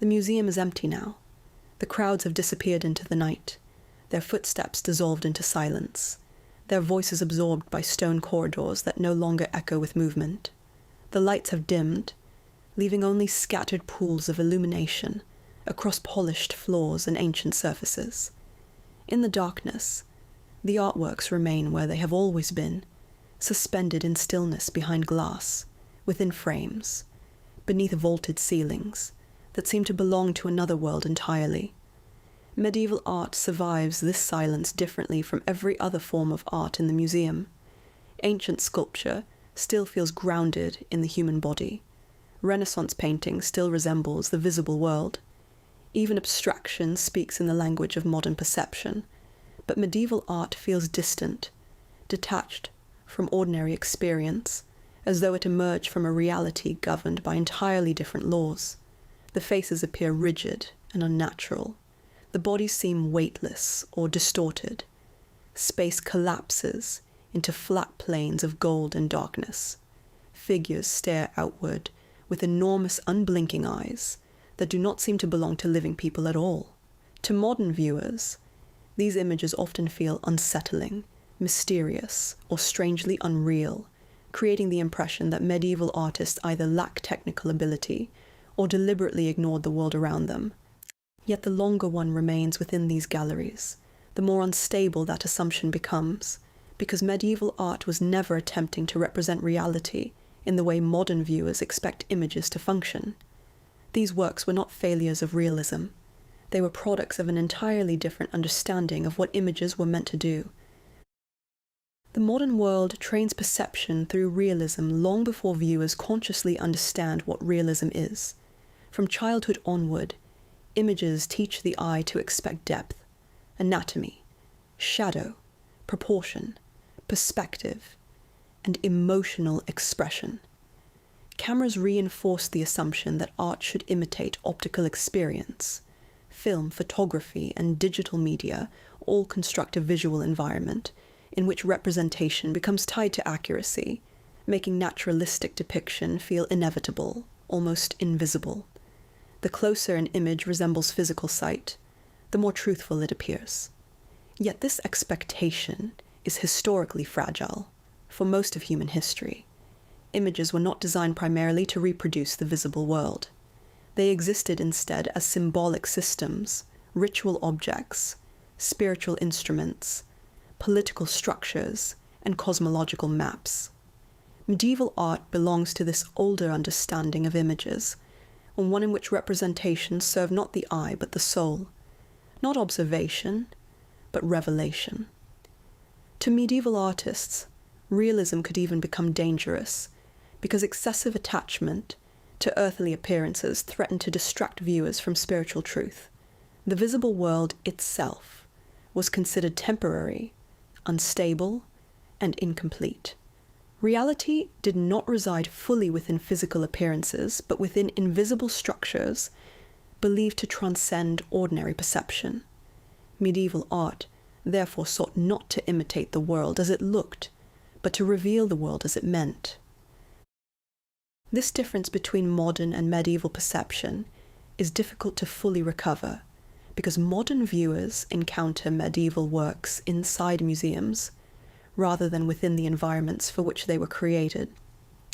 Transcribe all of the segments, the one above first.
The museum is empty now. The crowds have disappeared into the night, their footsteps dissolved into silence, their voices absorbed by stone corridors that no longer echo with movement. The lights have dimmed, leaving only scattered pools of illumination across polished floors and ancient surfaces. In the darkness, the artworks remain where they have always been, suspended in stillness behind glass, within frames, beneath vaulted ceilings that seem to belong to another world entirely. Medieval art survives this silence differently from every other form of art in the museum. Ancient sculpture still feels grounded in the human body. Renaissance painting still resembles the visible world. Even abstraction speaks in the language of modern perception, but medieval art feels distant, detached from ordinary experience, as though it emerged from a reality governed by entirely different laws. The faces appear rigid and unnatural. The bodies seem weightless or distorted. Space collapses into flat plains of gold and darkness. Figures stare outward with enormous unblinking eyes that do not seem to belong to living people at all. To modern viewers, these images often feel unsettling, mysterious, or strangely unreal, creating the impression that medieval artists either lack technical ability or deliberately ignored the world around them. Yet the longer one remains within these galleries, the more unstable that assumption becomes, because medieval art was never attempting to represent reality in the way modern viewers expect images to function. These works were not failures of realism. They were products of an entirely different understanding of what images were meant to do. The modern world trains perception through realism long before viewers consciously understand what realism is. From childhood onward, images teach the eye to expect depth, anatomy, shadow, proportion, perspective, and emotional expression. Cameras reinforce the assumption that art should imitate optical experience. Film, photography, and digital media all construct a visual environment in which representation becomes tied to accuracy, making naturalistic depiction feel inevitable, almost invisible. The closer an image resembles physical sight, the more truthful it appears. Yet this expectation is historically fragile. For most of human history, images were not designed primarily to reproduce the visible world. They existed instead as symbolic systems, ritual objects, spiritual instruments, political structures, and cosmological maps. Medieval art belongs to this older understanding of images, and one in which representation served not the eye but the soul, not observation, but revelation. To medieval artists, realism could even become dangerous, because excessive attachment to earthly appearances threatened to distract viewers from spiritual truth. The visible world itself was considered temporary, unstable, and incomplete. Reality did not reside fully within physical appearances, but within invisible structures believed to transcend ordinary perception. Medieval art therefore sought not to imitate the world as it looked, but to reveal the world as it meant. This difference between modern and medieval perception is difficult to fully recover, because modern viewers encounter medieval works inside museums, rather than within the environments for which they were created.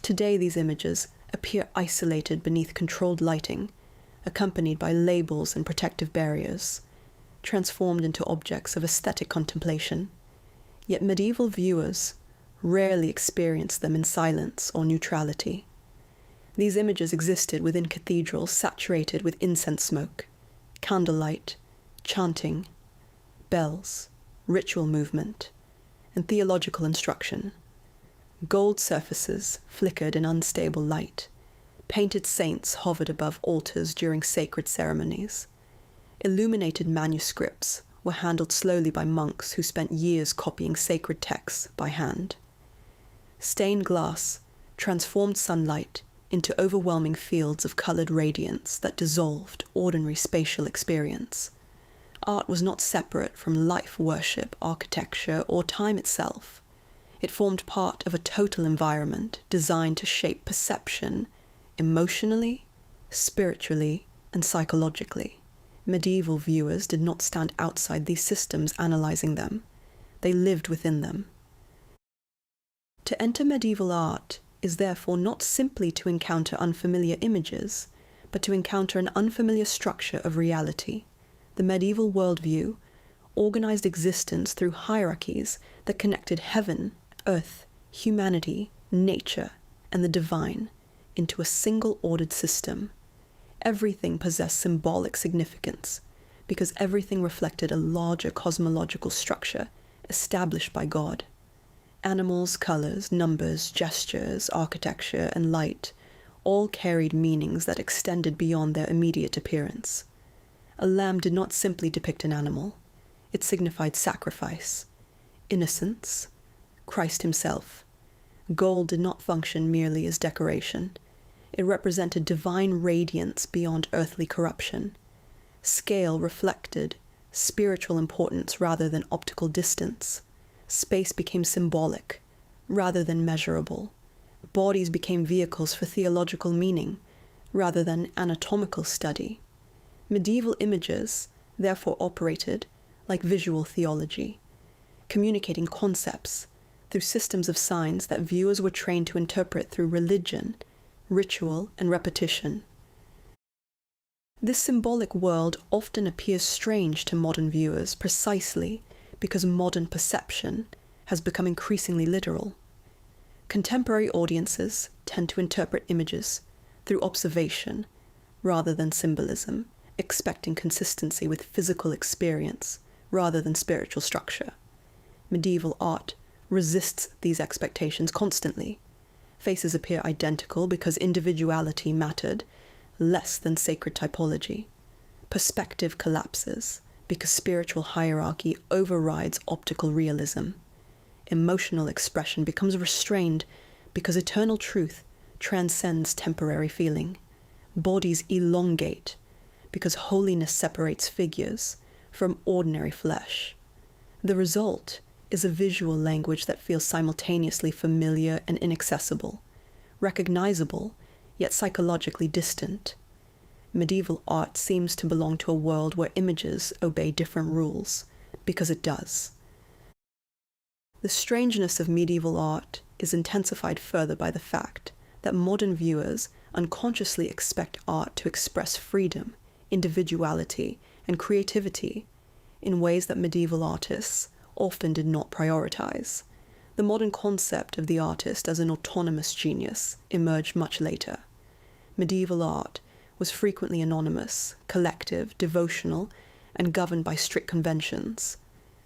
Today these images appear isolated beneath controlled lighting, accompanied by labels and protective barriers, transformed into objects of aesthetic contemplation. Yet medieval viewers rarely experienced them in silence or neutrality. These images existed within cathedrals saturated with incense smoke, candlelight, chanting, bells, ritual movement, and theological instruction. Gold surfaces flickered in unstable light. Painted saints hovered above altars during sacred ceremonies. Illuminated manuscripts were handled slowly by monks who spent years copying sacred texts by hand. Stained glass transformed sunlight into overwhelming fields of colored radiance that dissolved ordinary spatial experience. Art was not separate from life, worship, architecture, or time itself. It formed part of a total environment designed to shape perception emotionally, spiritually, and psychologically. Medieval viewers did not stand outside these systems analyzing them. They lived within them. To enter medieval art is therefore not simply to encounter unfamiliar images, but to encounter an unfamiliar structure of reality. The medieval worldview organized existence through hierarchies that connected heaven, earth, humanity, nature, and the divine into a single ordered system. Everything possessed symbolic significance because everything reflected a larger cosmological structure established by God. Animals, colors, numbers, gestures, architecture, and light all carried meanings that extended beyond their immediate appearance. A lamb did not simply depict an animal. It signified sacrifice, innocence, Christ himself. Gold did not function merely as decoration. It represented divine radiance beyond earthly corruption. Scale reflected spiritual importance rather than optical distance. Space became symbolic rather than measurable. Bodies became vehicles for theological meaning rather than anatomical study. Medieval images therefore operated like visual theology, communicating concepts through systems of signs that viewers were trained to interpret through religion, ritual, and repetition. This symbolic world often appears strange to modern viewers precisely because modern perception has become increasingly literal. Contemporary audiences tend to interpret images through observation rather than symbolism, expecting consistency with physical experience rather than spiritual structure. Medieval art resists these expectations constantly. Faces appear identical because individuality mattered less than sacred typology. Perspective collapses because spiritual hierarchy overrides optical realism. Emotional expression becomes restrained because eternal truth transcends temporary feeling. Bodies elongate because holiness separates figures from ordinary flesh. The result is a visual language that feels simultaneously familiar and inaccessible, recognizable, yet psychologically distant. Medieval art seems to belong to a world where images obey different rules, because it does. The strangeness of medieval art is intensified further by the fact that modern viewers unconsciously expect art to express freedom, individuality, and creativity in ways that medieval artists often did not prioritize. The modern concept of the artist as an autonomous genius emerged much later. Medieval art was frequently anonymous, collective, devotional, and governed by strict conventions.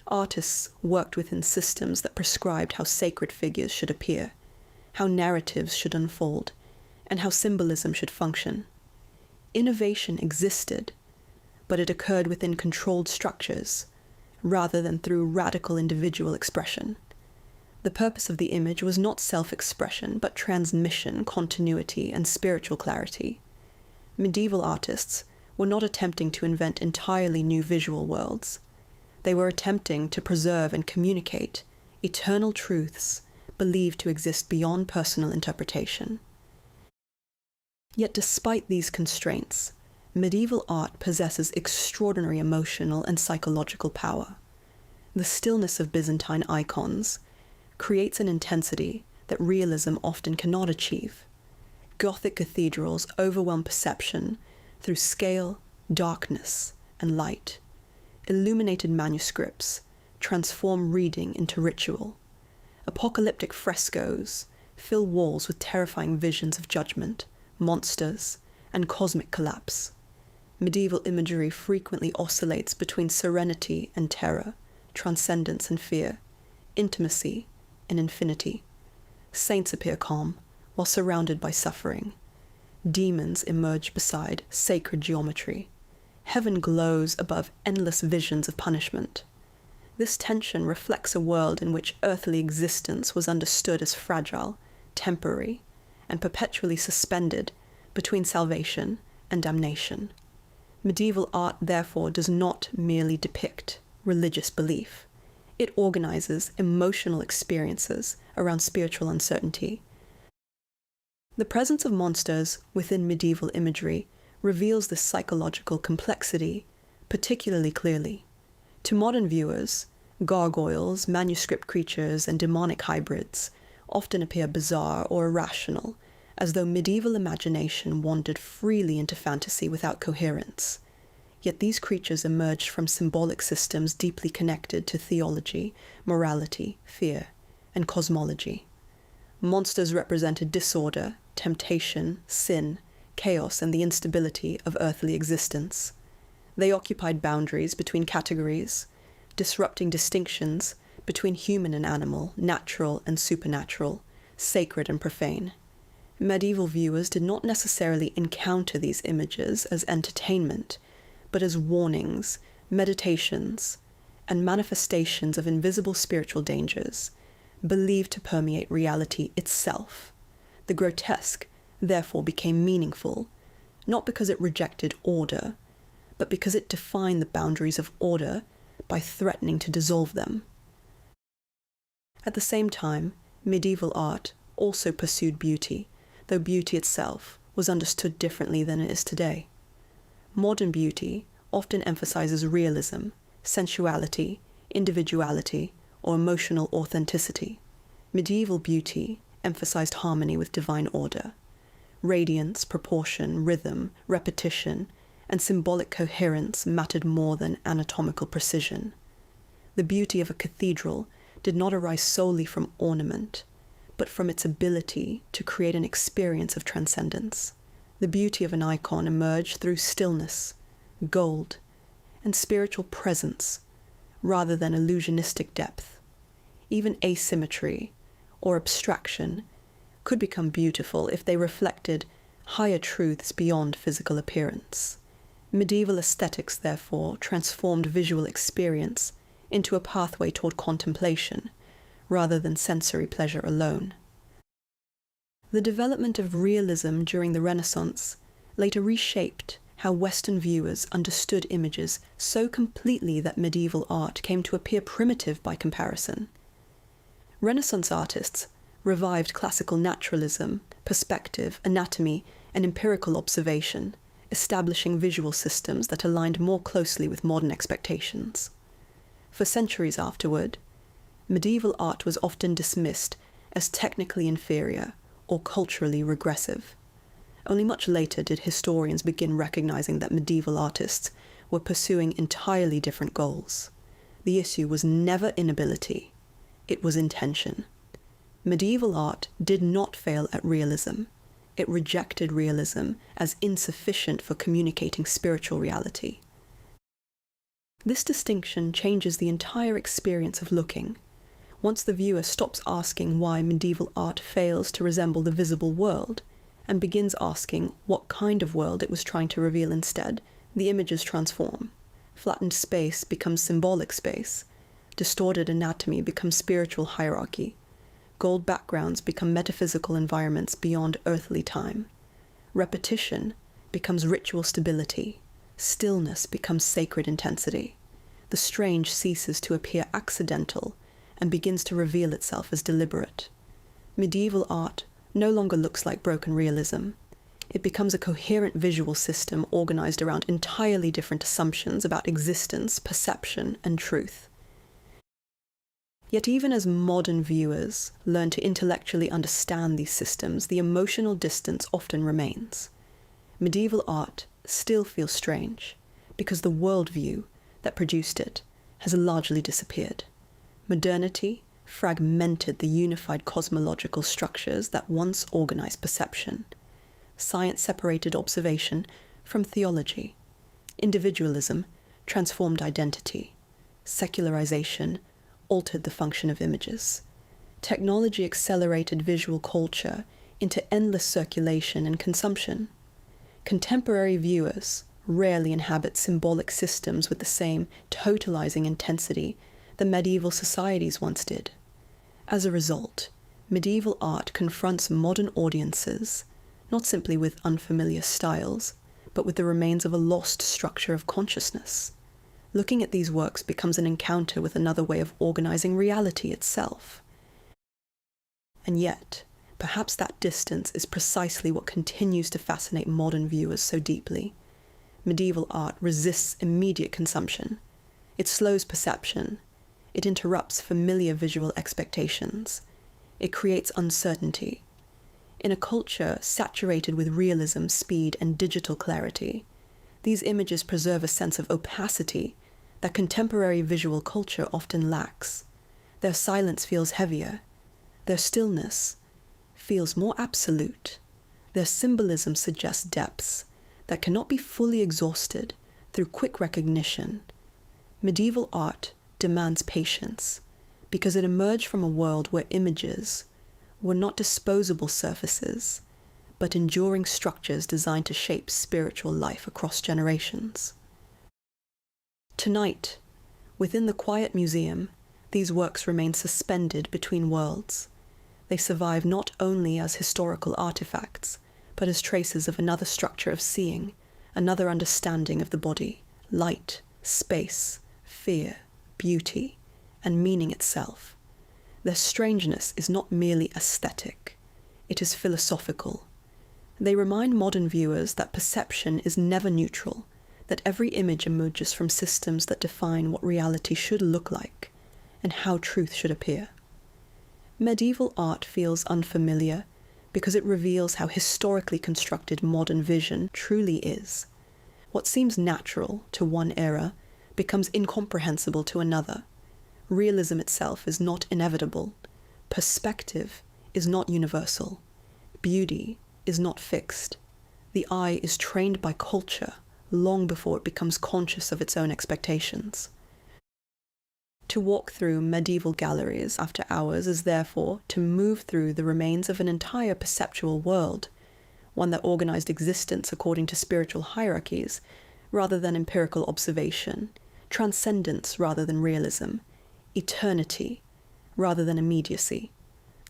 Artists worked within systems that prescribed how sacred figures should appear, how narratives should unfold, and how symbolism should function. Innovation existed, but it occurred within controlled structures, rather than through radical individual expression. The purpose of the image was not self-expression, but transmission, continuity, and spiritual clarity. Medieval artists were not attempting to invent entirely new visual worlds. They were attempting to preserve and communicate eternal truths believed to exist beyond personal interpretation. Yet despite these constraints, medieval art possesses extraordinary emotional and psychological power. The stillness of Byzantine icons creates an intensity that realism often cannot achieve. Gothic cathedrals overwhelm perception through scale, darkness, and light. Illuminated manuscripts transform reading into ritual. Apocalyptic frescoes fill walls with terrifying visions of judgment, monsters, and cosmic collapse. Medieval imagery frequently oscillates between serenity and terror, transcendence and fear, intimacy and infinity. Saints appear calm, while surrounded by suffering. Demons emerge beside sacred geometry. Heaven glows above endless visions of punishment. This tension reflects a world in which earthly existence was understood as fragile, temporary, and perpetually suspended between salvation and damnation. Medieval art, therefore, does not merely depict religious belief. It organizes emotional experiences around spiritual uncertainty. The presence of monsters within medieval imagery reveals this psychological complexity particularly clearly. To modern viewers, gargoyles, manuscript creatures, and demonic hybrids often appear bizarre or irrational, as though medieval imagination wandered freely into fantasy without coherence. Yet these creatures emerged from symbolic systems deeply connected to theology, morality, fear, and cosmology. Monsters represented disorder, temptation, sin, chaos, and the instability of earthly existence. They occupied boundaries between categories, disrupting distinctions between human and animal, natural and supernatural, sacred and profane. Medieval viewers did not necessarily encounter these images as entertainment, but as warnings, meditations, and manifestations of invisible spiritual dangers, believed to permeate reality itself. The grotesque, therefore, became meaningful, not because it rejected order, but because it defined the boundaries of order by threatening to dissolve them. At the same time, medieval art also pursued beauty, though beauty itself was understood differently than it is today. Modern beauty often emphasizes realism, sensuality, individuality, or emotional authenticity. Medieval beauty emphasized harmony with divine order. Radiance, proportion, rhythm, repetition, and symbolic coherence mattered more than anatomical precision. The beauty of a cathedral did not arise solely from ornament, but from its ability to create an experience of transcendence. The beauty of an icon emerged through stillness, gold, and spiritual presence, rather than illusionistic depth. Even asymmetry, or abstraction, could become beautiful if they reflected higher truths beyond physical appearance. Medieval aesthetics, therefore, transformed visual experience into a pathway toward contemplation, rather than sensory pleasure alone. The development of realism during the Renaissance later reshaped how Western viewers understood images so completely that medieval art came to appear primitive by comparison. Renaissance artists revived classical naturalism, perspective, anatomy, and empirical observation, establishing visual systems that aligned more closely with modern expectations. For centuries afterward, medieval art was often dismissed as technically inferior or culturally regressive. Only much later did historians begin recognizing that medieval artists were pursuing entirely different goals. The issue was never inability, it was intention. Medieval art did not fail at realism. It rejected realism as insufficient for communicating spiritual reality. This distinction changes the entire experience of looking. Once the viewer stops asking why medieval art fails to resemble the visible world, and begins asking what kind of world it was trying to reveal instead, the images transform. Flattened space becomes symbolic space. Distorted anatomy becomes spiritual hierarchy. Gold backgrounds become metaphysical environments beyond earthly time. Repetition becomes ritual stability. Stillness becomes sacred intensity. The strange ceases to appear accidental and begins to reveal itself as deliberate. Medieval art no longer looks like broken realism. It becomes a coherent visual system organized around entirely different assumptions about existence, perception, and truth. Yet even as modern viewers learn to intellectually understand these systems, the emotional distance often remains. Medieval art still feels strange, because the worldview that produced it has largely disappeared. Modernity fragmented the unified cosmological structures that once organized perception. Science separated observation from theology. Individualism transformed identity. Secularization altered the function of images. Technology accelerated visual culture into endless circulation and consumption. Contemporary viewers rarely inhabit symbolic systems with the same totalizing intensity that medieval societies once did. As a result, medieval art confronts modern audiences not simply with unfamiliar styles, but with the remains of a lost structure of consciousness. Looking at these works becomes an encounter with another way of organizing reality itself. And yet, perhaps that distance is precisely what continues to fascinate modern viewers so deeply. Medieval art resists immediate consumption. It slows perception. It interrupts familiar visual expectations. It creates uncertainty. In a culture saturated with realism, speed, and digital clarity, these images preserve a sense of opacity that contemporary visual culture often lacks. Their silence feels heavier. Their stillness feels more absolute. Their symbolism suggests depths that cannot be fully exhausted through quick recognition. Medieval art demands patience because it emerged from a world where images were not disposable surfaces, but enduring structures designed to shape spiritual life across generations. Tonight, within the quiet museum, these works remain suspended between worlds. They survive not only as historical artifacts, but as traces of another structure of seeing, another understanding of the body, light, space, fear, beauty, and meaning itself. Their strangeness is not merely aesthetic, it is philosophical. They remind modern viewers that perception is never neutral, that every image emerges from systems that define what reality should look like and how truth should appear. Medieval art feels unfamiliar because it reveals how historically constructed modern vision truly is. What seems natural to one era becomes incomprehensible to another. Realism itself is not inevitable. Perspective is not universal. Beauty is not fixed. The eye is trained by culture long before it becomes conscious of its own expectations. To walk through medieval galleries after hours is therefore to move through the remains of an entire perceptual world, one that organized existence according to spiritual hierarchies rather than empirical observation, transcendence rather than realism, eternity rather than immediacy.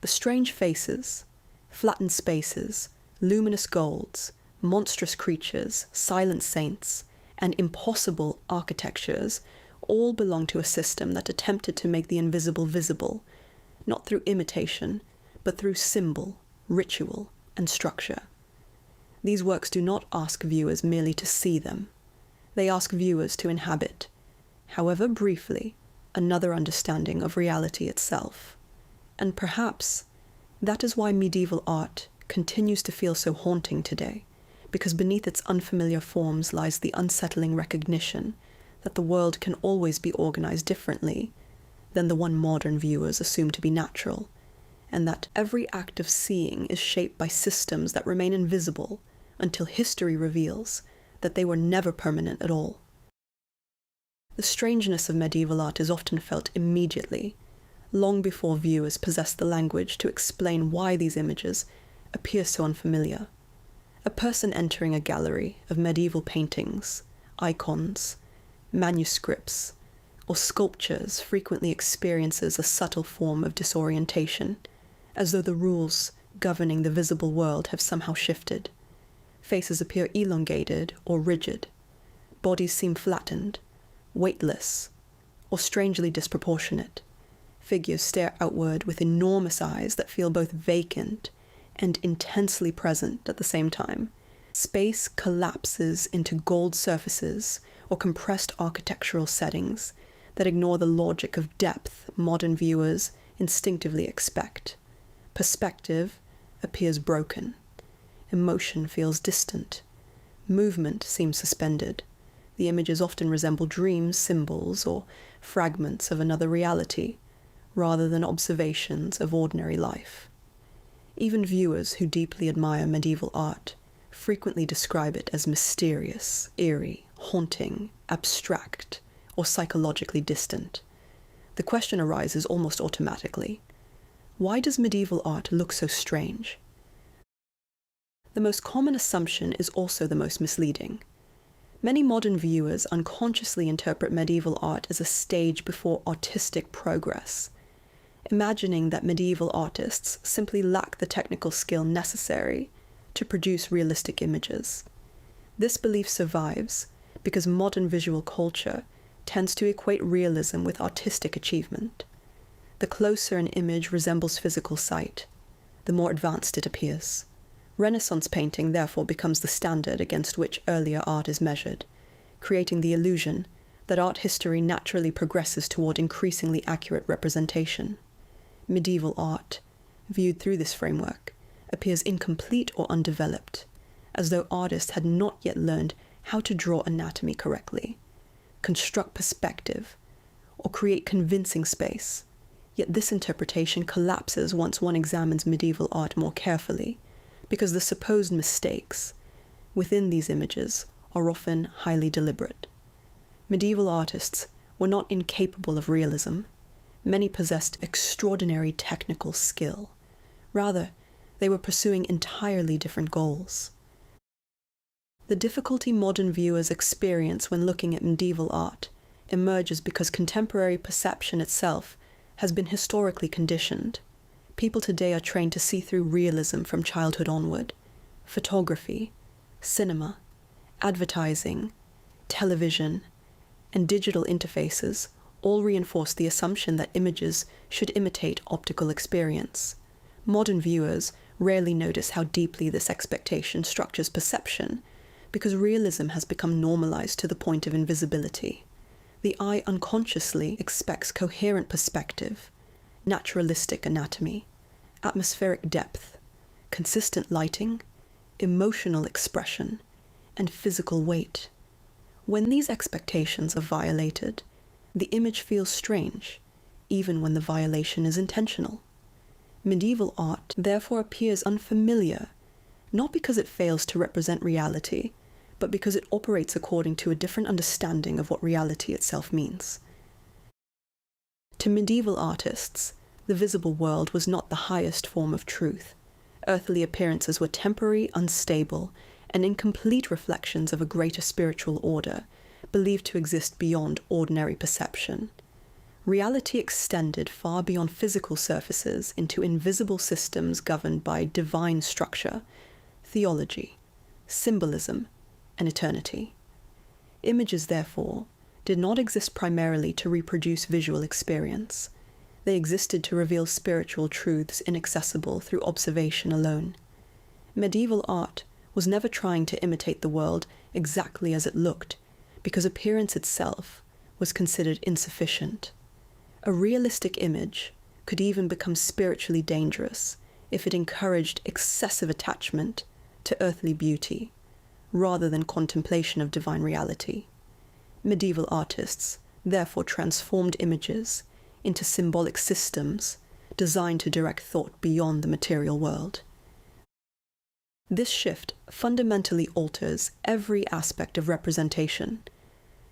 The strange faces, flattened spaces, luminous golds, monstrous creatures, silent saints, and impossible architectures all belong to a system that attempted to make the invisible visible, not through imitation, but through symbol, ritual, and structure. These works do not ask viewers merely to see them. They ask viewers to inhabit, however briefly, another understanding of reality itself. And perhaps that is why medieval art continues to feel so haunting today, because beneath its unfamiliar forms lies the unsettling recognition that the world can always be organized differently than the one modern viewers assume to be natural, and that every act of seeing is shaped by systems that remain invisible until history reveals that they were never permanent at all. The strangeness of medieval art is often felt immediately, long before viewers possess the language to explain why these images appear so unfamiliar. A person entering a gallery of medieval paintings, icons, manuscripts, or sculptures frequently experiences a subtle form of disorientation, as though the rules governing the visible world have somehow shifted. Faces appear elongated or rigid. Bodies seem flattened, weightless, or strangely disproportionate. Figures stare outward with enormous eyes that feel both vacant and intensely present at the same time. Space collapses into gold surfaces or compressed architectural settings that ignore the logic of depth modern viewers instinctively expect. Perspective appears broken. Emotion feels distant. Movement seems suspended. The images often resemble dreams, symbols, or fragments of another reality, rather than observations of ordinary life. Even viewers who deeply admire medieval art frequently describe it as mysterious, eerie, haunting, abstract, or psychologically distant. The question arises almost automatically: why does medieval art look so strange? The most common assumption is also the most misleading. Many modern viewers unconsciously interpret medieval art as a stage before artistic progress, imagining that medieval artists simply lack the technical skill necessary to produce realistic images. This belief survives because modern visual culture tends to equate realism with artistic achievement. The closer an image resembles physical sight, the more advanced it appears. Renaissance painting therefore becomes the standard against which earlier art is measured, creating the illusion that art history naturally progresses toward increasingly accurate representation. Medieval art, viewed through this framework, appears incomplete or undeveloped, as though artists had not yet learned how to draw anatomy correctly, construct perspective, or create convincing space. Yet this interpretation collapses once one examines medieval art more carefully, because the supposed mistakes within these images are often highly deliberate. Medieval artists were not incapable of realism. Many possessed extraordinary technical skill. Rather, they were pursuing entirely different goals. The difficulty modern viewers experience when looking at medieval art emerges because contemporary perception itself has been historically conditioned. People today are trained to see through realism from childhood onward. Photography, cinema, advertising, television, and digital interfaces all reinforce the assumption that images should imitate optical experience. Modern viewers rarely notice how deeply this expectation structures perception, because realism has become normalized to the point of invisibility. The eye unconsciously expects coherent perspective, naturalistic anatomy, atmospheric depth, consistent lighting, emotional expression, and physical weight. When these expectations are violated, the image feels strange, even when the violation is intentional. Medieval art therefore appears unfamiliar, not because it fails to represent reality, but because it operates according to a different understanding of what reality itself means. To medieval artists, the visible world was not the highest form of truth. Earthly appearances were temporary, unstable, and incomplete reflections of a greater spiritual order, believed to exist beyond ordinary perception. Reality extended far beyond physical surfaces into invisible systems governed by divine structure, theology, symbolism, and eternity. Images, therefore, did not exist primarily to reproduce visual experience. They existed to reveal spiritual truths inaccessible through observation alone. Medieval art was never trying to imitate the world exactly as it looked, because appearance itself was considered insufficient. A realistic image could even become spiritually dangerous if it encouraged excessive attachment to earthly beauty, rather than contemplation of divine reality. Medieval artists therefore transformed images into symbolic systems designed to direct thought beyond the material world. This shift fundamentally alters every aspect of representation.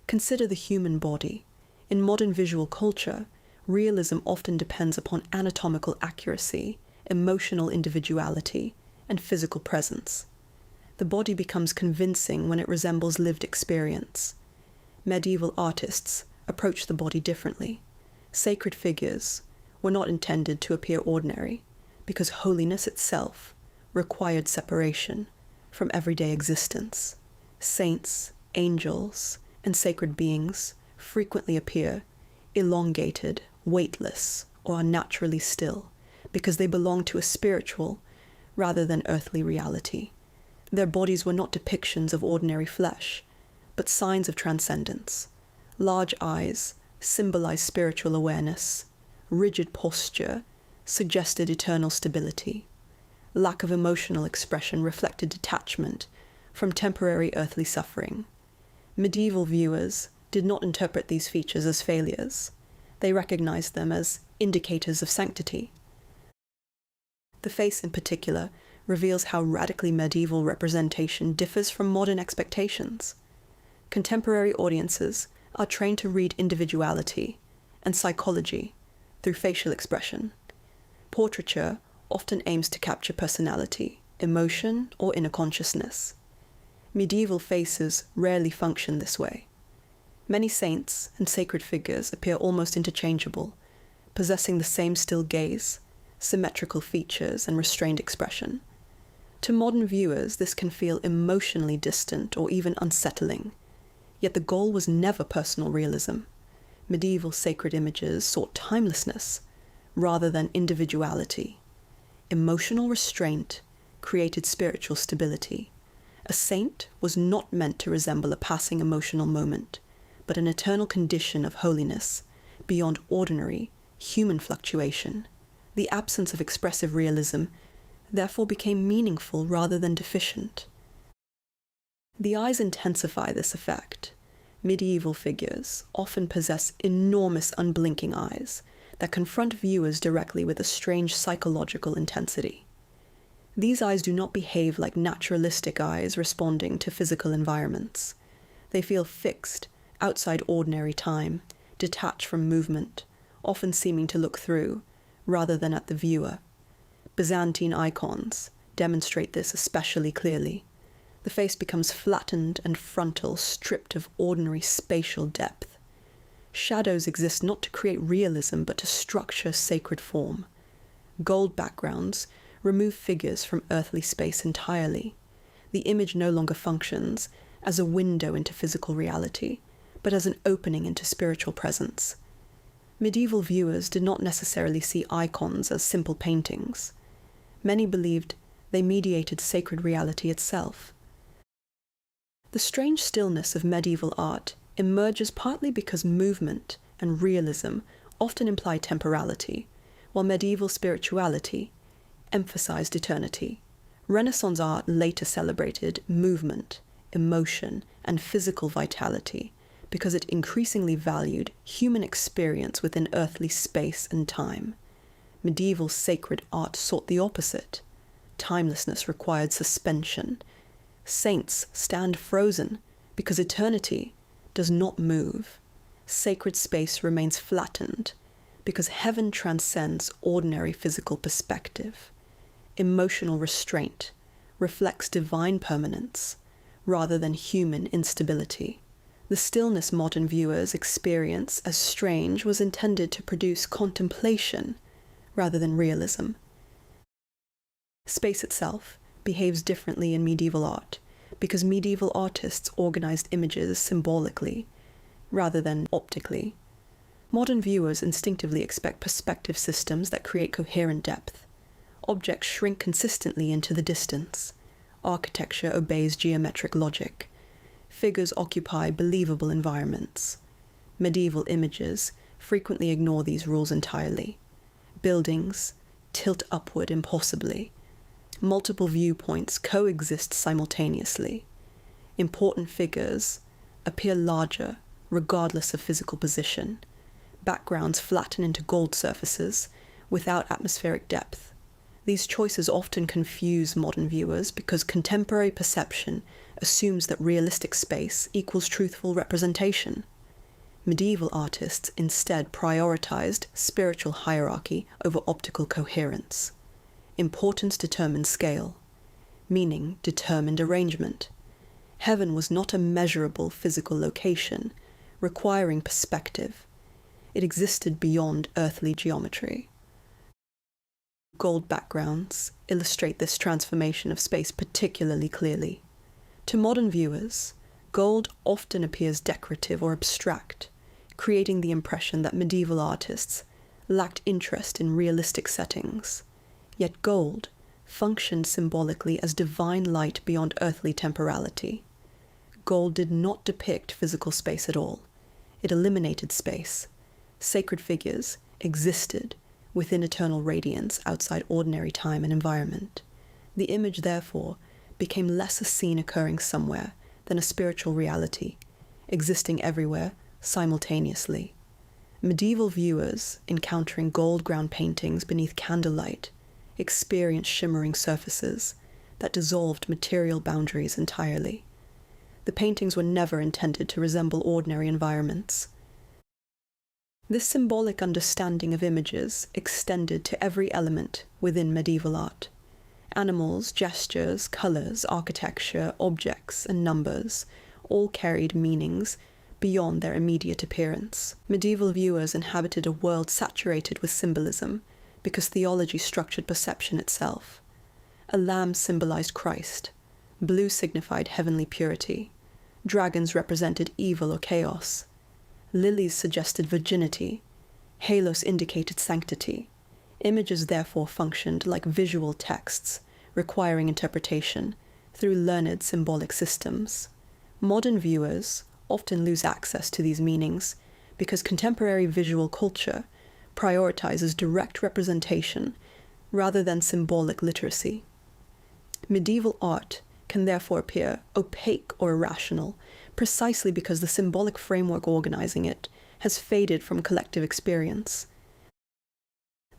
Consider the human body. In modern visual culture, realism often depends upon anatomical accuracy, emotional individuality, and physical presence. The body becomes convincing when it resembles lived experience. Medieval artists approached the body differently. Sacred figures were not intended to appear ordinary, because holiness itself required separation from everyday existence. Saints, angels, and sacred beings frequently appear elongated, weightless, or unnaturally still, because they belong to a spiritual rather than earthly reality. Their bodies were not depictions of ordinary flesh, but signs of transcendence. Large eyes symbolized spiritual awareness. Rigid posture suggested eternal stability. Lack of emotional expression reflected detachment from temporary earthly suffering. Medieval viewers did not interpret these features as failures. They recognized them as indicators of sanctity. The face, in particular, reveals how radically medieval representation differs from modern expectations. Contemporary audiences are trained to read individuality and psychology through facial expression. Portraiture often aims to capture personality, emotion, or inner consciousness. Medieval faces rarely function this way. Many saints and sacred figures appear almost interchangeable, possessing the same still gaze, symmetrical features, and restrained expression. To modern viewers, this can feel emotionally distant or even unsettling, yet the goal was never personal realism. Medieval sacred images sought timelessness rather than individuality. emotional restraint created spiritual stability. A saint was not meant to resemble a passing emotional moment, but an eternal condition of holiness, beyond ordinary, human fluctuation. The absence of expressive realism therefore became meaningful rather than deficient. The eyes intensify this effect. Medieval figures often possess enormous unblinking eyes that confront viewers directly with a strange psychological intensity. These eyes do not behave like naturalistic eyes responding to physical environments. They feel fixed, outside ordinary time, detached from movement, often seeming to look through, rather than at the viewer. Byzantine icons demonstrate this especially clearly. The face becomes flattened and frontal, stripped of ordinary spatial depth. Shadows exist not to create realism, but to structure sacred form. Gold backgrounds remove figures from earthly space entirely. The image no longer functions as a window into physical reality, but as an opening into spiritual presence. Medieval viewers did not necessarily see icons as simple paintings. Many believed they mediated sacred reality itself. The strange stillness of medieval art emerges partly because movement and realism often imply temporality, while medieval spirituality emphasized eternity. Renaissance art later celebrated movement, emotion, and physical vitality because it increasingly valued human experience within earthly space and time. Medieval sacred art sought the opposite. Timelessness required suspension. Saints stand frozen because eternity does not move. Sacred space remains flattened because heaven transcends ordinary physical perspective. Emotional restraint reflects divine permanence rather than human instability. The stillness modern viewers experience as strange was intended to produce contemplation rather than realism. Space itself behaves differently in medieval art because medieval artists organized images symbolically rather than optically. Modern viewers instinctively expect perspective systems that create coherent depth. Objects shrink consistently into the distance. Architecture obeys geometric logic. Figures occupy believable environments. Medieval images frequently ignore these rules entirely. Buildings tilt upward impossibly. Multiple viewpoints coexist simultaneously. Important figures appear larger regardless of physical position. Backgrounds flatten into gold surfaces without atmospheric depth. These choices often confuse modern viewers because contemporary perception assumes that realistic space equals truthful representation. Medieval artists instead prioritized spiritual hierarchy over optical coherence. Importance determined scale. Meaning determined arrangement. Heaven was not a measurable physical location, requiring perspective. It existed beyond earthly geometry. Gold backgrounds illustrate this transformation of space particularly clearly. To modern viewers, gold often appears decorative or abstract, creating the impression that medieval artists lacked interest in realistic settings. Yet gold functioned symbolically as divine light beyond earthly temporality. Gold did not depict physical space at all. It eliminated space. Sacred figures existed within eternal radiance outside ordinary time and environment. The image, therefore, became less a scene occurring somewhere than a spiritual reality, existing everywhere simultaneously. Medieval viewers, encountering gold-ground paintings beneath candlelight, experienced shimmering surfaces that dissolved material boundaries entirely. The paintings were never intended to resemble ordinary environments. This symbolic understanding of images extended to every element within medieval art. Animals, gestures, colors, architecture, objects, and numbers all carried meanings beyond their immediate appearance. Medieval viewers inhabited a world saturated with symbolism because theology structured perception itself. A lamb symbolized Christ. Blue signified heavenly purity. Dragons represented evil or chaos. Lilies suggested virginity. Halos indicated sanctity. Images therefore functioned like visual texts, requiring interpretation through learned symbolic systems. Modern viewers often lose access to these meanings because contemporary visual culture prioritizes direct representation rather than symbolic literacy. Medieval art can therefore appear opaque or irrational precisely because the symbolic framework organizing it has faded from collective experience.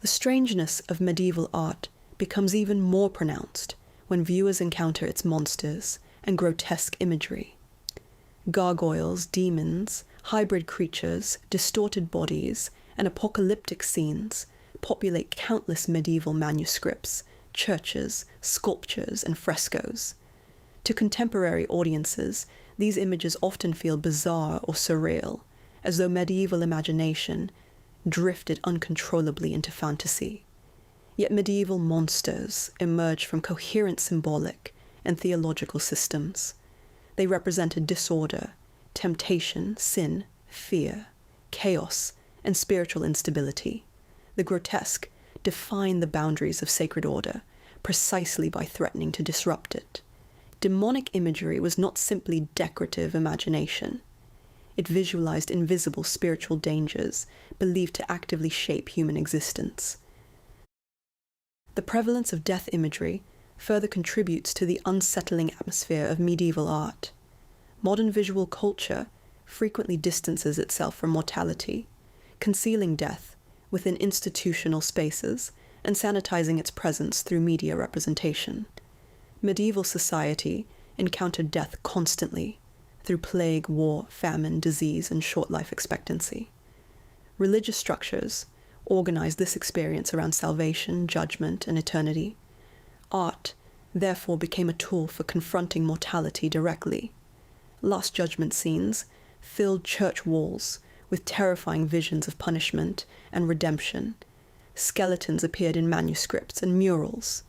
The strangeness of medieval art becomes even more pronounced when viewers encounter its monsters and grotesque imagery. Gargoyles, demons, hybrid creatures, distorted bodies, and apocalyptic scenes populate countless medieval manuscripts, churches, sculptures, and frescoes. To contemporary audiences, these images often feel bizarre or surreal, as though medieval imagination drifted uncontrollably into fantasy. Yet medieval monsters emerged from coherent symbolic and theological systems. They represented disorder, temptation, sin, fear, chaos, and spiritual instability. The grotesque defined the boundaries of sacred order precisely by threatening to disrupt it. Demonic imagery was not simply decorative imagination. It visualized invisible spiritual dangers believed to actively shape human existence. The prevalence of death imagery further contributes to the unsettling atmosphere of medieval art. Modern visual culture frequently distances itself from mortality, concealing death within institutional spaces and sanitizing its presence through media representation. Medieval society encountered death constantly through plague, war, famine, disease, and short life expectancy. Religious structures organized this experience around salvation, judgment, and eternity. Art, therefore, became a tool for confronting mortality directly. Last Judgment scenes filled church walls with terrifying visions of punishment and redemption. Skeletons appeared in manuscripts and murals.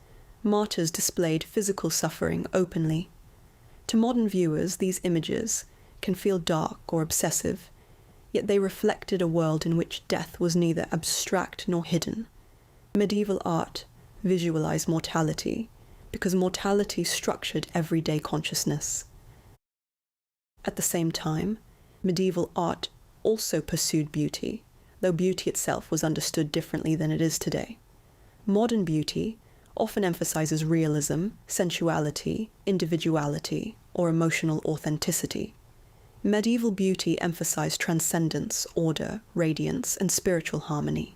Martyrs displayed physical suffering openly. To modern viewers, these images can feel dark or obsessive, yet they reflected a world in which death was neither abstract nor hidden. Medieval art visualized mortality because mortality structured everyday consciousness. At the same time, medieval art also pursued beauty, though beauty itself was understood differently than it is today. Modern beauty often emphasizes realism, sensuality, individuality, or emotional authenticity. Medieval beauty emphasized transcendence, order, radiance, and spiritual harmony.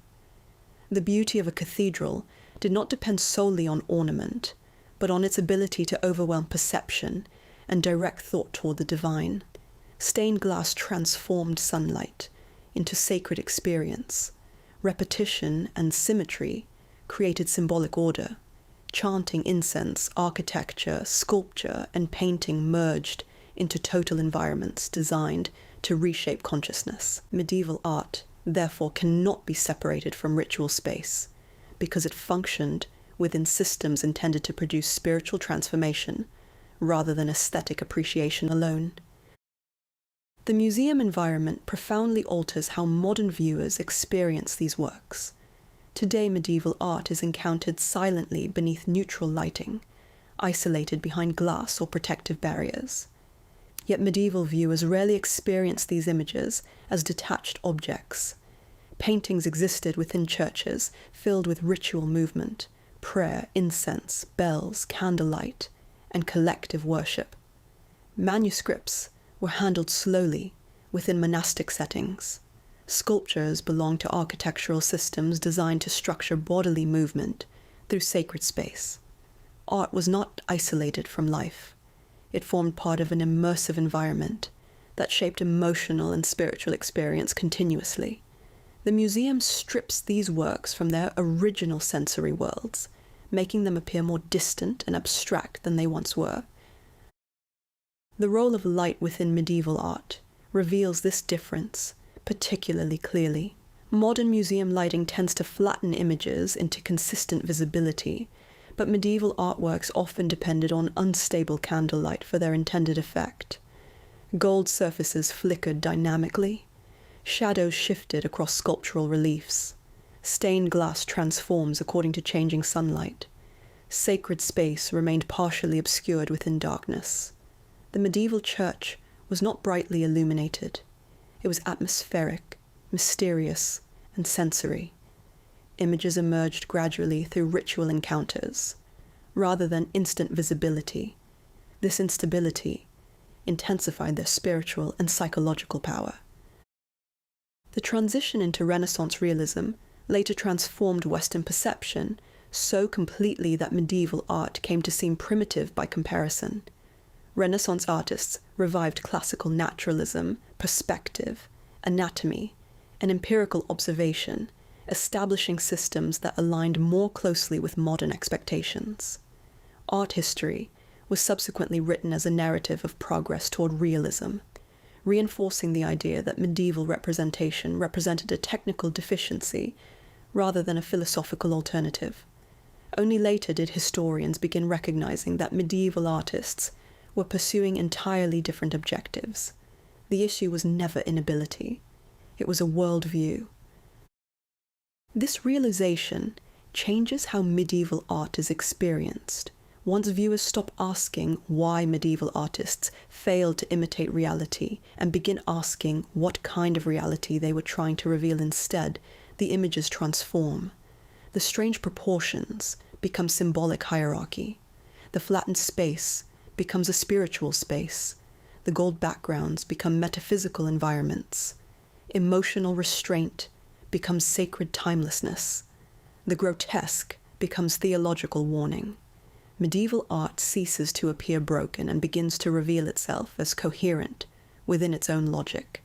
The beauty of a cathedral did not depend solely on ornament, but on its ability to overwhelm perception and direct thought toward the divine. Stained glass transformed sunlight into sacred experience. Repetition and symmetry created symbolic order. Chanting incense, architecture, sculpture, and painting merged into total environments designed to reshape consciousness. Medieval art, therefore, cannot be separated from ritual space, because it functioned within systems intended to produce spiritual transformation rather than aesthetic appreciation alone. The museum environment profoundly alters how modern viewers experience these works. Today, medieval art is encountered silently beneath neutral lighting, isolated behind glass or protective barriers. Yet medieval viewers rarely experience these images as detached objects. Paintings existed within churches filled with ritual movement, prayer, incense, bells, candlelight, and collective worship. Manuscripts were handled slowly within monastic settings. Sculptures belonged to architectural systems designed to structure bodily movement through sacred space. Art was not isolated from life. It formed part of an immersive environment that shaped emotional and spiritual experience continuously. The museum strips these works from their original sensory worlds, making them appear more distant and abstract than they once were. The role of light within medieval art reveals this difference particularly clearly. Modern museum lighting tends to flatten images into consistent visibility, but medieval artworks often depended on unstable candlelight for their intended effect. Gold surfaces flickered dynamically. Shadows shifted across sculptural reliefs. Stained glass transforms according to changing sunlight. Sacred space remained partially obscured within darkness. The medieval church was not brightly illuminated. It was atmospheric, mysterious, and sensory. Images emerged gradually through ritual encounters, rather than instant visibility. This instability intensified their spiritual and psychological power. The transition into Renaissance realism later transformed Western perception so completely that medieval art came to seem primitive by comparison. Renaissance artists revived classical naturalism, perspective, anatomy, and empirical observation, establishing systems that aligned more closely with modern expectations. Art history was subsequently written as a narrative of progress toward realism, reinforcing the idea that medieval representation represented a technical deficiency rather than a philosophical alternative. Only later did historians begin recognizing that medieval artists were pursuing entirely different objectives. The issue was never inability. It was a worldview. This realization changes how medieval art is experienced. Once viewers stop asking why medieval artists failed to imitate reality and begin asking what kind of reality they were trying to reveal instead, the images transform. The strange proportions become symbolic hierarchy. The flattened space becomes a spiritual space. The gold backgrounds become metaphysical environments. Emotional restraint becomes sacred timelessness. The grotesque becomes theological warning. Medieval art ceases to appear broken and begins to reveal itself as coherent within its own logic.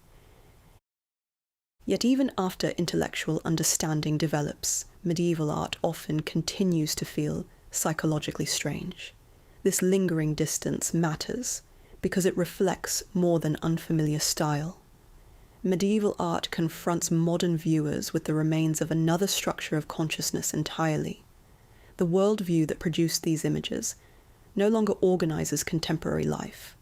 Yet even after intellectual understanding develops, medieval art often continues to feel psychologically strange. This lingering distance matters because it reflects more than unfamiliar style. Medieval art confronts modern viewers with the remains of another structure of consciousness entirely. The worldview that produced these images no longer organizes contemporary life.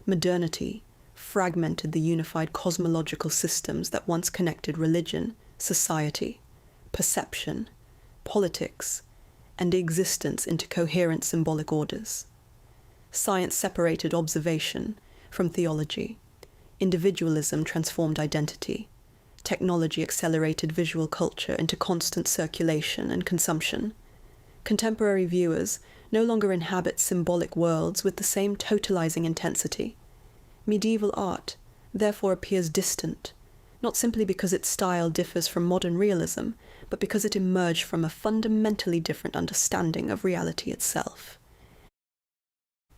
Modernity fragmented the unified cosmological systems that once connected religion, society, perception, politics, and existence into coherent symbolic orders. Science separated observation from theology. Individualism transformed identity. Technology accelerated visual culture into constant circulation and consumption. Contemporary viewers no longer inhabit symbolic worlds with the same totalizing intensity. Medieval art therefore appears distant, not simply because its style differs from modern realism, but because it emerged from a fundamentally different understanding of reality itself.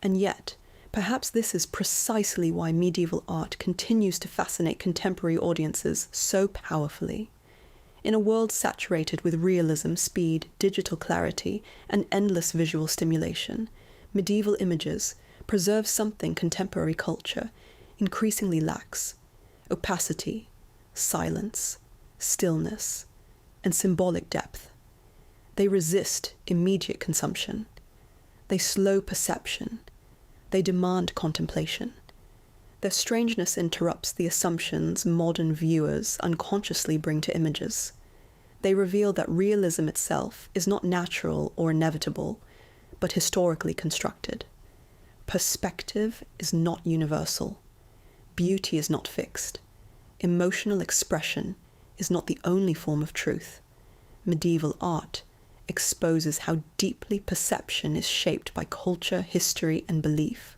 And yet, perhaps this is precisely why medieval art continues to fascinate contemporary audiences so powerfully. In a world saturated with realism, speed, digital clarity, and endless visual stimulation, medieval images preserve something contemporary culture increasingly lacks: opacity, silence, stillness, and symbolic depth. They resist immediate consumption. They slow perception. They demand contemplation. Their strangeness interrupts the assumptions modern viewers unconsciously bring to images. They reveal that realism itself is not natural or inevitable, but historically constructed. Perspective is not universal. Beauty is not fixed. Emotional expression is not the only form of truth. Medieval art exposes how deeply perception is shaped by culture, history, and belief.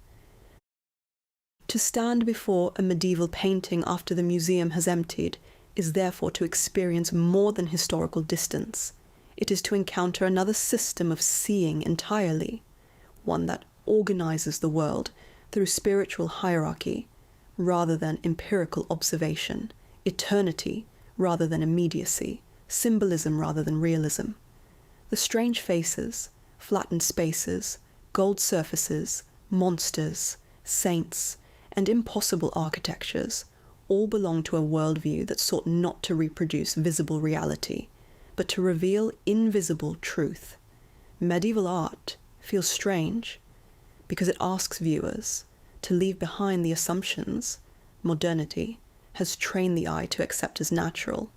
To stand before a medieval painting after the museum has emptied is therefore to experience more than historical distance. It is to encounter another system of seeing entirely, one that organizes the world through spiritual hierarchy rather than empirical observation, eternity rather than immediacy, symbolism rather than realism. The strange faces, flattened spaces, gold surfaces, monsters, saints, and impossible architectures all belong to a worldview that sought not to reproduce visible reality, but to reveal invisible truth. Medieval art feels strange because it asks viewers to leave behind the assumptions modernity has trained the eye to accept as natural,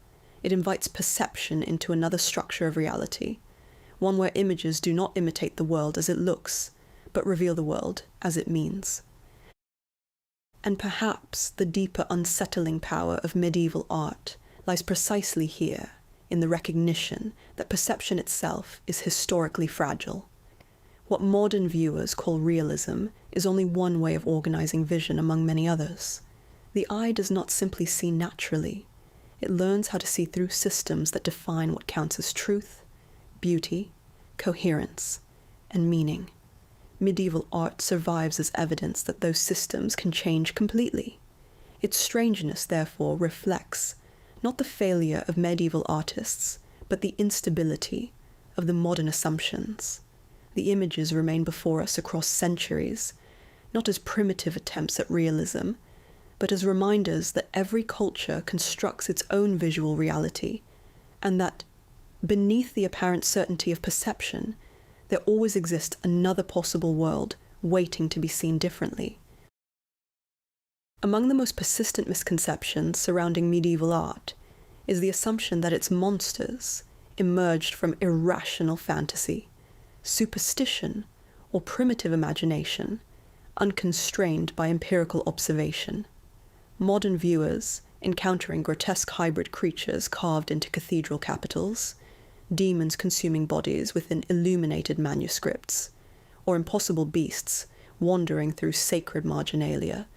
It invites perception into another structure of reality, one where images do not imitate the world as it looks, but reveal the world as it means. And perhaps the deeper unsettling power of medieval art lies precisely here, in the recognition that perception itself is historically fragile. What modern viewers call realism is only one way of organizing vision among many others. The eye does not simply see naturally. It learns how to see through systems that define what counts as truth, beauty, coherence, and meaning. Medieval art survives as evidence that those systems can change completely. Its strangeness, therefore, reflects not the failure of medieval artists, but the instability of the modern assumptions. The images remain before us across centuries, not as primitive attempts at realism, but as reminders that every culture constructs its own visual reality, and that beneath the apparent certainty of perception, there always exists another possible world waiting to be seen differently. Among the most persistent misconceptions surrounding medieval art is the assumption that its monsters emerged from irrational fantasy, superstition, or primitive imagination, unconstrained by empirical observation. Modern viewers, encountering grotesque hybrid creatures carved into cathedral capitals, demons consuming bodies within illuminated manuscripts, or impossible beasts wandering through sacred marginalia,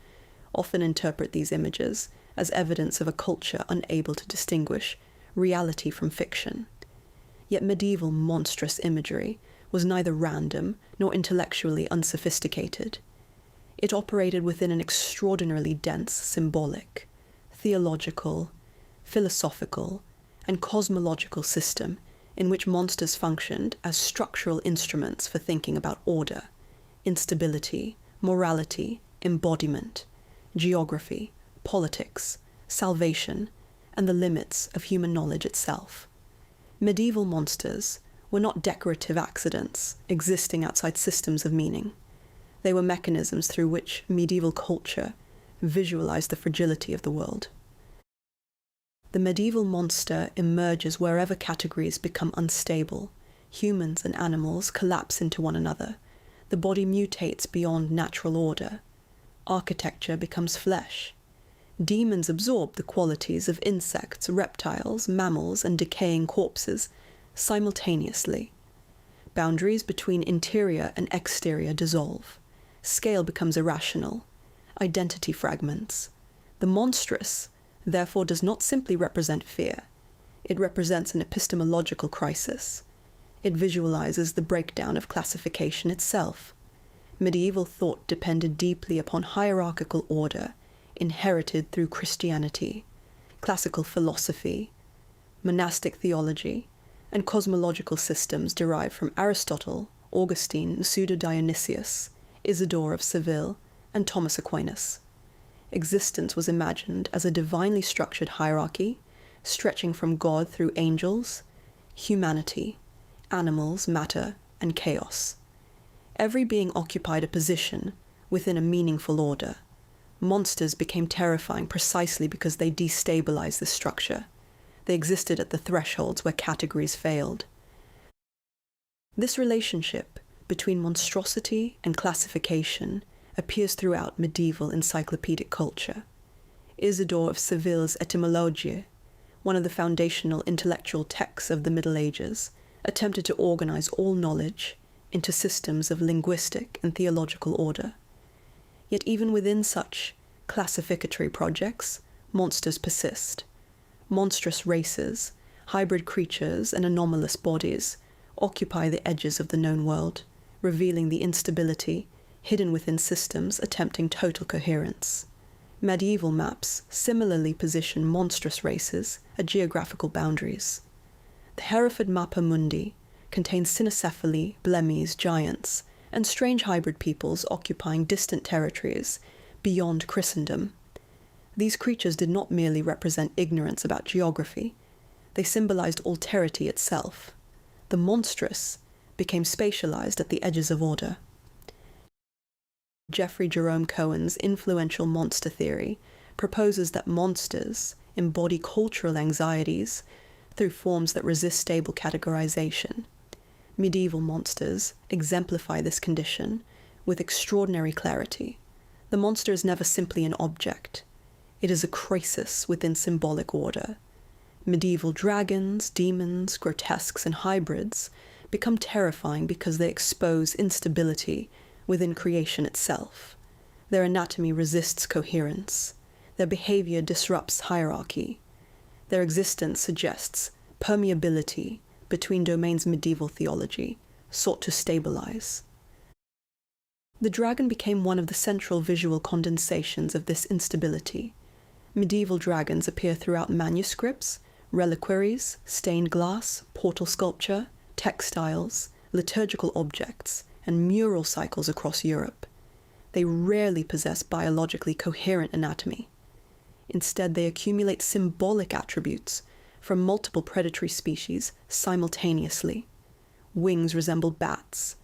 often interpret these images as evidence of a culture unable to distinguish reality from fiction. Yet medieval monstrous imagery was neither random nor intellectually unsophisticated. It operated within an extraordinarily dense symbolic, theological, philosophical, and cosmological system in which monsters functioned as structural instruments for thinking about order, instability, morality, embodiment, geography, politics, salvation, and the limits of human knowledge itself. Medieval monsters were not decorative accidents existing outside systems of meaning. They were mechanisms through which medieval culture visualized the fragility of the world. The medieval monster emerges wherever categories become unstable. Humans and animals collapse into one another. The body mutates beyond natural order. Architecture becomes flesh. Demons absorb the qualities of insects, reptiles, mammals, and decaying corpses simultaneously. Boundaries between interior and exterior dissolve. Scale becomes irrational. Identity fragments. The monstrous, therefore, does not simply represent fear. It represents an epistemological crisis. It visualizes the breakdown of classification itself. Medieval thought depended deeply upon hierarchical order, inherited through Christianity, classical philosophy, monastic theology, and cosmological systems derived from Aristotle, Augustine, Pseudo-Dionysius, Isidore of Seville, and Thomas Aquinas. Existence was imagined as a divinely structured hierarchy, stretching from God through angels, humanity, animals, matter, and chaos. Every being occupied a position within a meaningful order. Monsters became terrifying precisely because they destabilized this structure. They existed at the thresholds where categories failed. This relationship between monstrosity and classification appears throughout medieval encyclopedic culture. Isidore of Seville's Etymologie, one of the foundational intellectual texts of the Middle Ages, attempted to organize all knowledge into systems of linguistic and theological order. Yet even within such classificatory projects, monsters persist. Monstrous races, hybrid creatures, and anomalous bodies occupy the edges of the known world, revealing the instability hidden within systems attempting total coherence. Medieval maps similarly position monstrous races at geographical boundaries. The Hereford Mappa Mundi contains cynocephaly, Blemmyes, giants, and strange hybrid peoples occupying distant territories beyond Christendom. These creatures did not merely represent ignorance about geography, they symbolized alterity itself. The monstrous became spatialized at the edges of order. Jeffrey Jerome Cohen's influential monster theory proposes that monsters embody cultural anxieties through forms that resist stable categorization. Medieval monsters exemplify this condition with extraordinary clarity. The monster is never simply an object. It is a crisis within symbolic order. Medieval dragons, demons, grotesques, and hybrids become terrifying because they expose instability within creation itself. Their anatomy resists coherence. Their behavior disrupts hierarchy. Their existence suggests permeability between domains medieval theology sought to stabilize. The dragon became one of the central visual condensations of this instability. Medieval dragons appear throughout manuscripts, reliquaries, stained glass, portal sculpture, textiles, liturgical objects, and mural cycles across Europe. They rarely possess biologically coherent anatomy. Instead, they accumulate symbolic attributes from multiple predatory species simultaneously. Wings resemble bats,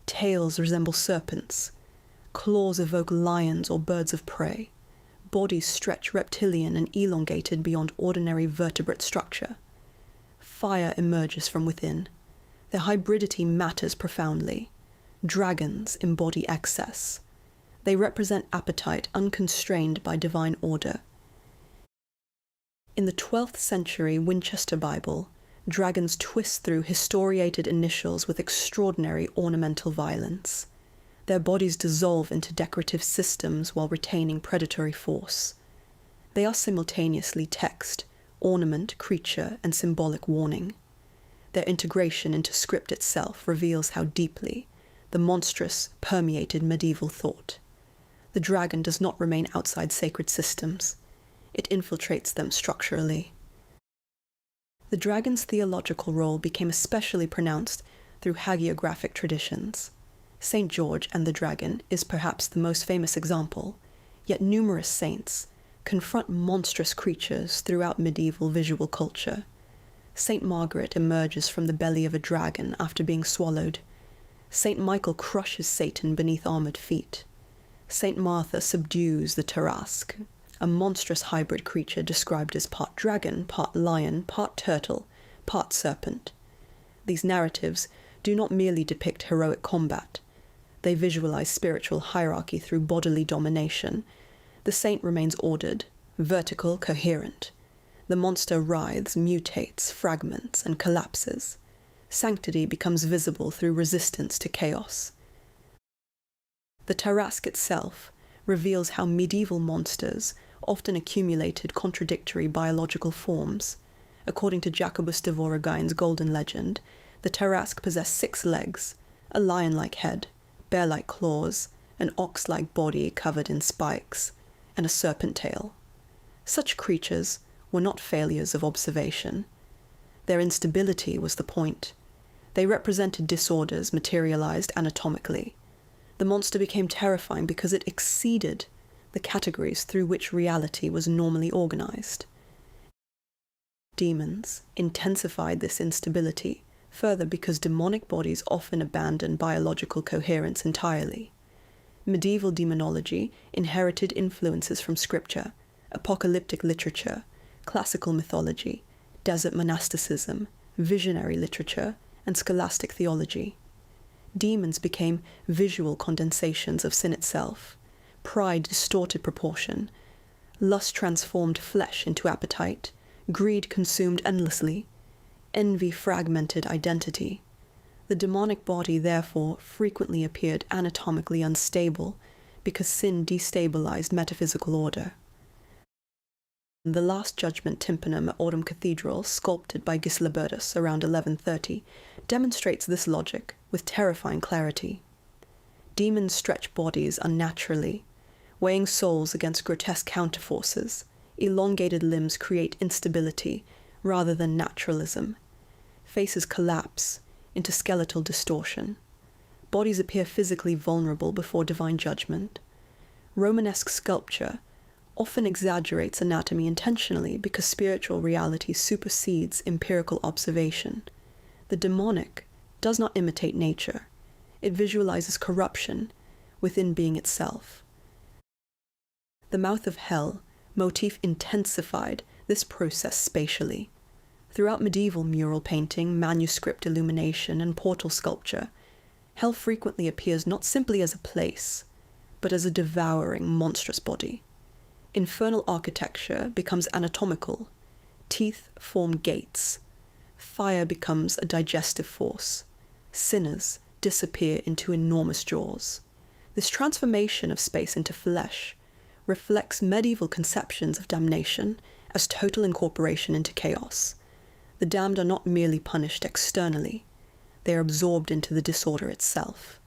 tails resemble serpents, claws evoke lions or birds of prey, bodies stretch reptilian and elongated beyond ordinary vertebrate structure. Fire emerges from within. Their hybridity matters profoundly. Dragons embody excess. They represent appetite unconstrained by divine order. In the 12th century Winchester Bible, dragons twist through historiated initials with extraordinary ornamental violence. Their bodies dissolve into decorative systems while retaining predatory force. They are simultaneously text, ornament, creature, and symbolic warning. Their integration into script itself reveals how deeply the monstrous permeated medieval thought. The dragon does not remain outside sacred systems. It infiltrates them structurally. The dragon's theological role became especially pronounced through hagiographic traditions. St. George and the Dragon is perhaps the most famous example, yet numerous saints confront monstrous creatures throughout medieval visual culture. St. Margaret emerges from the belly of a dragon after being swallowed. St. Michael crushes Satan beneath armored feet. St. Martha subdues the Tarasque, a monstrous hybrid creature described as part dragon, part lion, part turtle, part serpent. These narratives do not merely depict heroic combat. They visualize spiritual hierarchy through bodily domination. The saint remains ordered, vertical, coherent. The monster writhes, mutates, fragments, and collapses. Sanctity becomes visible through resistance to chaos. The Tarasque itself reveals how medieval monsters often accumulated contradictory biological forms. According to Jacobus de Voragijn's Golden Legend, the Tarasque possessed 6 legs, a lion-like head, bear-like claws, an ox-like body covered in spikes, and a serpent tail. Such creatures were not failures of observation. Their instability was the point. They represented disorders materialized anatomically. The monster became terrifying because it exceeded the categories through which reality was normally organized. Demons intensified this instability further because demonic bodies often abandon biological coherence entirely. Medieval demonology inherited influences from scripture, apocalyptic literature, classical mythology, desert monasticism, visionary literature, and scholastic theology. Demons became visual condensations of sin itself. Pride distorted proportion. Lust transformed flesh into appetite. Greed consumed endlessly. Envy fragmented identity. The demonic body, therefore, frequently appeared anatomically unstable because sin destabilized metaphysical order. The Last Judgment tympanum at Autumn Cathedral, sculpted by Gislebertus around 1130, demonstrates this logic with terrifying clarity. Demons stretch bodies unnaturally, weighing souls against grotesque counterforces. Elongated limbs create instability rather than naturalism. Faces collapse into skeletal distortion. Bodies appear physically vulnerable before divine judgment. Romanesque sculpture often exaggerates anatomy intentionally because spiritual reality supersedes empirical observation. The demonic does not imitate nature. It visualizes corruption within being itself. The mouth of hell motif intensified this process spatially. Throughout medieval mural painting, manuscript illumination, and portal sculpture, hell frequently appears not simply as a place, but as a devouring, monstrous body. Infernal architecture becomes anatomical. Teeth form gates. Fire becomes a digestive force. Sinners disappear into enormous jaws. This transformation of space into flesh reflects medieval conceptions of damnation as total incorporation into chaos. The damned are not merely punished externally, they are absorbed into the disorder itself.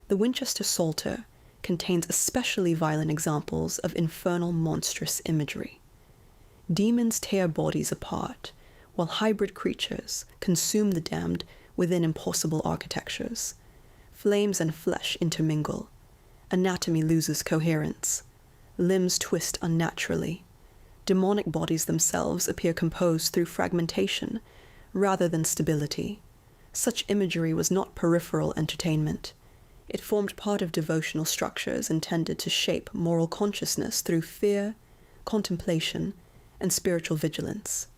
The Winchester Psalter contains especially violent examples of infernal monstrous imagery. Demons tear bodies apart, while hybrid creatures consume the damned within impossible architectures. Flames and flesh intermingle. Anatomy loses coherence. Limbs twist unnaturally. Demonic bodies themselves appear composed through fragmentation rather than stability. Such imagery was not peripheral entertainment. It formed part of devotional structures intended to shape moral consciousness through fear, contemplation, and spiritual vigilance.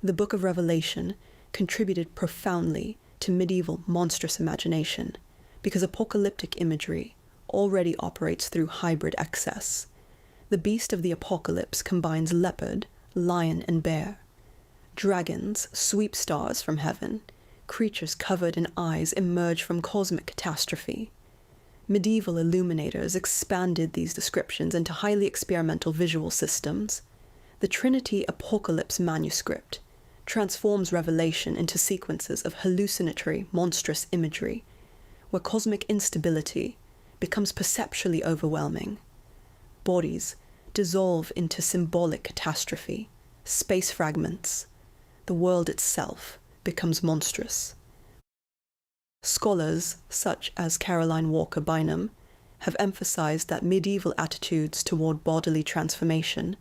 The Book of Revelation contributed profoundly to medieval monstrous imagination because apocalyptic imagery already operates through hybrid excess. The beast of the apocalypse combines leopard, lion, and bear. Dragons sweep stars from heaven. Creatures covered in eyes emerge from cosmic catastrophe. Medieval illuminators expanded these descriptions into highly experimental visual systems. The Trinity Apocalypse manuscript transforms Revelation into sequences of hallucinatory, monstrous imagery, where cosmic instability becomes perceptually overwhelming. Bodies dissolve into symbolic catastrophe, space fragments. The world itself becomes monstrous. Scholars, such as Caroline Walker Bynum, have emphasized that medieval attitudes toward bodily transformation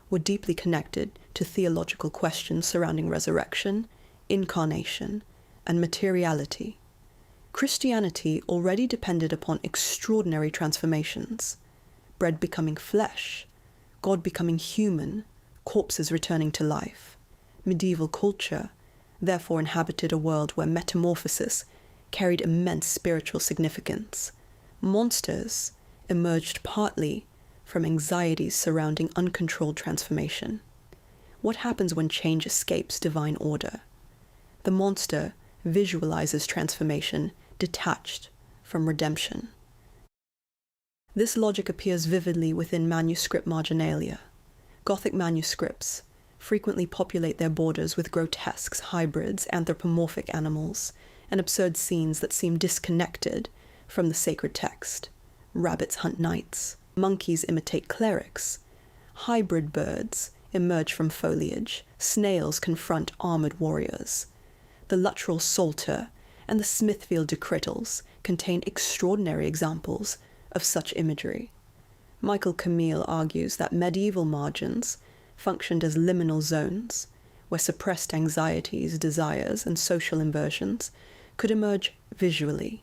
were deeply connected to theological questions surrounding resurrection, incarnation, and materiality. Christianity already depended upon extraordinary transformations: bread becoming flesh, God becoming human, corpses returning to life. Medieval culture therefore inhabited a world where metamorphosis carried immense spiritual significance. Monsters emerged partly from anxieties surrounding uncontrolled transformation. What happens when change escapes divine order? The monster visualizes transformation detached from redemption. This logic appears vividly within manuscript marginalia. Gothic manuscripts frequently populate their borders with grotesques, hybrids, anthropomorphic animals, and absurd scenes that seem disconnected from the sacred text. Rabbits hunt knights. Monkeys imitate clerics. Hybrid birds emerge from foliage. Snails confront armored warriors. The Luttrell Psalter and the Smithfield Decretals contain extraordinary examples of such imagery. Michael Camille argues that medieval margins functioned as liminal zones, where suppressed anxieties, desires, and social inversions could emerge visually.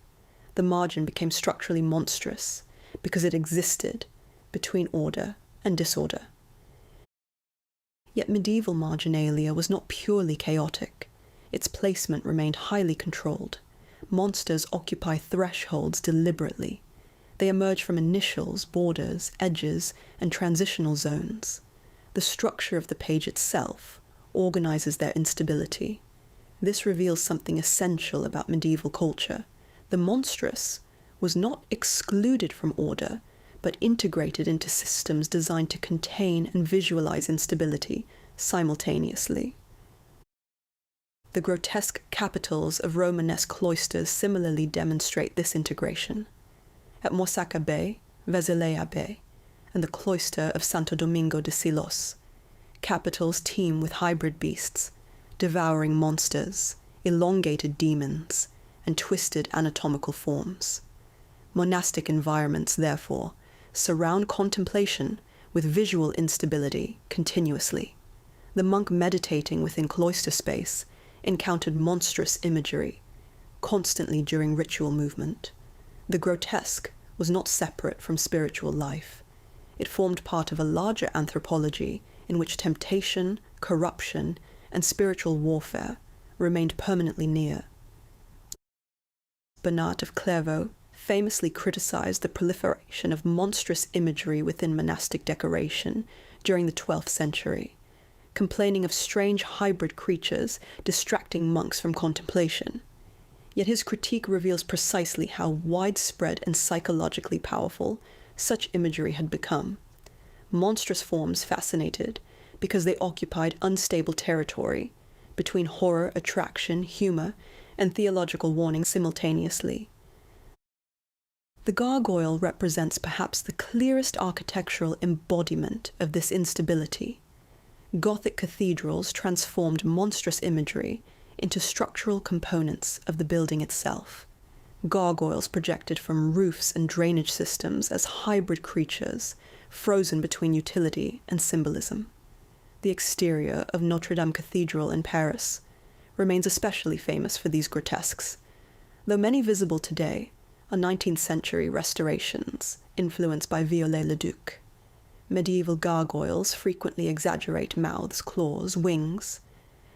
The margin became structurally monstrous because it existed between order and disorder. Yet medieval marginalia was not purely chaotic. Its placement remained highly controlled. Monsters occupy thresholds deliberately. They emerge from initials, borders, edges, and transitional zones. The structure of the page itself organizes their instability. This reveals something essential about medieval culture. The monstrous was not excluded from order, but integrated into systems designed to contain and visualize instability simultaneously. The grotesque capitals of Romanesque cloisters similarly demonstrate this integration. At Moissac Abbey, Vézelay Abbey, and the cloister of Santo Domingo de Silos, capitals teem with hybrid beasts, devouring monsters, elongated demons, and twisted anatomical forms. Monastic environments, therefore, surround contemplation with visual instability continuously. The monk meditating within cloister space encountered monstrous imagery, constantly during ritual movement. The grotesque was not separate from spiritual life. It formed part of a larger anthropology in which temptation, corruption, and spiritual warfare remained permanently near. Bernard of Clairvaux famously criticized the proliferation of monstrous imagery within monastic decoration during the 12th century, complaining of strange hybrid creatures distracting monks from contemplation. Yet his critique reveals precisely how widespread and psychologically powerful such imagery had become. Monstrous forms fascinated because they occupied unstable territory between horror, attraction, humor, and theological warning simultaneously. The gargoyle represents perhaps the clearest architectural embodiment of this instability. Gothic cathedrals transformed monstrous imagery into structural components of the building itself. Gargoyles projected from roofs and drainage systems as hybrid creatures, frozen between utility and symbolism. The exterior of Notre Dame Cathedral in Paris remains especially famous for these grotesques, though many visible today are 19th century restorations influenced by Viollet-le-Duc. Medieval gargoyles frequently exaggerate mouths, claws, wings,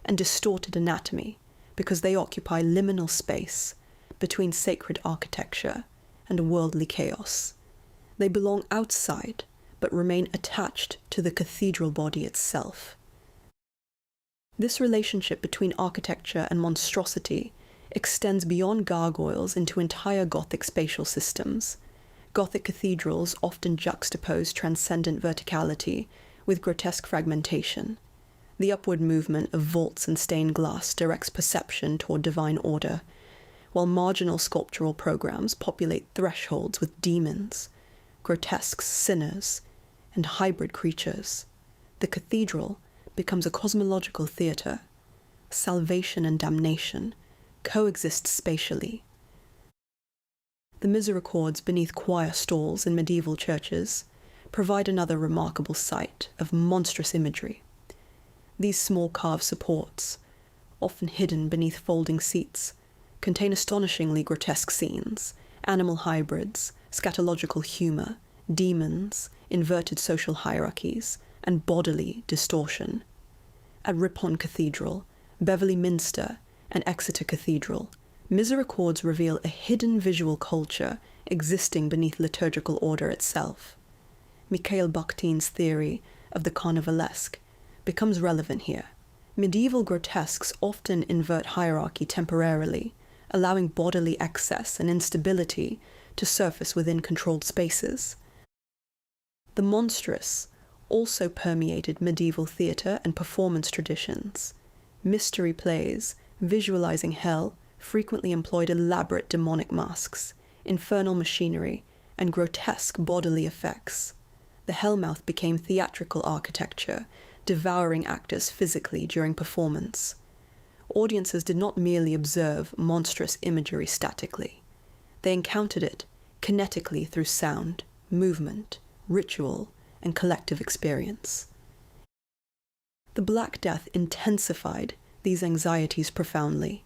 and distorted anatomy because they occupy liminal space between sacred architecture and worldly chaos. They belong outside, but remain attached to the cathedral body itself. This relationship between architecture and monstrosity extends beyond gargoyles into entire Gothic spatial systems. Gothic cathedrals often juxtapose transcendent verticality with grotesque fragmentation. The upward movement of vaults and stained glass directs perception toward divine order, while marginal sculptural programs populate thresholds with demons, grotesques, sinners, and hybrid creatures. The cathedral becomes a cosmological theatre. Salvation and damnation coexist spatially. The misericords beneath choir stalls in medieval churches provide another remarkable sight of monstrous imagery. These small carved supports, often hidden beneath folding seats, contain astonishingly grotesque scenes, animal hybrids, scatological humor, demons, inverted social hierarchies, and bodily distortion. At Ripon Cathedral, Beverley Minster, and Exeter Cathedral, misericords reveal a hidden visual culture existing beneath liturgical order itself. Mikhail Bakhtin's theory of the carnivalesque becomes relevant here. Medieval grotesques often invert hierarchy temporarily, allowing bodily excess and instability to surface within controlled spaces. The monstrous also permeated medieval theatre and performance traditions. Mystery plays, visualizing hell, frequently employed elaborate demonic masks, infernal machinery, and grotesque bodily effects. The hellmouth became theatrical architecture, devouring actors physically during performance. Audiences did not merely observe monstrous imagery statically. They encountered it kinetically through sound, movement, ritual, and collective experience. The Black Death intensified these anxieties profoundly.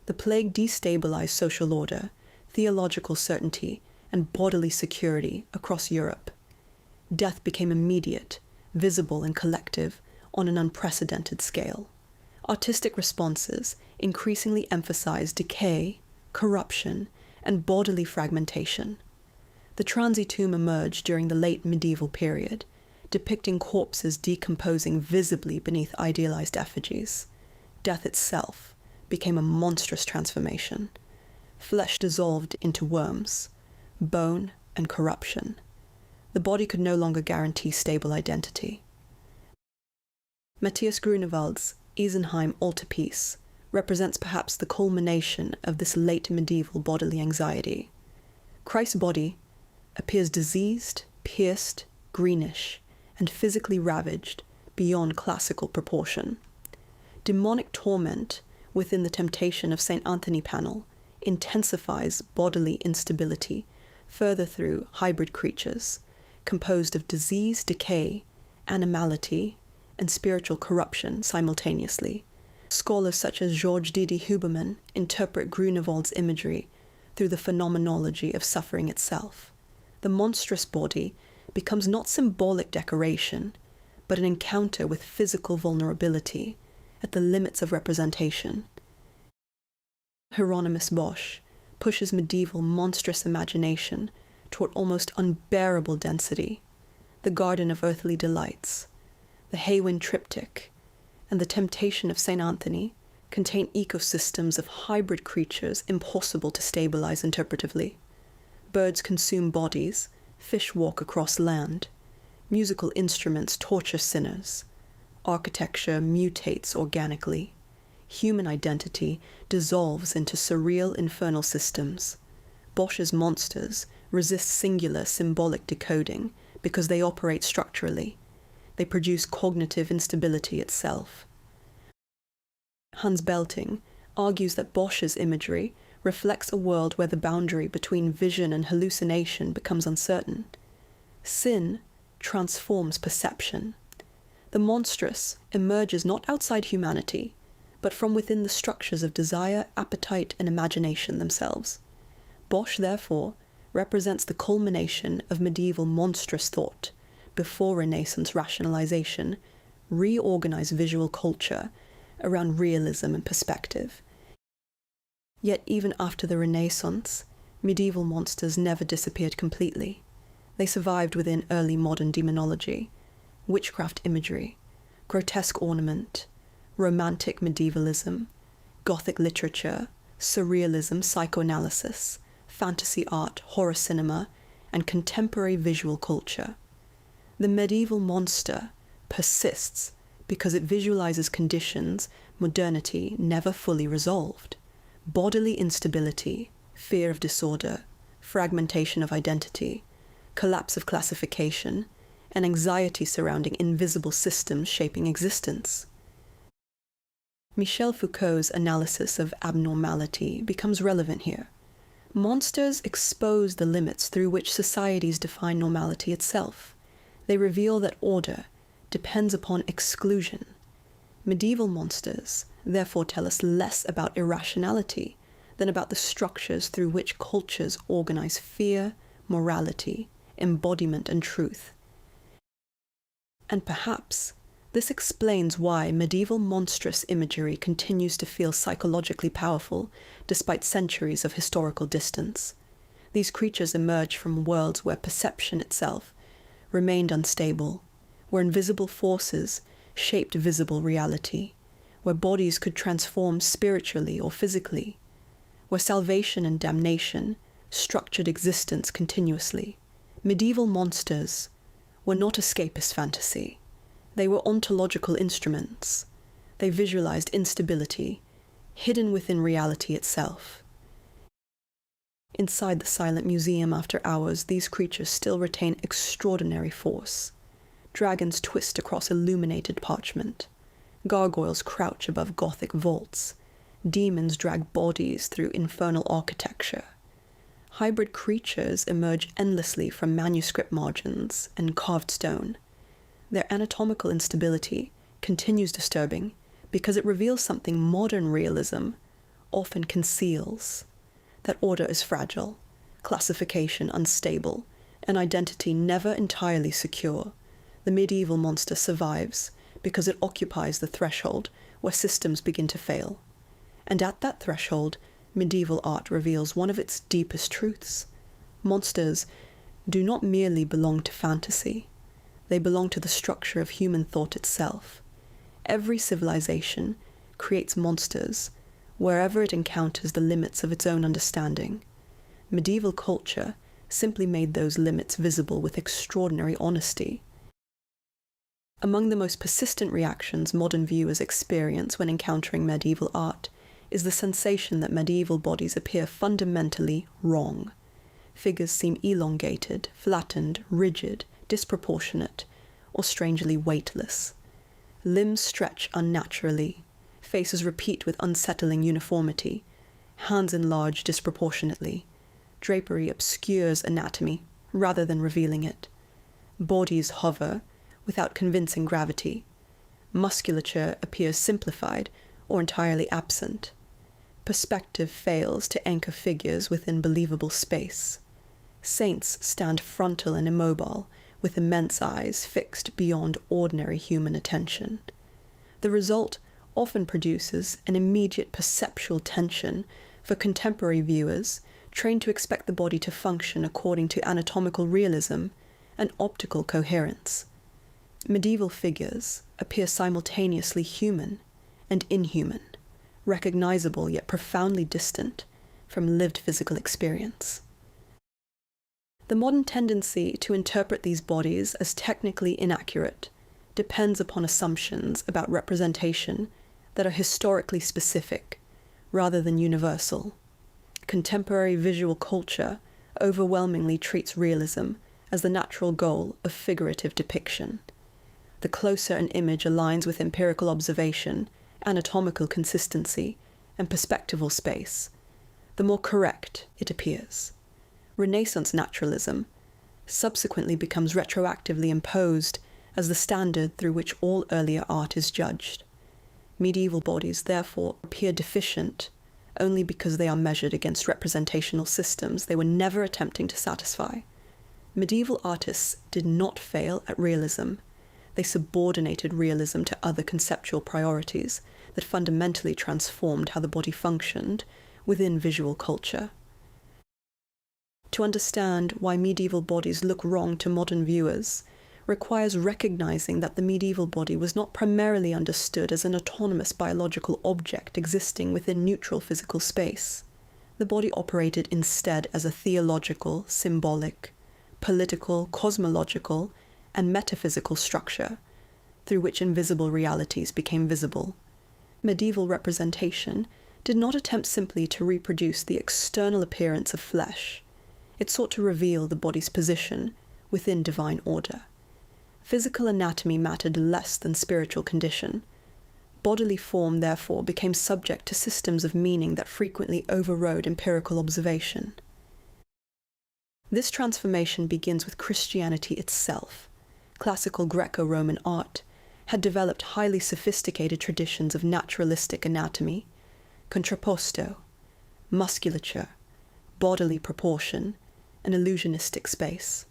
The plague destabilized social order, theological certainty, and bodily security across Europe. Death became immediate, visible, and collective on an unprecedented scale. Artistic responses increasingly emphasized decay, corruption, and bodily fragmentation. The transitum emerged during the late medieval period, depicting corpses decomposing visibly beneath idealized effigies. Death itself became a monstrous transformation. Flesh dissolved into worms, bone, and corruption. The body could no longer guarantee stable identity. Matthias Grunewald's Isenheim altarpiece represents perhaps the culmination of this late medieval bodily anxiety. Christ's body appears diseased, pierced, greenish, and physically ravaged beyond classical proportion. Demonic torment within the Temptation of St. Anthony panel intensifies bodily instability further through hybrid creatures, composed of disease, decay, animality, and spiritual corruption simultaneously. Scholars such as Georges Didi Huberman interpret Grunewald's imagery through the phenomenology of suffering itself. The monstrous body becomes not symbolic decoration, but an encounter with physical vulnerability at the limits of representation. Hieronymus Bosch pushes medieval monstrous imagination toward almost unbearable density. The Garden of Earthly Delights, the Haywind Triptych, and the Temptation of St. Anthony contain ecosystems of hybrid creatures impossible to stabilize interpretively. Birds consume bodies, fish walk across land, musical instruments torture sinners, architecture mutates organically, human identity dissolves into surreal infernal systems. Bosch's monsters resist singular symbolic decoding because they operate structurally. They produce cognitive instability itself. Hans Belting argues that Bosch's imagery reflects a world where the boundary between vision and hallucination becomes uncertain. Sin transforms perception. The monstrous emerges not outside humanity, but from within the structures of desire, appetite, and imagination themselves. Bosch, therefore, represents the culmination of medieval monstrous thought, before Renaissance rationalization reorganized visual culture around realism and perspective. Yet even after the Renaissance, medieval monsters never disappeared completely. They survived within early modern demonology, witchcraft imagery, grotesque ornament, romantic medievalism, Gothic literature, surrealism, psychoanalysis, fantasy art, horror cinema, and contemporary visual culture. The medieval monster persists because it visualizes conditions modernity never fully resolved: bodily instability, fear of disorder, fragmentation of identity, collapse of classification, and anxiety surrounding invisible systems shaping existence. Michel Foucault's analysis of abnormality becomes relevant here. Monsters expose the limits through which societies define normality itself. They reveal that order depends upon exclusion. Medieval monsters therefore tell us less about irrationality than about the structures through which cultures organize fear, morality, embodiment, and truth. And perhaps this explains why medieval monstrous imagery continues to feel psychologically powerful despite centuries of historical distance. These creatures emerge from worlds where perception itself remained unstable, where invisible forces shaped visible reality, where bodies could transform spiritually or physically, where salvation and damnation structured existence continuously. Medieval monsters were not escapist fantasy. They were ontological instruments. They visualized instability, hidden within reality itself. Inside the silent museum after hours, these creatures still retain extraordinary force. Dragons twist across illuminated parchment. Gargoyles crouch above Gothic vaults. Demons drag bodies through infernal architecture. Hybrid creatures emerge endlessly from manuscript margins and carved stone. Their anatomical instability continues disturbing because it reveals something modern realism often conceals: that order is fragile, classification unstable, and identity never entirely secure. The medieval monster survives because it occupies the threshold where systems begin to fail. And at that threshold, medieval art reveals one of its deepest truths. Monsters do not merely belong to fantasy. They belong to the structure of human thought itself. Every civilization creates monsters wherever it encounters the limits of its own understanding. Medieval culture simply made those limits visible with extraordinary honesty. Among the most persistent reactions modern viewers experience when encountering medieval art is the sensation that medieval bodies appear fundamentally wrong. Figures seem elongated, flattened, rigid, disproportionate, or strangely weightless. Limbs stretch unnaturally, faces repeat with unsettling uniformity, hands enlarge disproportionately, drapery obscures anatomy rather than revealing it. Bodies hover without convincing gravity. Musculature appears simplified or entirely absent. Perspective fails to anchor figures within believable space. Saints stand frontal and immobile with immense eyes fixed beyond ordinary human attention. The result often produces an immediate perceptual tension for contemporary viewers trained to expect the body to function according to anatomical realism and optical coherence. Medieval figures appear simultaneously human and inhuman, recognizable yet profoundly distant from lived physical experience. The modern tendency to interpret these bodies as technically inaccurate depends upon assumptions about representation that are historically specific rather than universal. Contemporary visual culture overwhelmingly treats realism as the natural goal of figurative depiction. The closer an image aligns with empirical observation, anatomical consistency, and perspectival space, the more correct it appears. Renaissance naturalism subsequently becomes retroactively imposed as the standard through which all earlier art is judged. Medieval bodies therefore appear deficient only because they are measured against representational systems they were never attempting to satisfy. Medieval artists did not fail at realism. They subordinated realism to other conceptual priorities that fundamentally transformed how the body functioned within visual culture. To understand why medieval bodies look wrong to modern viewers requires recognizing that the medieval body was not primarily understood as an autonomous biological object existing within neutral physical space. The body operated instead as a theological, symbolic, political, cosmological, and metaphysical structure through which invisible realities became visible. Medieval representation did not attempt simply to reproduce the external appearance of flesh. It sought to reveal the body's position within divine order. Physical anatomy mattered less than spiritual condition. Bodily form, therefore, became subject to systems of meaning that frequently overrode empirical observation. This transformation begins with Christianity itself. Classical Greco-Roman art had developed highly sophisticated traditions of naturalistic anatomy, contrapposto, musculature, bodily proportion, and illusionistic space.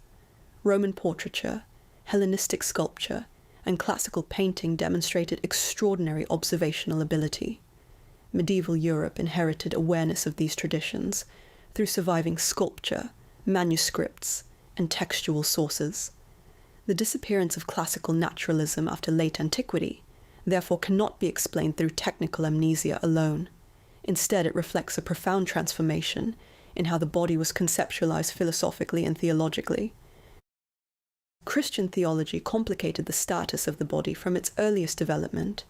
Roman portraiture, Hellenistic sculpture, and classical painting demonstrated extraordinary observational ability. Medieval Europe inherited awareness of these traditions through surviving sculpture, manuscripts, and textual sources. The disappearance of classical naturalism after late antiquity, therefore, cannot be explained through technical amnesia alone. Instead, it reflects a profound transformation in how the body was conceptualized philosophically and theologically. Christian theology complicated the status of the body from its earliest development.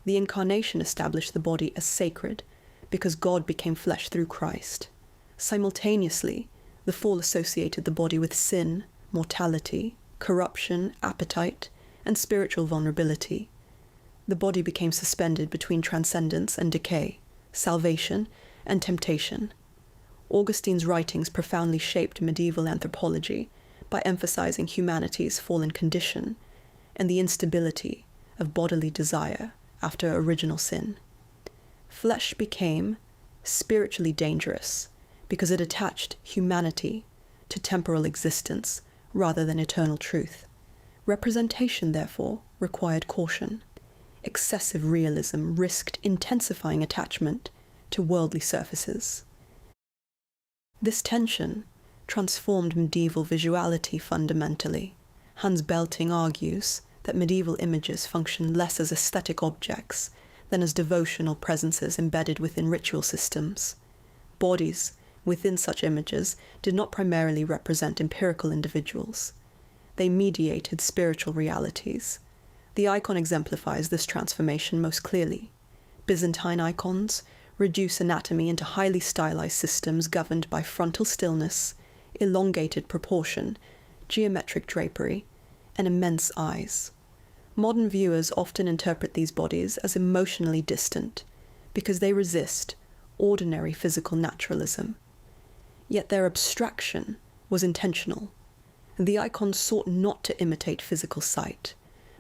The Incarnation established the body as sacred because God became flesh through Christ. Simultaneously, the fall associated the body with sin, mortality, corruption, appetite, and spiritual vulnerability. The body became suspended between transcendence and decay, salvation and temptation. Augustine's writings profoundly shaped medieval anthropology by emphasizing humanity's fallen condition and the instability of bodily desire after original sin. Flesh became spiritually dangerous because it attached humanity to temporal existence rather than eternal truth. Representation, therefore, required caution. Excessive realism risked intensifying attachment to worldly surfaces. This tension transformed medieval visuality fundamentally. Hans Belting argues that medieval images functioned less as aesthetic objects than as devotional presences embedded within ritual systems. Bodies within such images did not primarily represent empirical individuals. They mediated spiritual realities. The icon exemplifies this transformation most clearly. Byzantine icons reduce anatomy into highly stylized systems governed by frontal stillness, elongated proportion, geometric drapery, and immense eyes. Modern viewers often interpret these bodies as emotionally distant because they resist ordinary physical naturalism. Yet their abstraction was intentional. The icons sought not to imitate physical sight,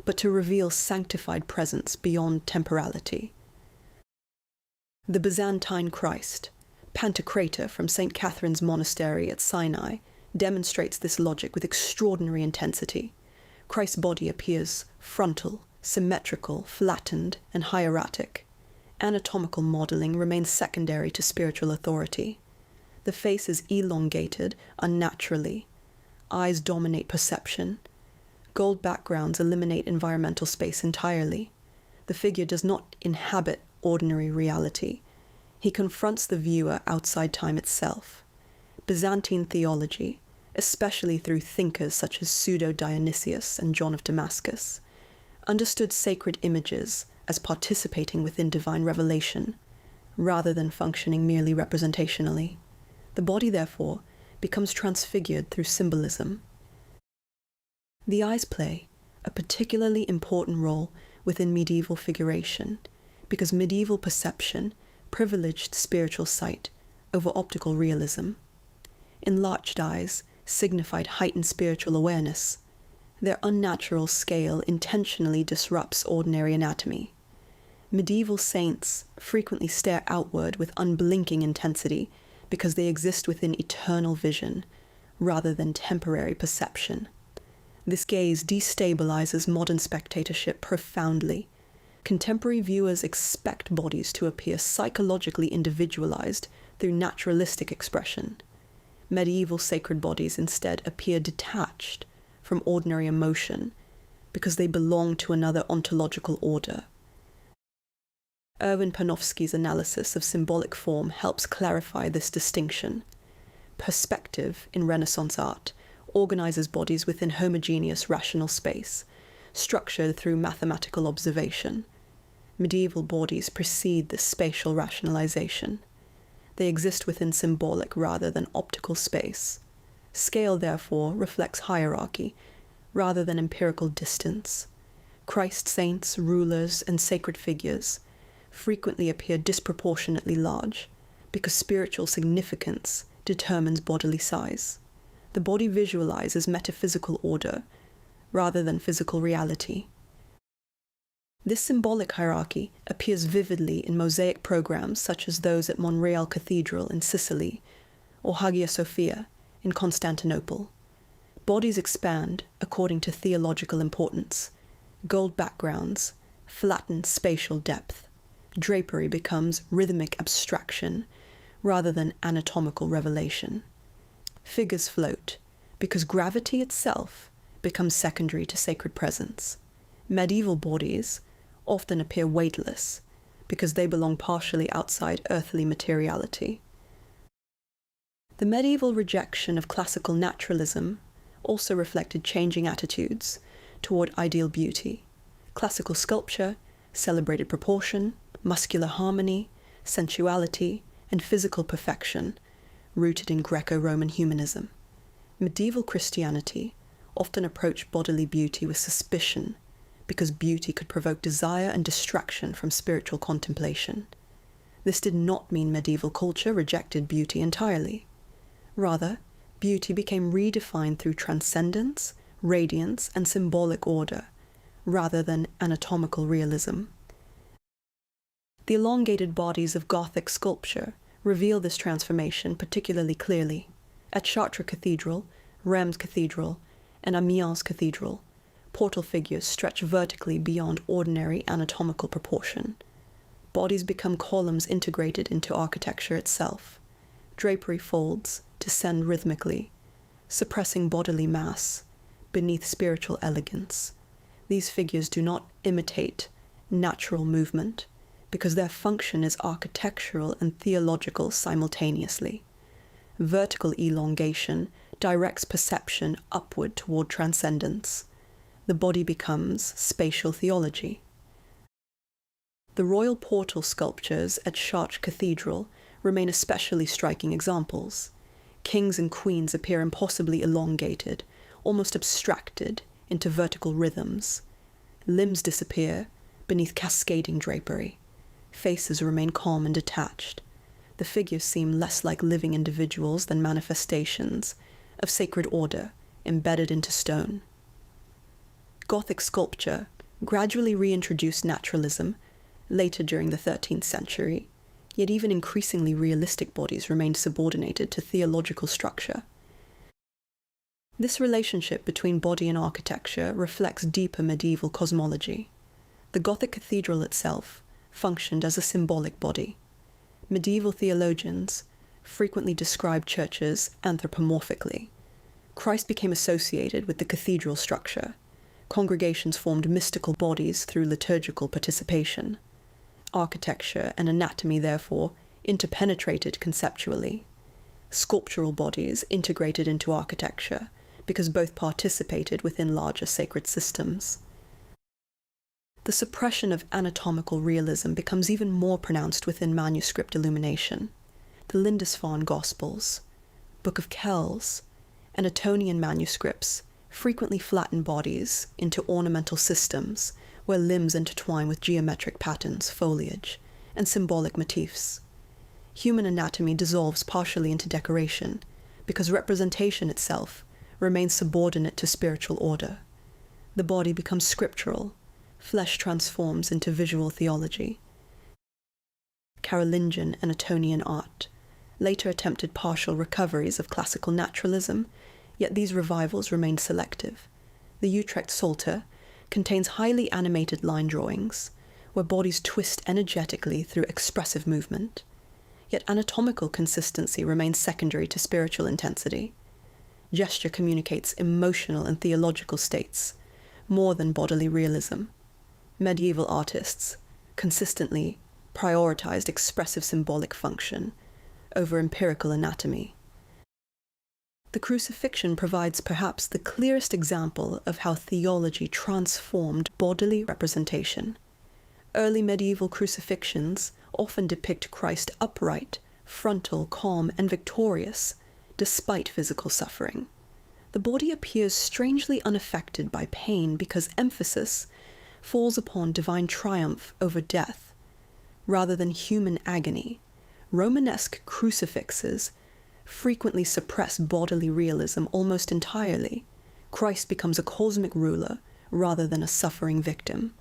but to reveal sanctified presence beyond temporality. The Byzantine Christ, Pantocrator from St. Catherine's Monastery at Sinai, demonstrates this logic with extraordinary intensity. Christ's body appears frontal, symmetrical, flattened, and hieratic. Anatomical modeling remains secondary to spiritual authority. The face is elongated unnaturally. Eyes dominate perception. Gold backgrounds eliminate environmental space entirely. The figure does not inhabit ordinary reality. He confronts the viewer outside time itself. Byzantine theology, especially through thinkers such as Pseudo-Dionysius and John of Damascus, understood sacred images as participating within divine revelation, rather than functioning merely representationally. The body, therefore, becomes transfigured through symbolism. The eyes play a particularly important role within medieval figuration, because medieval perception privileged spiritual sight over optical realism. Enlarged eyes signified heightened spiritual awareness. Their unnatural scale intentionally disrupts ordinary anatomy. Medieval saints frequently stare outward with unblinking intensity because they exist within eternal vision, rather than temporary perception. This gaze destabilizes modern spectatorship profoundly. Contemporary viewers expect bodies to appear psychologically individualized through naturalistic expression. Medieval sacred bodies instead appear detached from ordinary emotion because they belong to another ontological order. Erwin Panofsky's analysis of symbolic form helps clarify this distinction. Perspective in Renaissance art organizes bodies within homogeneous rational space, structured through mathematical observation. Medieval bodies precede this spatial rationalization. They exist within symbolic rather than optical space. Scale, therefore, reflects hierarchy rather than empirical distance. Christ saints, rulers, and sacred figures frequently appear disproportionately large because spiritual significance determines bodily size. The body visualizes metaphysical order rather than physical reality. This symbolic hierarchy appears vividly in mosaic programs such as those at Monreale Cathedral in Sicily or Hagia Sophia in Constantinople. Bodies expand according to theological importance. Gold backgrounds flatten spatial depth. Drapery becomes rhythmic abstraction rather than anatomical revelation. Figures float because gravity itself becomes secondary to sacred presence. Medieval bodies often appear weightless because they belong partially outside earthly materiality. The medieval rejection of classical naturalism also reflected changing attitudes toward ideal beauty. Classical sculpture celebrated proportion, muscular harmony, sensuality, and physical perfection, rooted in Greco-Roman humanism. Medieval Christianity often approached bodily beauty with suspicion because beauty could provoke desire and distraction from spiritual contemplation. This did not mean medieval culture rejected beauty entirely. Rather, beauty became redefined through transcendence, radiance, and symbolic order, rather than anatomical realism. The elongated bodies of Gothic sculpture reveal this transformation particularly clearly. At Chartres Cathedral, Reims Cathedral, and Amiens Cathedral, portal figures stretch vertically beyond ordinary anatomical proportion. Bodies become columns integrated into architecture itself. Drapery folds descend rhythmically, suppressing bodily mass beneath spiritual elegance. These figures do not imitate natural movement because their function is architectural and theological simultaneously. Vertical elongation directs perception upward toward transcendence. The body becomes spatial theology. The royal portal sculptures at Chartres Cathedral remain especially striking examples. Kings and queens appear impossibly elongated, almost abstracted into vertical rhythms. Limbs disappear beneath cascading drapery. Faces remain calm and detached. The figures seem less like living individuals than manifestations of sacred order embedded into stone. Gothic sculpture gradually reintroduced naturalism later during the 13th century, yet even increasingly realistic bodies remained subordinated to theological structure. This relationship between body and architecture reflects deeper medieval cosmology. The Gothic cathedral itself functioned as a symbolic body. Medieval theologians frequently described churches anthropomorphically. Christ became associated with the cathedral structure. Congregations formed mystical bodies through liturgical participation. Architecture and anatomy, therefore, interpenetrated conceptually. Sculptural bodies integrated into architecture because both participated within larger sacred systems. The suppression of anatomical realism becomes even more pronounced within manuscript illumination. The Lindisfarne Gospels, Book of Kells, and Etonian manuscripts frequently flatten bodies into ornamental systems where limbs intertwine with geometric patterns, foliage, and symbolic motifs. Human anatomy dissolves partially into decoration because representation itself remains subordinate to spiritual order. The body becomes scriptural, flesh transforms into visual theology. Carolingian and Etonian art later attempted partial recoveries of classical naturalism, yet these revivals remained selective. The Utrecht Psalter contains highly animated line drawings, where bodies twist energetically through expressive movement, yet anatomical consistency remains secondary to spiritual intensity. Gesture communicates emotional and theological states, more than bodily realism. Medieval artists consistently prioritized expressive symbolic function over empirical anatomy. The crucifixion provides perhaps the clearest example of how theology transformed bodily representation. Early medieval crucifixions often depict Christ upright, frontal, calm, and victorious, despite physical suffering. The body appears strangely unaffected by pain because emphasis falls upon divine triumph over death, rather than human agony. Romanesque crucifixes frequently suppress bodily realism almost entirely. Christ becomes a cosmic ruler rather than a suffering victim.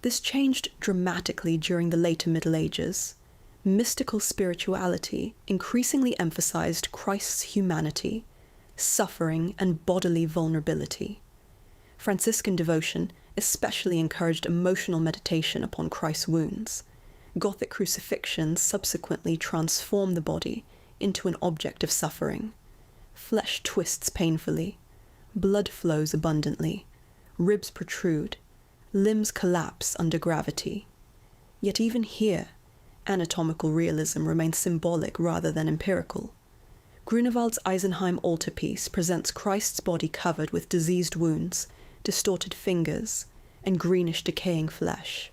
This changed dramatically during the later Middle Ages. Mystical spirituality increasingly emphasized Christ's humanity, suffering, and bodily vulnerability. Franciscan devotion especially encouraged emotional meditation upon Christ's wounds. Gothic crucifixions subsequently transform the body into an object of suffering. Flesh twists painfully, blood flows abundantly, ribs protrude, limbs collapse under gravity. Yet even here, anatomical realism remains symbolic rather than empirical. Grunewald's Eisenheim altarpiece presents Christ's body covered with diseased wounds, distorted fingers, and greenish decaying flesh.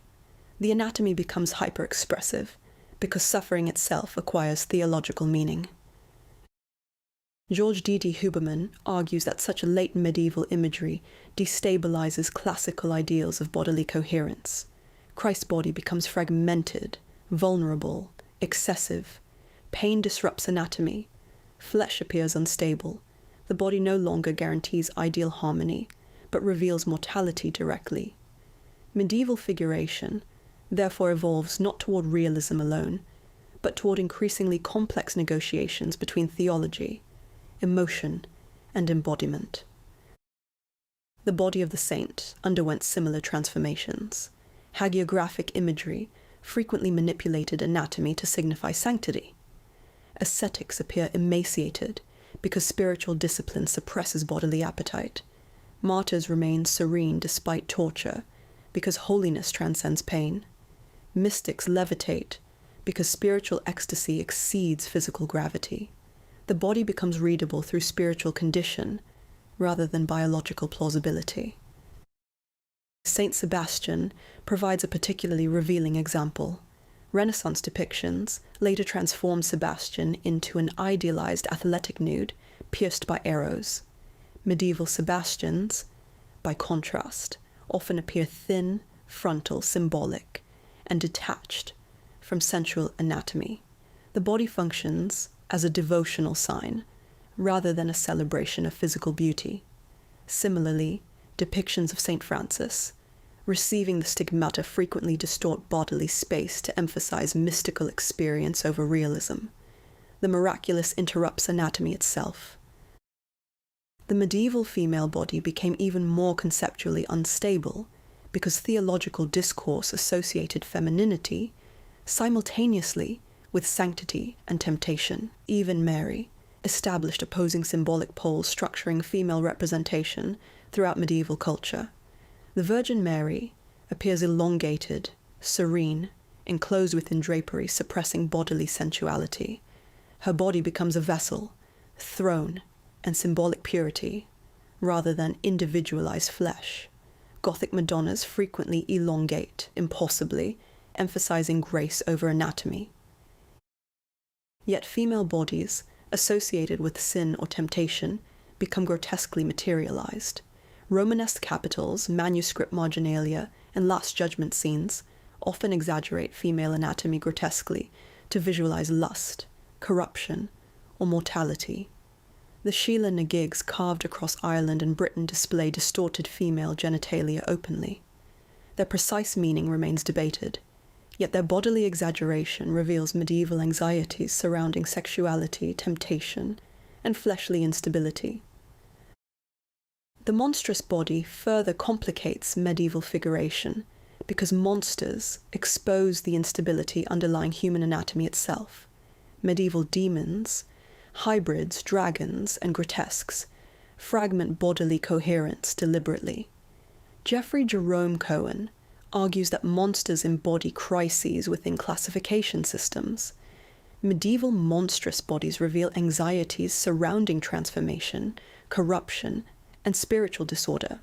The anatomy becomes hyper-expressive because suffering itself acquires theological meaning. George D.D. Huberman argues that such a late medieval imagery destabilizes classical ideals of bodily coherence. Christ's body becomes fragmented, vulnerable, excessive. Pain disrupts anatomy. Flesh appears unstable. The body no longer guarantees ideal harmony, but reveals mortality directly. Medieval figuration therefore evolves not toward realism alone, but toward increasingly complex negotiations between theology, emotion, and embodiment. The body of the saint underwent similar transformations. Hagiographic imagery frequently manipulated anatomy to signify sanctity. Ascetics appear emaciated because spiritual discipline suppresses bodily appetite. Martyrs remain serene despite torture because holiness transcends pain. Mystics levitate because spiritual ecstasy exceeds physical gravity. The body becomes readable through spiritual condition rather than biological plausibility. Saint Sebastian provides a particularly revealing example. Renaissance depictions later transformed Sebastian into an idealized athletic nude pierced by arrows. Medieval Sebastians, by contrast, often appear thin, frontal, symbolic, and detached from sensual anatomy. The body functions as a devotional sign rather than a celebration of physical beauty. Similarly, depictions of St. Francis, receiving the stigmata, frequently distort bodily space to emphasize mystical experience over realism. The miraculous interrupts anatomy itself. The medieval female body became even more conceptually unstable because theological discourse associated femininity simultaneously with sanctity and temptation. Even Mary established opposing symbolic poles structuring female representation throughout medieval culture. The Virgin Mary appears elongated, serene, enclosed within drapery suppressing bodily sensuality. Her body becomes a vessel, throne, and symbolic purity, rather than individualized flesh. Gothic Madonnas frequently elongate, impossibly, emphasizing grace over anatomy. Yet female bodies, associated with sin or temptation, become grotesquely materialized. Romanesque capitals, manuscript marginalia, and Last Judgment scenes often exaggerate female anatomy grotesquely to visualize lust, corruption, or mortality. The Sheila na gigs carved across Ireland and Britain display distorted female genitalia openly. Their precise meaning remains debated, yet their bodily exaggeration reveals medieval anxieties surrounding sexuality, temptation, and fleshly instability. The monstrous body further complicates medieval figuration because monsters expose the instability underlying human anatomy itself. Medieval demons, hybrids, dragons, and grotesques fragment bodily coherence deliberately. Jeffrey Jerome Cohen argues that monsters embody crises within classification systems. Medieval monstrous bodies reveal anxieties surrounding transformation, corruption, and spiritual disorder.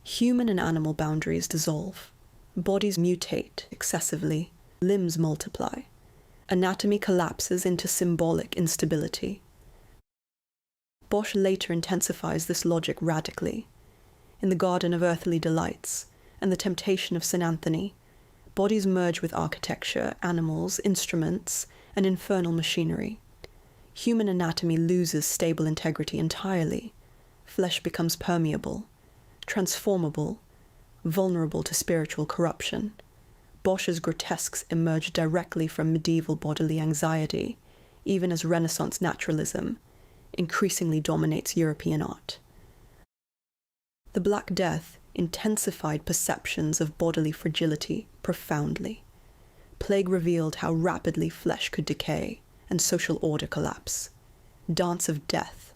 Human and animal boundaries dissolve. Bodies mutate excessively. Limbs multiply. Anatomy collapses into symbolic instability. Bosch later intensifies this logic radically. In The Garden of Earthly Delights and The Temptation of St. Anthony, bodies merge with architecture, animals, instruments, and infernal machinery. Human anatomy loses stable integrity entirely. Flesh becomes permeable, transformable, vulnerable to spiritual corruption. Bosch's grotesques emerge directly from medieval bodily anxiety, even as Renaissance naturalism increasingly dominates European art. The Black Death intensified perceptions of bodily fragility profoundly. Plague revealed how rapidly flesh could decay and social order collapse. Dance of Death.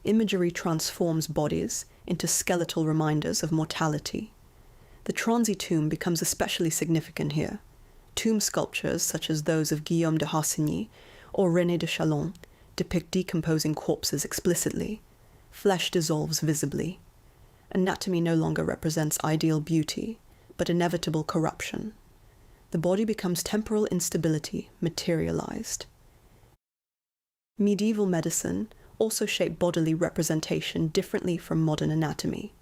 Imagery transforms bodies into skeletal reminders of mortality. The Transi tomb becomes especially significant here. Tomb sculptures, such as those of Guillaume de Harsigny or René de Chalon, depict decomposing corpses explicitly. Flesh dissolves visibly. Anatomy no longer represents ideal beauty, but inevitable corruption. The body becomes temporal instability, materialized. Medieval medicine also shaped bodily representation differently from modern anatomy.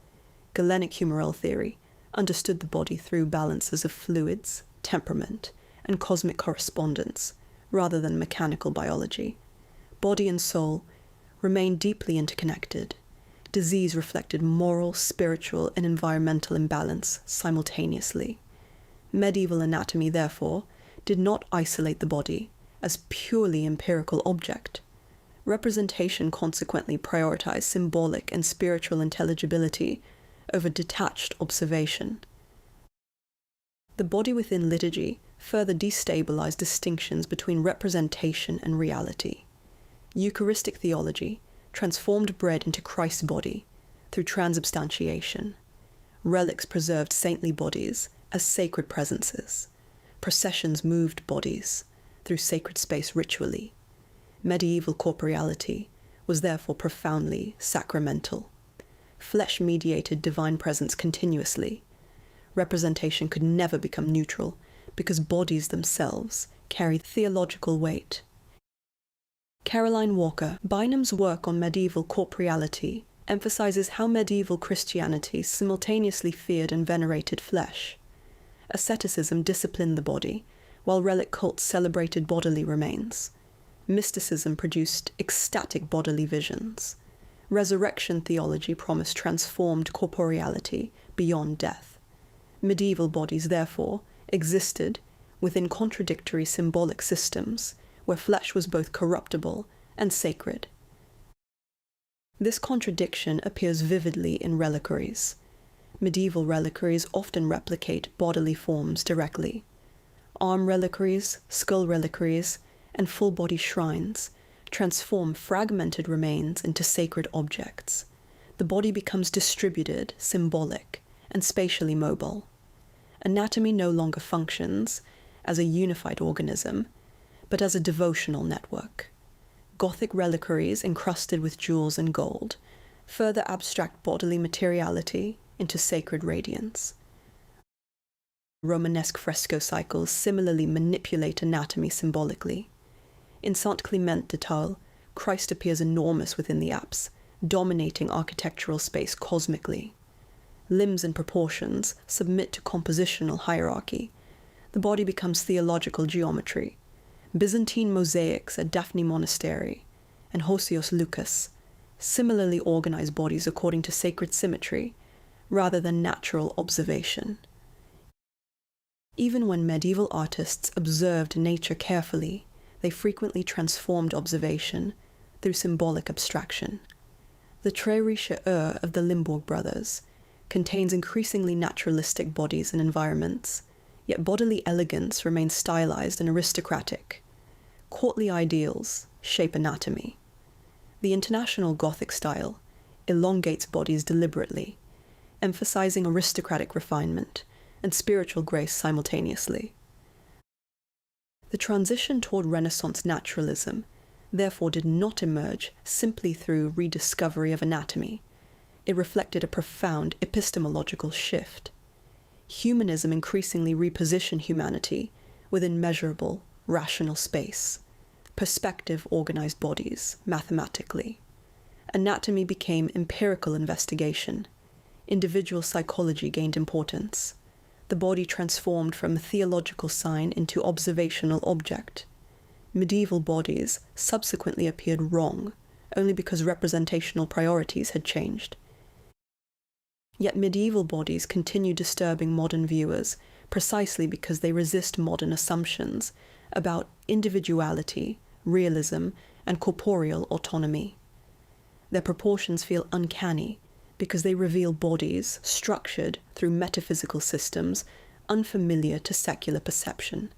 Galenic humoral theory understood the body through balances of fluids, temperament, and cosmic correspondence, rather than mechanical biology. Body and soul remained deeply interconnected. Disease reflected moral, spiritual, and environmental imbalance simultaneously. Medieval anatomy, therefore, did not isolate the body as purely empirical object. Representation consequently prioritized symbolic and spiritual intelligibility over detached observation. The body within liturgy further destabilized distinctions between representation and reality. Eucharistic theology transformed bread into Christ's body through transubstantiation. Relics preserved saintly bodies as sacred presences. Processions moved bodies through sacred space ritually. Medieval corporeality was therefore profoundly sacramental. Flesh mediated divine presence continuously. Representation could never become neutral because bodies themselves carry theological weight. Caroline Walker Bynum's work on medieval corporeality emphasizes how medieval Christianity simultaneously feared and venerated flesh. Asceticism disciplined the body, while relic cults celebrated bodily remains. Mysticism produced ecstatic bodily visions. Resurrection theology promised transformed corporeality beyond death. Medieval bodies, therefore, existed within contradictory symbolic systems where flesh was both corruptible and sacred. This contradiction appears vividly in reliquaries. Medieval reliquaries often replicate bodily forms directly. Arm reliquaries, skull reliquaries, and full-body shrines transform fragmented remains into sacred objects. The body becomes distributed, symbolic, and spatially mobile. Anatomy no longer functions as a unified organism, but as a devotional network. Gothic reliquaries encrusted with jewels and gold further abstract bodily materiality into sacred radiance. Romanesque fresco cycles similarly manipulate anatomy symbolically. In Saint Clement de Taules, Christ appears enormous within the apse, dominating architectural space cosmically. Limbs and proportions submit to compositional hierarchy. The body becomes theological geometry. Byzantine mosaics at Daphne Monastery and Hosios Lucas similarly organize bodies according to sacred symmetry rather than natural observation. Even when medieval artists observed nature carefully, they frequently transformed observation through symbolic abstraction. The Très Riche Œuvre of the Limbourg brothers contains increasingly naturalistic bodies and environments, yet bodily elegance remains stylized and aristocratic. Courtly ideals shape anatomy. The International Gothic style elongates bodies deliberately, emphasizing aristocratic refinement and spiritual grace simultaneously. The transition toward Renaissance naturalism therefore did not emerge simply through rediscovery of anatomy. It reflected a profound epistemological shift. Humanism increasingly repositioned humanity within measurable, rational space. Perspective organized bodies mathematically. Anatomy became empirical investigation. Individual psychology gained importance. The body transformed from a theological sign into observational object. Medieval bodies subsequently appeared wrong, only because representational priorities had changed. Yet medieval bodies continue disturbing modern viewers precisely because they resist modern assumptions about individuality, realism, and corporeal autonomy. Their proportions feel uncanny because they reveal bodies structured through metaphysical systems unfamiliar to secular perception.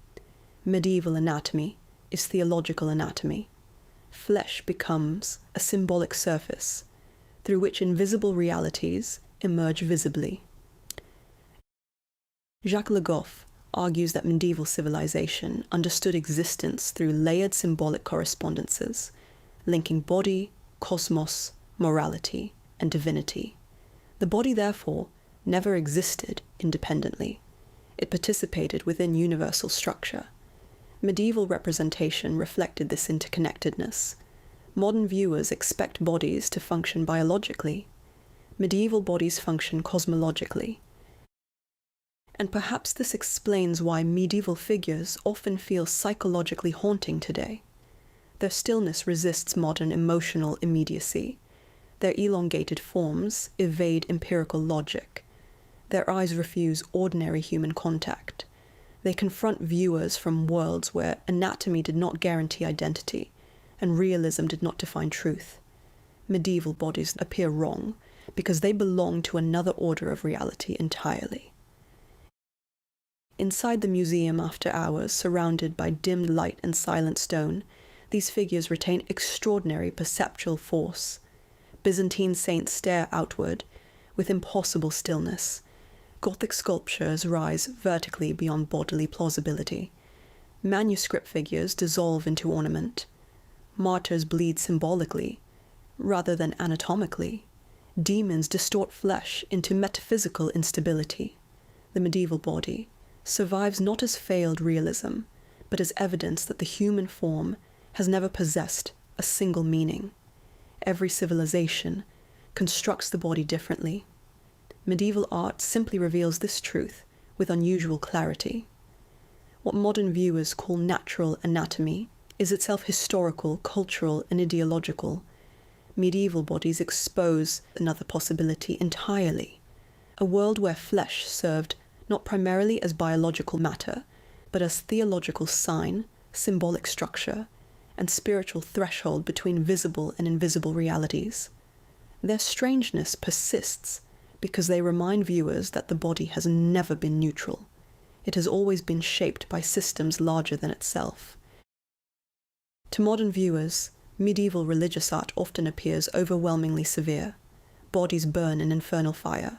Medieval anatomy is theological anatomy. Flesh becomes a symbolic surface through which invisible realities emerge visibly. Jacques Le Goff argues that medieval civilization understood existence through layered symbolic correspondences, linking body, cosmos, morality, and divinity. The body, therefore, never existed independently. It participated within universal structure. Medieval representation reflected this interconnectedness. Modern viewers expect bodies to function biologically. Medieval bodies function cosmologically. And perhaps this explains why medieval figures often feel psychologically haunting today. Their stillness resists modern emotional immediacy. Their elongated forms evade empirical logic. Their eyes refuse ordinary human contact. They confront viewers from worlds where anatomy did not guarantee identity, and realism did not define truth. Medieval bodies appear wrong because they belong to another order of reality entirely. Inside the museum after hours, surrounded by dimmed light and silent stone, these figures retain extraordinary perceptual force. Byzantine saints stare outward with impossible stillness. Gothic sculptures rise vertically beyond bodily plausibility. Manuscript figures dissolve into ornament. Martyrs bleed symbolically, rather than anatomically. Demons distort flesh into metaphysical instability. The medieval body survives not as failed realism, but as evidence that the human form has never possessed a single meaning. Every civilization constructs the body differently. Medieval art simply reveals this truth with unusual clarity. What modern viewers call natural anatomy is itself historical, cultural, and ideological. Medieval bodies expose another possibility entirely, a world where flesh served not primarily as biological matter, but as theological sign, symbolic structure, and spiritual threshold between visible and invisible realities. Their strangeness persists because they remind viewers that the body has never been neutral. It has always been shaped by systems larger than itself. To modern viewers, medieval religious art often appears overwhelmingly severe. Bodies burn in infernal fire.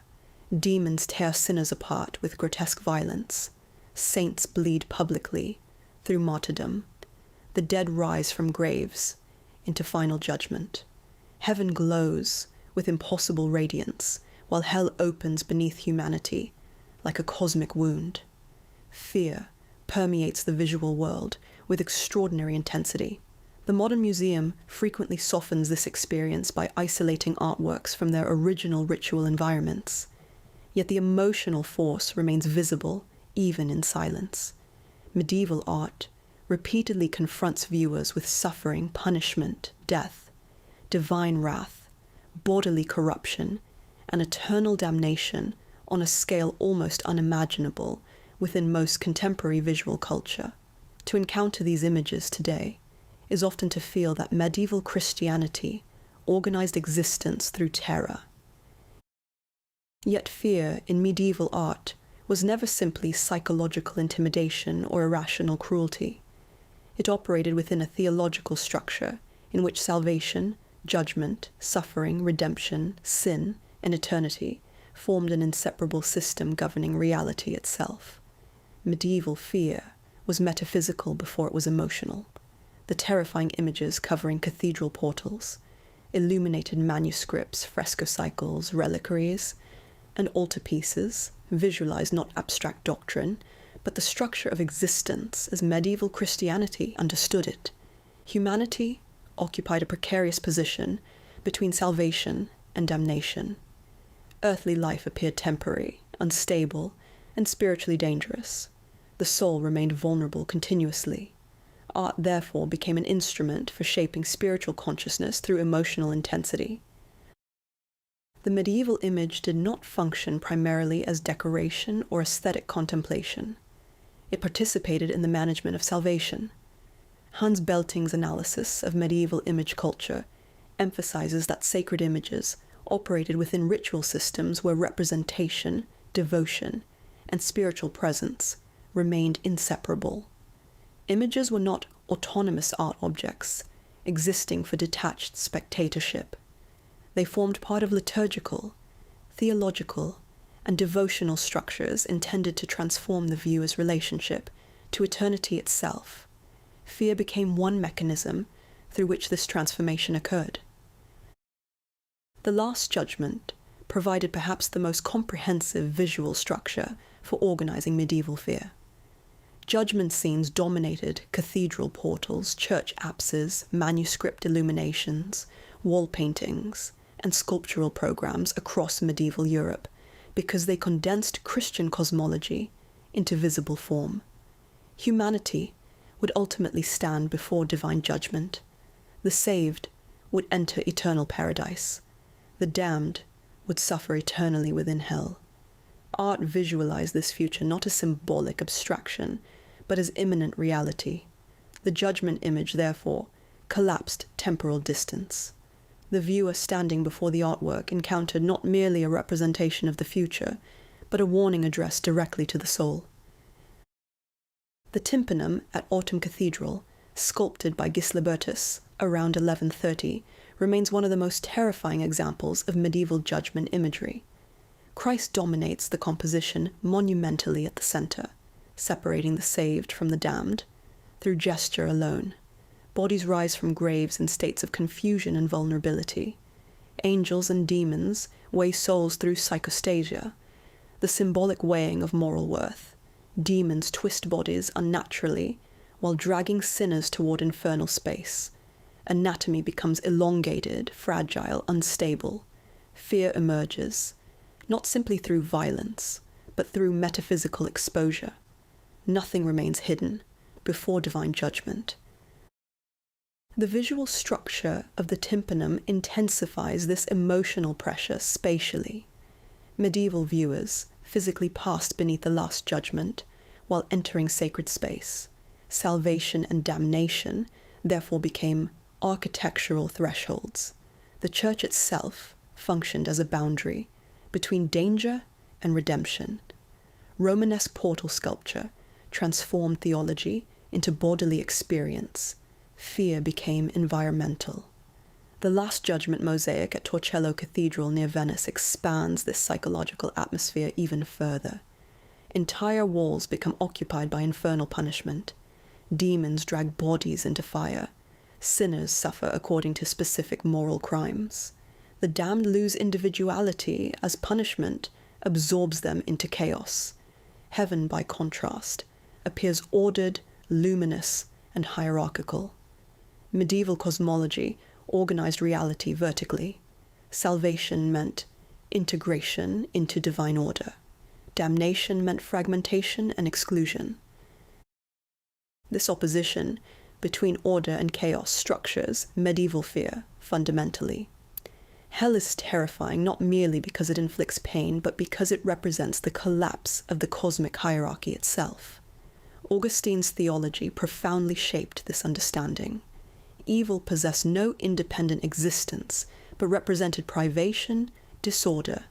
Demons tear sinners apart with grotesque violence. Saints bleed publicly through martyrdom. The dead rise from graves into final judgment. Heaven glows with impossible radiance, while hell opens beneath humanity like a cosmic wound. Fear permeates the visual world with extraordinary intensity. The modern museum frequently softens this experience by isolating artworks from their original ritual environments. Yet the emotional force remains visible even in silence. Medieval art repeatedly confronts viewers with suffering, punishment, death, divine wrath, bodily corruption, and eternal damnation on a scale almost unimaginable within most contemporary visual culture. To encounter these images today is often to feel that medieval Christianity organized existence through terror. Yet fear in medieval art was never simply psychological intimidation or irrational cruelty. It operated within a theological structure in which salvation, judgment, suffering, redemption, sin, and eternity formed an inseparable system governing reality itself. Medieval fear was metaphysical before it was emotional. The terrifying images covering cathedral portals, illuminated manuscripts, fresco cycles, reliquaries, and altarpieces visualize not abstract doctrine, but the structure of existence as medieval Christianity understood it. Humanity occupied a precarious position between salvation and damnation. Earthly life appeared temporary, unstable, and spiritually dangerous. The soul remained vulnerable continuously. Art therefore became an instrument for shaping spiritual consciousness through emotional intensity. The medieval image did not function primarily as decoration or aesthetic contemplation. It participated in the management of salvation. Hans Belting's analysis of medieval image culture emphasizes that sacred images operated within ritual systems where representation, devotion, and spiritual presence remained inseparable. Images were not autonomous art objects, existing for detached spectatorship. They formed part of liturgical, theological, and devotional structures intended to transform the viewer's relationship to eternity itself. Fear became one mechanism through which this transformation occurred. The Last Judgment provided perhaps the most comprehensive visual structure for organizing medieval fear. Judgment scenes dominated cathedral portals, church apses, manuscript illuminations, wall paintings, and sculptural programs across medieval Europe because they condensed Christian cosmology into visible form. Humanity would ultimately stand before divine judgment. The saved would enter eternal paradise. The damned would suffer eternally within hell. Art visualized this future not as symbolic abstraction, but as imminent reality. The judgment image, therefore, collapsed temporal distance. The viewer standing before the artwork encountered not merely a representation of the future, but a warning addressed directly to the soul. The tympanum at Autumn Cathedral, sculpted by Gislebertus around 1130, remains one of the most terrifying examples of medieval judgment imagery. Christ dominates the composition monumentally at the center, separating the saved from the damned through gesture alone. Bodies rise from graves in states of confusion and vulnerability. Angels and demons weigh souls through psychostasia, the symbolic weighing of moral worth. Demons twist bodies unnaturally while dragging sinners toward infernal space. Anatomy becomes elongated, fragile, unstable. Fear emerges, not simply through violence, but through metaphysical exposure. Nothing remains hidden before divine judgment. The visual structure of the tympanum intensifies this emotional pressure spatially. Medieval viewers physically passed beneath the Last Judgment while entering sacred space. Salvation and damnation therefore became architectural thresholds. The church itself functioned as a boundary between danger and redemption. Romanesque portal sculpture transformed theology into bodily experience. Fear became environmental. The Last Judgment mosaic at Torcello Cathedral near Venice expands this psychological atmosphere even further. Entire walls become occupied by infernal punishment. Demons drag bodies into fire. Sinners suffer according to specific moral crimes. The damned lose individuality as punishment absorbs them into chaos. Heaven, by contrast, appears ordered, luminous, and hierarchical. Medieval cosmology organized reality vertically. Salvation meant integration into divine order. Damnation meant fragmentation and exclusion. This opposition between order and chaos structures medieval fear fundamentally. Hell is terrifying not merely because it inflicts pain, but because it represents the collapse of the cosmic hierarchy itself. Augustine's theology profoundly shaped this understanding. Evil possessed no independent existence, but represented privation, disorder,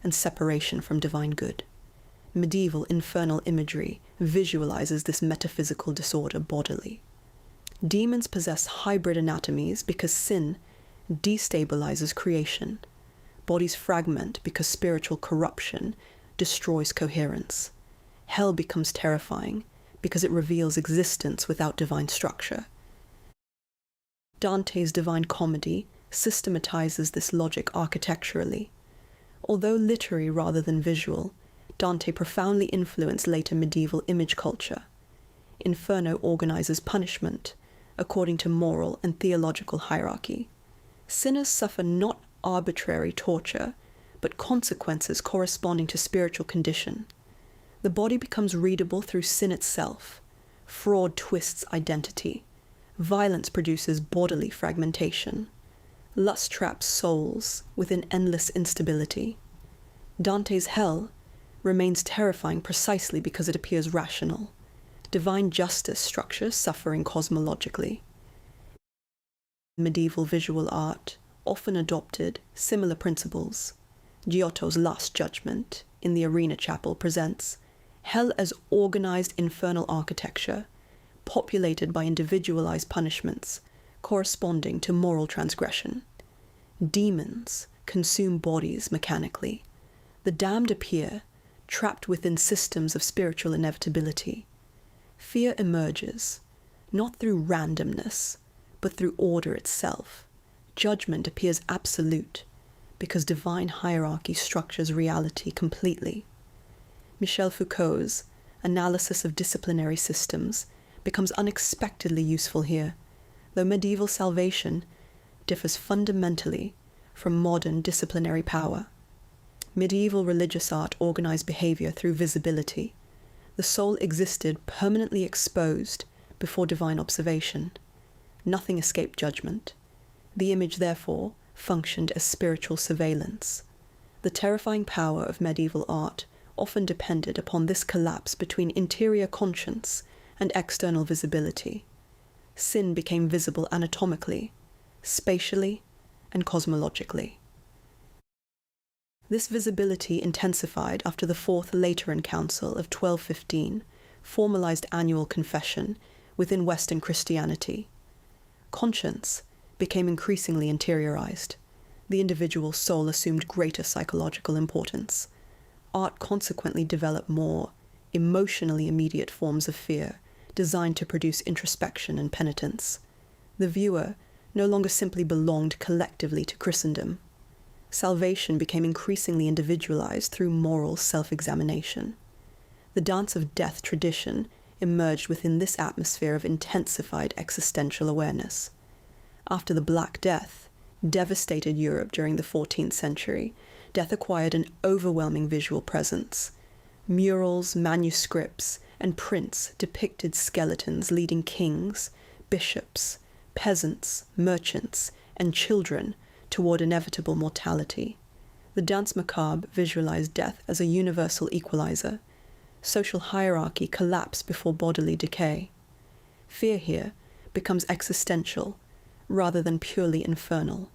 and separation from divine good. Medieval infernal imagery visualizes this metaphysical disorder bodily. Demons possess hybrid anatomies because sin destabilizes creation. Bodies fragment because spiritual corruption destroys coherence. Hell becomes terrifying because it reveals existence without divine structure. Dante's Divine Comedy systematizes this logic architecturally. Although literary rather than visual, Dante profoundly influenced later medieval image culture. Inferno organizes punishment according to moral and theological hierarchy. Sinners suffer not arbitrary torture, but consequences corresponding to spiritual condition. The body becomes readable through sin itself. Fraud twists identity. Violence produces bodily fragmentation. Lust traps souls within endless instability. Dante's hell remains terrifying precisely because it appears rational. Divine justice structures suffering cosmologically. Medieval visual art often adopted similar principles. Giotto's Last Judgment in the Arena Chapel presents hell as organized infernal architecture, populated by individualized punishments corresponding to moral transgression. Demons consume bodies mechanically. The damned appear, trapped within systems of spiritual inevitability. Fear emerges, not through randomness, but through order itself. Judgment appears absolute, because divine hierarchy structures reality completely. Michel Foucault's analysis of disciplinary systems becomes unexpectedly useful here, though medieval salvation differs fundamentally from modern disciplinary power. Medieval religious art organized behavior through visibility. The soul existed permanently exposed before divine observation. Nothing escaped judgment. The image, therefore, functioned as spiritual surveillance. The terrifying power of medieval art often depended upon this collapse between interior conscience and external visibility. Sin became visible anatomically, spatially, and cosmologically. This visibility intensified after the Fourth Lateran Council of 1215 formalized annual confession within Western Christianity. Conscience became increasingly interiorized. The individual soul assumed greater psychological importance. Art consequently developed more emotionally immediate forms of fear, designed to produce introspection and penitence. The viewer no longer simply belonged collectively to Christendom. Salvation became increasingly individualized through moral self-examination. The Dance of Death tradition emerged within this atmosphere of intensified existential awareness. After the Black Death devastated Europe during the 14th century, death acquired an overwhelming visual presence. Murals, manuscripts, and prints depicted skeletons leading kings, bishops, peasants, merchants, and children toward inevitable mortality. The Danse Macabre visualized death as a universal equalizer. Social hierarchy collapsed before bodily decay. Fear here becomes existential rather than purely infernal.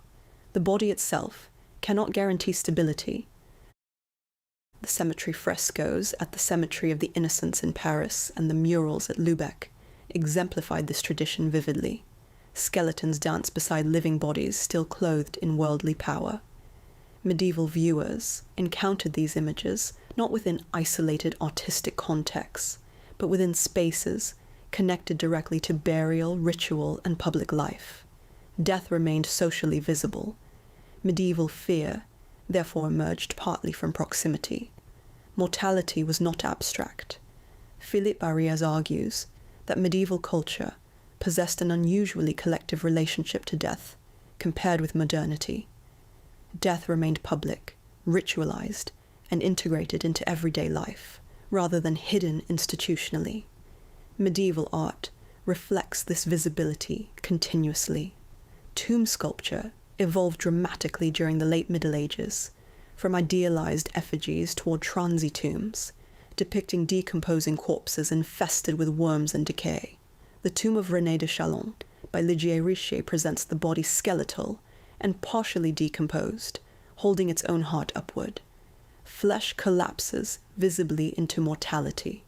The body itself cannot guarantee stability. The cemetery frescoes at the Cemetery of the Innocents in Paris and the murals at Lubeck exemplified this tradition vividly. Skeletons dance beside living bodies still clothed in worldly power. Medieval viewers encountered these images not within isolated artistic contexts, but within spaces connected directly to burial, ritual, and public life. Death remained socially visible. Medieval fear therefore emerged partly from proximity. Mortality was not abstract. Philippe Arias argues that medieval culture possessed an unusually collective relationship to death compared with modernity. Death remained public, ritualized, and integrated into everyday life, rather than hidden institutionally. Medieval art reflects this visibility continuously. Tomb sculpture evolved dramatically during the late Middle Ages, from idealized effigies toward transy tombs, depicting decomposing corpses infested with worms and decay. The tomb of René de Chalon by Ligier Richier presents the body skeletal and partially decomposed, holding its own heart upward. Flesh collapses visibly into mortality.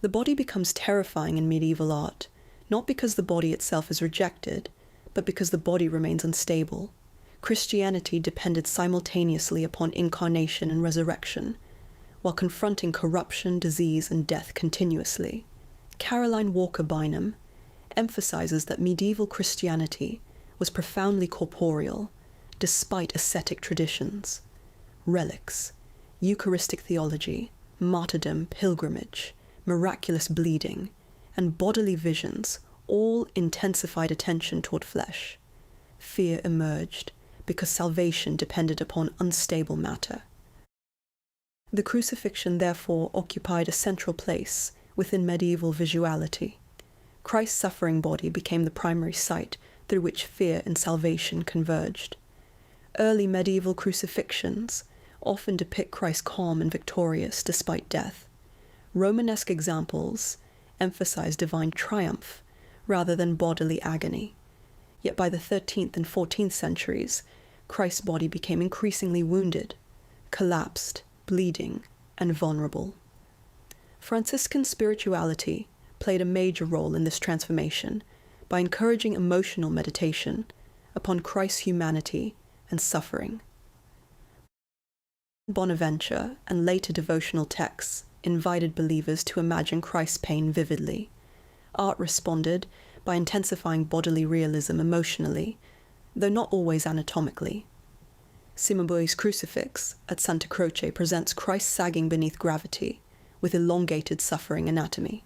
The body becomes terrifying in medieval art, not because the body itself is rejected, but because the body remains unstable. Christianity depended simultaneously upon incarnation and resurrection, while confronting corruption, disease, and death continuously. Caroline Walker Bynum emphasizes that medieval Christianity was profoundly corporeal, despite ascetic traditions. Relics, Eucharistic theology, martyrdom, pilgrimage, miraculous bleeding, and bodily visions all intensified attention toward flesh. Fear emerged because salvation depended upon unstable matter. The crucifixion therefore occupied a central place within medieval visuality. Christ's suffering body became the primary site through which fear and salvation converged. Early medieval crucifixions often depict Christ calm and victorious despite death. Romanesque examples emphasize divine triumph rather than bodily agony. Yet by the 13th and 14th centuries, Christ's body became increasingly wounded, collapsed, bleeding, and vulnerable. Franciscan spirituality played a major role in this transformation by encouraging emotional meditation upon Christ's humanity and suffering. Bonaventure and later devotional texts invited believers to imagine Christ's pain vividly. Art responded by intensifying bodily realism emotionally, though not always anatomically. Cimabue's crucifix at Santa Croce presents Christ sagging beneath gravity, with elongated suffering anatomy.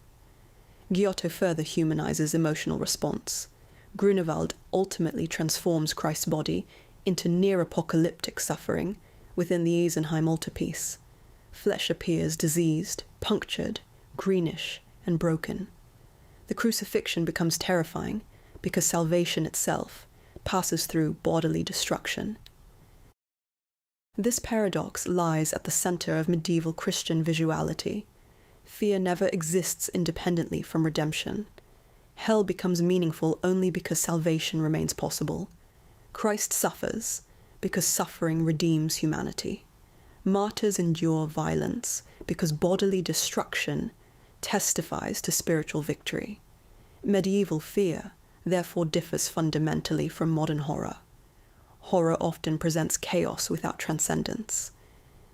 Giotto further humanizes emotional response. Grunewald ultimately transforms Christ's body into near-apocalyptic suffering within the Isenheim altarpiece. Flesh appears diseased, punctured, greenish, and broken. The crucifixion becomes terrifying because salvation itself passes through bodily destruction. This paradox lies at the center of medieval Christian visuality. Fear never exists independently from redemption. Hell becomes meaningful only because salvation remains possible. Christ suffers because suffering redeems humanity. Martyrs endure violence because bodily destruction testifies to spiritual victory. Medieval fear therefore differs fundamentally from modern horror. Horror often presents chaos without transcendence.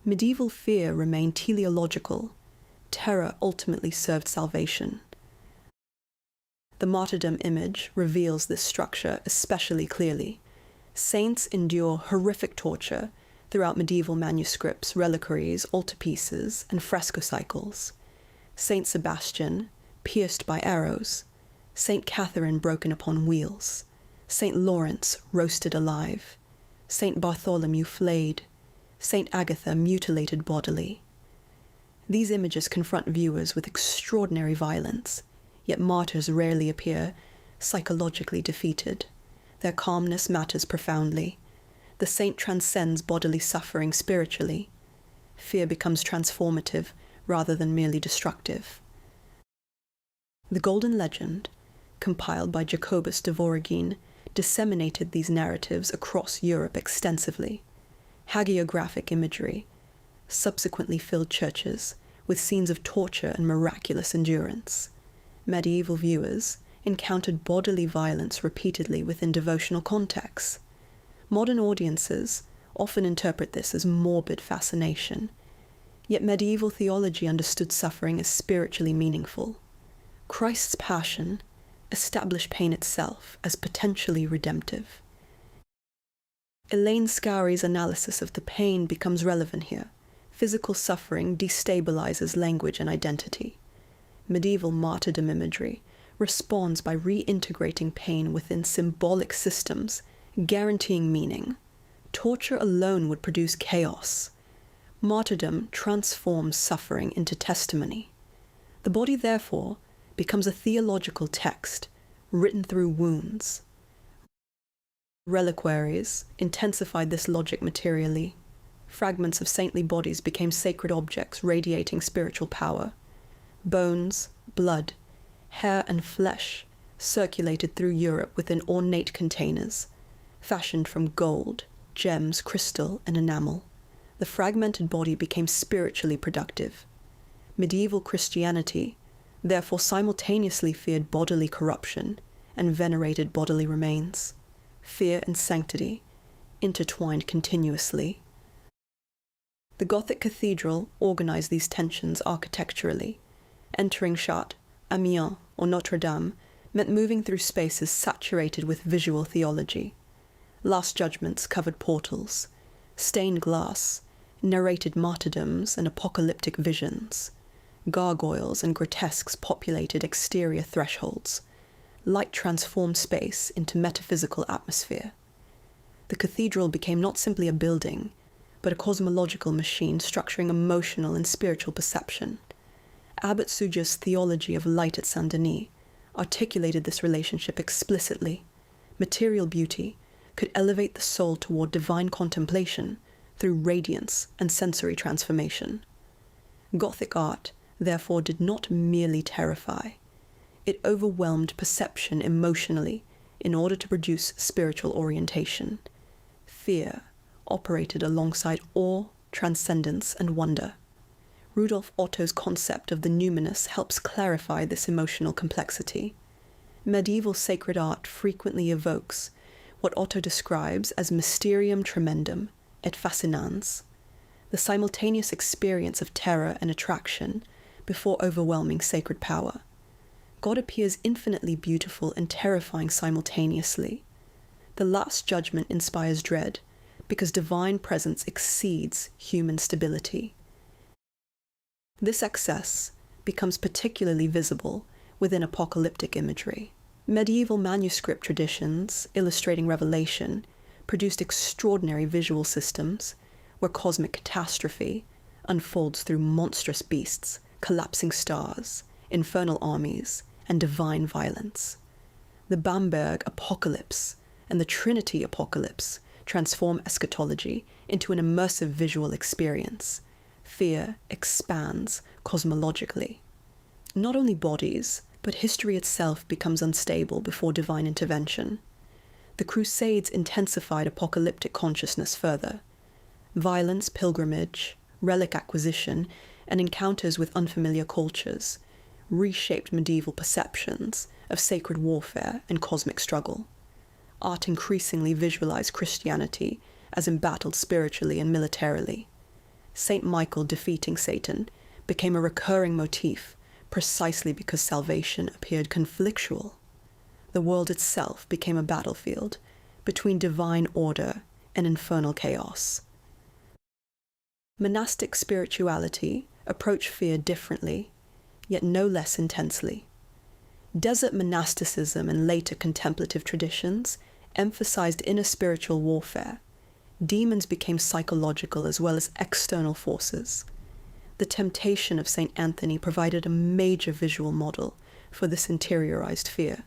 Medieval fear remained teleological. Terror ultimately served salvation. The martyrdom image reveals this structure especially clearly. Saints endure horrific torture throughout medieval manuscripts, reliquaries, altarpieces, and fresco cycles. Saint Sebastian, pierced by arrows. Saint Catherine, broken upon wheels. Saint Lawrence, roasted alive. Saint Bartholomew, flayed. Saint Agatha, mutilated bodily. These images confront viewers with extraordinary violence, yet martyrs rarely appear psychologically defeated. Their calmness matters profoundly. The saint transcends bodily suffering spiritually. Fear becomes transformative rather than merely destructive. The Golden Legend, compiled by Jacobus de Voragine, disseminated these narratives across Europe extensively. Hagiographic imagery subsequently filled churches with scenes of torture and miraculous endurance. Medieval viewers encountered bodily violence repeatedly within devotional contexts. Modern audiences often interpret this as morbid fascination, yet medieval theology understood suffering as spiritually meaningful. Christ's passion established pain itself as potentially redemptive. Elaine Scoury's analysis of the pain becomes relevant here. Physical suffering destabilizes language and identity. Medieval martyrdom imagery responds by reintegrating pain within symbolic systems, guaranteeing meaning. Torture alone would produce chaos. Martyrdom transforms suffering into testimony. The body, therefore, becomes a theological text written through wounds. Reliquaries intensified this logic materially. Fragments of saintly bodies became sacred objects radiating spiritual power. Bones, blood, hair, and flesh circulated through Europe within ornate containers, fashioned from gold, gems, crystal, and enamel. The fragmented body became spiritually productive. Medieval Christianity therefore simultaneously feared bodily corruption and venerated bodily remains. Fear and sanctity intertwined continuously. The Gothic cathedral organized these tensions architecturally. Entering Chartres, Amiens, or Notre Dame meant moving through spaces saturated with visual theology. Last Judgments covered portals. Stained glass narrated martyrdoms and apocalyptic visions. Gargoyles and grotesques populated exterior thresholds. Light transformed space into metaphysical atmosphere. The cathedral became not simply a building, but a cosmological machine structuring emotional and spiritual perception. Abbot Suger's theology of light at Saint-Denis articulated this relationship explicitly. Material beauty could elevate the soul toward divine contemplation through radiance and sensory transformation. Gothic art, therefore, did not merely terrify. It overwhelmed perception emotionally in order to produce spiritual orientation. Fear operated alongside awe, transcendence, and wonder. Rudolf Otto's concept of the numinous helps clarify this emotional complexity. Medieval sacred art frequently evokes what Otto describes as mysterium tremendum et fascinans, the simultaneous experience of terror and attraction before overwhelming sacred power. God appears infinitely beautiful and terrifying simultaneously. The Last Judgment inspires dread because divine presence exceeds human stability. This excess becomes particularly visible within apocalyptic imagery. Medieval manuscript traditions illustrating Revelation produced extraordinary visual systems where cosmic catastrophe unfolds through monstrous beasts, collapsing stars, infernal armies, and divine violence. The Bamberg Apocalypse and the Trinity Apocalypse transform eschatology into an immersive visual experience. Fear expands cosmologically. Not only bodies, but history itself becomes unstable before divine intervention. The Crusades intensified apocalyptic consciousness further. Violence, pilgrimage, relic acquisition, and encounters with unfamiliar cultures reshaped medieval perceptions of sacred warfare and cosmic struggle. Art increasingly visualized Christianity as embattled spiritually and militarily. Saint Michael defeating Satan became a recurring motif precisely because salvation appeared conflictual. The world itself became a battlefield between divine order and infernal chaos. Monastic spirituality approached fear differently, yet no less intensely. Desert monasticism and later contemplative traditions emphasized inner spiritual warfare. Demons became psychological as well as external forces. The Temptation of St. Anthony provided a major visual model for this interiorized fear.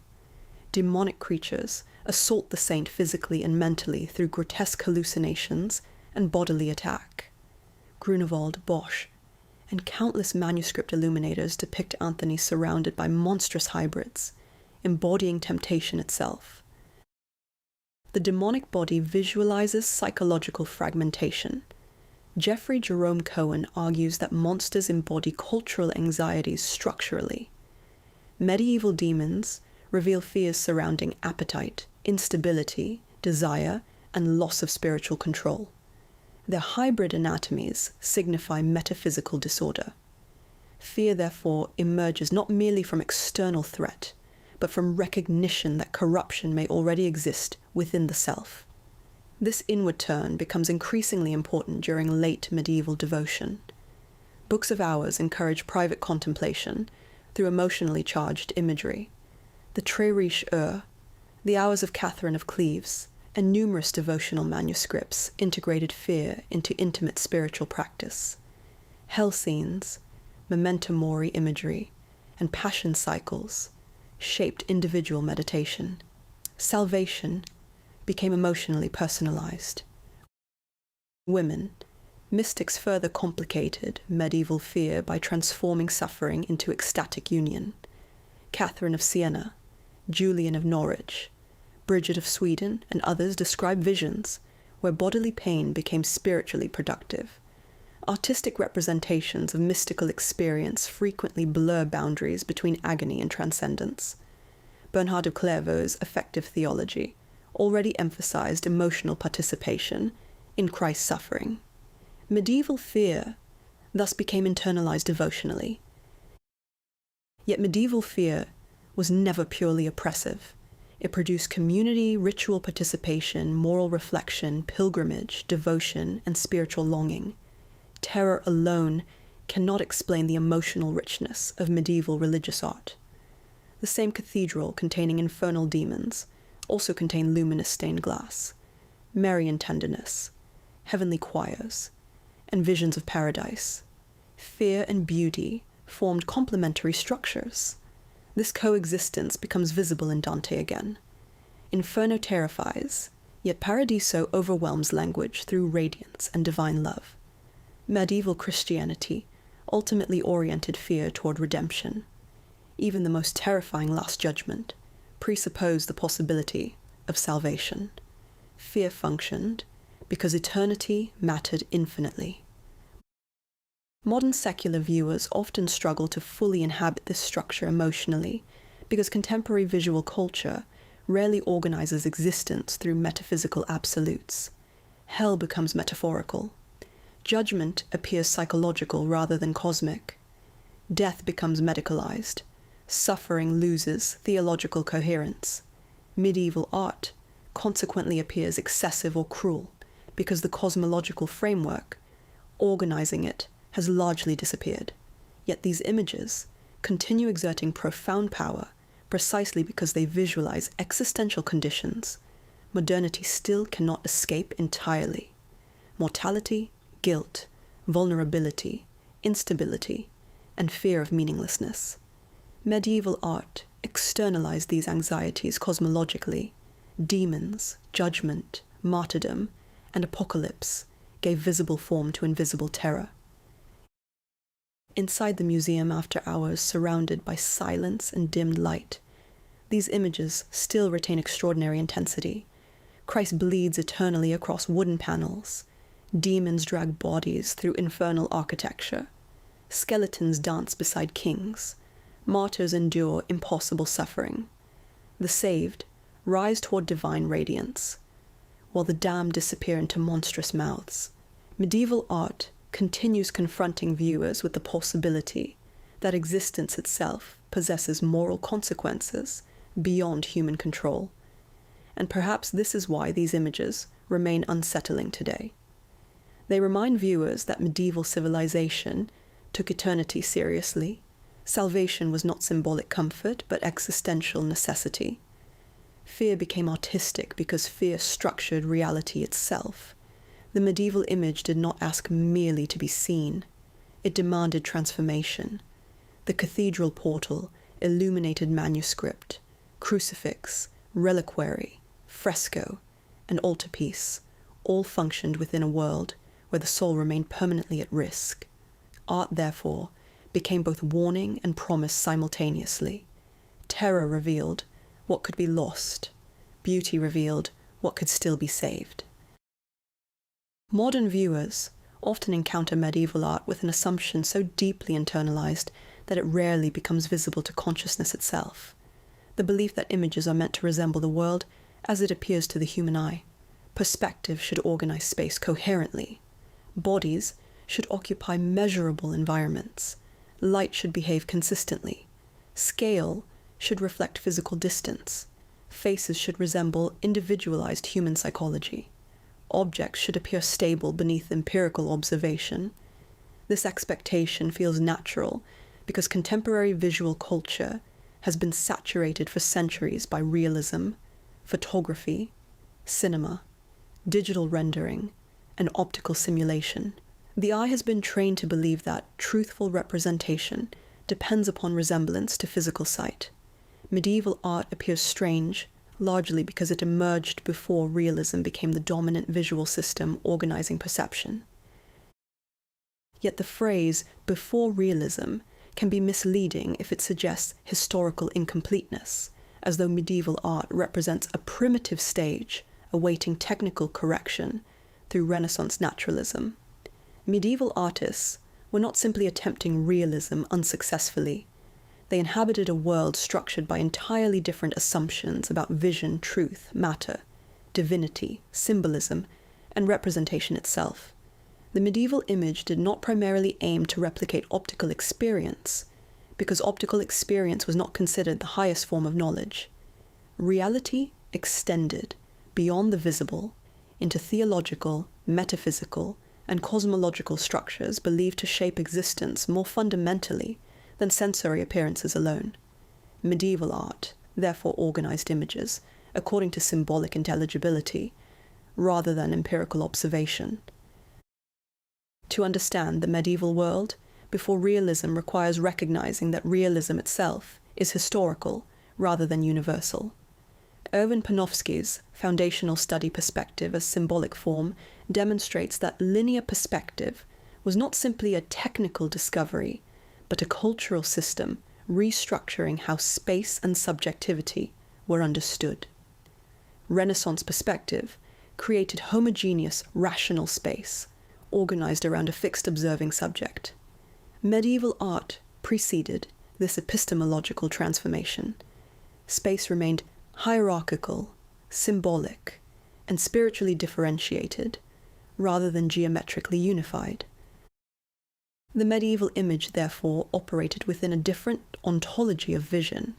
Demonic creatures assault the saint physically and mentally through grotesque hallucinations and bodily attack. Grunewald, Bosch, and countless manuscript illuminators depict Anthony surrounded by monstrous hybrids, embodying temptation itself. The demonic body visualizes psychological fragmentation. Jeffrey Jerome Cohen argues that monsters embody cultural anxieties structurally. Medieval demons reveal fears surrounding appetite, instability, desire, and loss of spiritual control. Their hybrid anatomies signify metaphysical disorder. Fear, therefore, emerges not merely from external threat, but from recognition that corruption may already exist within the self. This inward turn becomes increasingly important during late medieval devotion. Books of Hours encourage private contemplation through emotionally charged imagery. The Très Riche Heures, the Hours of Catherine of Cleves, and numerous devotional manuscripts integrated fear into intimate spiritual practice. Hell scenes, memento mori imagery, and passion cycles shaped individual meditation. Salvation became emotionally personalized. Women, mystics further complicated medieval fear by transforming suffering into ecstatic union. Catherine of Siena, Julian of Norwich, Bridget of Sweden, and others describe visions where bodily pain became spiritually productive. Artistic representations of mystical experience frequently blur boundaries between agony and transcendence. Bernhard of Clairvaux's affective theology already emphasized emotional participation in Christ's suffering. Medieval fear thus became internalized devotionally. Yet medieval fear was never purely oppressive. It produced community, ritual participation, moral reflection, pilgrimage, devotion, and spiritual longing. Terror alone cannot explain the emotional richness of medieval religious art. The same cathedral containing infernal demons also contained luminous stained glass, Marian tenderness, heavenly choirs, and visions of paradise. Fear and beauty formed complementary structures. This coexistence becomes visible in Dante again. Inferno terrifies, yet Paradiso overwhelms language through radiance and divine love. Medieval Christianity ultimately oriented fear toward redemption. Even the most terrifying Last Judgment presupposed the possibility of salvation. Fear functioned because eternity mattered infinitely. Modern secular viewers often struggle to fully inhabit this structure emotionally because contemporary visual culture rarely organizes existence through metaphysical absolutes. Hell becomes metaphorical. Judgment appears psychological rather than cosmic. Death becomes medicalized. Suffering loses theological coherence. Medieval art consequently appears excessive or cruel because the cosmological framework organizing it has largely disappeared. Yet these images continue exerting profound power precisely because they visualize existential conditions modernity still cannot escape entirely. Mortality, guilt, vulnerability, instability, and fear of meaninglessness. Medieval art externalized these anxieties cosmologically. Demons, judgment, martyrdom, and apocalypse gave visible form to invisible terror. Inside the museum after hours, surrounded by silence and dimmed light, these images still retain extraordinary intensity. Christ bleeds eternally across wooden panels. Demons drag bodies through infernal architecture. Skeletons dance beside kings. Martyrs endure impossible suffering. The saved rise toward divine radiance, while the damned disappear into monstrous mouths. Medieval art continues confronting viewers with the possibility that existence itself possesses moral consequences beyond human control. And perhaps this is why these images remain unsettling today. They remind viewers that medieval civilization took eternity seriously. Salvation was not symbolic comfort, but existential necessity. Fear became artistic because fear structured reality itself. The medieval image did not ask merely to be seen. It demanded transformation. The cathedral portal, illuminated manuscript, crucifix, reliquary, fresco, and altarpiece all functioned within a world where the soul remained permanently at risk. Art, therefore, became both warning and promise simultaneously. Terror revealed what could be lost. Beauty revealed what could still be saved. Modern viewers often encounter medieval art with an assumption so deeply internalized that it rarely becomes visible to consciousness itself. The belief that images are meant to resemble the world as it appears to the human eye. Perspective should organize space coherently. Bodies should occupy measurable environments. Light should behave consistently. Scale should reflect physical distance. Faces should resemble individualized human psychology. Objects should appear stable beneath empirical observation. This expectation feels natural because contemporary visual culture has been saturated for centuries by realism, photography, cinema, digital rendering, and optical simulation. The eye has been trained to believe that truthful representation depends upon resemblance to physical sight. Medieval art appears strange, largely because it emerged before realism became the dominant visual system organizing perception. Yet the phrase "before realism" can be misleading if it suggests historical incompleteness, as though medieval art represents a primitive stage awaiting technical correction through Renaissance naturalism. Medieval artists were not simply attempting realism unsuccessfully. They inhabited a world structured by entirely different assumptions about vision, truth, matter, divinity, symbolism, and representation itself. The medieval image did not primarily aim to replicate optical experience, because optical experience was not considered the highest form of knowledge. Reality extended beyond the visible into theological, metaphysical, and cosmological structures believed to shape existence more fundamentally than sensory appearances alone. Medieval art therefore organized images according to symbolic intelligibility, rather than empirical observation. To understand the medieval world before realism requires recognizing that realism itself is historical rather than universal. Erwin Panofsky's foundational study perspective as symbolic form demonstrates that linear perspective was not simply a technical discovery, but a cultural system restructuring how space and subjectivity were understood. Renaissance perspective created homogeneous, rational space, organized around a fixed observing subject. Medieval art preceded this epistemological transformation. Space remained hierarchical, symbolic, and spiritually differentiated, rather than geometrically unified. The medieval image, therefore, operated within a different ontology of vision.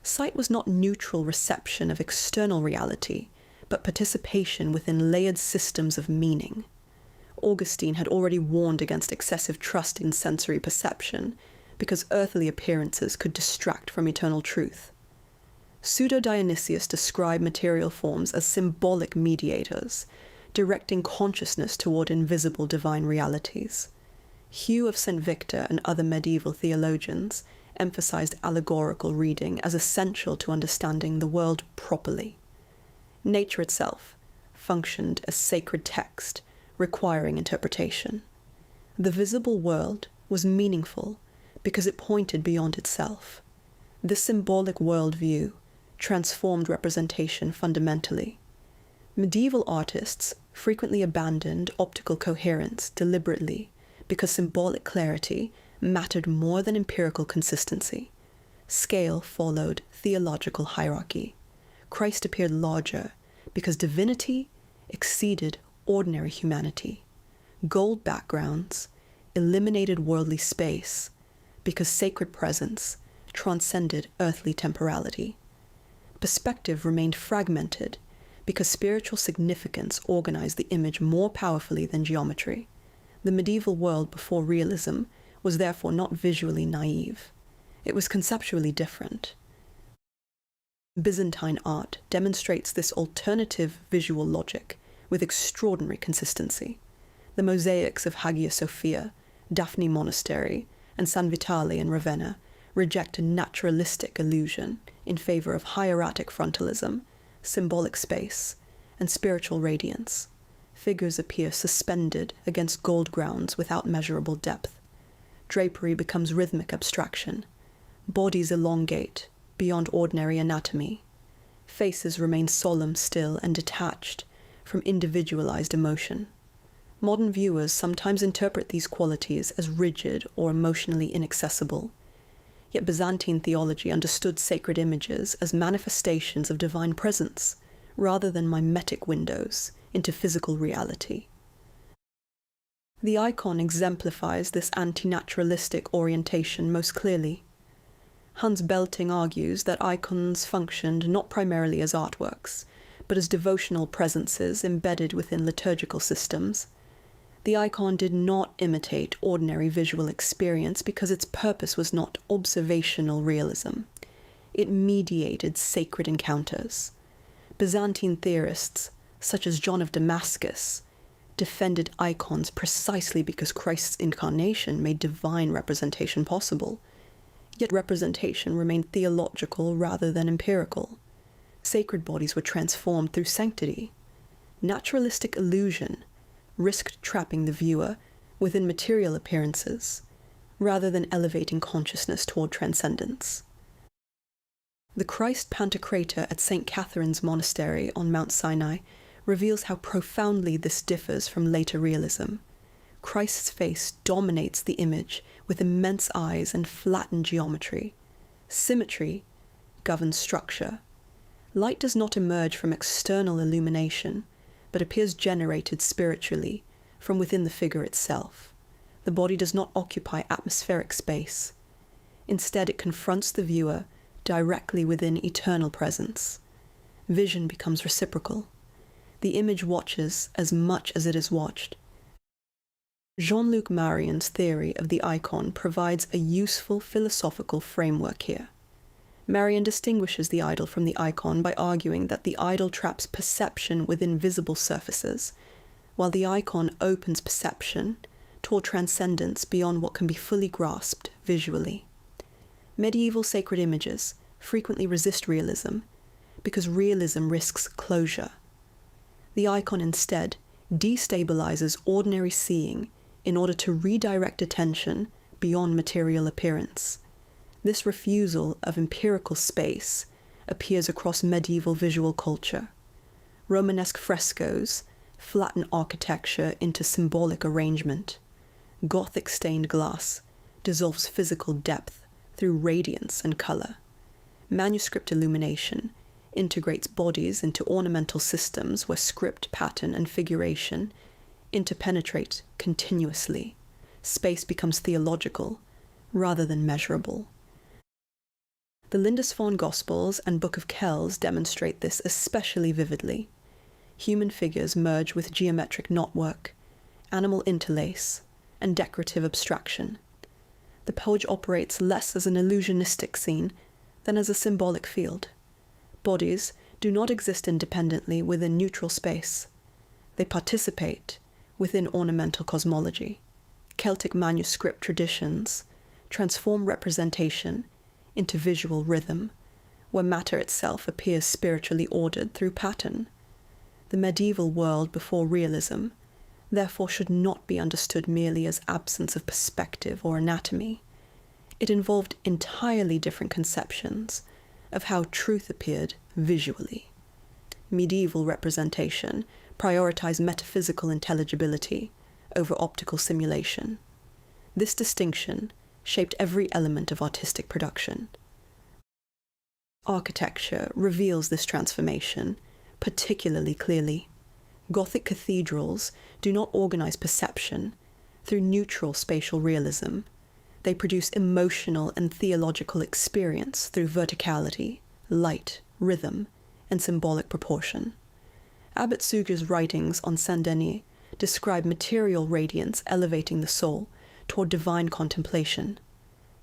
Sight was not neutral reception of external reality, but participation within layered systems of meaning. Augustine had already warned against excessive trust in sensory perception, because earthly appearances could distract from eternal truth. Pseudo-Dionysius described material forms as symbolic mediators, directing consciousness toward invisible divine realities. Hugh of St. Victor and other medieval theologians emphasized allegorical reading as essential to understanding the world properly. Nature itself functioned as sacred text, requiring interpretation. The visible world was meaningful because it pointed beyond itself. This symbolic worldview transformed representation fundamentally. Medieval artists frequently abandoned optical coherence deliberately because symbolic clarity mattered more than empirical consistency. Scale followed theological hierarchy. Christ appeared larger because divinity exceeded ordinary humanity. Gold backgrounds eliminated worldly space because sacred presence transcended earthly temporality. Perspective remained fragmented because spiritual significance organized the image more powerfully than geometry. The medieval world before realism was therefore not visually naive. It was conceptually different. Byzantine art demonstrates this alternative visual logic with extraordinary consistency. The mosaics of Hagia Sophia, Daphne Monastery, and San Vitale in Ravenna reject a naturalistic illusion in favor of hieratic frontalism, symbolic space, and spiritual radiance. Figures appear suspended against gold grounds without measurable depth. Drapery becomes rhythmic abstraction. Bodies elongate beyond ordinary anatomy. Faces remain solemn still and detached from individualized emotion. Modern viewers sometimes interpret these qualities as rigid or emotionally inaccessible, yet Byzantine theology understood sacred images as manifestations of divine presence, rather than mimetic windows into physical reality. The icon exemplifies this anti-naturalistic orientation most clearly. Hans Belting argues that icons functioned not primarily as artworks, but as devotional presences embedded within liturgical systems. The icon did not imitate ordinary visual experience because its purpose was not observational realism. It mediated sacred encounters. Byzantine theorists, such as John of Damascus, defended icons precisely because Christ's incarnation made divine representation possible. Yet representation remained theological rather than empirical. Sacred bodies were transformed through sanctity. Naturalistic illusion risked trapping the viewer within material appearances, rather than elevating consciousness toward transcendence. The Christ Pantocrator at St. Catherine's Monastery on Mount Sinai reveals how profoundly this differs from later realism. Christ's face dominates the image with immense eyes and flattened geometry. Symmetry governs structure. Light does not emerge from external illumination, but appears generated spiritually from within the figure itself. The body does not occupy atmospheric space. Instead, it confronts the viewer directly within eternal presence. Vision becomes reciprocal. The image watches as much as it is watched. Jean-Luc Marien's theory of the icon provides a useful philosophical framework here. Marien distinguishes the idol from the icon by arguing that the idol traps perception within visible surfaces, while the icon opens perception toward transcendence beyond what can be fully grasped visually. Medieval sacred images frequently resist realism because realism risks closure. The icon instead destabilizes ordinary seeing in order to redirect attention beyond material appearance. This refusal of empirical space appears across medieval visual culture. Romanesque frescoes flatten architecture into symbolic arrangement. Gothic stained glass dissolves physical depth through radiance and color. Manuscript illumination integrates bodies into ornamental systems where script, pattern, and figuration interpenetrate continuously. Space becomes theological rather than measurable. The Lindisfarne Gospels and Book of Kells demonstrate this especially vividly. Human figures merge with geometric knotwork, animal interlace, and decorative abstraction. The page operates less as an illusionistic scene than as a symbolic field. Bodies do not exist independently within neutral space. They participate within ornamental cosmology. Celtic manuscript traditions transform representation into visual rhythm, where matter itself appears spiritually ordered through pattern. The medieval world before realism, therefore, should not be understood merely as absence of perspective or anatomy. It involved entirely different conceptions of how truth appeared visually. Medieval representation prioritized metaphysical intelligibility over optical simulation. This distinction shaped every element of artistic production. Architecture reveals this transformation particularly clearly. Gothic cathedrals do not organize perception through neutral spatial realism. They produce emotional and theological experience through verticality, light, rhythm, and symbolic proportion. Abbot Suger's writings on Saint-Denis describe material radiance elevating the soul toward divine contemplation.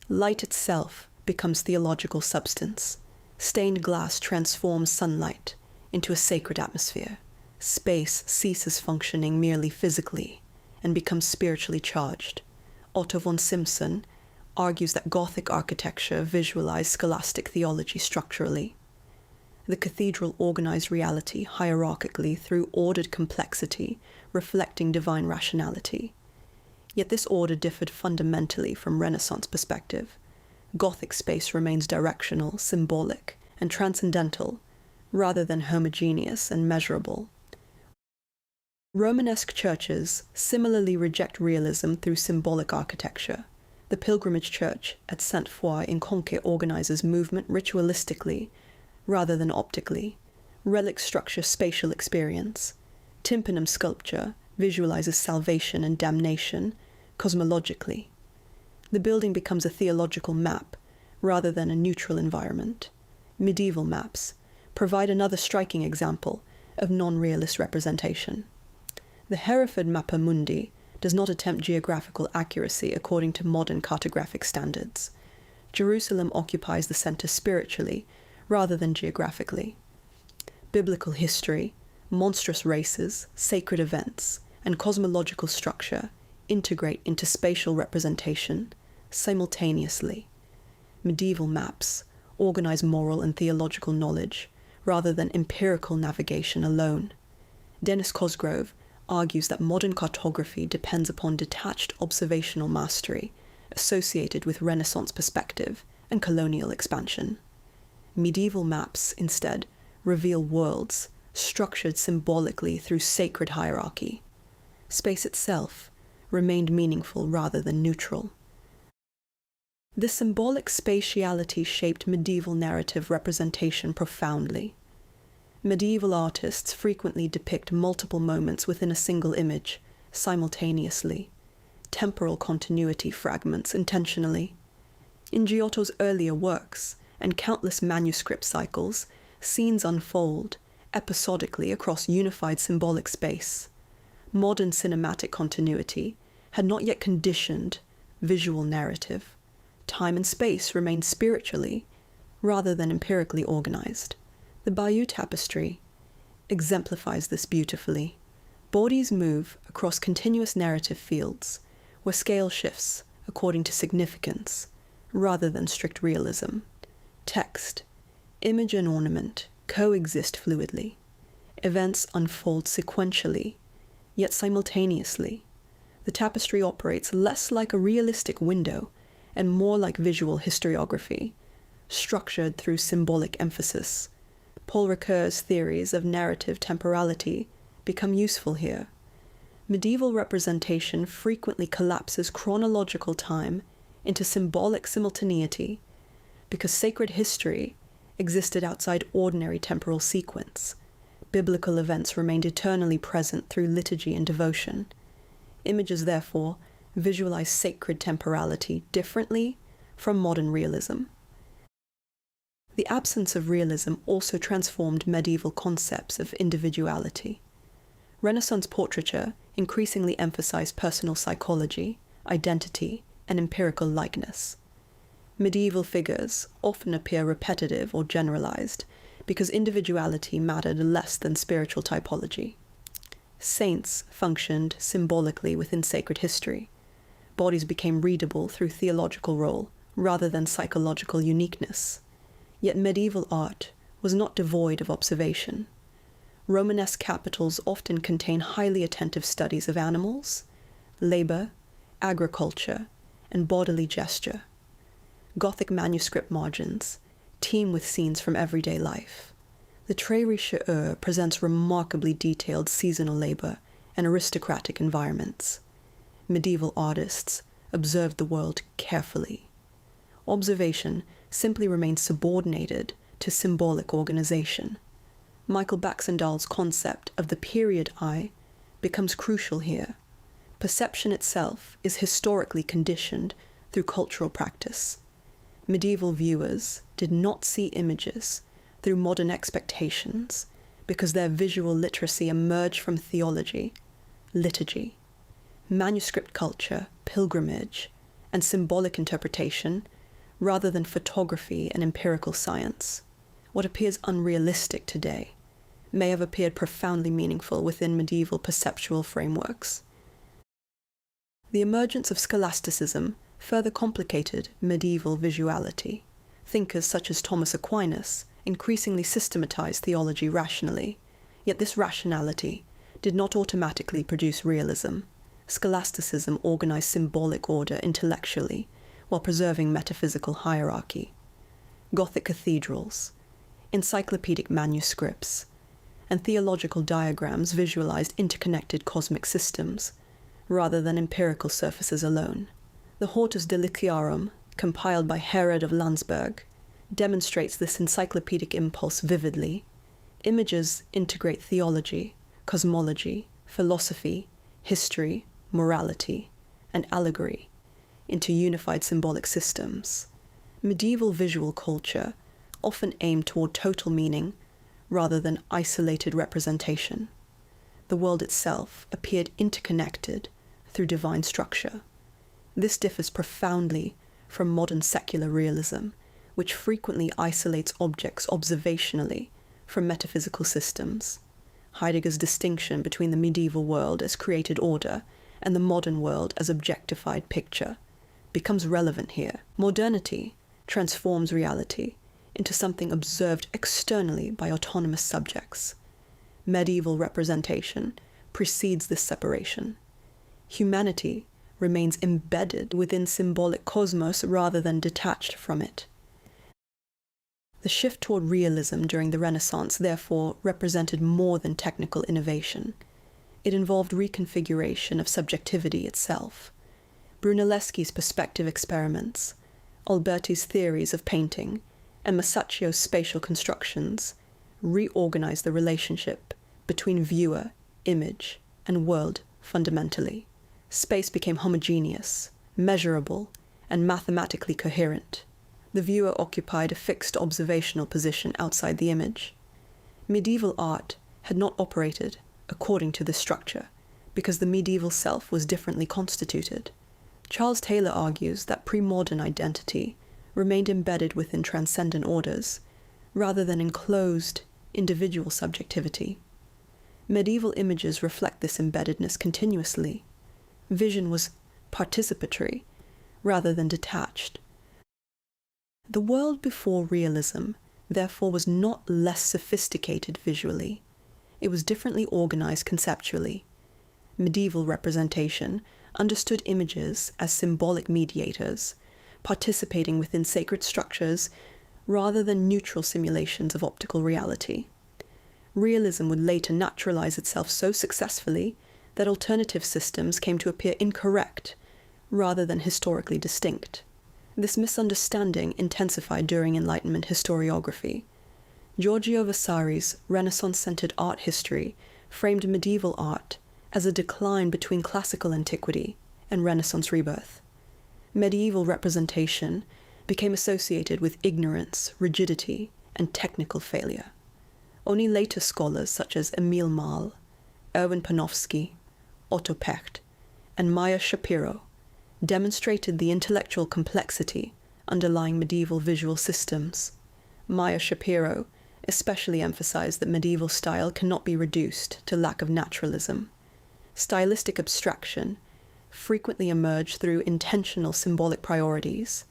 Light itself becomes theological substance. Stained glass transforms sunlight into a sacred atmosphere. Space ceases functioning merely physically and becomes spiritually charged. Otto von Simpson argues that Gothic architecture visualized scholastic theology structurally. The cathedral organized reality hierarchically through ordered complexity, reflecting divine rationality. Yet this order differed fundamentally from Renaissance perspective. Gothic space remains directional, symbolic, and transcendental, rather than homogeneous and measurable. Romanesque churches similarly reject realism through symbolic architecture. The pilgrimage church at Sainte-Foy in Conques organizes movement ritualistically rather than optically. Relics structure spatial experience. Tympanum sculpture visualizes salvation and damnation cosmologically. The building becomes a theological map rather than a neutral environment. Medieval maps provide another striking example of non-realist representation. The Hereford Mappa Mundi does not attempt geographical accuracy according to modern cartographic standards. Jerusalem occupies the center spiritually rather than geographically. Biblical history, monstrous races, sacred events, and cosmological structure integrate into spatial representation simultaneously. Medieval maps organize moral and theological knowledge rather than empirical navigation alone. Dennis Cosgrove argues that modern cartography depends upon detached observational mastery associated with Renaissance perspective and colonial expansion. Medieval maps, instead, reveal worlds structured symbolically through sacred hierarchy. Space itself remained meaningful rather than neutral. This symbolic spatiality shaped medieval narrative representation profoundly. Medieval artists frequently depict multiple moments within a single image, simultaneously, temporal continuity fragments intentionally. In Giotto's earlier works and countless manuscript cycles, scenes unfold episodically across unified symbolic space. Modern cinematic continuity had not yet conditioned visual narrative. Time and space remained spiritually rather than empirically organized. The Bayeux Tapestry exemplifies this beautifully. Bodies move across continuous narrative fields, where scale shifts according to significance, rather than strict realism. Text, image and ornament coexist fluidly. Events unfold sequentially, yet simultaneously. The tapestry operates less like a realistic window and more like visual historiography, structured through symbolic emphasis. Paul Ricoeur's theories of narrative temporality become useful here. Medieval representation frequently collapses chronological time into symbolic simultaneity because sacred history existed outside ordinary temporal sequence. Biblical events remained eternally present through liturgy and devotion. Images, therefore, visualize sacred temporality differently from modern realism. The absence of realism also transformed medieval concepts of individuality. Renaissance portraiture increasingly emphasized personal psychology, identity, and empirical likeness. Medieval figures often appear repetitive or generalized because individuality mattered less than spiritual typology. Saints functioned symbolically within sacred history. Bodies became readable through theological role rather than psychological uniqueness. Yet medieval art was not devoid of observation. Romanesque capitals often contain highly attentive studies of animals, labor, agriculture, and bodily gesture. Gothic manuscript margins teem with scenes from everyday life. The Très Richelieu presents remarkably detailed seasonal labor and aristocratic environments. Medieval artists observed the world carefully. Observation simply remains subordinated to symbolic organization. Michael Baxendale's concept of the period eye becomes crucial here. Perception itself is historically conditioned through cultural practice. Medieval viewers did not see images through modern expectations because their visual literacy emerged from theology, liturgy, manuscript culture, pilgrimage, and symbolic interpretation rather than photography and empirical science. What appears unrealistic today may have appeared profoundly meaningful within medieval perceptual frameworks. The emergence of scholasticism further complicated medieval visuality. Thinkers such as Thomas Aquinas increasingly systematized theology rationally, yet this rationality did not automatically produce realism. Scholasticism organized symbolic order intellectually while preserving metaphysical hierarchy. Gothic cathedrals, encyclopedic manuscripts, and theological diagrams visualized interconnected cosmic systems, rather than empirical surfaces alone. The Hortus Deliciarum, compiled by Herod of Landsberg, demonstrates this encyclopedic impulse vividly. Images integrate theology, cosmology, philosophy, history, morality, and allegory into unified symbolic systems. Medieval visual culture often aimed toward total meaning rather than isolated representation. The world itself appeared interconnected through divine structure. This differs profoundly from modern secular realism, which frequently isolates objects observationally from metaphysical systems. Heidegger's distinction between the medieval world as created order and the modern world as objectified picture becomes relevant here. Modernity transforms reality into something observed externally by autonomous subjects. Medieval representation precedes this separation. Humanity remains embedded within symbolic cosmos rather than detached from it. The shift toward realism during the Renaissance, therefore, represented more than technical innovation. It involved reconfiguration of subjectivity itself. Brunelleschi's perspective experiments, Alberti's theories of painting, and Masaccio's spatial constructions reorganized the relationship between viewer, image, and world fundamentally. Space became homogeneous, measurable, and mathematically coherent. The viewer occupied a fixed observational position outside the image. Medieval art had not operated according to this structure because the medieval self was differently constituted. Charles Taylor argues that pre-modern identity remained embedded within transcendent orders rather than enclosed individual subjectivity. Medieval images reflect this embeddedness continuously. Vision was participatory rather than detached. The world before realism, therefore, was not less sophisticated visually. It was differently organized conceptually. Medieval representation understood images as symbolic mediators, participating within sacred structures rather than neutral simulations of optical reality. Realism would later naturalize itself so successfully that alternative systems came to appear incorrect rather than historically distinct. This misunderstanding intensified during Enlightenment historiography. Giorgio Vasari's Renaissance-centered art history framed medieval art as a decline between classical antiquity and Renaissance rebirth. Medieval representation became associated with ignorance, rigidity, and technical failure. Only later scholars such as Emil Mahl, Erwin Panofsky, Otto Pecht, and Maya Shapiro demonstrated the intellectual complexity underlying medieval visual systems. Maya Shapiro especially emphasized that medieval style cannot be reduced to lack of naturalism. Stylistic abstraction frequently emerged through intentional symbolic priorities.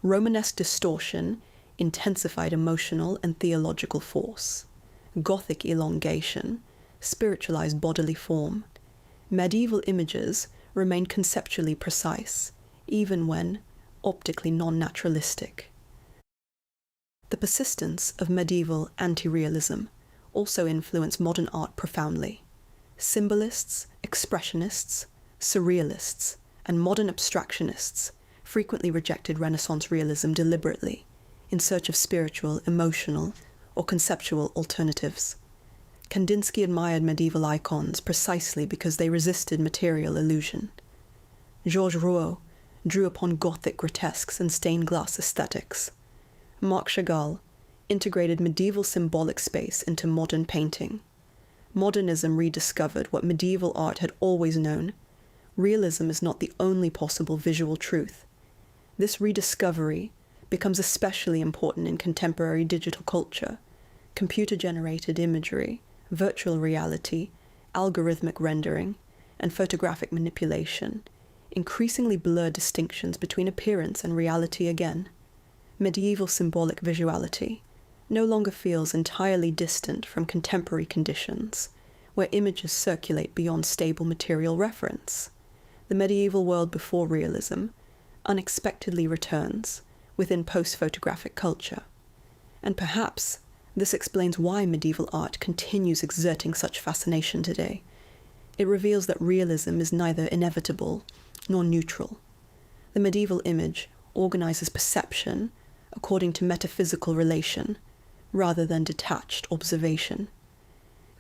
Romanesque distortion intensified emotional and theological force. Gothic elongation spiritualized bodily form. Medieval images remained conceptually precise, even when optically non-naturalistic. The persistence of medieval anti-realism also influenced modern art profoundly. Symbolists, expressionists, surrealists, and modern abstractionists frequently rejected Renaissance realism deliberately, in search of spiritual, emotional, or conceptual alternatives. Kandinsky admired medieval icons precisely because they resisted material illusion. Georges Rouault drew upon Gothic grotesques and stained glass aesthetics. Marc Chagall integrated medieval symbolic space into modern painting. Modernism rediscovered what medieval art had always known. Realism is not the only possible visual truth. This rediscovery becomes especially important in contemporary digital culture. Computer-generated imagery, virtual reality, algorithmic rendering, and photographic manipulation increasingly blur distinctions between appearance and reality again. Medieval symbolic visuality no longer feels entirely distant from contemporary conditions, where images circulate beyond stable material reference. The medieval world before realism unexpectedly returns within post-photographic culture. And perhaps This explains why medieval art continues exerting such fascination today. It reveals that realism is neither inevitable nor neutral. The medieval image organizes perception according to metaphysical relation, rather than detached observation.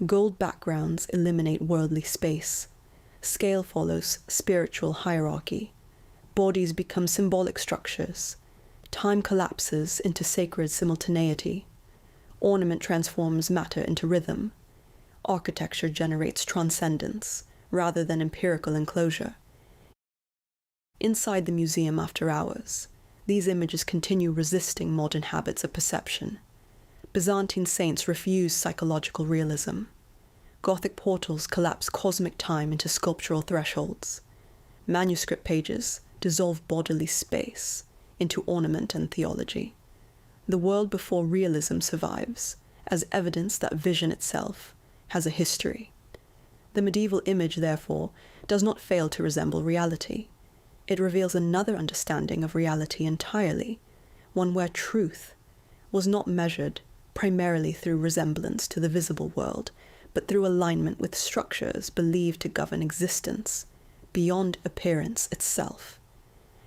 Gold backgrounds eliminate worldly space. Scale follows spiritual hierarchy. Bodies become symbolic structures. Time collapses into sacred simultaneity. Ornament transforms matter into rhythm. Architecture generates transcendence, rather than empirical enclosure. Inside the museum after hours, these images continue resisting modern habits of perception. Byzantine saints refuse psychological realism. Gothic portals collapse cosmic time into sculptural thresholds. Manuscript pages dissolve bodily space into ornament and theology. The world before realism survives as evidence that vision itself has a history. The medieval image, therefore, does not fail to resemble reality. It reveals another understanding of reality entirely, one where truth was not measured primarily through resemblance to the visible world, but through alignment with structures believed to govern existence beyond appearance itself.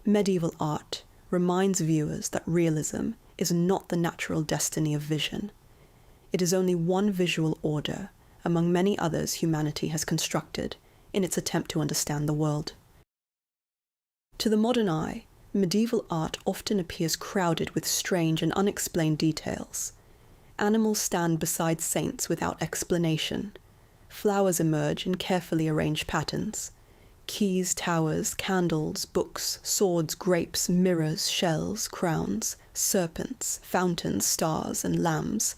Medieval art reminds viewers that realism is not the natural destiny of vision. It is only one visual order among many others humanity has constructed in its attempt to understand the world. To the modern eye, medieval art often appears crowded with strange and unexplained details. Animals stand beside saints without explanation. Flowers emerge in carefully arranged patterns. Keys, towers, candles, books, swords, grapes, mirrors, shells, crowns, serpents, fountains, stars, and lambs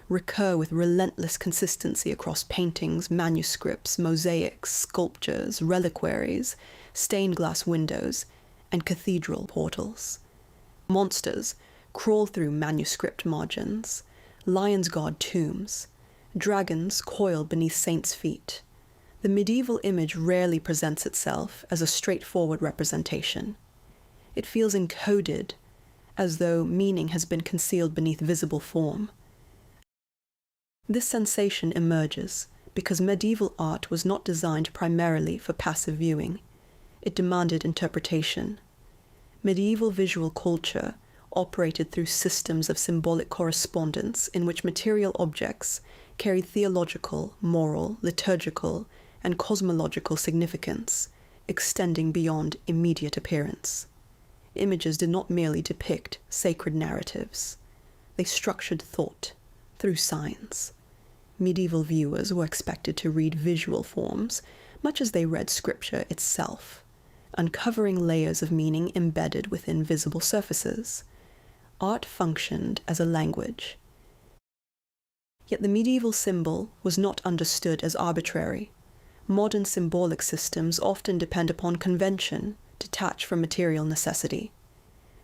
recur with relentless consistency across paintings, manuscripts, mosaics, sculptures, reliquaries, stained glass windows, and cathedral portals. Monsters crawl through manuscript margins. Lions guard tombs. Dragons coil beneath saints' feet. The medieval image rarely presents itself as a straightforward representation. It feels encoded, as though meaning has been concealed beneath visible form. This sensation emerges because medieval art was not designed primarily for passive viewing. It demanded interpretation. Medieval visual culture operated through systems of symbolic correspondence in which material objects carried theological, moral, liturgical, and cosmological significance, extending beyond immediate appearance. Images did not merely depict sacred narratives. They structured thought through signs. Medieval viewers were expected to read visual forms much as they read scripture itself, uncovering layers of meaning embedded within visible surfaces. Art functioned as a language. Yet the medieval symbol was not understood as arbitrary. Modern symbolic systems often depend upon convention, detached from material necessity.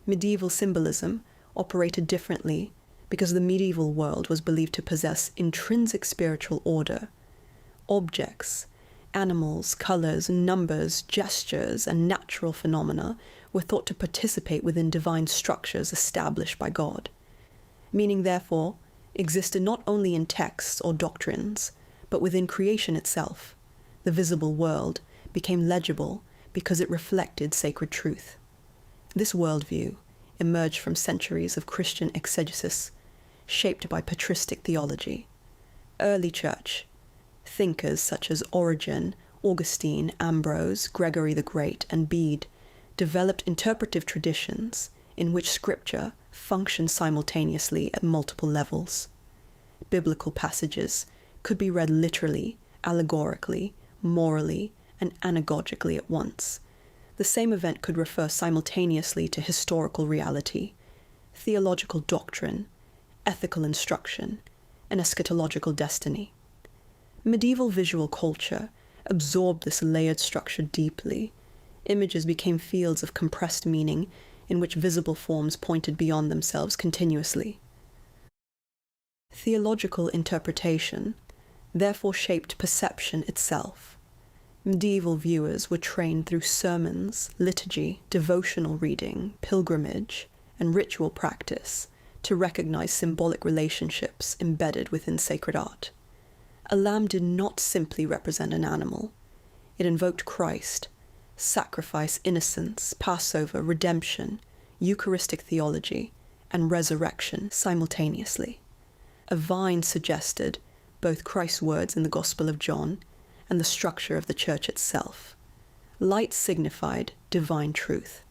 Medieval symbolism operated differently because the medieval world was believed to possess intrinsic spiritual order. Objects, animals, colors, numbers, gestures, and natural phenomena were thought to participate within divine structures established by God. Meaning, therefore, existed not only in texts or doctrines, but within creation itself. The visible world became legible because it reflected sacred truth. This worldview emerged from centuries of Christian exegesis, shaped by patristic theology. Early church thinkers such as Origen, Augustine, Ambrose, Gregory the Great, and Bede developed interpretive traditions in which scripture functioned simultaneously at multiple levels. Biblical passages could be read literally, allegorically, morally, and anagogically at once. The same event could refer simultaneously to historical reality, theological doctrine, ethical instruction, and eschatological destiny. Medieval visual culture absorbed this layered structure deeply. Images became fields of compressed meaning in which visible forms pointed beyond themselves continuously. Theological interpretation therefore shaped perception itself. Medieval viewers were trained through sermons, liturgy, devotional reading, pilgrimage, and ritual practice to recognize symbolic relationships embedded within sacred art. A lamb did not simply represent an animal. It invoked Christ, sacrifice, innocence, Passover, redemption, Eucharistic theology, and resurrection simultaneously. A vine suggested both Christ's words in the Gospel of John and the structure of the church itself. Light signified divine truth.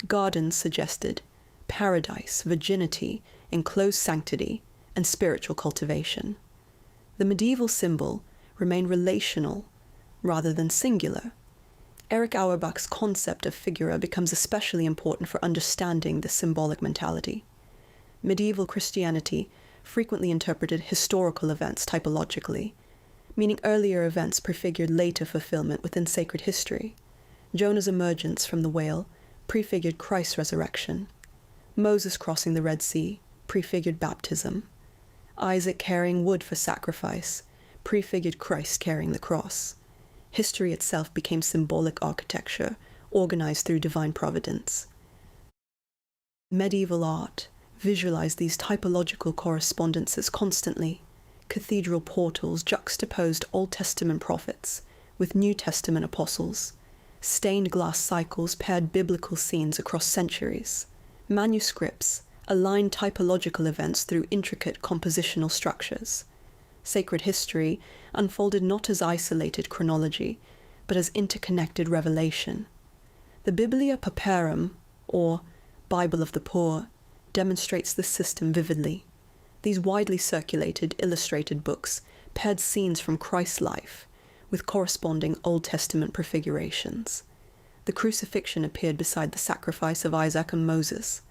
Gardens suggested paradise, virginity, enclosed sanctity, and spiritual cultivation. The medieval symbol remained relational rather than singular. Eric Auerbach's concept of figura becomes especially important for understanding the symbolic mentality. Medieval Christianity frequently interpreted historical events typologically, meaning earlier events prefigured later fulfillment within sacred history. Jonah's emergence from the whale prefigured Christ's resurrection. Moses crossing the Red Sea prefigured baptism. Isaac carrying wood for sacrifice prefigured Christ carrying the cross. History itself became symbolic architecture, organized through divine providence. Medieval art visualized these typological correspondences constantly. Cathedral portals juxtaposed Old Testament prophets with New Testament apostles. Stained glass cycles paired biblical scenes across centuries. Manuscripts aligned typological events through intricate compositional structures. Sacred history unfolded not as isolated chronology, but as interconnected revelation. The Biblia Pauperum, or Bible of the Poor, demonstrates this system vividly. These widely circulated illustrated books paired scenes from Christ's life with corresponding Old Testament prefigurations. The crucifixion appeared beside the sacrifice of Isaac and Moses,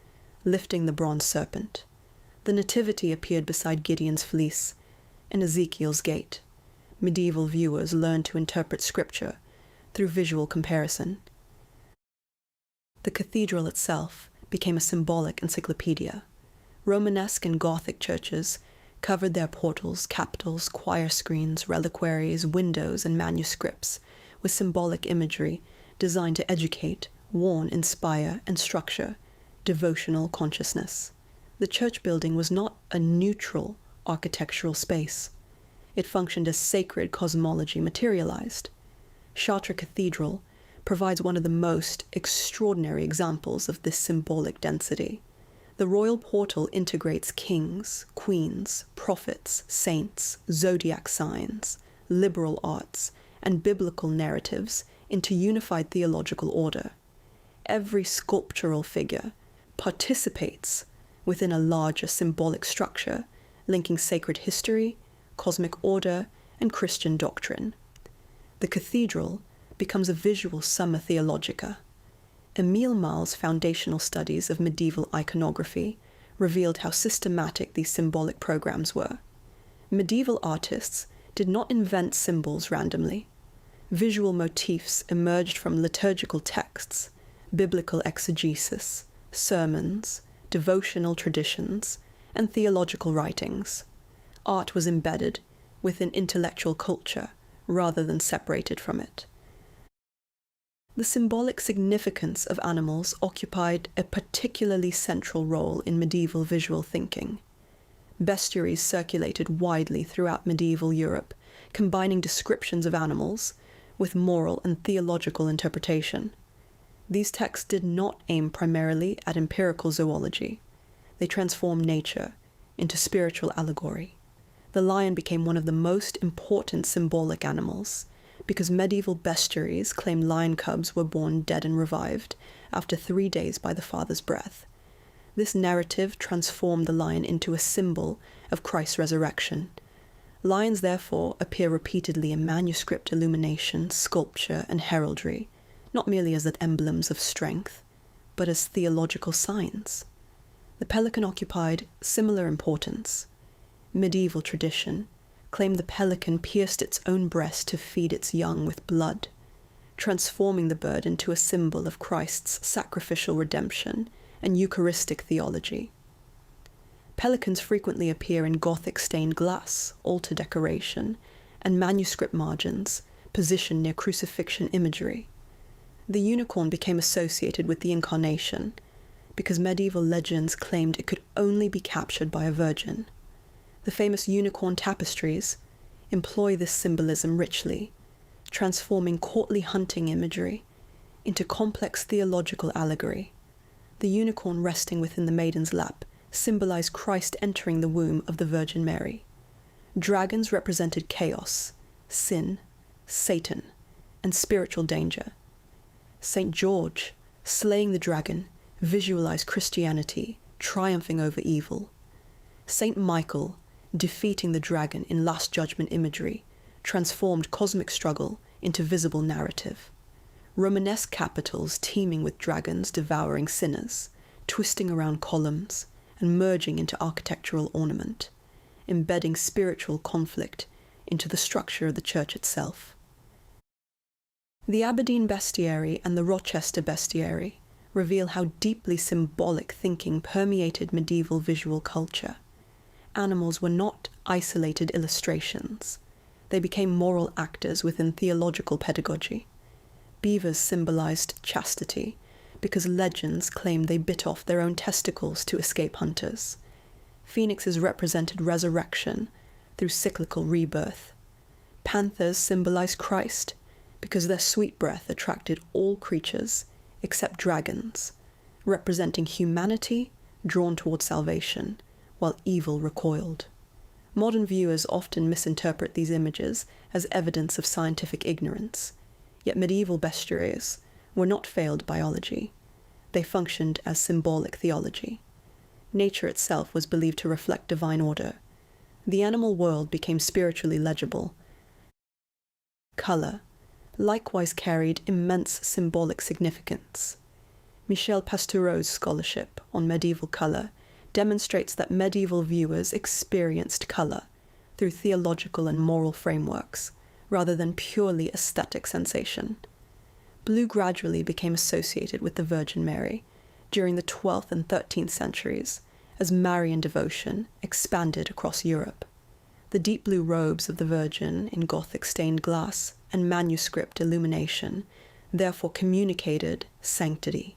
lifting the bronze serpent. The Nativity appeared beside Gideon's fleece and Ezekiel's gate. Medieval viewers learned to interpret scripture through visual comparison. The cathedral itself became a symbolic encyclopedia. Romanesque and Gothic churches covered their portals, capitals, choir screens, reliquaries, windows, and manuscripts with symbolic imagery designed to educate, warn, inspire, and structure devotional consciousness. The church building was not a neutral architectural space. It functioned as sacred cosmology materialized. Chartres Cathedral provides one of the most extraordinary examples of this symbolic density. The royal portal integrates kings, queens, prophets, saints, zodiac signs, liberal arts, and biblical narratives into unified theological order. Every sculptural figure participates within a larger symbolic structure, linking sacred history, cosmic order, and Christian doctrine. The cathedral becomes a visual summa theologica. Emile Mal's foundational studies of medieval iconography revealed how systematic these symbolic programs were. Medieval artists did not invent symbols randomly. Visual motifs emerged from liturgical texts, biblical exegesis, sermons, devotional traditions, and theological writings. Art was embedded within intellectual culture rather than separated from it. The symbolic significance of animals occupied a particularly central role in medieval visual thinking. Bestiaries circulated widely throughout medieval Europe, combining descriptions of animals with moral and theological interpretation. These texts did not aim primarily at empirical zoology. They transformed nature into spiritual allegory. The lion became one of the most important symbolic animals, because medieval bestiaries claimed lion cubs were born dead and revived after 3 days by the father's breath. This narrative transformed the lion into a symbol of Christ's resurrection. Lions, therefore, appear repeatedly in manuscript illumination, sculpture, and heraldry, not merely as emblems of strength, but as theological signs. The pelican occupied similar importance. Medieval tradition claimed the pelican pierced its own breast to feed its young with blood, transforming the bird into a symbol of Christ's sacrificial redemption and Eucharistic theology. Pelicans frequently appear in Gothic stained glass, altar decoration, and manuscript margins positioned near crucifixion imagery. The unicorn became associated with the Incarnation, because medieval legends claimed it could only be captured by a virgin. The famous unicorn tapestries employ this symbolism richly, transforming courtly hunting imagery into complex theological allegory. The unicorn resting within the maiden's lap symbolized Christ entering the womb of the Virgin Mary. Dragons represented chaos, sin, Satan, and spiritual danger. St. George, slaying the dragon, visualized Christianity triumphing over evil. St. Michael, defeating the dragon in Last Judgment imagery, transformed cosmic struggle into visible narrative. Romanesque capitals teeming with dragons devouring sinners, twisting around columns and merging into architectural ornament, embedding spiritual conflict into the structure of the church itself. The Aberdeen Bestiary and the Rochester Bestiary reveal how deeply symbolic thinking permeated medieval visual culture. Animals were not isolated illustrations. They became moral actors within theological pedagogy. Beavers symbolized chastity because legends claimed they bit off their own testicles to escape hunters. Phoenixes represented resurrection through cyclical rebirth. Panthers symbolized Christ because their sweet breath attracted all creatures except dragons, representing humanity drawn toward salvation, while evil recoiled. Modern viewers often misinterpret these images as evidence of scientific ignorance, yet medieval bestiaries were not failed biology. They functioned as symbolic theology. Nature itself was believed to reflect divine order. The animal world became spiritually legible. Colour likewise carried immense symbolic significance. Michel Pastoureau's scholarship on medieval colour demonstrates that medieval viewers experienced colour through theological and moral frameworks, rather than purely aesthetic sensation. Blue gradually became associated with the Virgin Mary during the 12th and 13th centuries as Marian devotion expanded across Europe. The deep blue robes of the Virgin in Gothic stained glass and manuscript illumination therefore communicated sanctity,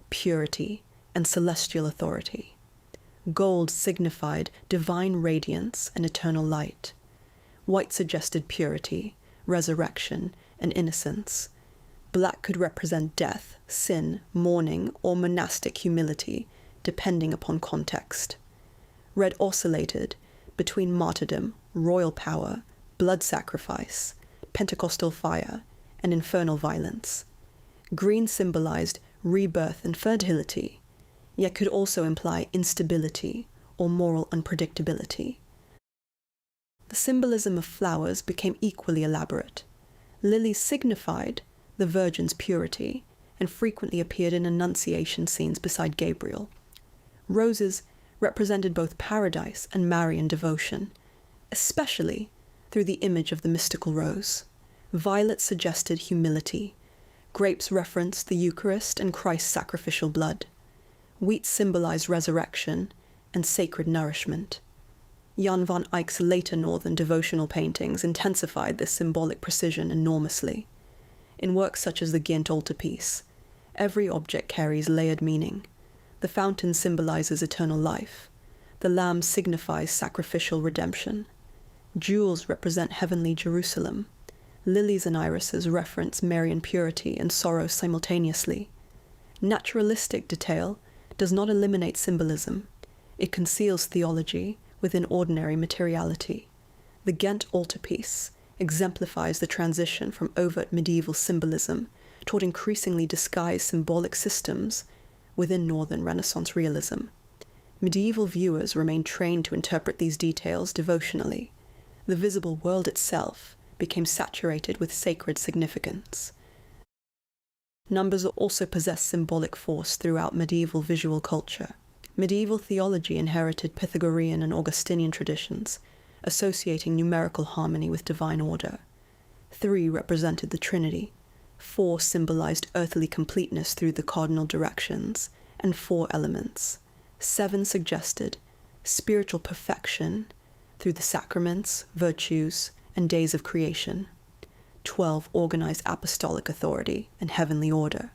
purity, and celestial authority. Gold signified divine radiance and eternal light. White suggested purity, resurrection, and innocence. Black could represent death, sin, mourning, or monastic humility, depending upon context. Red oscillated between martyrdom, royal power, blood sacrifice, Pentecostal fire, and infernal violence. Green symbolized rebirth and fertility, yet could also imply instability or moral unpredictability. The symbolism of flowers became equally elaborate. Lilies signified the Virgin's purity and frequently appeared in Annunciation scenes beside Gabriel. Roses represented both paradise and Marian devotion, especially through the image of the mystical rose. Violets suggested humility. Grapes referenced the Eucharist and Christ's sacrificial blood. Wheat symbolized resurrection and sacred nourishment. Jan van Eyck's later northern devotional paintings intensified this symbolic precision enormously. In works such as the Ghent altarpiece, every object carries layered meaning. The fountain symbolizes eternal life. The lamb signifies sacrificial redemption. Jewels represent heavenly Jerusalem. Lilies and irises reference Marian purity and sorrow simultaneously. Naturalistic detail does not eliminate symbolism. It conceals theology within ordinary materiality. The Ghent altarpiece exemplifies the transition from overt medieval symbolism toward increasingly disguised symbolic systems within Northern Renaissance realism. Medieval viewers remained trained to interpret these details devotionally. The visible world itself became saturated with sacred significance. Numbers also possessed symbolic force throughout medieval visual culture. Medieval theology inherited Pythagorean and Augustinian traditions, associating numerical harmony with divine order. 3 represented the Trinity, 4 symbolized earthly completeness through the cardinal directions, and 4 elements. 7 suggested spiritual perfection through the sacraments, virtues, and days of creation. 12 organized apostolic authority and heavenly order.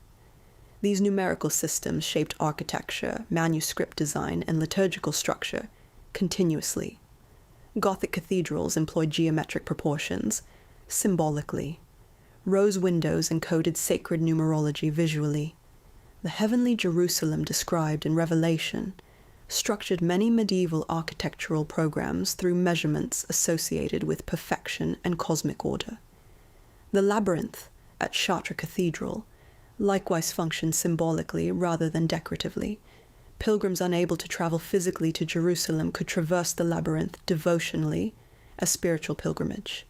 These numerical systems shaped architecture, manuscript design, and liturgical structure continuously. Gothic cathedrals employed geometric proportions, symbolically. Rose windows encoded sacred numerology visually. The heavenly Jerusalem described in Revelation structured many medieval architectural programs through measurements associated with perfection and cosmic order. The labyrinth at Chartres Cathedral likewise functioned symbolically rather than decoratively. Pilgrims unable to travel physically to Jerusalem could traverse the labyrinth devotionally as spiritual pilgrimage.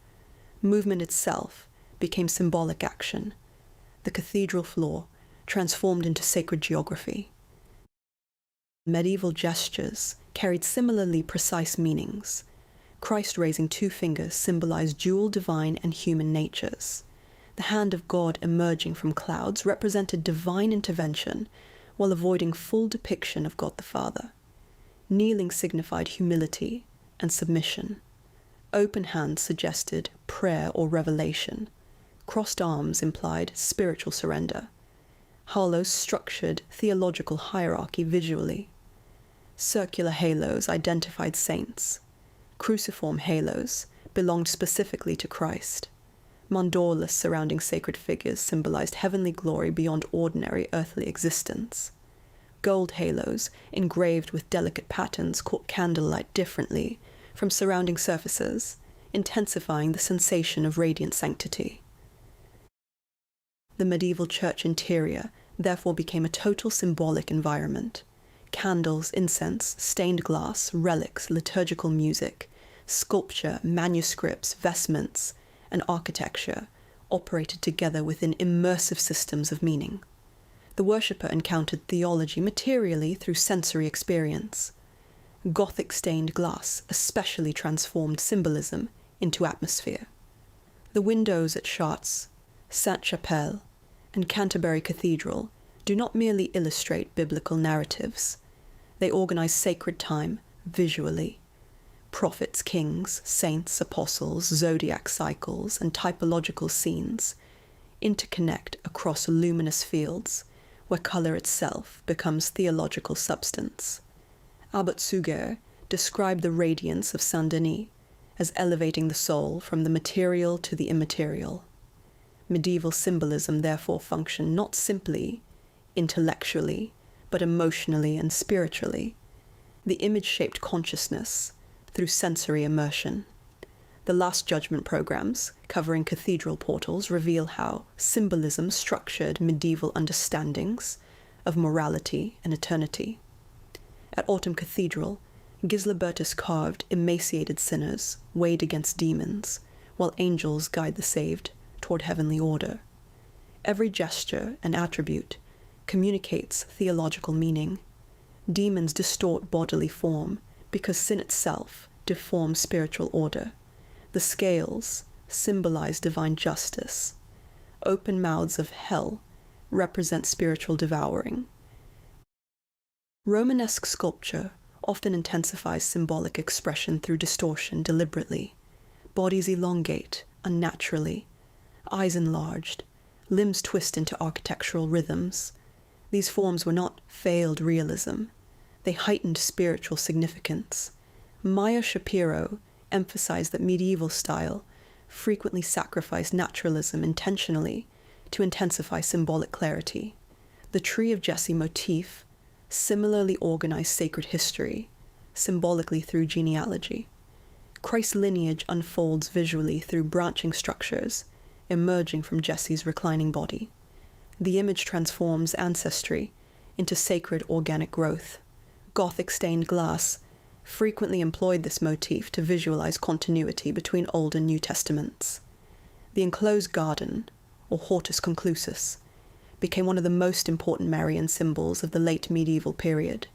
Movement itself became symbolic action. The cathedral floor transformed into sacred geography. Medieval gestures carried similarly precise meanings. Christ raising two fingers symbolized dual divine and human natures. The hand of God emerging from clouds represented divine intervention while avoiding full depiction of God the Father. Kneeling signified humility and submission. Open hands suggested prayer or revelation. Crossed arms implied spiritual surrender. Halos structured theological hierarchy visually. Circular halos identified saints. Cruciform halos belonged specifically to Christ. Mandorlas surrounding sacred figures symbolized heavenly glory beyond ordinary earthly existence. Gold halos, engraved with delicate patterns, caught candlelight differently from surrounding surfaces, intensifying the sensation of radiant sanctity. The medieval church interior therefore became a total symbolic environment. Candles, incense, stained glass, relics, liturgical music, sculpture, manuscripts, vestments, and architecture operated together within immersive systems of meaning. The worshipper encountered theology materially through sensory experience. Gothic stained glass especially transformed symbolism into atmosphere. The windows at Chartres, Sainte-Chapelle, and Canterbury Cathedral do not merely illustrate biblical narratives. They organize sacred time visually. Prophets, kings, saints, apostles, zodiac cycles, and typological scenes interconnect across luminous fields where color itself becomes theological substance. Albert Suger described the radiance of Saint-Denis as elevating the soul from the material to the immaterial. Medieval symbolism therefore functioned not simply intellectually, but emotionally and spiritually. The image shaped consciousness through sensory immersion. The Last Judgment programs, covering cathedral portals, reveal how symbolism structured medieval understandings of morality and eternity. At Autumn Cathedral, Gislebertus carved emaciated sinners weighed against demons, while angels guide the saved toward heavenly order. Every gesture and attribute communicates theological meaning. Demons distort bodily form because sin itself deforms spiritual order. The scales symbolize divine justice. Open mouths of hell represent spiritual devouring. Romanesque sculpture often intensifies symbolic expression through distortion deliberately. Bodies elongate unnaturally, eyes enlarged, limbs twist into architectural rhythms. These forms were not failed realism. They heightened spiritual significance. Maya Shapiro emphasized that medieval style frequently sacrificed naturalism intentionally to intensify symbolic clarity. The Tree of Jesse motif similarly organized sacred history, symbolically through genealogy. Christ's lineage unfolds visually through branching structures emerging from Jesse's reclining body. The image transforms ancestry into sacred organic growth. Gothic stained glass frequently employed this motif to visualize continuity between Old and New Testaments. The enclosed garden, or hortus conclusus, became one of the most important Marian symbols of the late medieval period.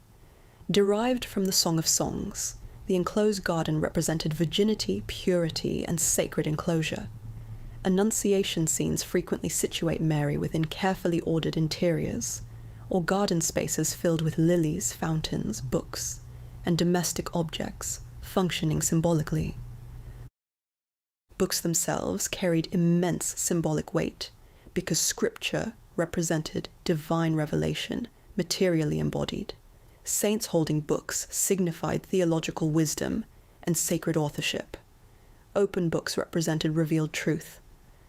Derived from the Song of Songs, the enclosed garden represented virginity, purity, and sacred enclosure. Annunciation scenes frequently situate Mary within carefully ordered interiors, or garden spaces filled with lilies, fountains, books, and domestic objects functioning symbolically. Books themselves carried immense symbolic weight because scripture represented divine revelation, materially embodied. Saints holding books signified theological wisdom and sacred authorship. Open books represented revealed truth.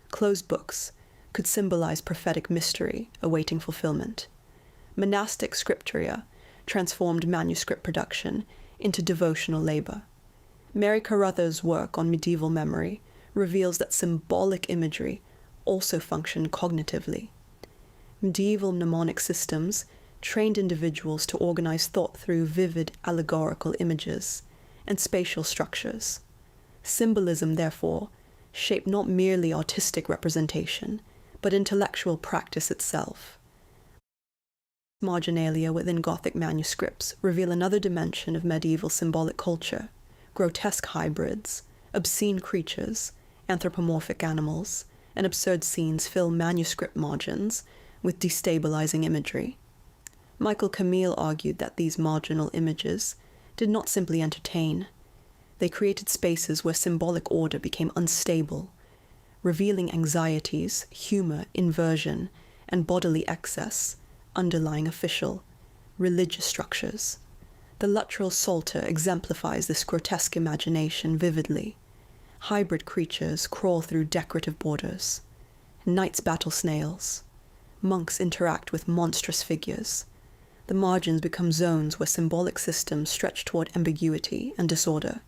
Closed books could symbolize prophetic mystery awaiting fulfillment. Monastic scripturia transformed manuscript production into devotional labor. Mary Carruthers' work on medieval memory reveals that symbolic imagery also functioned cognitively. Medieval mnemonic systems trained individuals to organize thought through vivid allegorical images and spatial structures. Symbolism, therefore, shaped not merely artistic representation, but intellectual practice itself. Marginalia within Gothic manuscripts reveal another dimension of medieval symbolic culture: grotesque hybrids, obscene creatures, anthropomorphic animals, and absurd scenes fill manuscript margins with destabilizing imagery. Michael Camille argued that these marginal images did not simply entertain. They created spaces where symbolic order became unstable, revealing anxieties, humor, inversion, and bodily excess underlying official, religious structures. The Luttrell Psalter exemplifies this grotesque imagination vividly. Hybrid creatures crawl through decorative borders. Knights battle snails. Monks interact with monstrous figures. The margins become zones where symbolic systems stretch toward ambiguity and disorder.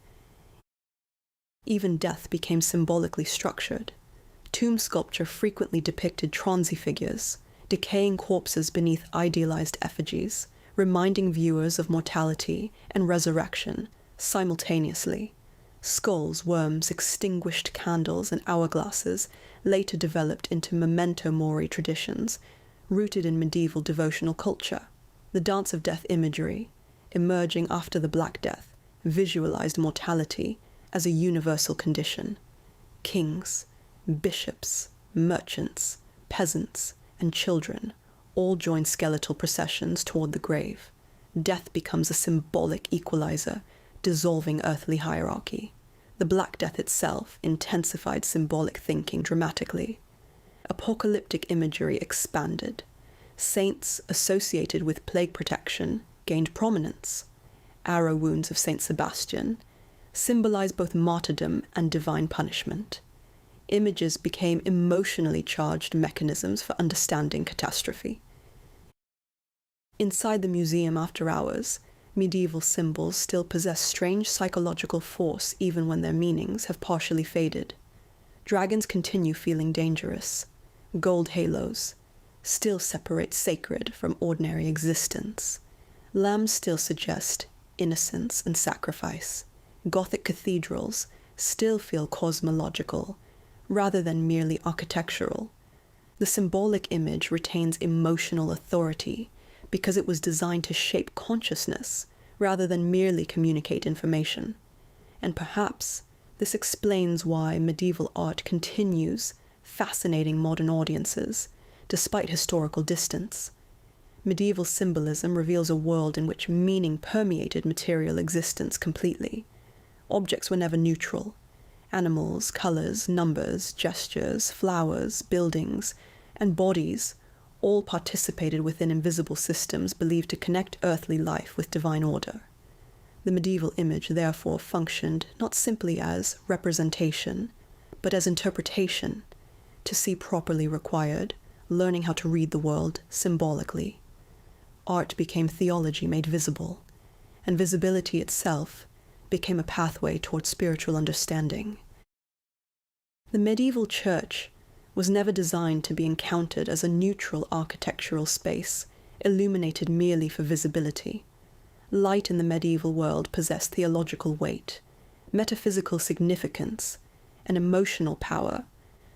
Even death became symbolically structured. Tomb sculpture frequently depicted Tronzi figures, decaying corpses beneath idealized effigies, reminding viewers of mortality and resurrection simultaneously. Skulls, worms, extinguished candles, and hourglasses later developed into memento mori traditions, rooted in medieval devotional culture. The Dance of Death imagery, emerging after the Black Death, visualized mortality as a universal condition. Kings, bishops, merchants, peasants, and children all join skeletal processions toward the grave. Death becomes a symbolic equalizer, dissolving earthly hierarchy. The Black Death itself intensified symbolic thinking dramatically. Apocalyptic imagery expanded. Saints associated with plague protection gained prominence. Arrow wounds of Saint Sebastian symbolize both martyrdom and divine punishment. Images became emotionally charged mechanisms for understanding catastrophe. Inside the museum after hours, medieval symbols still possess strange psychological force even when their meanings have partially faded. Dragons continue feeling dangerous. Gold halos still separate sacred from ordinary existence. Lambs still suggest innocence and sacrifice. Gothic cathedrals still feel cosmological, rather than merely architectural. The symbolic image retains emotional authority because it was designed to shape consciousness rather than merely communicate information. And perhaps this explains why medieval art continues fascinating modern audiences despite historical distance. Medieval symbolism reveals a world in which meaning permeated material existence completely. Objects were never neutral. Animals, colors, numbers, gestures, flowers, buildings, and bodies all participated within invisible systems believed to connect earthly life with divine order. The medieval image therefore functioned not simply as representation, but as interpretation. To see properly required learning how to read the world symbolically. Art became theology made visible, and visibility itself became a pathway toward spiritual understanding. The medieval church was never designed to be encountered as a neutral architectural space, illuminated merely for visibility. Light in the medieval world possessed theological weight, metaphysical significance, and emotional power,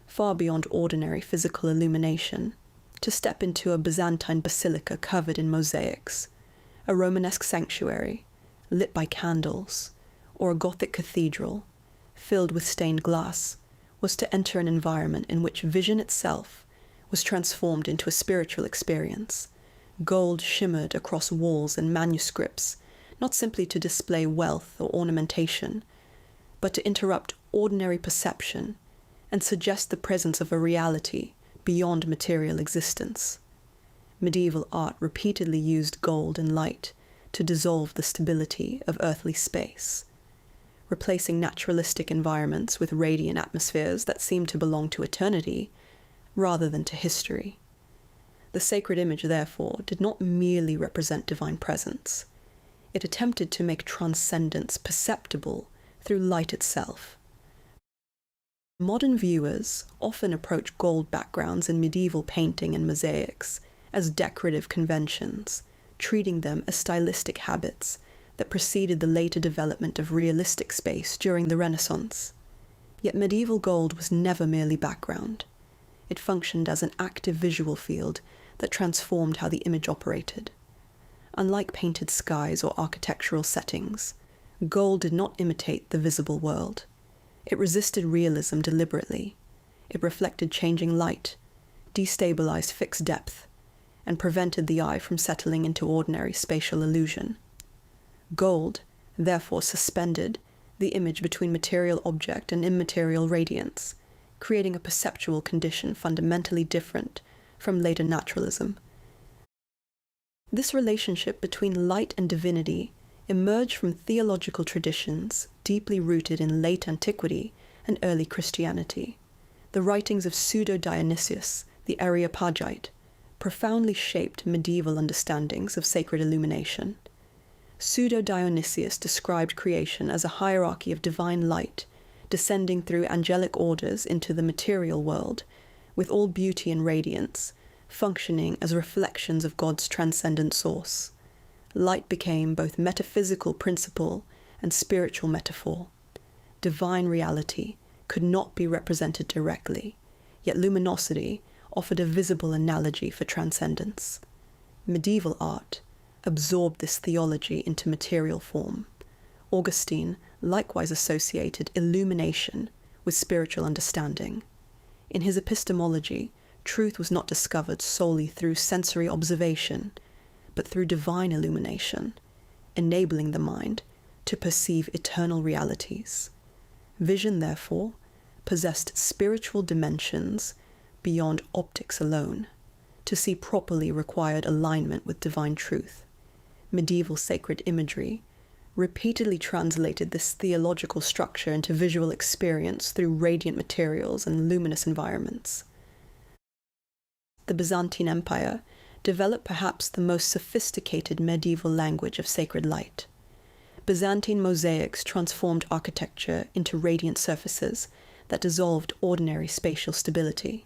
far beyond ordinary physical illumination. To step into a Byzantine basilica covered in mosaics, a Romanesque sanctuary lit by candles, or a Gothic cathedral filled with stained glass, was to enter an environment in which vision itself was transformed into a spiritual experience. Gold shimmered across walls and manuscripts, not simply to display wealth or ornamentation, but to interrupt ordinary perception and suggest the presence of a reality beyond material existence. Medieval art repeatedly used gold and light to dissolve the stability of earthly space, replacing naturalistic environments with radiant atmospheres that seemed to belong to eternity rather than to history. The sacred image, therefore, did not merely represent divine presence. It attempted to make transcendence perceptible through light itself. Modern viewers often approach gold backgrounds in medieval painting and mosaics as decorative conventions, treating them as stylistic habits that preceded the later development of realistic space during the Renaissance. Yet medieval gold was never merely background. It functioned as an active visual field that transformed how the image operated. Unlike painted skies or architectural settings, gold did not imitate the visible world. It resisted realism deliberately. It reflected changing light, destabilized fixed depth, and prevented the eye from settling into ordinary spatial illusion. Gold, therefore, suspended the image between material object and immaterial radiance, creating a perceptual condition fundamentally different from later naturalism. This relationship between light and divinity emerged from theological traditions deeply rooted in late antiquity and early Christianity. The writings of Pseudo-Dionysius, the Areopagite, profoundly shaped medieval understandings of sacred illumination. Pseudo-Dionysius described creation as a hierarchy of divine light, descending through angelic orders into the material world, with all beauty and radiance, functioning as reflections of God's transcendent source. Light became both metaphysical principle and spiritual metaphor. Divine reality could not be represented directly, yet luminosity offered a visible analogy for transcendence. Medieval art absorbed this theology into material form. Augustine likewise associated illumination with spiritual understanding. In his epistemology, truth was not discovered solely through sensory observation, but through divine illumination, enabling the mind to perceive eternal realities. Vision, therefore, possessed spiritual dimensions beyond optics alone. To see properly required alignment with divine truth. Medieval sacred imagery repeatedly translated this theological structure into visual experience through radiant materials and luminous environments. The Byzantine Empire developed perhaps the most sophisticated medieval language of sacred light. Byzantine mosaics transformed architecture into radiant surfaces that dissolved ordinary spatial stability.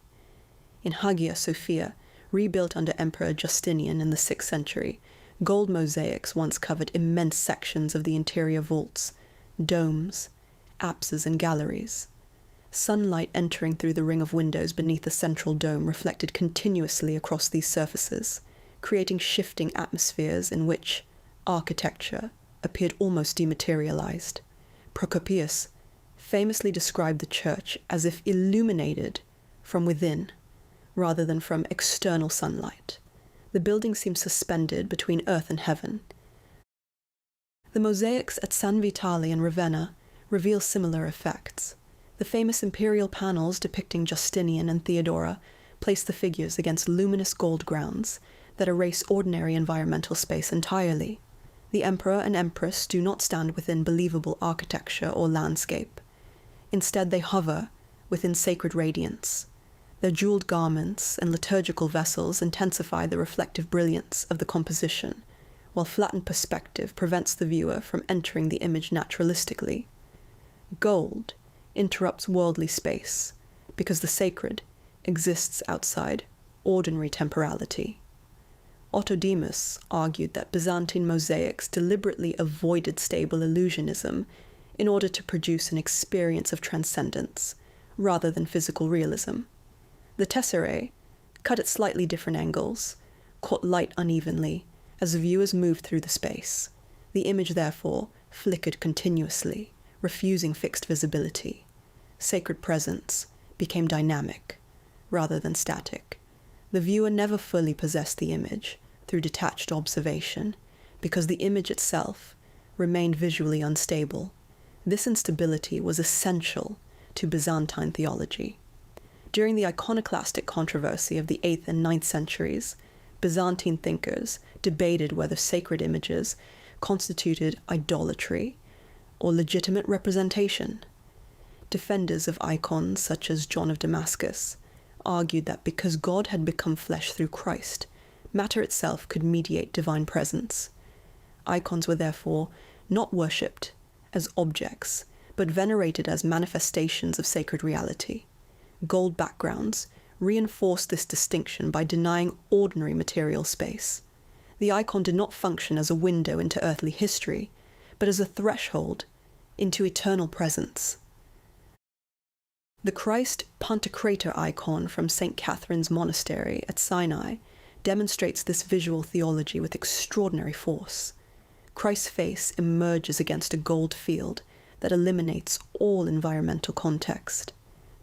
In Hagia Sophia, rebuilt under Emperor Justinian in the 6th century, gold mosaics once covered immense sections of the interior vaults, domes, apses, and galleries. Sunlight entering through the ring of windows beneath the central dome reflected continuously across these surfaces, creating shifting atmospheres in which architecture appeared almost dematerialized. Procopius famously described the church as if illuminated from within, rather than from external sunlight. The building seemed suspended between earth and heaven. The mosaics at San Vitale and Ravenna reveal similar effects. The famous imperial panels depicting Justinian and Theodora place the figures against luminous gold grounds that erase ordinary environmental space entirely. The emperor and empress do not stand within believable architecture or landscape. Instead, they hover within sacred radiance. Their jeweled garments and liturgical vessels intensify the reflective brilliance of the composition, while flattened perspective prevents the viewer from entering the image naturalistically. Gold interrupts worldly space, because the sacred exists outside ordinary temporality. Autodemus argued that Byzantine mosaics deliberately avoided stable illusionism in order to produce an experience of transcendence, rather than physical realism. The tesserae, cut at slightly different angles, caught light unevenly as the viewers moved through the space. The image, therefore, flickered continuously, refusing fixed visibility. Sacred presence became dynamic, rather than static. The viewer never fully possessed the image through detached observation, because the image itself remained visually unstable. This instability was essential to Byzantine theology. During the iconoclastic controversy of the 8th and 9th centuries, Byzantine thinkers debated whether sacred images constituted idolatry or legitimate representation. Defenders of icons such as John of Damascus argued that because God had become flesh through Christ, matter itself could mediate divine presence. Icons were therefore not worshipped as objects, but venerated as manifestations of sacred reality. Gold backgrounds reinforced this distinction by denying ordinary material space. The icon did not function as a window into earthly history, but as a threshold into eternal presence. The Christ Pantocrator icon from St. Catherine's Monastery at Sinai demonstrates this visual theology with extraordinary force. Christ's face emerges against a gold field that eliminates all environmental context.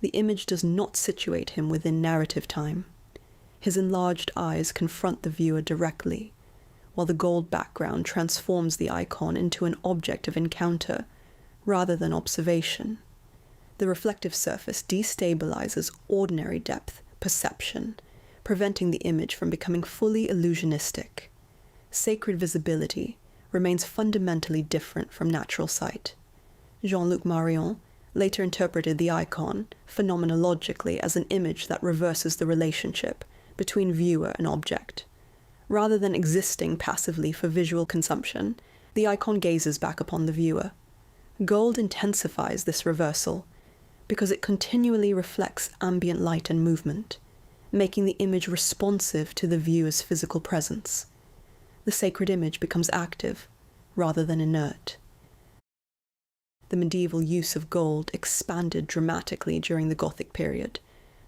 The image does not situate him within narrative time. His enlarged eyes confront the viewer directly, while the gold background transforms the icon into an object of encounter rather than observation. The reflective surface destabilizes ordinary depth perception, preventing the image from becoming fully illusionistic. Sacred visibility remains fundamentally different from natural sight. Jean-Luc Marion later interpreted the icon phenomenologically as an image that reverses the relationship between viewer and object. Rather than existing passively for visual consumption, the icon gazes back upon the viewer. Gold intensifies this reversal because it continually reflects ambient light and movement, making the image responsive to the viewer's physical presence. The sacred image becomes active rather than inert. The medieval use of gold expanded dramatically during the Gothic period,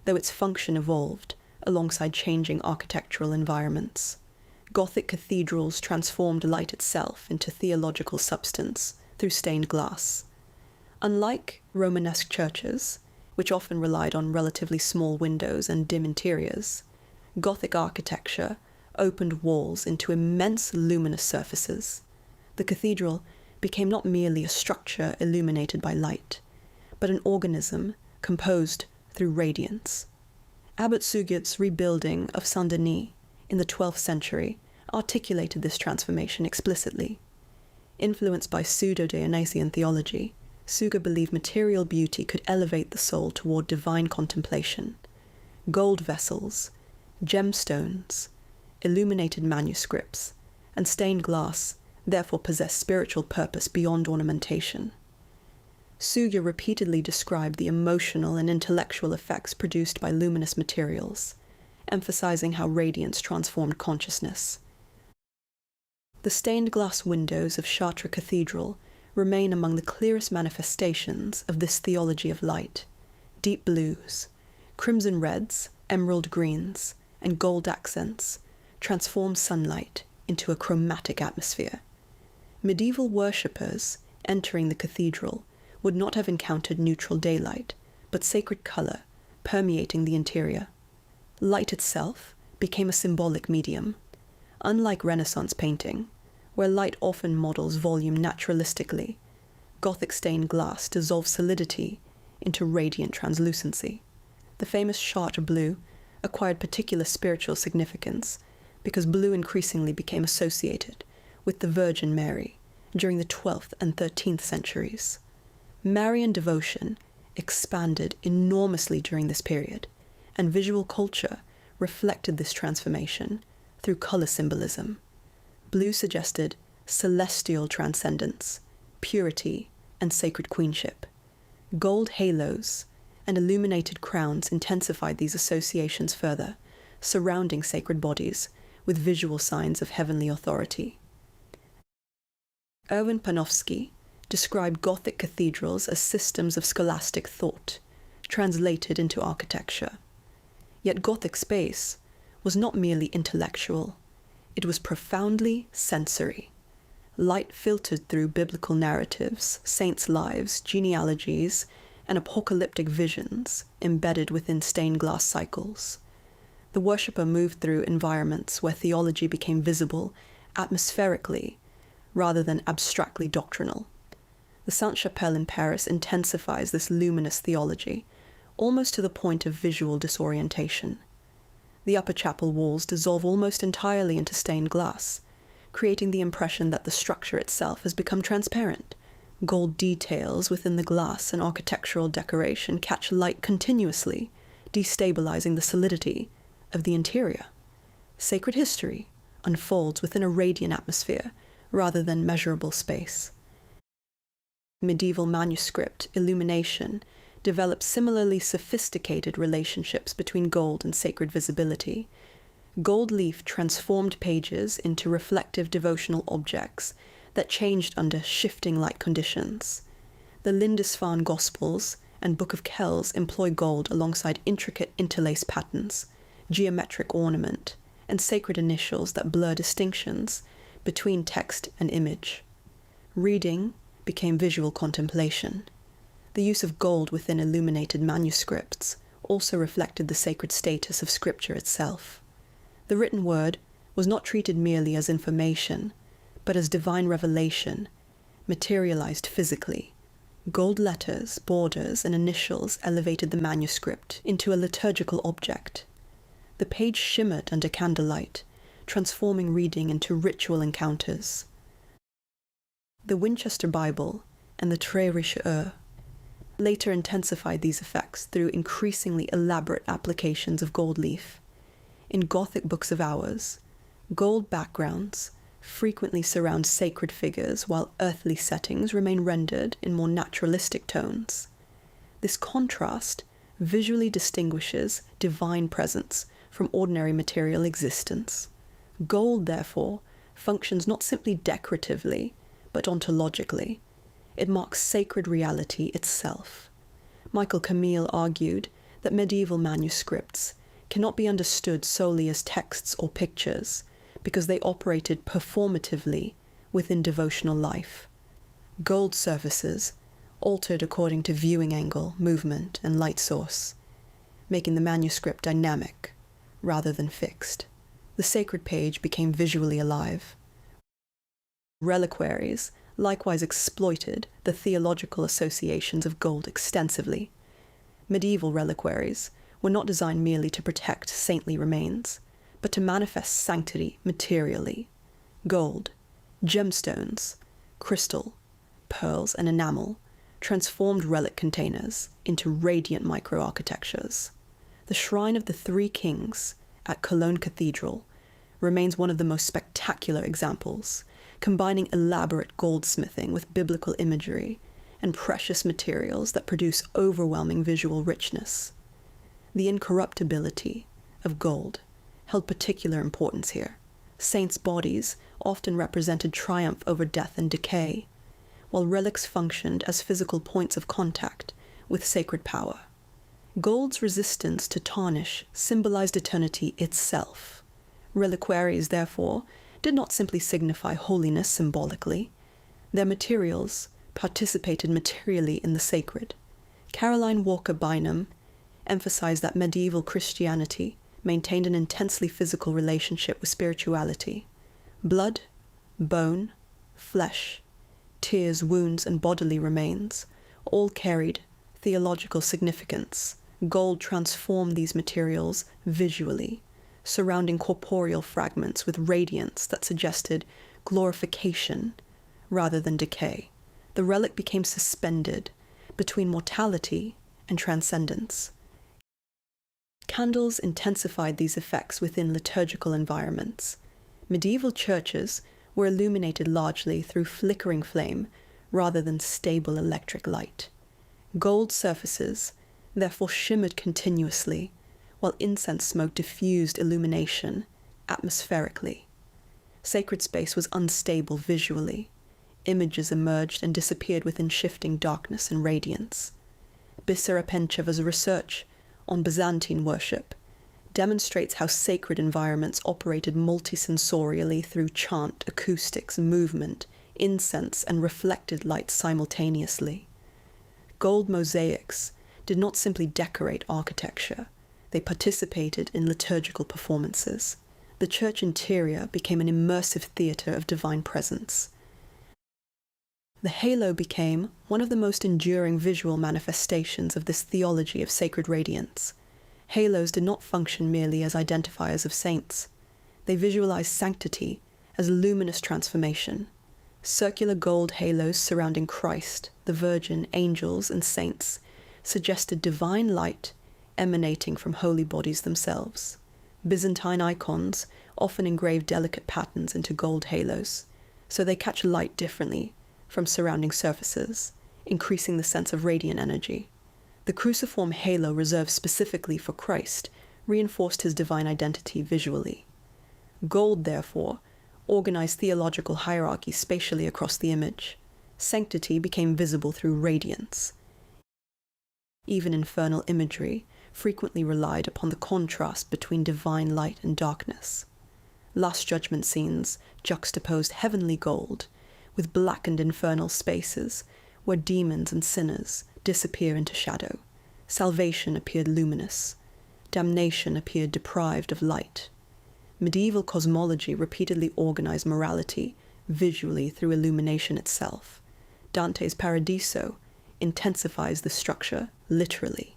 though its function evolved alongside changing architectural environments. Gothic cathedrals transformed light itself into theological substance through stained glass. Unlike Romanesque churches, which often relied on relatively small windows and dim interiors, Gothic architecture opened walls into immense luminous surfaces. The cathedral became not merely a structure illuminated by light, but an organism composed through radiance. Abbot Sugert's rebuilding of Saint-Denis in the 12th century articulated this transformation explicitly. Influenced by pseudo-Dionysian theology, Suger believed material beauty could elevate the soul toward divine contemplation. Gold vessels, gemstones, illuminated manuscripts, and stained glass therefore possess spiritual purpose beyond ornamentation. Suger repeatedly described the emotional and intellectual effects produced by luminous materials, emphasizing how radiance transformed consciousness. The stained glass windows of Chartres Cathedral remain among the clearest manifestations of this theology of light. Deep blues, crimson reds, emerald greens, and gold accents transform sunlight into a chromatic atmosphere. Medieval worshippers entering the cathedral would not have encountered neutral daylight, but sacred color permeating the interior. Light itself became a symbolic medium. Unlike Renaissance painting, where light often models volume naturalistically, Gothic stained glass dissolves solidity into radiant translucency. The famous Chartres blue acquired particular spiritual significance because blue increasingly became associated with the Virgin Mary during the 12th and 13th centuries. Marian devotion expanded enormously during this period, and visual culture reflected this transformation through color symbolism. Blue suggested celestial transcendence, purity, and sacred queenship. Gold halos and illuminated crowns intensified these associations further, surrounding sacred bodies with visual signs of heavenly authority. Erwin Panofsky described Gothic cathedrals as systems of scholastic thought, translated into architecture. Yet Gothic space was not merely intellectual, it was profoundly sensory. Light filtered through biblical narratives, saints' lives, genealogies, and apocalyptic visions embedded within stained glass cycles. The worshipper moved through environments where theology became visible atmospherically rather than abstractly doctrinal. The Sainte-Chapelle in Paris intensifies this luminous theology, almost to the point of visual disorientation. The upper chapel walls dissolve almost entirely into stained glass, creating the impression that the structure itself has become transparent. Gold details within the glass and architectural decoration catch light continuously, destabilizing the solidity of the interior. Sacred history unfolds within a radiant atmosphere rather than measurable space. Medieval manuscript illumination developed similarly sophisticated relationships between gold and sacred visibility. Gold leaf transformed pages into reflective devotional objects that changed under shifting light conditions. The Lindisfarne Gospels and Book of Kells employ gold alongside intricate interlace patterns, geometric ornament, and sacred initials that blur distinctions between text and image. Reading became visual contemplation. The use of gold within illuminated manuscripts also reflected the sacred status of scripture itself. The written word was not treated merely as information, but as divine revelation, materialized physically. Gold letters, borders, and initials elevated the manuscript into a liturgical object. The page shimmered under candlelight, transforming reading into ritual encounters. The Winchester Bible and the Très Richelieu later intensified these effects through increasingly elaborate applications of gold leaf. In Gothic books of hours, gold backgrounds frequently surround sacred figures while earthly settings remain rendered in more naturalistic tones. This contrast visually distinguishes divine presence from ordinary material existence. Gold, therefore, functions not simply decoratively, but ontologically. It marks sacred reality itself. Michael Camille argued that medieval manuscripts cannot be understood solely as texts or pictures, because they operated performatively within devotional life. Gold surfaces altered according to viewing angle, movement, and light source, making the manuscript dynamic rather than fixed. The sacred page became visually alive. Reliquaries likewise exploited the theological associations of gold extensively. Medieval reliquaries were not designed merely to protect saintly remains, but to manifest sanctity materially. Gold, gemstones, crystal, pearls, and enamel transformed relic containers into radiant microarchitectures. The Shrine of the Three Kings at Cologne Cathedral remains one of the most spectacular examples, combining elaborate goldsmithing with biblical imagery and precious materials that produce overwhelming visual richness. The incorruptibility of gold held particular importance here. Saints' bodies often represented triumph over death and decay, while relics functioned as physical points of contact with sacred power. Gold's resistance to tarnish symbolized eternity itself. Reliquaries, therefore, did not simply signify holiness symbolically. Their materials participated materially in the sacred. Caroline Walker Bynum emphasized that medieval Christianity maintained an intensely physical relationship with spirituality. Blood, bone, flesh, tears, wounds, and bodily remains all carried theological significance. Gold transformed these materials visually, surrounding corporeal fragments with radiance that suggested glorification rather than decay. The relic became suspended between mortality and transcendence. Candles intensified these effects within liturgical environments. Medieval churches were illuminated largely through flickering flame rather than stable electric light. Gold surfaces therefore shimmered continuously, while incense smoke diffused illumination atmospherically. Sacred space was unstable visually. Images emerged and disappeared within shifting darkness and radiance. Bisera Pencheva's research on Byzantine worship demonstrates how sacred environments operated multisensorially through chant, acoustics, movement, incense, and reflected light simultaneously. Gold mosaics did not simply decorate architecture, they participated in liturgical performances. The church interior became an immersive theater of divine presence. The halo became one of the most enduring visual manifestations of this theology of sacred radiance. Halos did not function merely as identifiers of saints. They visualized sanctity as luminous transformation. Circular gold halos surrounding Christ, the Virgin, angels, and saints suggested divine light emanating from holy bodies themselves. Byzantine icons often engraved delicate patterns into gold halos, so they catch light differently from surrounding surfaces, increasing the sense of radiant energy. The cruciform halo reserved specifically for Christ reinforced his divine identity visually. Gold, therefore, organized theological hierarchy spatially across the image. Sanctity became visible through radiance. Even infernal imagery frequently relied upon the contrast between divine light and darkness. Last Judgment scenes juxtaposed heavenly gold with blackened infernal spaces where demons and sinners disappear into shadow. Salvation appeared luminous. Damnation appeared deprived of light. Medieval cosmology repeatedly organized morality visually through illumination itself. Dante's Paradiso intensifies the structure literally.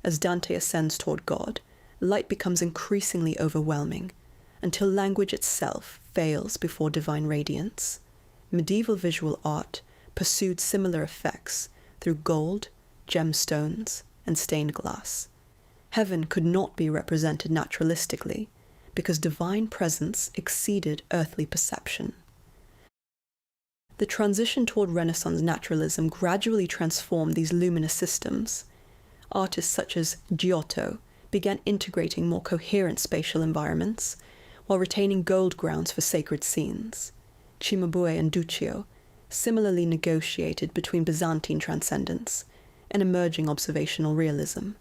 As Dante ascends toward God, light becomes increasingly overwhelming until language itself fails before divine radiance. Medieval visual art pursued similar effects through gold, gemstones, and stained glass. Heaven could not be represented naturalistically because divine presence exceeded earthly perception. The transition toward Renaissance naturalism gradually transformed these luminous systems. Artists such as Giotto began integrating more coherent spatial environments while retaining gold grounds for sacred scenes. Cimabue and Duccio similarly negotiated between Byzantine transcendence and emerging observational realism.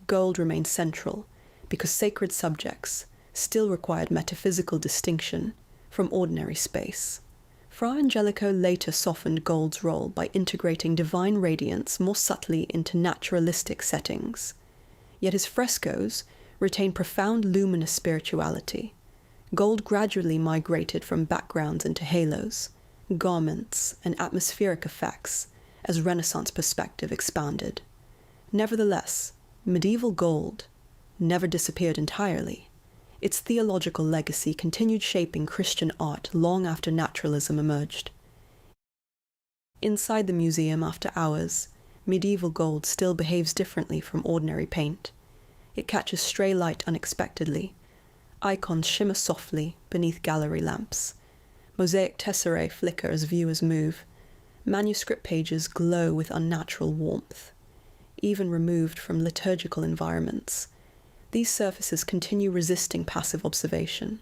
Gold remained central because sacred subjects still required metaphysical distinction from ordinary space. Fra Angelico later softened gold's role by integrating divine radiance more subtly into naturalistic settings. Yet his frescoes retained profound luminous spirituality. Gold gradually migrated from backgrounds into halos, garments, and atmospheric effects as Renaissance perspective expanded. Nevertheless, medieval gold never disappeared entirely. Its theological legacy continued shaping Christian art long after naturalism emerged. Inside the museum after hours, medieval gold still behaves differently from ordinary paint. It catches stray light unexpectedly. Icons shimmer softly beneath gallery lamps. Mosaic tesserae flicker as viewers move. Manuscript pages glow with unnatural warmth. Even removed from liturgical environments, these surfaces continue resisting passive observation.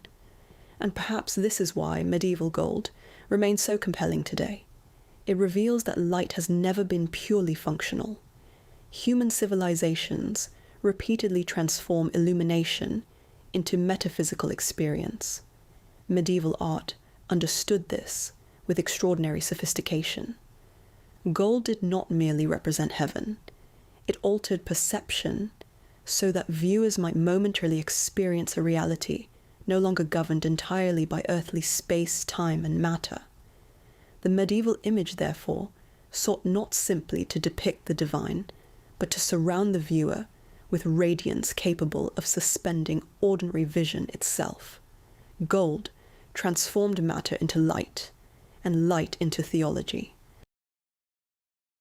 And perhaps this is why medieval gold remains so compelling today. It reveals that light has never been purely functional. Human civilizations repeatedly transform illumination into metaphysical experience. Medieval art understood this with extraordinary sophistication. Gold did not merely represent heaven. It altered perception so that viewers might momentarily experience a reality no longer governed entirely by earthly space, time, and matter. The medieval image, therefore, sought not simply to depict the divine, but to surround the viewer with radiance capable of suspending ordinary vision itself. Gold transformed matter into light, and light into theology.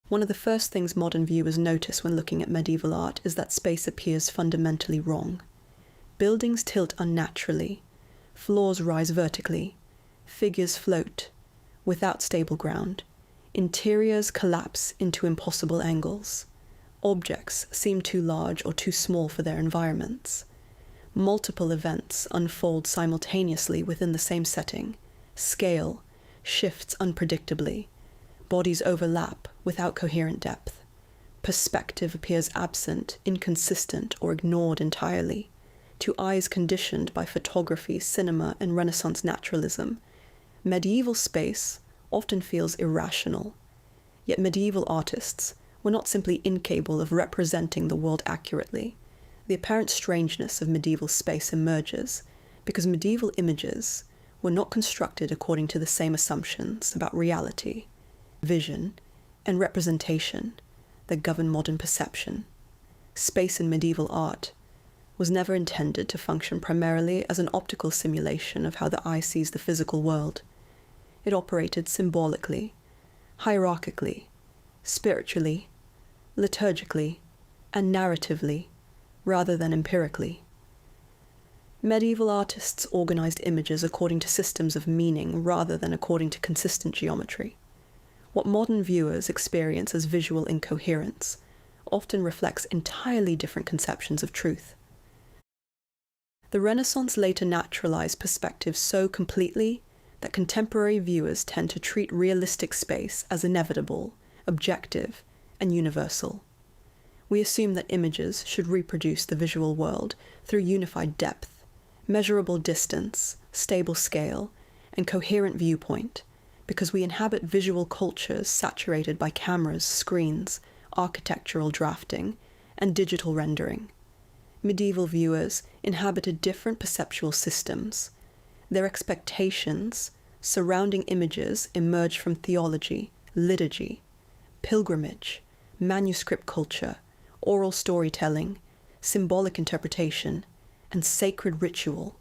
One of the first things modern viewers notice when looking at medieval art is that space appears fundamentally wrong. Buildings tilt unnaturally, floors rise vertically, figures float without stable ground, interiors collapse into impossible angles. Objects seem too large or too small for their environments. Multiple events unfold simultaneously within the same setting. Scale shifts unpredictably. Bodies overlap without coherent depth. Perspective appears absent, inconsistent, or ignored entirely. To eyes conditioned by photography, cinema, and Renaissance naturalism, medieval space often feels irrational. Yet medieval artists were not simply incapable of representing the world accurately. The apparent strangeness of medieval space emerges because medieval images were not constructed according to the same assumptions about reality. vision, and representation that govern modern perception. Space in medieval art was never intended to function primarily as an optical simulation of how the eye sees the physical world. It operated symbolically, hierarchically, spiritually, liturgically, and narratively, rather than empirically. Medieval artists organized images according to systems of meaning rather than according to consistent geometry. What modern viewers experience as visual incoherence often reflects entirely different conceptions of truth. The Renaissance later naturalized perspective so completely that contemporary viewers tend to treat realistic space as inevitable, objective, and universal. We assume that images should reproduce the visual world through unified depth, measurable distance, stable scale, and coherent viewpoint, because we inhabit visual cultures saturated by cameras, screens, architectural drafting, and digital rendering. Medieval viewers inhabited different perceptual systems. Their expectations surrounding images emerged from theology, liturgy, pilgrimage, manuscript culture, oral storytelling, symbolic interpretation, and sacred ritual,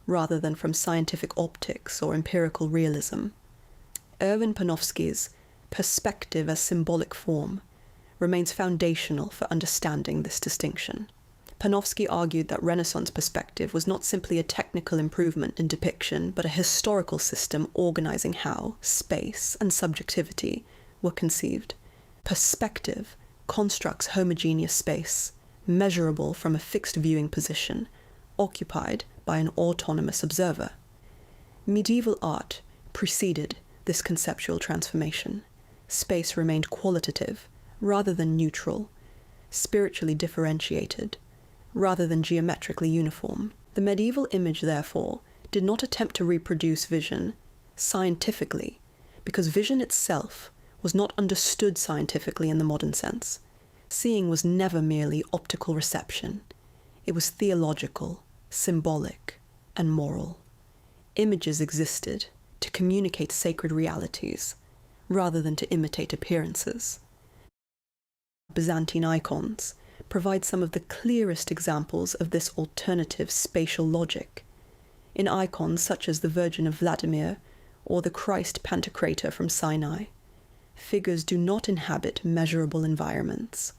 rather than from scientific optics or empirical realism. Erwin Panofsky's perspective as symbolic form remains foundational for understanding this distinction. Panofsky argued that Renaissance perspective was not simply a technical improvement in depiction, but a historical system organizing how space and subjectivity were conceived. Perspective constructs homogeneous space, measurable from a fixed viewing position, occupied by an autonomous observer. Medieval art preceded this conceptual transformation. Space remained qualitative rather than neutral, spiritually differentiated rather than geometrically uniform. The medieval image, therefore, did not attempt to reproduce vision scientifically, because vision itself was not understood scientifically in the modern sense. Seeing was never merely optical reception. It was theological, symbolic, and moral. Images existed to communicate sacred realities, rather than to imitate appearances. Byzantine icons provide some of the clearest examples of this alternative spatial logic. In icons such as the Virgin of Vladimir or the Christ Pantocrator from Sinai, figures do not inhabit measurable environments.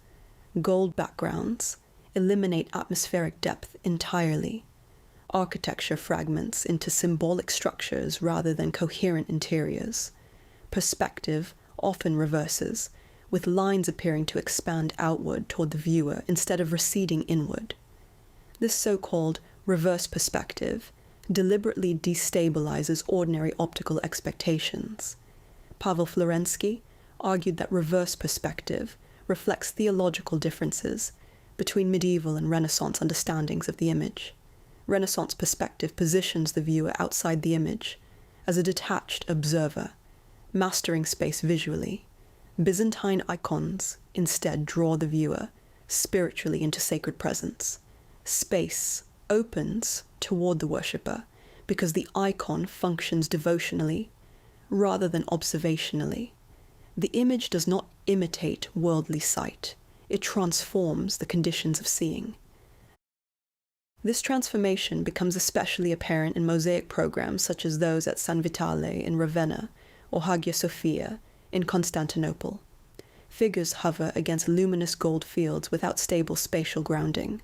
Gold backgrounds eliminate atmospheric depth entirely. Architecture fragments into symbolic structures rather than coherent interiors. Perspective often reverses, with lines appearing to expand outward toward the viewer instead of receding inward. This so-called reverse perspective deliberately destabilizes ordinary optical expectations. Pavel Florensky argued that reverse perspective reflects theological differences between medieval and Renaissance understandings of the image. Renaissance perspective positions the viewer outside the image as a detached observer, mastering space visually. Byzantine icons instead draw the viewer spiritually into sacred presence. Space opens toward the worshipper because the icon functions devotionally rather than observationally. The image does not imitate worldly sight. It transforms the conditions of seeing. This transformation becomes especially apparent in mosaic programs such as those at San Vitale in Ravenna or Hagia Sophia in Constantinople. Figures hover against luminous gold fields without stable spatial grounding.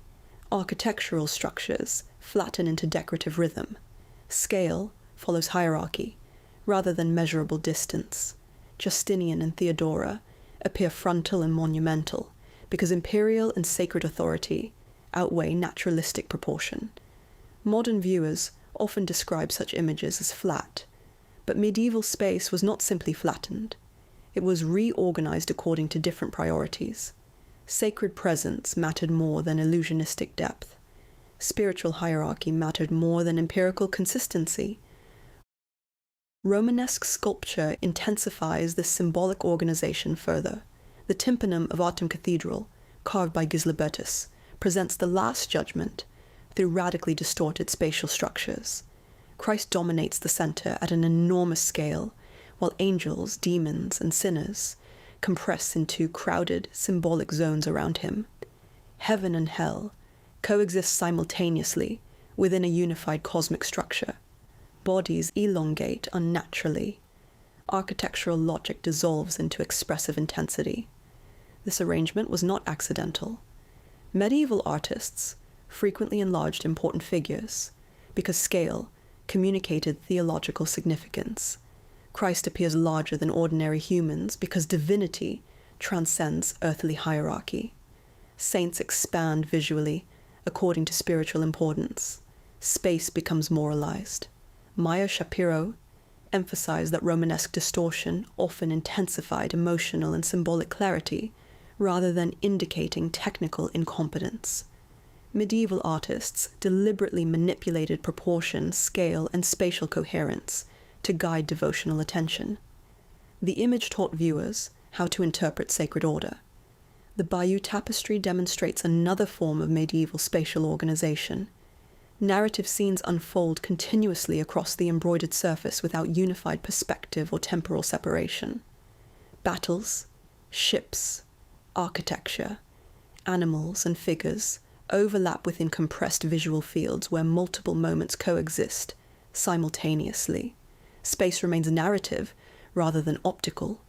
Architectural structures flatten into decorative rhythm. Scale follows hierarchy, rather than measurable distance. Justinian and Theodora appear frontal and monumental, because imperial and sacred authority outweigh naturalistic proportion. Modern viewers often describe such images as flat, but medieval space was not simply flattened. It was reorganized according to different priorities. Sacred presence mattered more than illusionistic depth. Spiritual hierarchy mattered more than empirical consistency. Romanesque sculpture intensifies this symbolic organization further. The tympanum of Artem Cathedral, carved by Gislebertus, presents the Last Judgment through radically distorted spatial structures. Christ dominates the center at an enormous scale, while angels, demons, and sinners compress into crowded, symbolic zones around him. Heaven and hell coexist simultaneously within a unified cosmic structure. Bodies elongate unnaturally. Architectural logic dissolves into expressive intensity. This arrangement was not accidental. Medieval artists frequently enlarged important figures because scale communicated theological significance. Christ appears larger than ordinary humans because divinity transcends earthly hierarchy. Saints expand visually according to spiritual importance. Space becomes moralized. Maya Shapiro emphasized that Romanesque distortion often intensified emotional and symbolic clarity rather than indicating technical incompetence. Medieval artists deliberately manipulated proportion, scale, and spatial coherence to guide devotional attention. The image taught viewers how to interpret sacred order. The Bayeux Tapestry demonstrates another form of medieval spatial organization. Narrative scenes unfold continuously across the embroidered surface without unified perspective or temporal separation. Battles, ships, architecture, animals, and figures overlap within compressed visual fields where multiple moments coexist simultaneously. Space remains narrative rather than optical.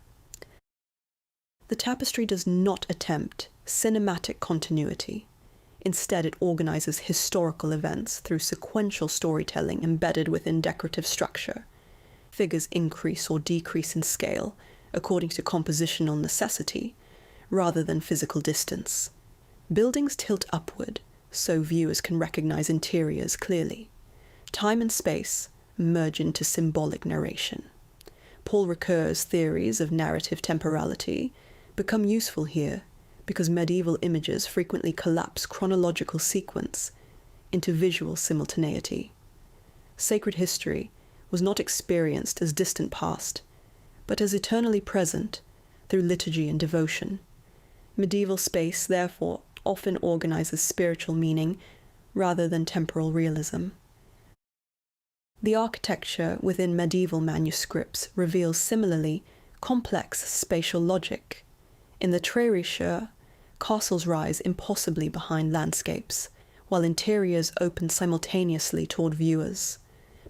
The tapestry does not attempt cinematic continuity. Instead, it organizes historical events through sequential storytelling embedded within decorative structure. Figures increase or decrease in scale according to compositional necessity, rather than physical distance. Buildings tilt upward, so viewers can recognize interiors clearly. Time and space merge into symbolic narration. Paul Ricoeur's theories of narrative temporality become useful here because medieval images frequently collapse chronological sequence into visual simultaneity. Sacred history was not experienced as distant past, but as eternally present through liturgy and devotion. Medieval space, therefore, often organizes spiritual meaning rather than temporal realism. The architecture within medieval manuscripts reveals similarly complex spatial logic. In the Trairischer, castles rise impossibly behind landscapes, while interiors open simultaneously toward viewers.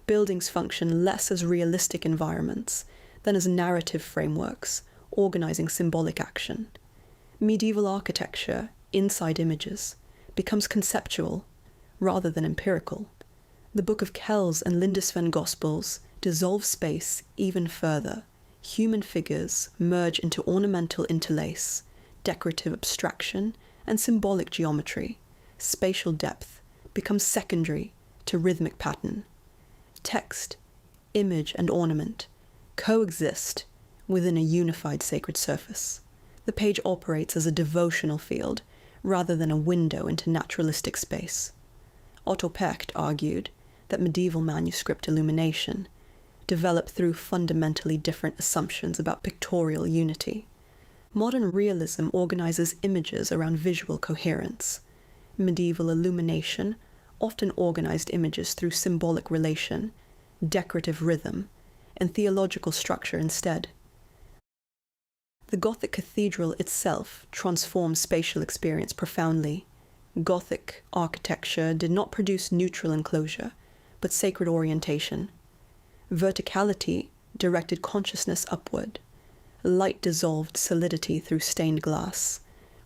Buildings function less as realistic environments than as narrative frameworks, organizing symbolic action. Medieval architecture, inside images, becomes conceptual rather than empirical. The Book of Kells and Lindisfarne Gospels dissolve space even further. Human figures merge into ornamental interlace, decorative abstraction, and symbolic geometry. Spatial depth becomes secondary to rhythmic pattern. Text, image, and ornament coexist within a unified sacred surface. The page operates as a devotional field rather than a window into naturalistic space. Otto Pecht argued that medieval manuscript illumination developed through fundamentally different assumptions about pictorial unity. Modern realism organizes images around visual coherence. Medieval illumination often organized images through symbolic relation, decorative rhythm, and theological structure instead. The Gothic cathedral itself transformed spatial experience profoundly. Gothic architecture did not produce neutral enclosure, but sacred orientation. Verticality directed consciousness upward. Light dissolved solidity through stained glass.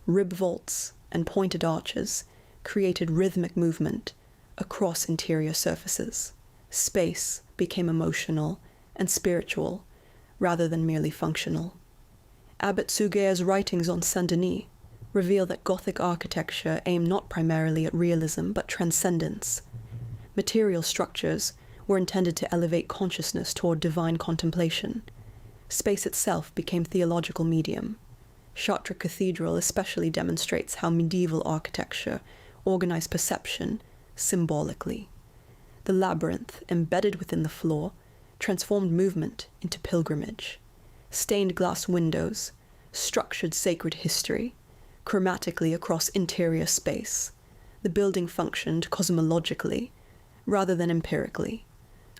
Rib vaults and pointed arches created rhythmic movement across interior surfaces. Space became emotional and spiritual rather than merely functional. Abbot Suger's writings on Saint-Denis reveal that Gothic architecture aimed not primarily at realism but transcendence. Material structures were intended to elevate consciousness toward divine contemplation. Space itself became theological medium. Chartres Cathedral especially demonstrates how medieval architecture organized perception symbolically. The labyrinth, embedded within the floor, transformed movement into pilgrimage. Stained glass windows structured sacred history, chromatically across interior space. The building functioned cosmologically rather than empirically.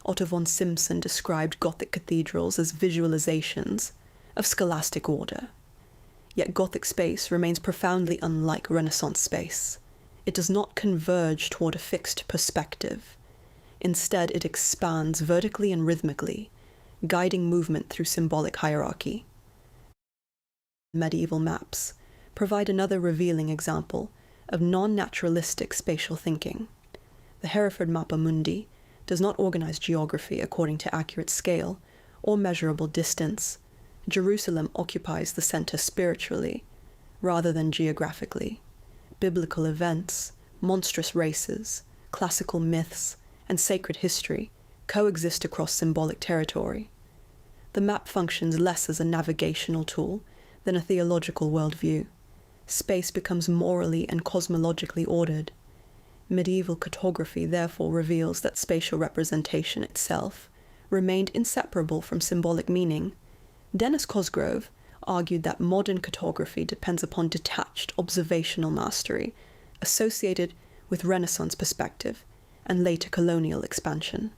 Otto von Simpson described Gothic cathedrals as visualizations of scholastic order. Yet Gothic space remains profoundly unlike Renaissance space. It does not converge toward a fixed perspective. Instead, it expands vertically and rhythmically, guiding movement through symbolic hierarchy. Medieval maps provide another revealing example of non-naturalistic spatial thinking. The Hereford Mappa Mundi does not organize geography according to accurate scale or measurable distance. Jerusalem occupies the center spiritually, rather than geographically. Biblical events, monstrous races, classical myths, and sacred history coexist across symbolic territory. The map functions less as a navigational tool than a theological worldview. Space becomes morally and cosmologically ordered. Medieval cartography therefore reveals that spatial representation itself remained inseparable from symbolic meaning. Dennis Cosgrove argued that modern cartography depends upon detached observational mastery associated with Renaissance perspective and later colonial expansion.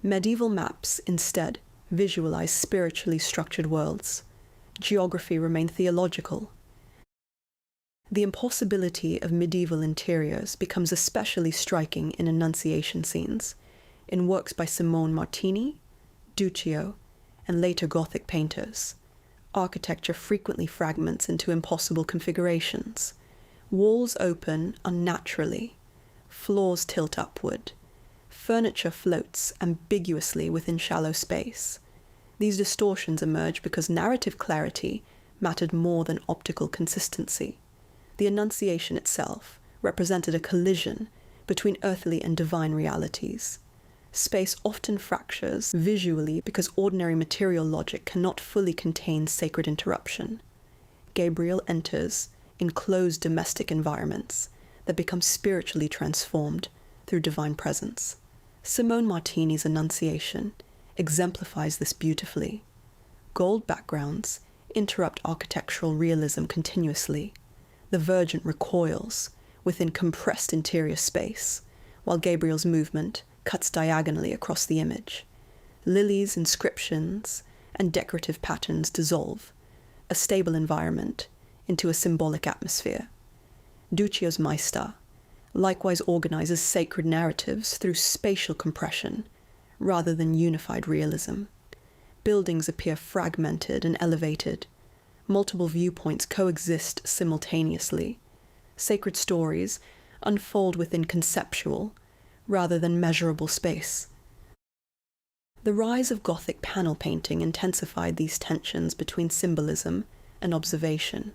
Medieval maps, instead, visualize spiritually structured worlds. Geography remained theological. The impossibility of medieval interiors becomes especially striking in Annunciation scenes, in works by Simone Martini, Duccio, and later Gothic painters. Architecture frequently fragments into impossible configurations. Walls open unnaturally. Floors tilt upward. Furniture floats ambiguously within shallow space. These distortions emerge because narrative clarity mattered more than optical consistency. The Annunciation itself represented a collision between earthly and divine realities. Space often fractures visually because ordinary material logic cannot fully contain sacred interruption. Gabriel enters enclosed domestic environments that become spiritually transformed through divine presence. Simone Martini's Annunciation exemplifies this beautifully. Gold backgrounds interrupt architectural realism continuously. The Virgin recoils within compressed interior space, while Gabriel's movement cuts diagonally across the image. Lilies, inscriptions, and decorative patterns dissolve, a stable environment into a symbolic atmosphere. Duccio's Maestà likewise organizes sacred narratives through spatial compression rather than unified realism. Buildings appear fragmented and elevated. Multiple viewpoints coexist simultaneously. Sacred stories unfold within conceptual rather than measurable space. The rise of Gothic panel painting intensified these tensions between symbolism and observation.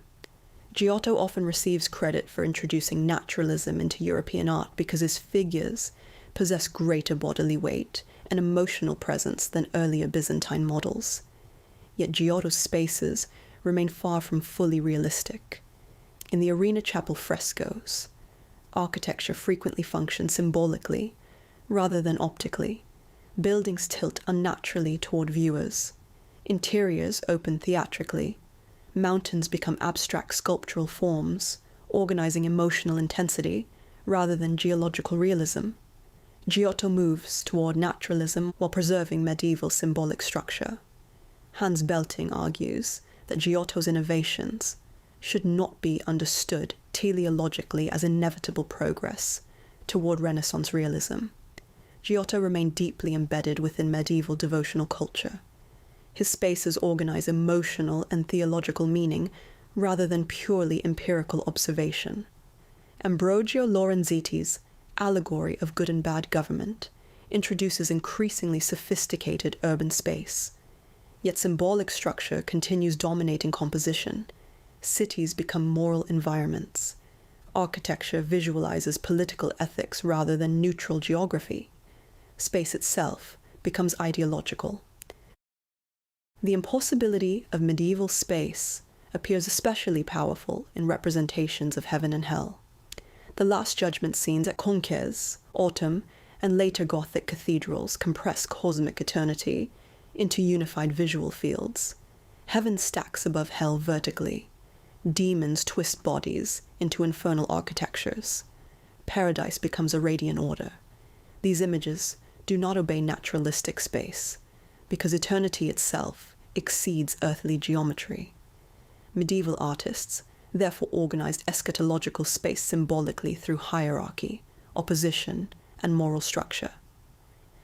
Giotto often receives credit for introducing naturalism into European art because his figures possess greater bodily weight and emotional presence than earlier Byzantine models. Yet Giotto's spaces remain far from fully realistic. In the Arena Chapel frescoes, architecture frequently functions symbolically rather than optically. Buildings tilt unnaturally toward viewers. Interiors open theatrically. Mountains become abstract sculptural forms, organizing emotional intensity rather than geological realism. Giotto moves toward naturalism while preserving medieval symbolic structure. Hans Belting argues that Giotto's innovations should not be understood teleologically as inevitable progress toward Renaissance realism. Giotto remained deeply embedded within medieval devotional culture. His spaces organize emotional and theological meaning rather than purely empirical observation. Ambrogio Lorenzetti's Allegory of Good and Bad Government introduces increasingly sophisticated urban space. Yet symbolic structure continues dominating composition. Cities become moral environments. Architecture visualizes political ethics rather than neutral geography. Space itself becomes ideological. The impossibility of medieval space appears especially powerful in representations of heaven and hell. The Last Judgment scenes at Conques, Autumn, and later Gothic cathedrals compress cosmic eternity into unified visual fields. Heaven stacks above hell vertically. Demons twist bodies into infernal architectures. Paradise becomes a radiant order. These images do not obey naturalistic space, because eternity itself exceeds earthly geometry. Medieval artists therefore organized eschatological space symbolically through hierarchy, opposition, and moral structure.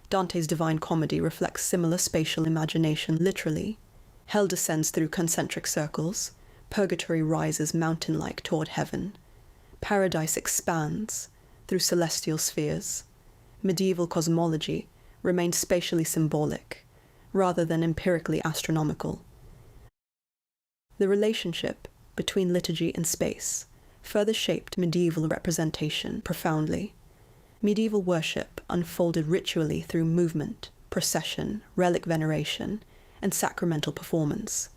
Dante's Divine Comedy reflects similar spatial imagination literally. Hell descends through concentric circles, purgatory rises mountain-like toward heaven, paradise expands through celestial spheres. Medieval cosmology remained spatially symbolic, rather than empirically astronomical. The relationship between liturgy and space further shaped medieval representation profoundly. Medieval worship unfolded ritually through movement, procession, relic veneration, and sacramental performance.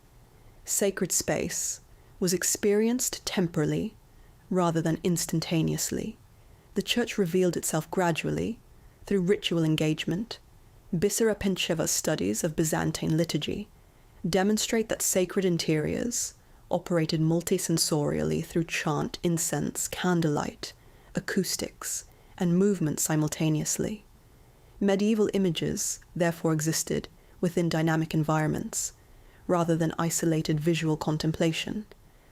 Sacred space was experienced temporally rather than instantaneously. The Church revealed itself gradually through ritual engagement. Bissera Pencheva's studies of Byzantine liturgy demonstrate that sacred interiors operated multisensorially through chant, incense, candlelight, acoustics, and movement simultaneously. Medieval images therefore existed within dynamic environments, rather than isolated visual contemplation.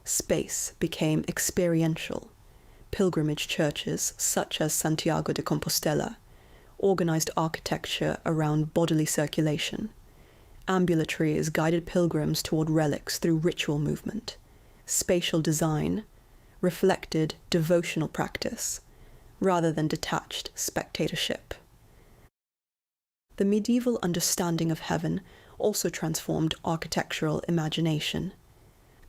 Space became experiential. Pilgrimage churches, such as Santiago de Compostela, organized architecture around bodily circulation. Ambulatories guided pilgrims toward relics through ritual movement. Spatial design reflected devotional practice, rather than detached spectatorship. The medieval understanding of heaven also transformed architectural imagination.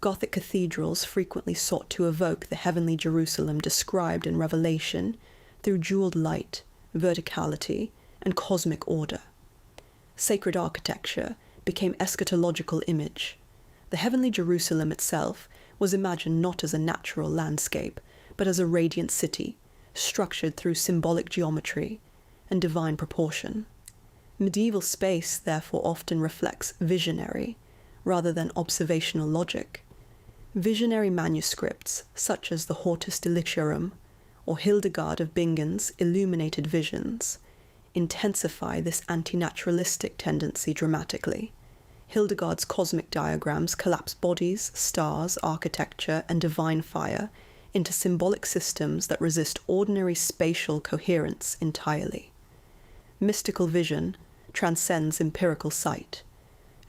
Gothic cathedrals frequently sought to evoke the heavenly Jerusalem described in Revelation through jeweled light, verticality, and cosmic order. Sacred architecture became eschatological image. The heavenly Jerusalem itself was imagined not as a natural landscape, but as a radiant city, structured through symbolic geometry and divine proportion. Medieval space therefore often reflects visionary, rather than observational logic. Visionary manuscripts, such as the Hortus Deliciarum or Hildegard of Bingen's Illuminated Visions, intensify this anti-naturalistic tendency dramatically. Hildegard's cosmic diagrams collapse bodies, stars, architecture, and divine fire into symbolic systems that resist ordinary spatial coherence entirely. Mystical vision transcends empirical sight.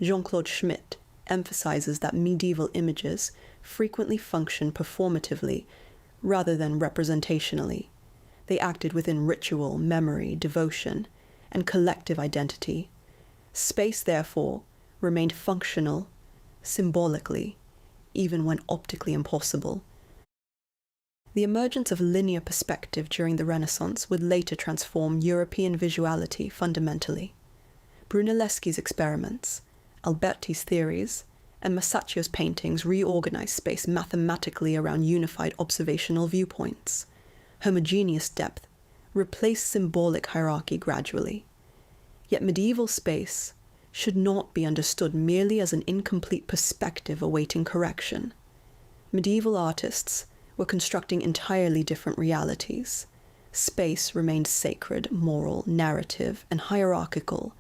Jean-Claude Schmitt emphasizes that medieval images frequently function performatively rather than representationally. They acted within ritual, memory, devotion, and collective identity. Space, therefore, remained functional, symbolically, even when optically impossible. The emergence of linear perspective during the Renaissance would later transform European visuality fundamentally. Brunelleschi's experiments, Alberti's theories, and Masaccio's paintings reorganized space mathematically around unified observational viewpoints. Homogeneous depth replaced symbolic hierarchy gradually. Yet medieval space should not be understood merely as an incomplete perspective awaiting correction. Medieval artists were constructing entirely different realities. Space remained sacred, moral, narrative, and hierarchical,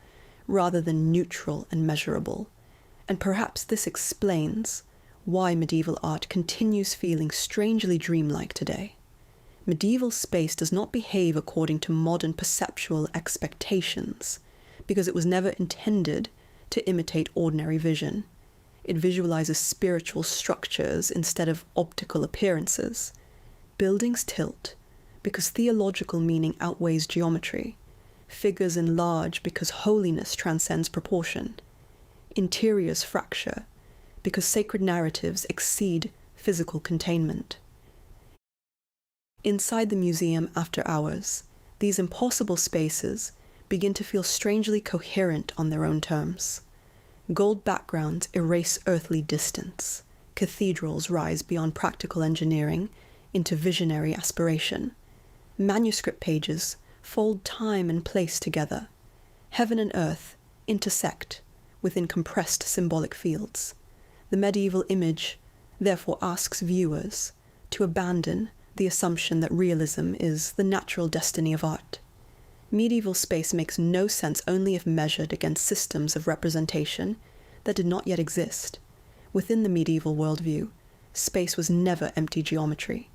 rather than neutral and measurable. And perhaps this explains why medieval art continues feeling strangely dreamlike today. Medieval space does not behave according to modern perceptual expectations, because it was never intended to imitate ordinary vision. It visualizes spiritual structures instead of optical appearances. Buildings tilt because theological meaning outweighs geometry. Figures enlarge because holiness transcends proportion. Interiors fracture because sacred narratives exceed physical containment. Inside the museum after hours, these impossible spaces begin to feel strangely coherent on their own terms. Gold backgrounds erase earthly distance. Cathedrals rise beyond practical engineering into visionary aspiration. Manuscript pages fold time and place together. Heaven and earth intersect within compressed symbolic fields. The medieval image therefore asks viewers to abandon the assumption that realism is the natural destiny of art. Medieval space makes no sense only if measured against systems of representation that did not yet exist. Within the medieval worldview, space was never empty geometry.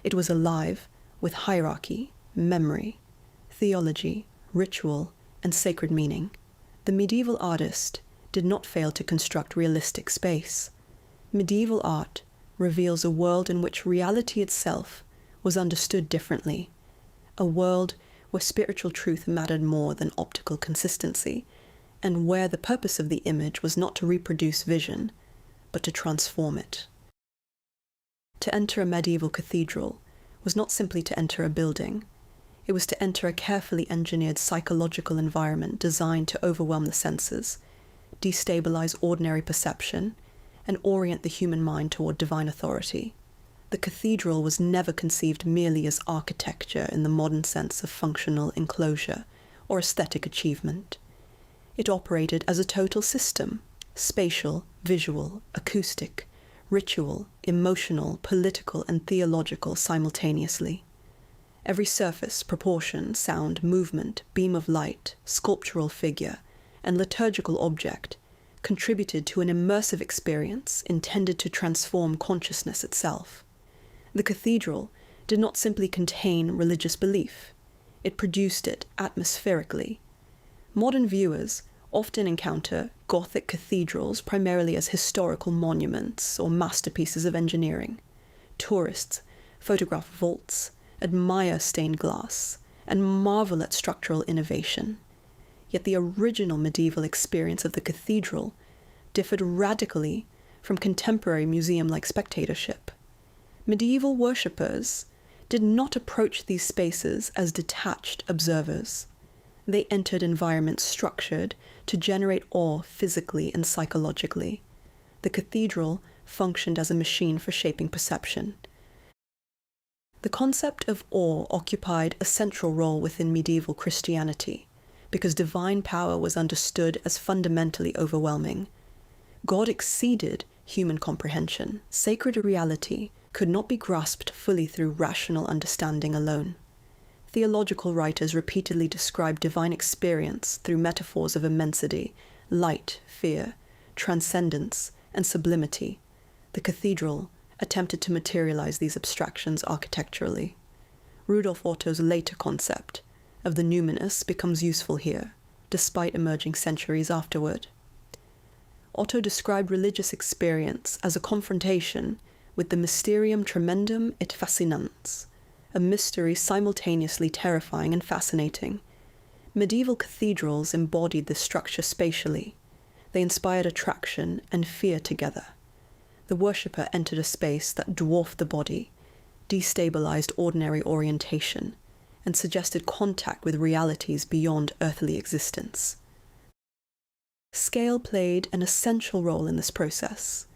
It was alive with hierarchy, memory, theology, ritual, and sacred meaning. The medieval artist did not fail to construct realistic space. Medieval art reveals a world in which reality itself was understood differently, a world where spiritual truth mattered more than optical consistency, and where the purpose of the image was not to reproduce vision, but to transform it. To enter a medieval cathedral was not simply to enter a building. It was to enter a carefully engineered psychological environment designed to overwhelm the senses, destabilize ordinary perception, and orient the human mind toward divine authority. The cathedral was never conceived merely as architecture in the modern sense of functional enclosure or aesthetic achievement. It operated as a total system, spatial, visual, acoustic, ritual, emotional, political, and theological simultaneously. Every surface, proportion, sound, movement, beam of light, sculptural figure, and liturgical object contributed to an immersive experience intended to transform consciousness itself. The cathedral did not simply contain religious belief, it produced it atmospherically. Modern viewers often encounter Gothic cathedrals primarily as historical monuments or masterpieces of engineering. Tourists photograph vaults, admire stained glass, and marvel at structural innovation. Yet the original medieval experience of the cathedral differed radically from contemporary museum-like spectatorship. Medieval worshippers did not approach these spaces as detached observers. They entered environments structured to generate awe physically and psychologically. The cathedral functioned as a machine for shaping perception. The concept of awe occupied a central role within medieval Christianity because divine power was understood as fundamentally overwhelming. God exceeded human comprehension. Sacred reality could not be grasped fully through rational understanding alone. Theological writers repeatedly describe divine experience through metaphors of immensity, light, fear, transcendence, and sublimity. The cathedral attempted to materialize these abstractions architecturally. Rudolf Otto's later concept of the numinous becomes useful here, despite emerging centuries afterward. Otto described religious experience as a confrontation with the mysterium tremendum et fascinans, a mystery simultaneously terrifying and fascinating. Medieval cathedrals embodied this structure spatially. They inspired attraction and fear together. The worshipper entered a space that dwarfed the body, destabilized ordinary orientation, and suggested contact with realities beyond earthly existence. Scale played an essential role in this process.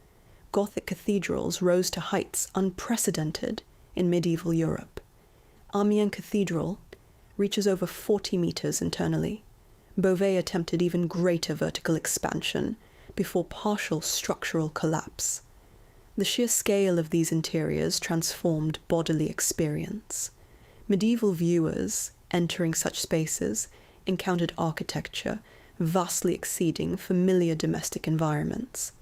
Gothic cathedrals rose to heights unprecedented in medieval Europe. Amiens Cathedral reaches over 40 meters internally. Beauvais attempted even greater vertical expansion before partial structural collapse. The sheer scale of these interiors transformed bodily experience. Medieval viewers entering such spaces encountered architecture vastly exceeding familiar domestic environments.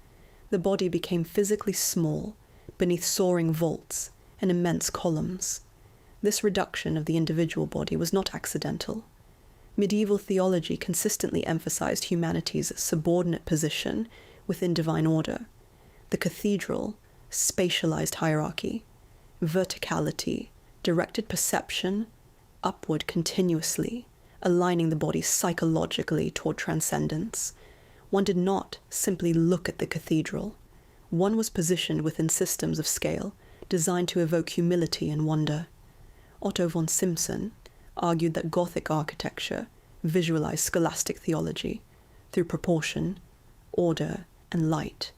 The body became physically small beneath soaring vaults and immense columns. This reduction of the individual body was not accidental. Medieval theology consistently emphasized humanity's subordinate position within divine order. The cathedral spatialized hierarchy, verticality, directed perception upward continuously, aligning the body psychologically toward transcendence. One did not simply look at the cathedral. One was positioned within systems of scale designed to evoke humility and wonder. Otto von Simpson argued that Gothic architecture visualized scholastic theology through proportion, order, and light.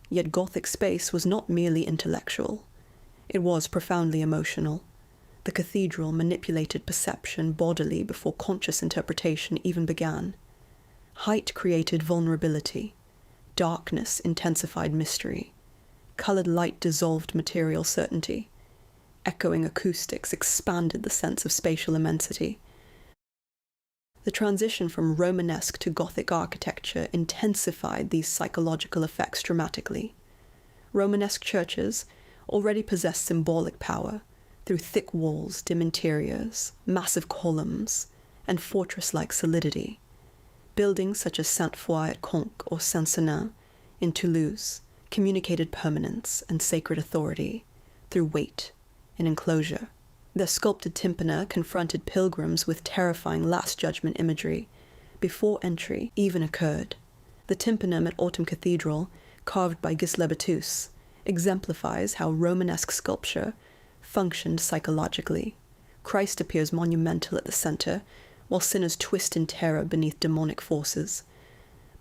Yet Gothic space was not merely intellectual. It was profoundly emotional. The cathedral manipulated perception bodily before conscious interpretation even began. Height created vulnerability. Darkness intensified mystery. Colored light dissolved material certainty. Echoing acoustics expanded the sense of spatial immensity. The transition from Romanesque to Gothic architecture intensified these psychological effects dramatically. Romanesque churches already possessed symbolic power through thick walls, dim interiors, massive columns, and fortress-like solidity. Buildings such as Sainte-Foy at Conques or Saint-Senin in Toulouse communicated permanence and sacred authority through weight and enclosure. Their sculpted tympana confronted pilgrims with terrifying Last Judgment imagery before entry even occurred. The tympanum at Autumn Cathedral, carved by Gislebertus, exemplifies how Romanesque sculpture functioned psychologically. Christ appears monumental at the center, while sinners twist in terror beneath demonic forces.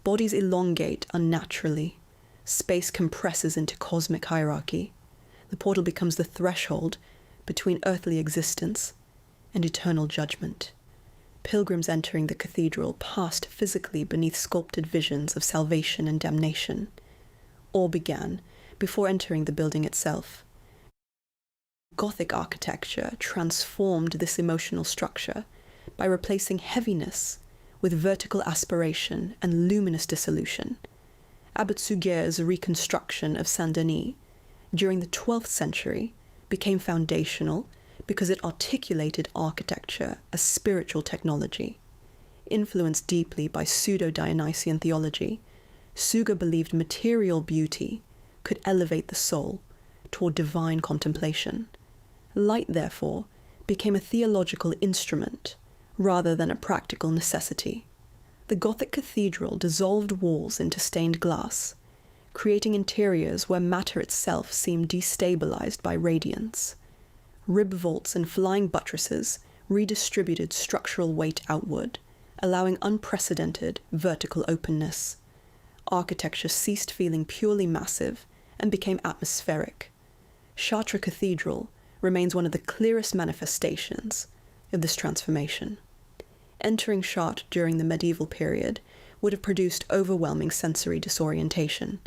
Bodies elongate unnaturally. Space compresses into cosmic hierarchy. The portal becomes the threshold between earthly existence and eternal judgment. Pilgrims entering the cathedral passed physically beneath sculpted visions of salvation and damnation. All began before entering the building itself. Gothic architecture transformed this emotional structure by replacing heaviness with vertical aspiration and luminous dissolution. Abbot Suger's reconstruction of Saint-Denis during the 12th century became foundational because it articulated architecture as spiritual technology. Influenced deeply by pseudo-Dionysian theology, Suger believed material beauty could elevate the soul toward divine contemplation. Light, therefore, became a theological instrument rather than a practical necessity. The Gothic cathedral dissolved walls into stained glass, creating interiors where matter itself seemed destabilized by radiance. Rib vaults and flying buttresses redistributed structural weight outward, allowing unprecedented vertical openness. Architecture ceased feeling purely massive and became atmospheric. Chartres Cathedral remains one of the clearest manifestations of this transformation. Entering Chartres during the medieval period would have produced overwhelming sensory disorientation.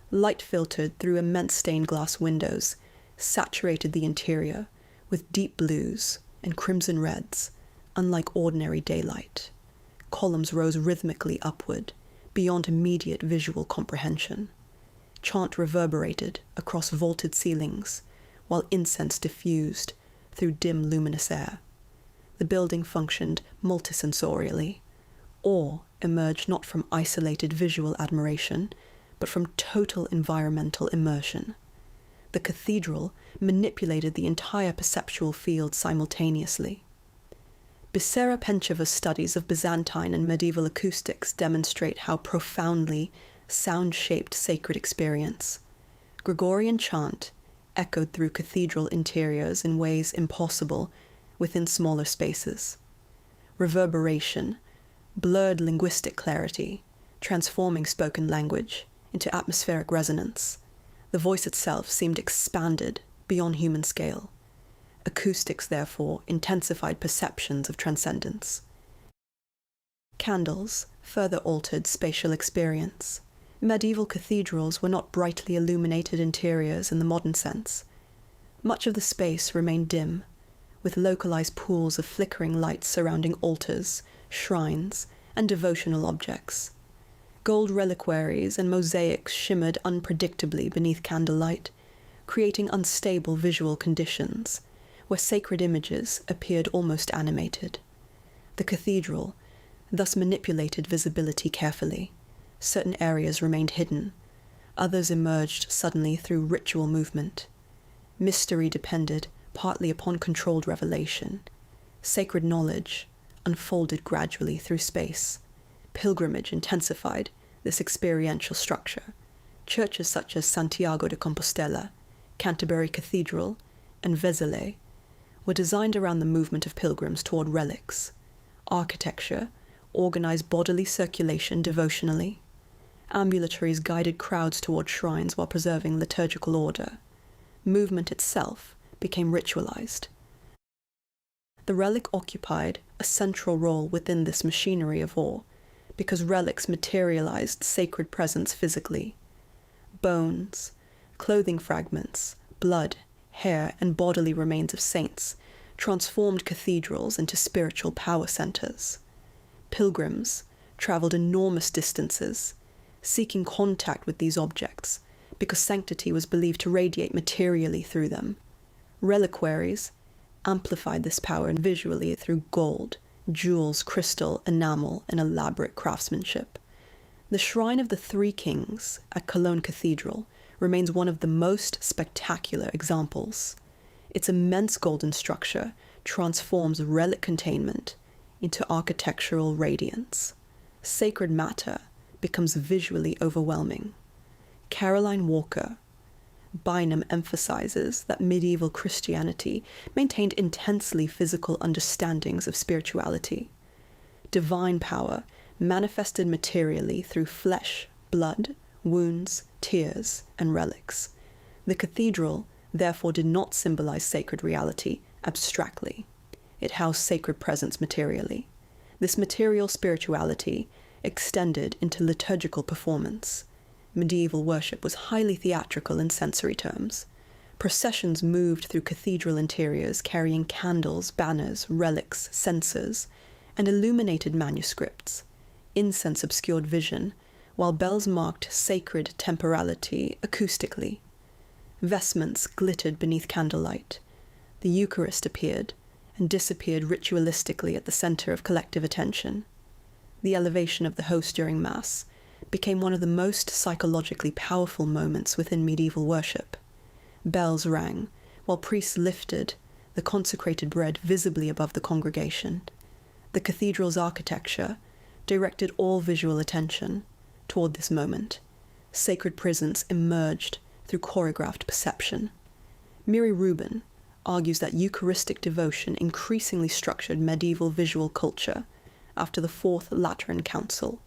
Light filtered through immense stained glass windows saturated the interior with deep blues and crimson reds, unlike ordinary daylight. Columns rose rhythmically upward, beyond immediate visual comprehension. Chant reverberated across vaulted ceilings, while incense diffused through dim luminous air. The building functioned multisensorially. Awe emerged not from isolated visual admiration, but from total environmental immersion. The cathedral manipulated the entire perceptual field simultaneously. Becerra Pencheva's studies of Byzantine and medieval acoustics demonstrate how profoundly sound shaped sacred experience. Gregorian chant echoed through cathedral interiors in ways impossible within smaller spaces. Reverberation blurred linguistic clarity, transforming spoken language into atmospheric resonance. The voice itself seemed expanded beyond human scale. Acoustics, therefore, intensified perceptions of transcendence. Candles further altered spatial experience. Medieval cathedrals were not brightly illuminated interiors in the modern sense. Much of the space remained dim, with localized pools of flickering light surrounding altars, shrines, and devotional objects. Gold reliquaries and mosaics shimmered unpredictably beneath candlelight, creating unstable visual conditions, where sacred images appeared almost animated. The cathedral thus manipulated visibility carefully. Certain areas remained hidden, others emerged suddenly through ritual movement. Mystery depended partly upon controlled revelation. Sacred knowledge unfolded gradually through space. Pilgrimage intensified this experiential structure. Churches such as Santiago de Compostela, Canterbury Cathedral, and Vézelay were designed around the movement of pilgrims toward relics. Architecture organized bodily circulation devotionally. Ambulatories guided crowds toward shrines while preserving liturgical order. Movement itself became ritualized. The relic occupied a central role within this machinery of awe, because relics materialized sacred presence physically. Bones, clothing fragments, blood, hair, and bodily remains of saints transformed cathedrals into spiritual power centers. Pilgrims travelled enormous distances, seeking contact with these objects because sanctity was believed to radiate materially through them. Reliquaries amplified this power visually through gold, jewels, crystal, enamel, and elaborate craftsmanship. The Shrine of the Three Kings at Cologne Cathedral remains one of the most spectacular examples. Its immense golden structure transforms relic containment into architectural radiance. Sacred matter becomes visually overwhelming. Caroline Walker Bynum emphasizes that medieval Christianity maintained intensely physical understandings of spirituality. Divine power manifested materially through flesh, blood, wounds, tears, and relics. The cathedral, therefore, did not symbolize sacred reality abstractly. It housed sacred presence materially. This material spirituality extended into liturgical performance. Medieval worship was highly theatrical in sensory terms. Processions moved through cathedral interiors carrying candles, banners, relics, censers, and illuminated manuscripts. Incense obscured vision, while bells marked sacred temporality acoustically. Vestments glittered beneath candlelight. The Eucharist appeared and disappeared ritualistically at the center of collective attention. The elevation of the host during Mass became one of the most psychologically powerful moments within medieval worship. Bells rang, while priests lifted the consecrated bread visibly above the congregation. The cathedral's architecture directed all visual attention toward this moment. Sacred presence emerged through choreographed perception. Miri Rubin argues that Eucharistic devotion increasingly structured medieval visual culture after the Fourth Lateran Council,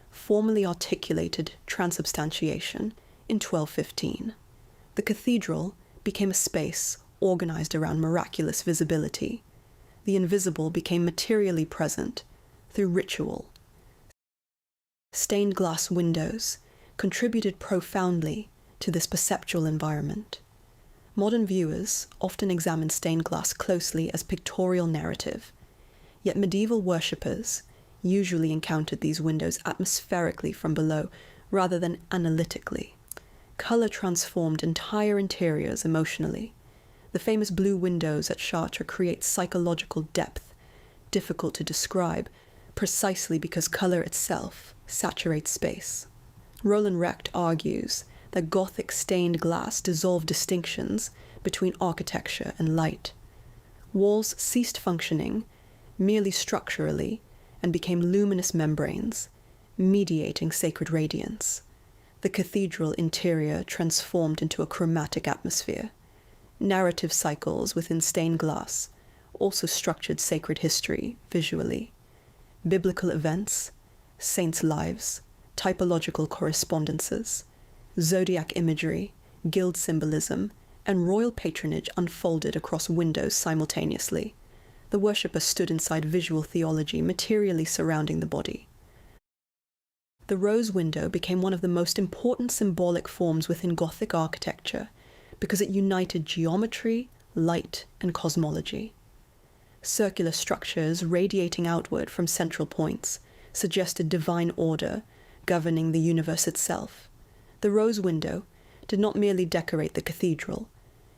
formally articulated transubstantiation in 1215. The cathedral became a space organized around miraculous visibility. The invisible became materially present through ritual. Stained glass windows contributed profoundly to this perceptual environment. Modern viewers often examine stained glass closely as pictorial narrative, yet medieval worshippers usually encountered these windows atmospherically from below rather than analytically. Color transformed entire interiors emotionally. The famous blue windows at Chartres create psychological depth, difficult to describe, precisely because color itself saturates space. Roland Recht argues that Gothic stained glass dissolved distinctions between architecture and light. Walls ceased functioning merely structurally and became luminous membranes, mediating sacred radiance. The cathedral interior transformed into a chromatic atmosphere. Narrative cycles within stained glass also structured sacred history visually. Biblical events, saints' lives, typological correspondences, zodiac imagery, guild symbolism, and royal patronage unfolded across windows simultaneously. The worshipper stood inside visual theology materially surrounding the body. The rose window became one of the most important symbolic forms within Gothic architecture because it united geometry, light, and cosmology. Circular structures radiating outward from central points suggested divine order governing the universe itself. The rose window did not merely decorate the cathedral,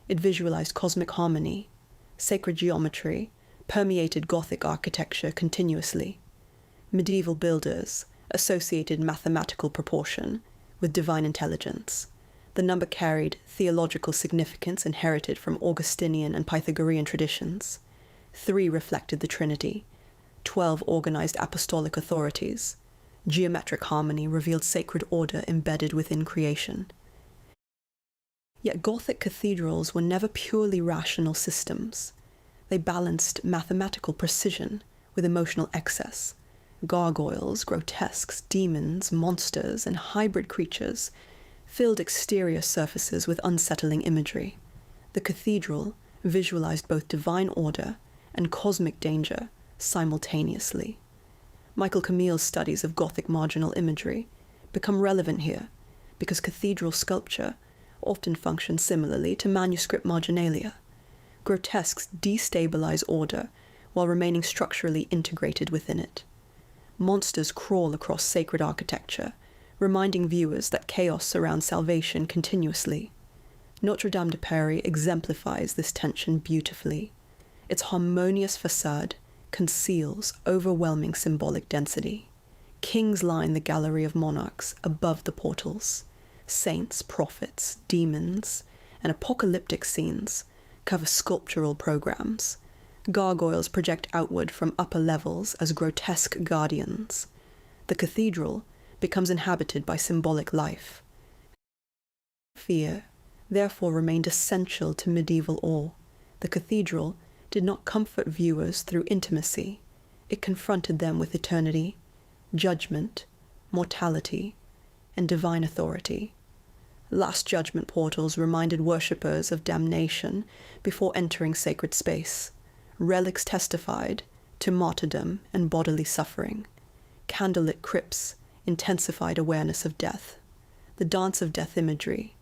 it visualized cosmic harmony. Sacred geometry permeated Gothic architecture continuously. Medieval builders associated mathematical proportion with divine intelligence. The number carried theological significance inherited from Augustinian and Pythagorean traditions. 3 reflected the Trinity. 12 organized apostolic authorities. Geometric harmony revealed sacred order embedded within creation. Yet Gothic cathedrals were never purely rational systems. They balanced mathematical precision with emotional excess. Gargoyles, grotesques, demons, monsters, and hybrid creatures filled exterior surfaces with unsettling imagery. The cathedral visualized both divine order and cosmic danger simultaneously. Michael Camille's studies of Gothic marginal imagery become relevant here because cathedral sculpture often functions similarly to manuscript marginalia. Grotesques destabilize order while remaining structurally integrated within it. Monsters crawl across sacred architecture, reminding viewers that chaos surrounds salvation continuously. Notre Dame de Paris exemplifies this tension beautifully. Its harmonious facade conceals overwhelming symbolic density. Kings line the gallery of monarchs above the portals. Saints, prophets, demons, and apocalyptic scenes cover sculptural programs. Gargoyles project outward from upper levels as grotesque guardians. The cathedral becomes inhabited by symbolic life. Fear, therefore, remained essential to medieval awe. The cathedral did not comfort viewers through intimacy. It confronted them with eternity, judgment, mortality, and divine authority. Last Judgment portals reminded worshippers of damnation before entering sacred space. Relics testified to martyrdom and bodily suffering. Candlelit crypts intensified awareness of death. The dance of death imagery,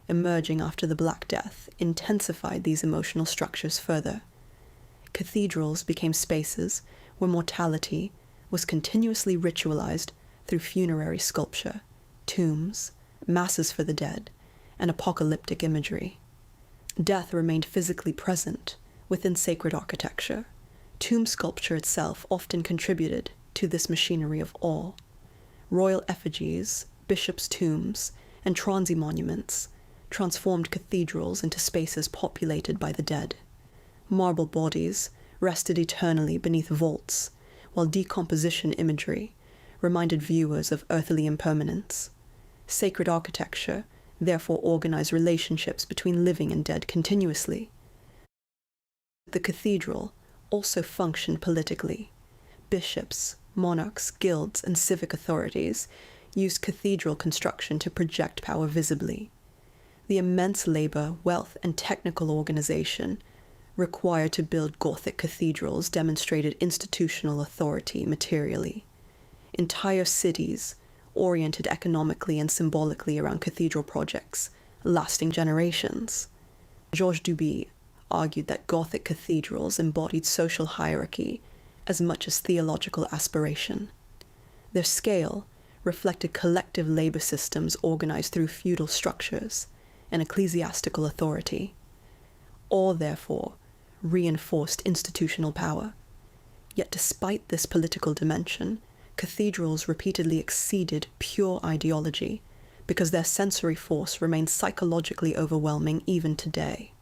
emerging after the Black Death, intensified these emotional structures further. Cathedrals became spaces where mortality was continuously ritualized through funerary sculpture, tombs, masses for the dead, and apocalyptic imagery. Death remained physically present within sacred architecture. Tomb sculpture itself often contributed to this machinery of awe. Royal effigies, bishops' tombs, and transy monuments transformed cathedrals into spaces populated by the dead. Marble bodies rested eternally beneath vaults, while decomposition imagery reminded viewers of earthly impermanence. Sacred architecture therefore organized relationships between living and dead continuously. The cathedral also functioned politically. Bishops, monarchs, guilds, and civic authorities used cathedral construction to project power visibly. The immense labor, wealth, and technical organization required to build Gothic cathedrals demonstrated institutional authority materially. Entire cities oriented economically and symbolically around cathedral projects, lasting generations. Georges Duby argued that Gothic cathedrals embodied social hierarchy as much as theological aspiration. Their scale reflected collective labor systems organized through feudal structures and ecclesiastical authority. All, therefore, reinforced institutional power. Yet despite this political dimension, cathedrals repeatedly exceeded pure ideology because their sensory force remains psychologically overwhelming even today.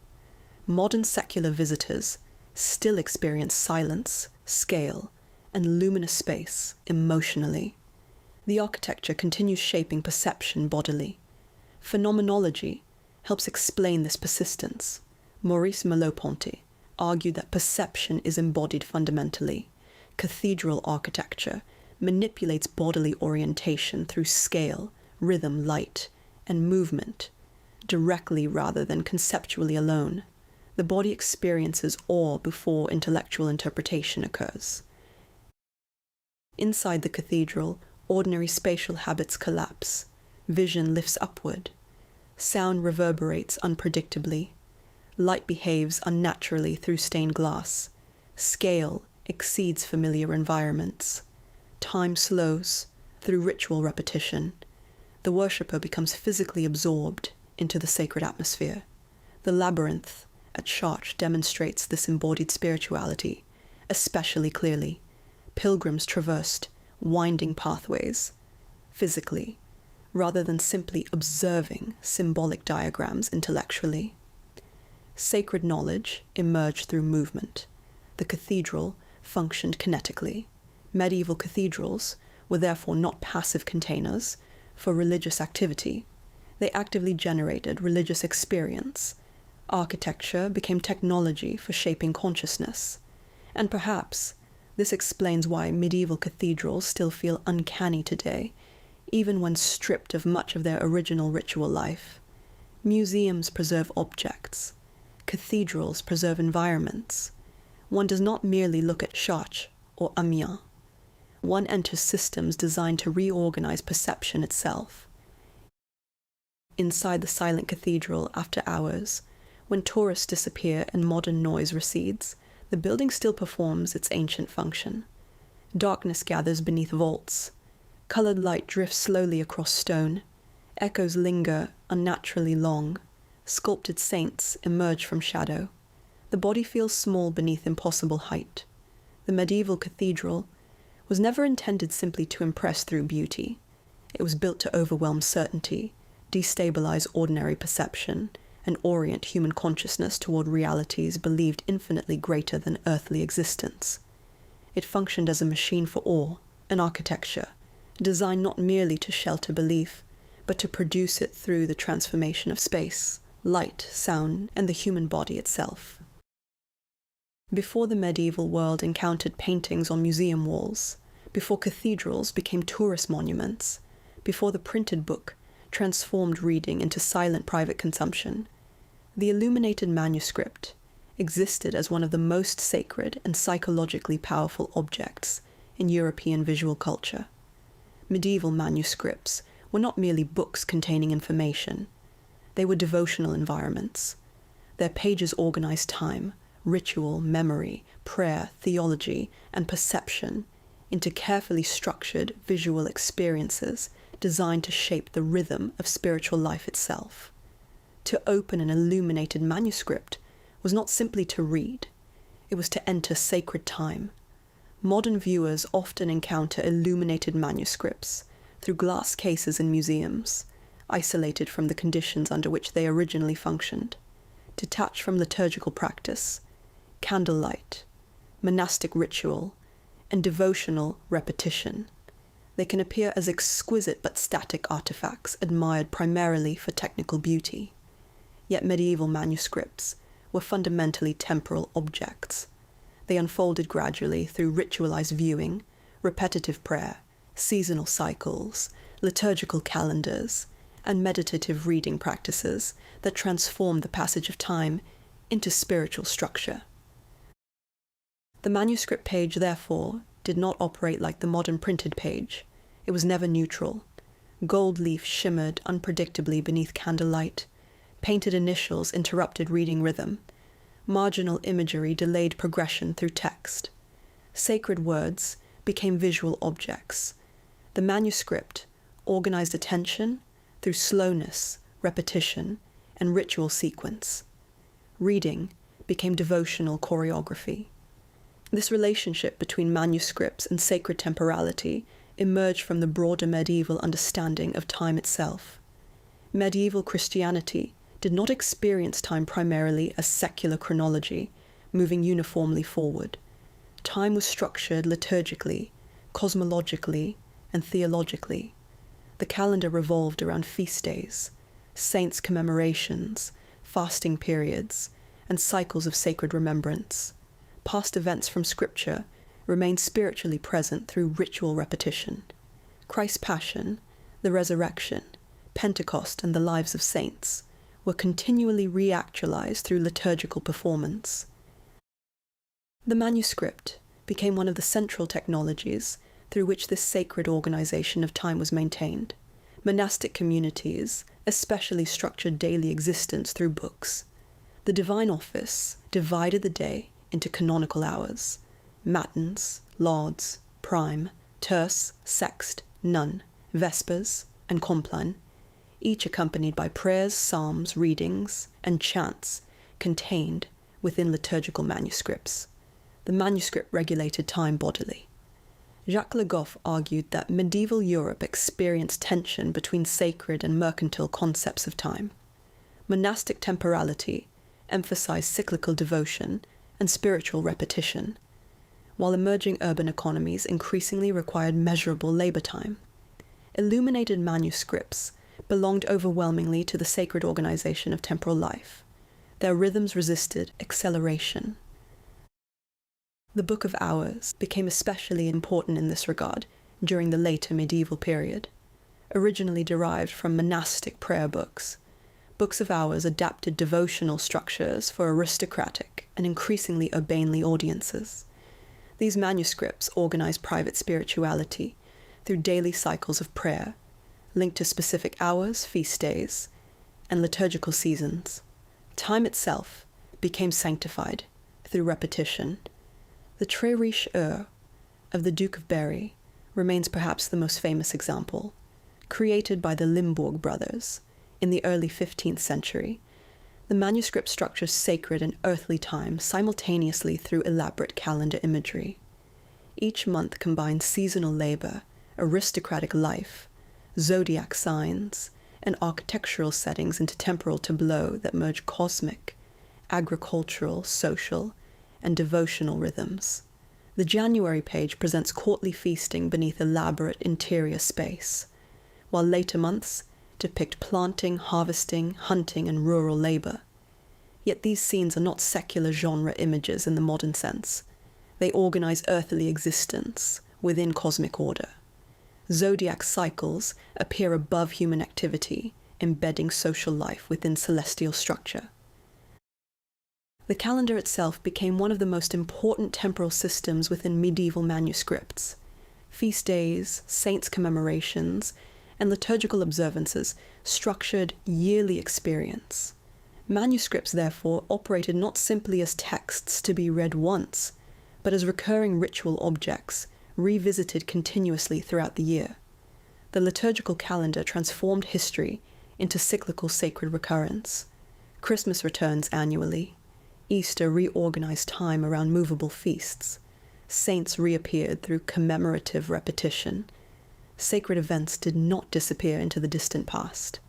Modern secular visitors still experience silence, scale, and luminous space emotionally. The architecture continues shaping perception bodily. Phenomenology helps explain this persistence. Maurice Merleau-Ponty argued that perception is embodied fundamentally. Cathedral architecture manipulates bodily orientation through scale, rhythm, light, and movement, directly rather than conceptually alone. The body experiences awe before intellectual interpretation occurs. Inside the cathedral, ordinary spatial habits collapse. Vision lifts upward. Sound reverberates unpredictably. Light behaves unnaturally through stained glass. Scale exceeds familiar environments. Time slows through ritual repetition. The worshipper becomes physically absorbed into the sacred atmosphere. The labyrinth at Chartres demonstrates this embodied spirituality, especially clearly. Pilgrims traversed winding pathways, physically, rather than simply observing symbolic diagrams intellectually. Sacred knowledge emerged through movement. The cathedral functioned kinetically. Medieval cathedrals were therefore not passive containers for religious activity. They actively generated religious experience. Architecture became technology for shaping consciousness. And perhaps this explains why medieval cathedrals still feel uncanny today, even when stripped of much of their original ritual life. Museums preserve objects. Cathedrals preserve environments. One does not merely look at Chartres or Amiens. One enters systems designed to reorganize perception itself. Inside the silent cathedral after hours, when tourists disappear and modern noise recedes, the building still performs its ancient function. Darkness gathers beneath vaults. Coloured light drifts slowly across stone. Echoes linger unnaturally long. Sculpted saints emerge from shadow. The body feels small beneath impossible height. The medieval cathedral was never intended simply to impress through beauty. It was built to overwhelm certainty, destabilize ordinary perception, and orient human consciousness toward realities believed infinitely greater than earthly existence. It functioned as a machine for awe, an architecture, designed not merely to shelter belief, but to produce it through the transformation of space, light, sound, and the human body itself. Before the medieval world encountered paintings on museum walls, before cathedrals became tourist monuments, before the printed book transformed reading into silent private consumption, the illuminated manuscript existed as one of the most sacred and psychologically powerful objects in European visual culture. Medieval manuscripts were not merely books containing information. They were devotional environments. Their pages organized time, ritual, memory, prayer, theology, and perception into carefully structured visual experiences designed to shape the rhythm of spiritual life itself. To open an illuminated manuscript was not simply to read, it was to enter sacred time. Modern viewers often encounter illuminated manuscripts through glass cases in museums, isolated from the conditions under which they originally functioned, detached from liturgical practice, candlelight, monastic ritual, and devotional repetition. They can appear as exquisite but static artifacts admired primarily for technical beauty. Yet medieval manuscripts were fundamentally temporal objects. They unfolded gradually through ritualized viewing, repetitive prayer, seasonal cycles, liturgical calendars, and meditative reading practices that transformed the passage of time into spiritual structure. The manuscript page, therefore, did not operate like the modern printed page. It was never neutral. Gold leaf shimmered unpredictably beneath candlelight. Painted initials interrupted reading rhythm. Marginal imagery delayed progression through text. Sacred words became visual objects. The manuscript organized attention through slowness, repetition, and ritual sequence. Reading became devotional choreography. This relationship between manuscripts and sacred temporality emerged from the broader medieval understanding of time itself. Medieval Christianity did not experience time primarily as secular chronology, moving uniformly forward. Time was structured liturgically, cosmologically, and theologically. The calendar revolved around feast days, saints' commemorations, fasting periods, and cycles of sacred remembrance. Past events from Scripture remained spiritually present through ritual repetition. Christ's Passion, the Resurrection, Pentecost, and the lives of saints were continually reactualized through liturgical performance. The manuscript became one of the central technologies through which this sacred organization of time was maintained. Monastic communities especially structured daily existence through books. The divine office divided the day into canonical hours: matins, lauds, prime, terce, sext, none, vespers, and compline, each accompanied by prayers, psalms, readings, and chants contained within liturgical manuscripts. The manuscript regulated time bodily. Jacques Le Goff argued that medieval Europe experienced tension between sacred and mercantile concepts of time. Monastic temporality emphasized cyclical devotion and spiritual repetition, while emerging urban economies increasingly required measurable labor time. Illuminated manuscripts belonged overwhelmingly to the sacred organization of temporal life. Their rhythms resisted acceleration. The Book of Hours became especially important in this regard during the later medieval period. Originally derived from monastic prayer books, Books of Hours adapted devotional structures for aristocratic and increasingly urbanely audiences. These manuscripts organized private spirituality through daily cycles of prayer, linked to specific hours, feast days, and liturgical seasons. Time itself became sanctified through repetition. The Très Riche Heure, of the Duke of Berry remains perhaps the most famous example, created by the Limburg brothers in the early 15th century. The manuscript structures sacred and earthly time simultaneously through elaborate calendar imagery. Each month combines seasonal labor, aristocratic life, zodiac signs, and architectural settings into temporal tableaux that merge cosmic, agricultural, social, and devotional rhythms. The January page presents courtly feasting beneath elaborate interior space, while later months depict planting, harvesting, hunting, and rural labor. Yet these scenes are not secular genre images in the modern sense. They organize earthly existence within cosmic order. Zodiac cycles appear above human activity, embedding social life within celestial structure. The calendar itself became one of the most important temporal systems within medieval manuscripts. Feast days, saints' commemorations, and liturgical observances structured yearly experience. Manuscripts, therefore, operated not simply as texts to be read once, but as recurring ritual objects, revisited continuously throughout the year. The liturgical calendar transformed history into cyclical sacred recurrence. Christmas returns annually. Easter reorganized time around movable feasts. Saints reappeared through commemorative repetition. Sacred events did not disappear into the distant past.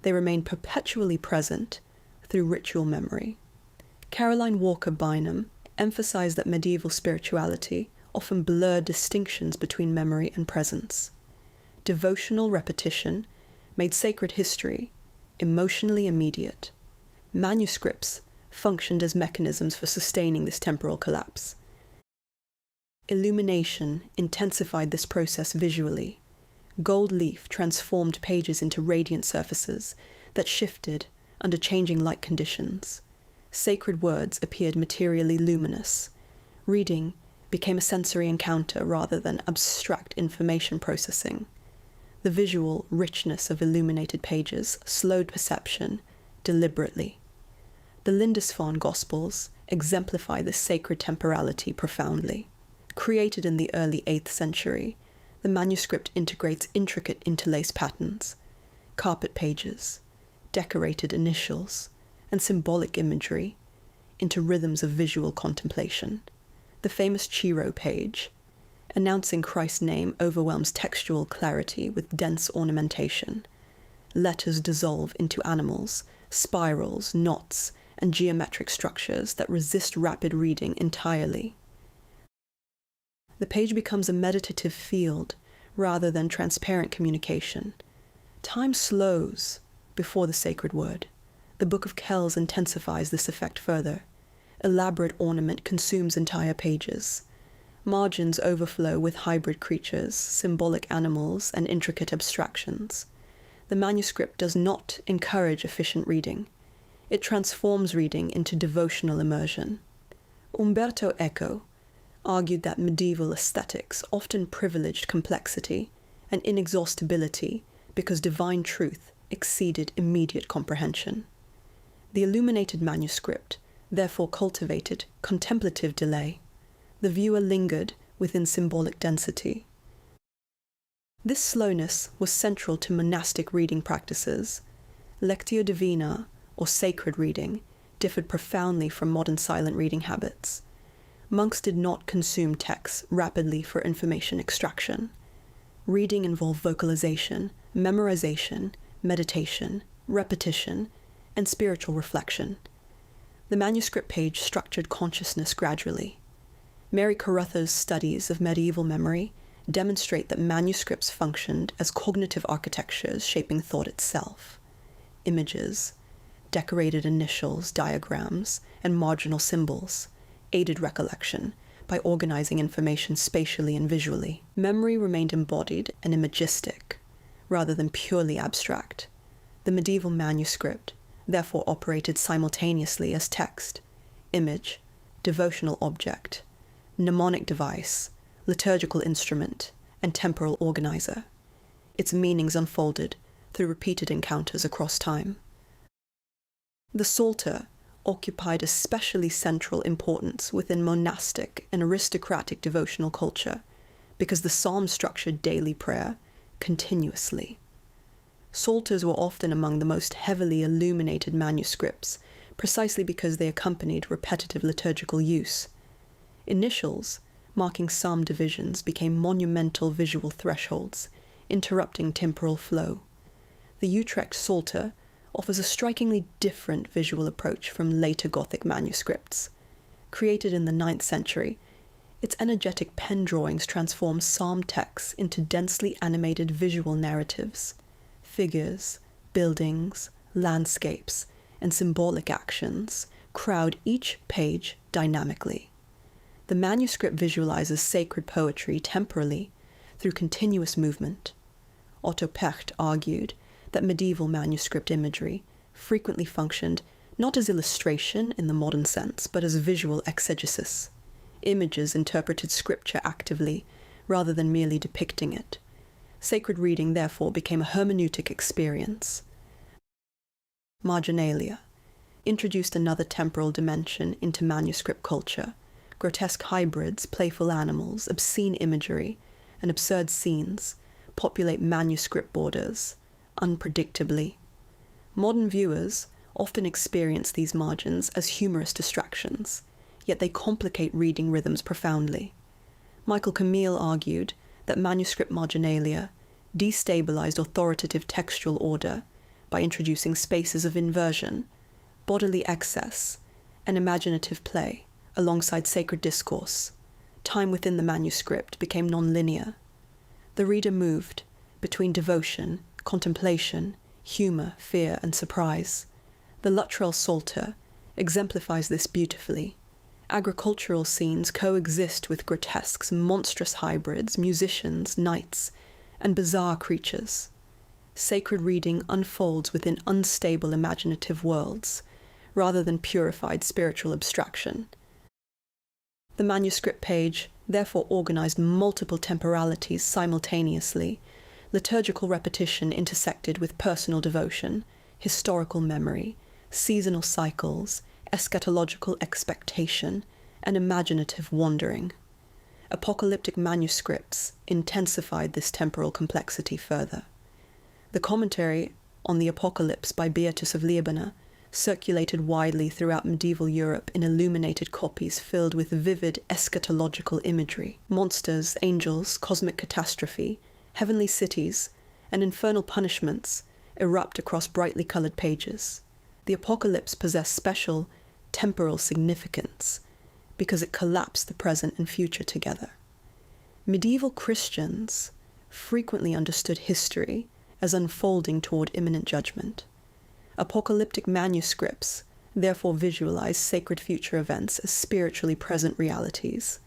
They remained perpetually present through ritual memory. Caroline Walker Bynum emphasized that medieval spirituality often blurred distinctions between memory and presence. Devotional repetition made sacred history emotionally immediate. Manuscripts functioned as mechanisms for sustaining this temporal collapse. Illumination intensified this process visually. Gold leaf transformed pages into radiant surfaces that shifted under changing light conditions. Sacred words appeared materially luminous. Reading became a sensory encounter rather than abstract information processing. The visual richness of illuminated pages slowed perception deliberately. The Lindisfarne Gospels exemplify this sacred temporality profoundly. Created in the early 8th century, the manuscript integrates intricate interlaced patterns, carpet pages, decorated initials, and symbolic imagery into rhythms of visual contemplation. The famous Ciro page, announcing Christ's name, overwhelms textual clarity with dense ornamentation. Letters dissolve into animals, spirals, knots, and geometric structures that resist rapid reading entirely. The page becomes a meditative field rather than transparent communication. Time slows before the sacred word. The Book of Kells intensifies this effect further. Elaborate ornament consumes entire pages. Margins overflow with hybrid creatures, symbolic animals, and intricate abstractions. The manuscript does not encourage efficient reading. It transforms reading into devotional immersion. Umberto Eco argued that medieval aesthetics often privileged complexity and inexhaustibility because divine truth exceeded immediate comprehension. The illuminated manuscript therefore cultivated contemplative delay. The viewer lingered within symbolic density. This slowness was central to monastic reading practices. Lectio Divina, or sacred reading, differed profoundly from modern silent reading habits. Monks did not consume texts rapidly for information extraction. Reading involved vocalization, memorization, meditation, repetition, and spiritual reflection. The manuscript page structured consciousness gradually. Mary Carruthers' studies of medieval memory demonstrate that manuscripts functioned as cognitive architectures shaping thought itself. Images, decorated initials, diagrams, and marginal symbols aided recollection by organizing information spatially and visually. Memory remained embodied and imagistic, rather than purely abstract. The medieval manuscript therefore operated simultaneously as text, image, devotional object, mnemonic device, liturgical instrument, and temporal organizer. Its meanings unfolded through repeated encounters across time. The Psalter, occupied especially central importance within monastic and aristocratic devotional culture because the psalm structured daily prayer continuously. Psalters were often among the most heavily illuminated manuscripts, precisely because they accompanied repetitive liturgical use. Initials, marking psalm divisions, became monumental visual thresholds, interrupting temporal flow. The Utrecht Psalter offers a strikingly different visual approach from later Gothic manuscripts. Created in the 9th century, its energetic pen drawings transform psalm texts into densely animated visual narratives. Figures, buildings, landscapes, and symbolic actions crowd each page dynamically. The manuscript visualizes sacred poetry temporally through continuous movement. Otto Pecht argued that medieval manuscript imagery frequently functioned not as illustration in the modern sense, but as visual exegesis. Images interpreted scripture actively, rather than merely depicting it. Sacred reading, therefore, became a hermeneutic experience. Marginalia introduced another temporal dimension into manuscript culture. Grotesque hybrids, playful animals, obscene imagery, and absurd scenes populate manuscript borders, unpredictably. Modern viewers often experience these margins as humorous distractions, yet they complicate reading rhythms profoundly. Michael Camille argued that manuscript marginalia destabilized authoritative textual order by introducing spaces of inversion, bodily excess, and imaginative play alongside sacred discourse. Time within the manuscript became non-linear. The reader moved between devotion, contemplation, humor, fear, and surprise. The Luttrell Psalter exemplifies this beautifully. Agricultural scenes coexist with grotesques, monstrous hybrids, musicians, knights, and bizarre creatures. Sacred reading unfolds within unstable imaginative worlds, rather than purified spiritual abstraction. The manuscript page therefore organized multiple temporalities simultaneously. Liturgical repetition intersected with personal devotion, historical memory, seasonal cycles, eschatological expectation, and imaginative wandering. Apocalyptic manuscripts intensified this temporal complexity further. The commentary on the Apocalypse by Beatus of Libana circulated widely throughout medieval Europe in illuminated copies filled with vivid eschatological imagery. Monsters, angels, cosmic catastrophe, heavenly cities, and infernal punishments erupt across brightly colored pages. The Apocalypse possessed special temporal significance because it collapsed the present and future together. Medieval Christians frequently understood history as unfolding toward imminent judgment. Apocalyptic manuscripts therefore visualize sacred future events as spiritually present realities.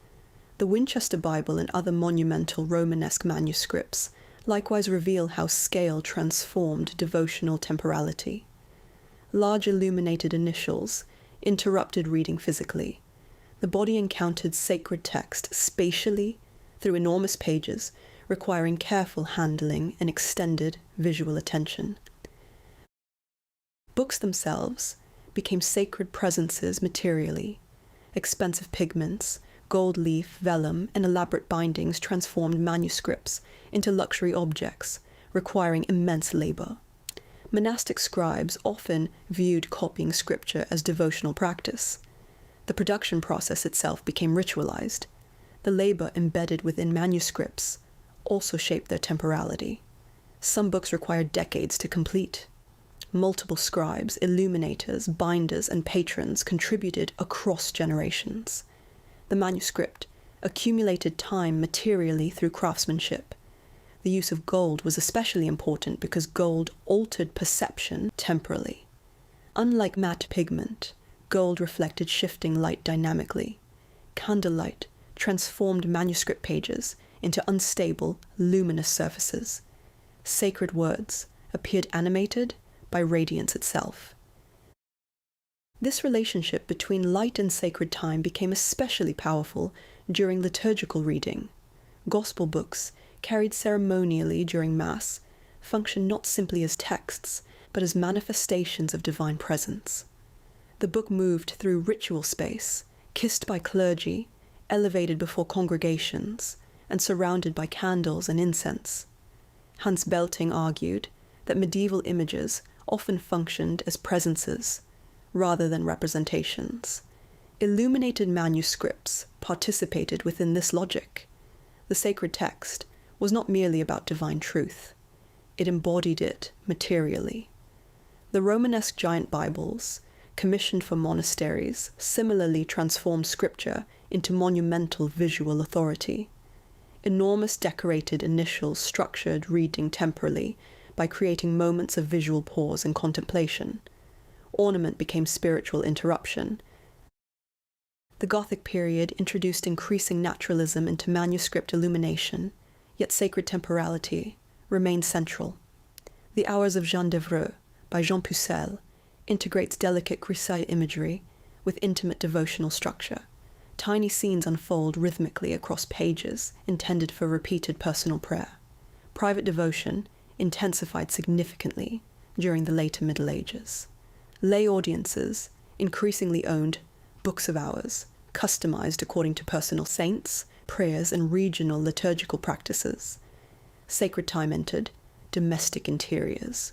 The Winchester Bible and other monumental Romanesque manuscripts likewise reveal how scale transformed devotional temporality. Large illuminated initials interrupted reading physically. The body encountered sacred text spatially through enormous pages, requiring careful handling and extended visual attention. Books themselves became sacred presences materially. Expensive pigments, gold leaf, vellum, and elaborate bindings transformed manuscripts into luxury objects, requiring immense labor. Monastic scribes often viewed copying scripture as devotional practice. The production process itself became ritualized. The labor embedded within manuscripts also shaped their temporality. Some books required decades to complete. Multiple scribes, illuminators, binders, and patrons contributed across generations. The manuscript accumulated time materially through craftsmanship. The use of gold was especially important because gold altered perception temporally. Unlike matte pigment, gold reflected shifting light dynamically. Candlelight transformed manuscript pages into unstable, luminous surfaces. Sacred words appeared animated by radiance itself. This relationship between light and sacred time became especially powerful during liturgical reading. Gospel books, carried ceremonially during Mass, function not simply as texts, but as manifestations of divine presence. The book moved through ritual space, kissed by clergy, elevated before congregations, and surrounded by candles and incense. Hans Belting argued that medieval images often functioned as presences, rather than representations. Illuminated manuscripts participated within this logic. The sacred text was not merely about divine truth. It embodied it materially. The Romanesque giant Bibles, commissioned for monasteries, similarly transformed scripture into monumental visual authority. Enormous decorated initials structured reading temporally by creating moments of visual pause and contemplation. Ornament became spiritual interruption. The Gothic period introduced increasing naturalism into manuscript illumination, yet sacred temporality remained central. The Hours of Jean d'Evreux, by Jean Pucelle, integrates delicate grisaille imagery with intimate devotional structure. Tiny scenes unfold rhythmically across pages intended for repeated personal prayer. Private devotion intensified significantly during the later Middle Ages. Lay audiences increasingly owned books of hours, customized according to personal saints, prayers, and regional liturgical practices. Sacred time entered domestic interiors.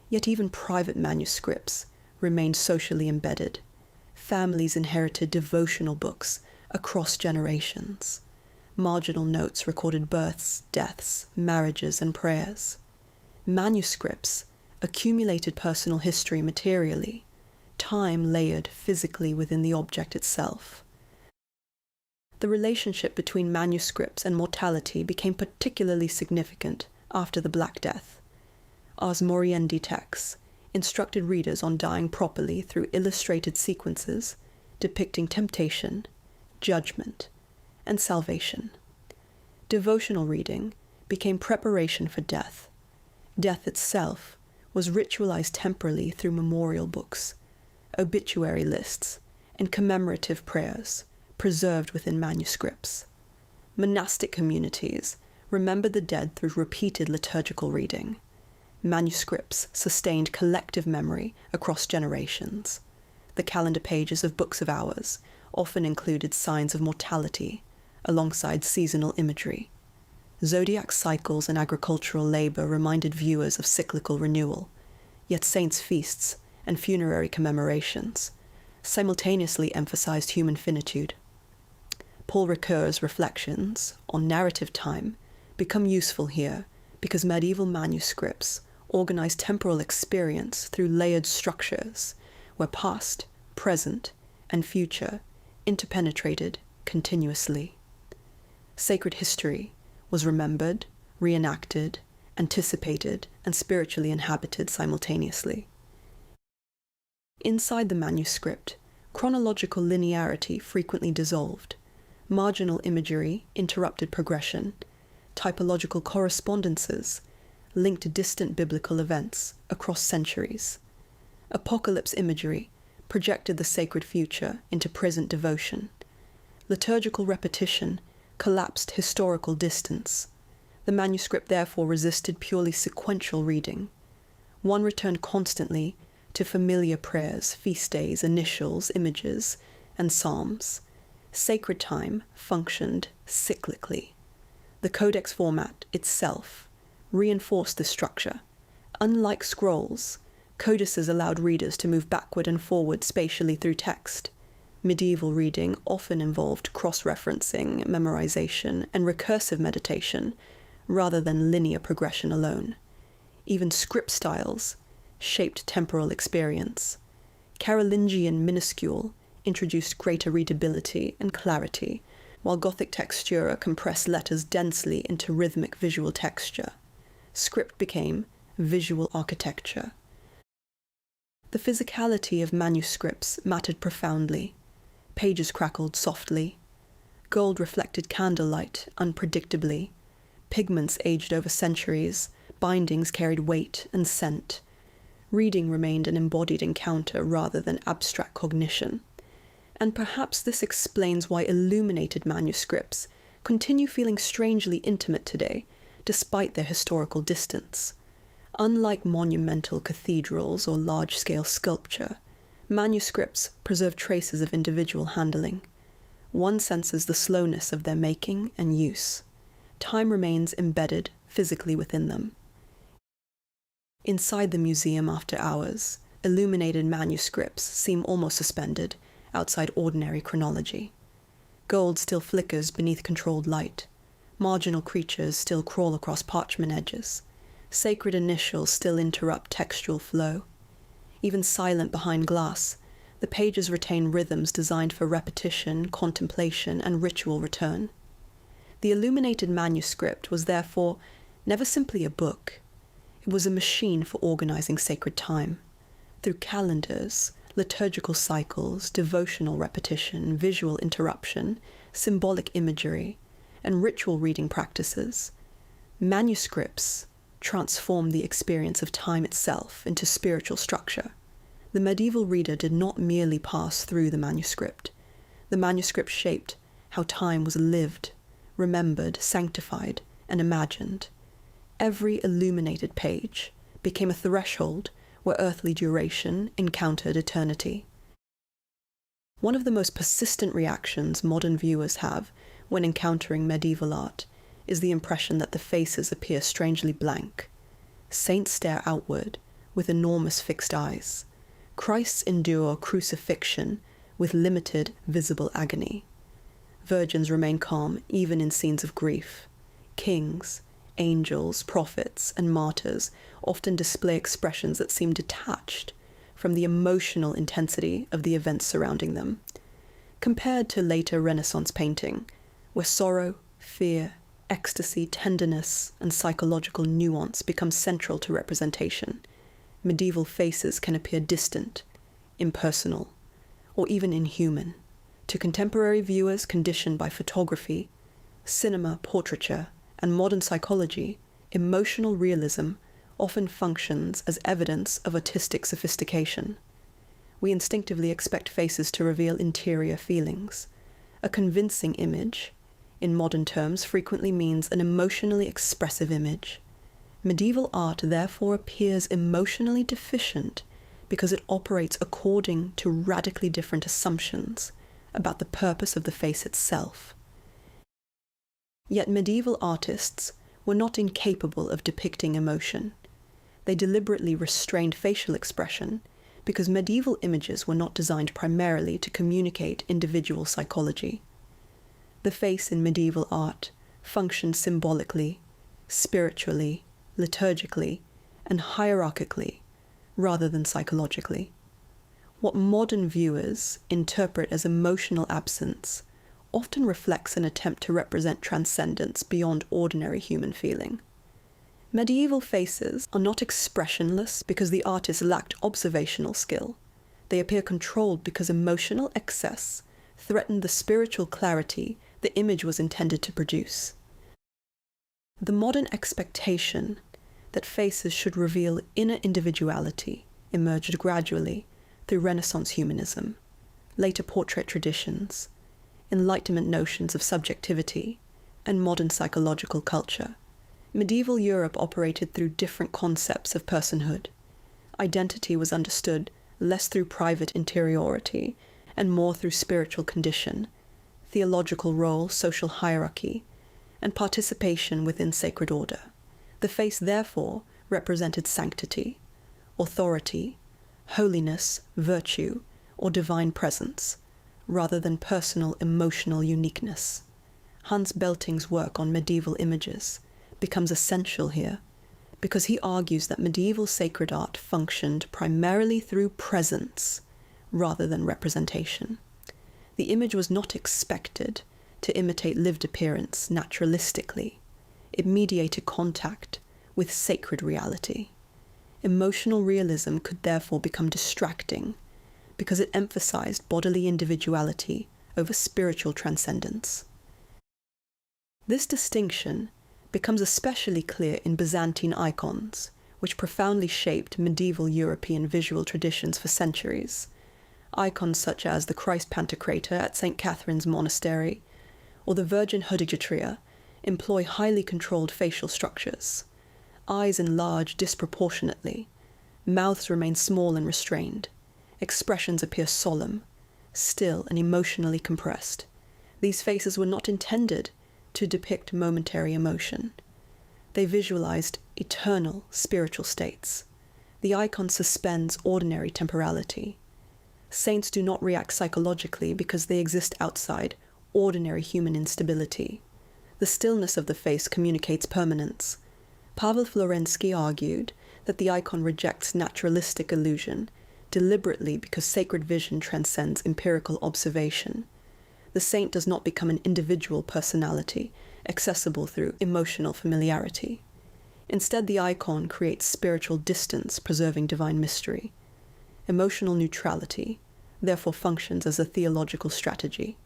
Yet even private manuscripts remained socially embedded. Families inherited devotional books across generations. Marginal notes recorded births, deaths, marriages, and prayers. Manuscripts accumulated personal history materially, time layered physically within the object itself. The relationship between manuscripts and mortality became particularly significant after the Black Death. Ars Moriendi texts instructed readers on dying properly through illustrated sequences depicting temptation, judgment, and salvation. Devotional reading became preparation for death. Death itself was ritualized temporally through memorial books, obituary lists, and commemorative prayers preserved within manuscripts. Monastic communities remembered the dead through repeated liturgical reading. Manuscripts sustained collective memory across generations. The calendar pages of books of hours often included signs of mortality alongside seasonal imagery. Zodiac cycles and agricultural labor reminded viewers of cyclical renewal, yet saints' feasts and funerary commemorations simultaneously emphasized human finitude. Paul Ricoeur's reflections on narrative time become useful here because medieval manuscripts organized temporal experience through layered structures where past, present, and future interpenetrated continuously. Sacred history was remembered, reenacted, anticipated, and spiritually inhabited simultaneously. Inside the manuscript, chronological linearity frequently dissolved. Marginal imagery interrupted progression. Typological correspondences linked distant biblical events across centuries. Apocalypse imagery projected the sacred future into present devotion. Liturgical repetition collapsed historical distance. The manuscript therefore resisted purely sequential reading. One returned constantly to familiar prayers, feast days, initials, images, and psalms. Sacred time functioned cyclically. The codex format itself reinforced this structure. Unlike scrolls, codices allowed readers to move backward and forward spatially through text. Medieval reading often involved cross-referencing, memorization, and recursive meditation, rather than linear progression alone. Even script styles shaped temporal experience. Carolingian minuscule introduced greater readability and clarity, while Gothic textura compressed letters densely into rhythmic visual texture. Script became visual architecture. The physicality of manuscripts mattered profoundly. Pages crackled softly. Gold reflected candlelight unpredictably. Pigments aged over centuries. Bindings carried weight and scent. Reading remained an embodied encounter rather than abstract cognition. And perhaps this explains why illuminated manuscripts continue feeling strangely intimate today, despite their historical distance. Unlike monumental cathedrals or large-scale sculpture, Manuscripts preserve traces of individual handling. One senses the slowness of their making and use. Time remains embedded physically within them. Inside the museum after hours, illuminated manuscripts seem almost suspended outside ordinary chronology. Gold still flickers beneath controlled light. Marginal creatures still crawl across parchment edges. Sacred initials still interrupt textual flow. Even silent behind glass, the pages retain rhythms designed for repetition, contemplation, and ritual return. The illuminated manuscript was therefore never simply a book. It was a machine for organizing sacred time. Through calendars, liturgical cycles, devotional repetition, visual interruption, symbolic imagery, and ritual reading practices, manuscripts transformed the experience of time itself into spiritual structure. The medieval reader did not merely pass through the manuscript. The manuscript shaped how time was lived, remembered, sanctified, and imagined. Every illuminated page became a threshold where earthly duration encountered eternity. One of the most persistent reactions modern viewers have when encountering medieval art is the impression that the faces appear strangely blank. Saints stare outward with enormous fixed eyes. Christs endure crucifixion with limited visible agony. Virgins remain calm even in scenes of grief. Kings, angels, prophets, and martyrs often display expressions that seem detached from the emotional intensity of the events surrounding them. Compared to later Renaissance painting, where sorrow, fear, ecstasy, tenderness, and psychological nuance become central to representation, medieval faces can appear distant, impersonal, or even inhuman. To contemporary viewers conditioned by photography, cinema, portraiture, and modern psychology, emotional realism often functions as evidence of artistic sophistication. We instinctively expect faces to reveal interior feelings. A convincing image, in modern terms, frequently means an emotionally expressive image. Medieval art therefore appears emotionally deficient because it operates according to radically different assumptions about the purpose of the face itself. Yet medieval artists were not incapable of depicting emotion. They deliberately restrained facial expression because medieval images were not designed primarily to communicate individual psychology. The face in medieval art functioned symbolically, spiritually, liturgically, and hierarchically, rather than psychologically. What modern viewers interpret as emotional absence often reflects an attempt to represent transcendence beyond ordinary human feeling. Medieval faces are not expressionless because the artist lacked observational skill. They appear controlled because emotional excess threatened the spiritual clarity the image was intended to produce. The modern expectation that faces should reveal inner individuality emerged gradually through Renaissance humanism, later portrait traditions, Enlightenment notions of subjectivity, and modern psychological culture. Medieval Europe operated through different concepts of personhood. Identity was understood less through private interiority and more through spiritual condition, theological role, social hierarchy, and participation within sacred order. The face therefore represented sanctity, authority, holiness, virtue, or divine presence, rather than personal emotional uniqueness. Hans Belting's work on medieval images becomes essential here because he argues that medieval sacred art functioned primarily through presence rather than representation. The image was not expected to imitate lived appearance naturalistically. It mediated contact with sacred reality. Emotional realism could therefore become distracting because it emphasized bodily individuality over spiritual transcendence. This distinction becomes especially clear in Byzantine icons, which profoundly shaped medieval European visual traditions for centuries. Icons such as the Christ Pantocrator at St. Catherine's Monastery or the Virgin Hodegetria employ highly controlled facial structures. Eyes enlarge disproportionately, mouths remain small and restrained, expressions appear solemn, still and emotionally compressed. These faces were not intended to depict momentary emotion. They visualized eternal spiritual states. The icon suspends ordinary temporality. Saints do not react psychologically because they exist outside ordinary human instability. The stillness of the face communicates permanence. Pavel Florensky argued that the icon rejects naturalistic illusion deliberately because sacred vision transcends empirical observation. The saint does not become an individual personality, accessible through emotional familiarity. Instead, the icon creates spiritual distance, preserving divine mystery. Emotional neutrality, therefore, functions as a theological strategy.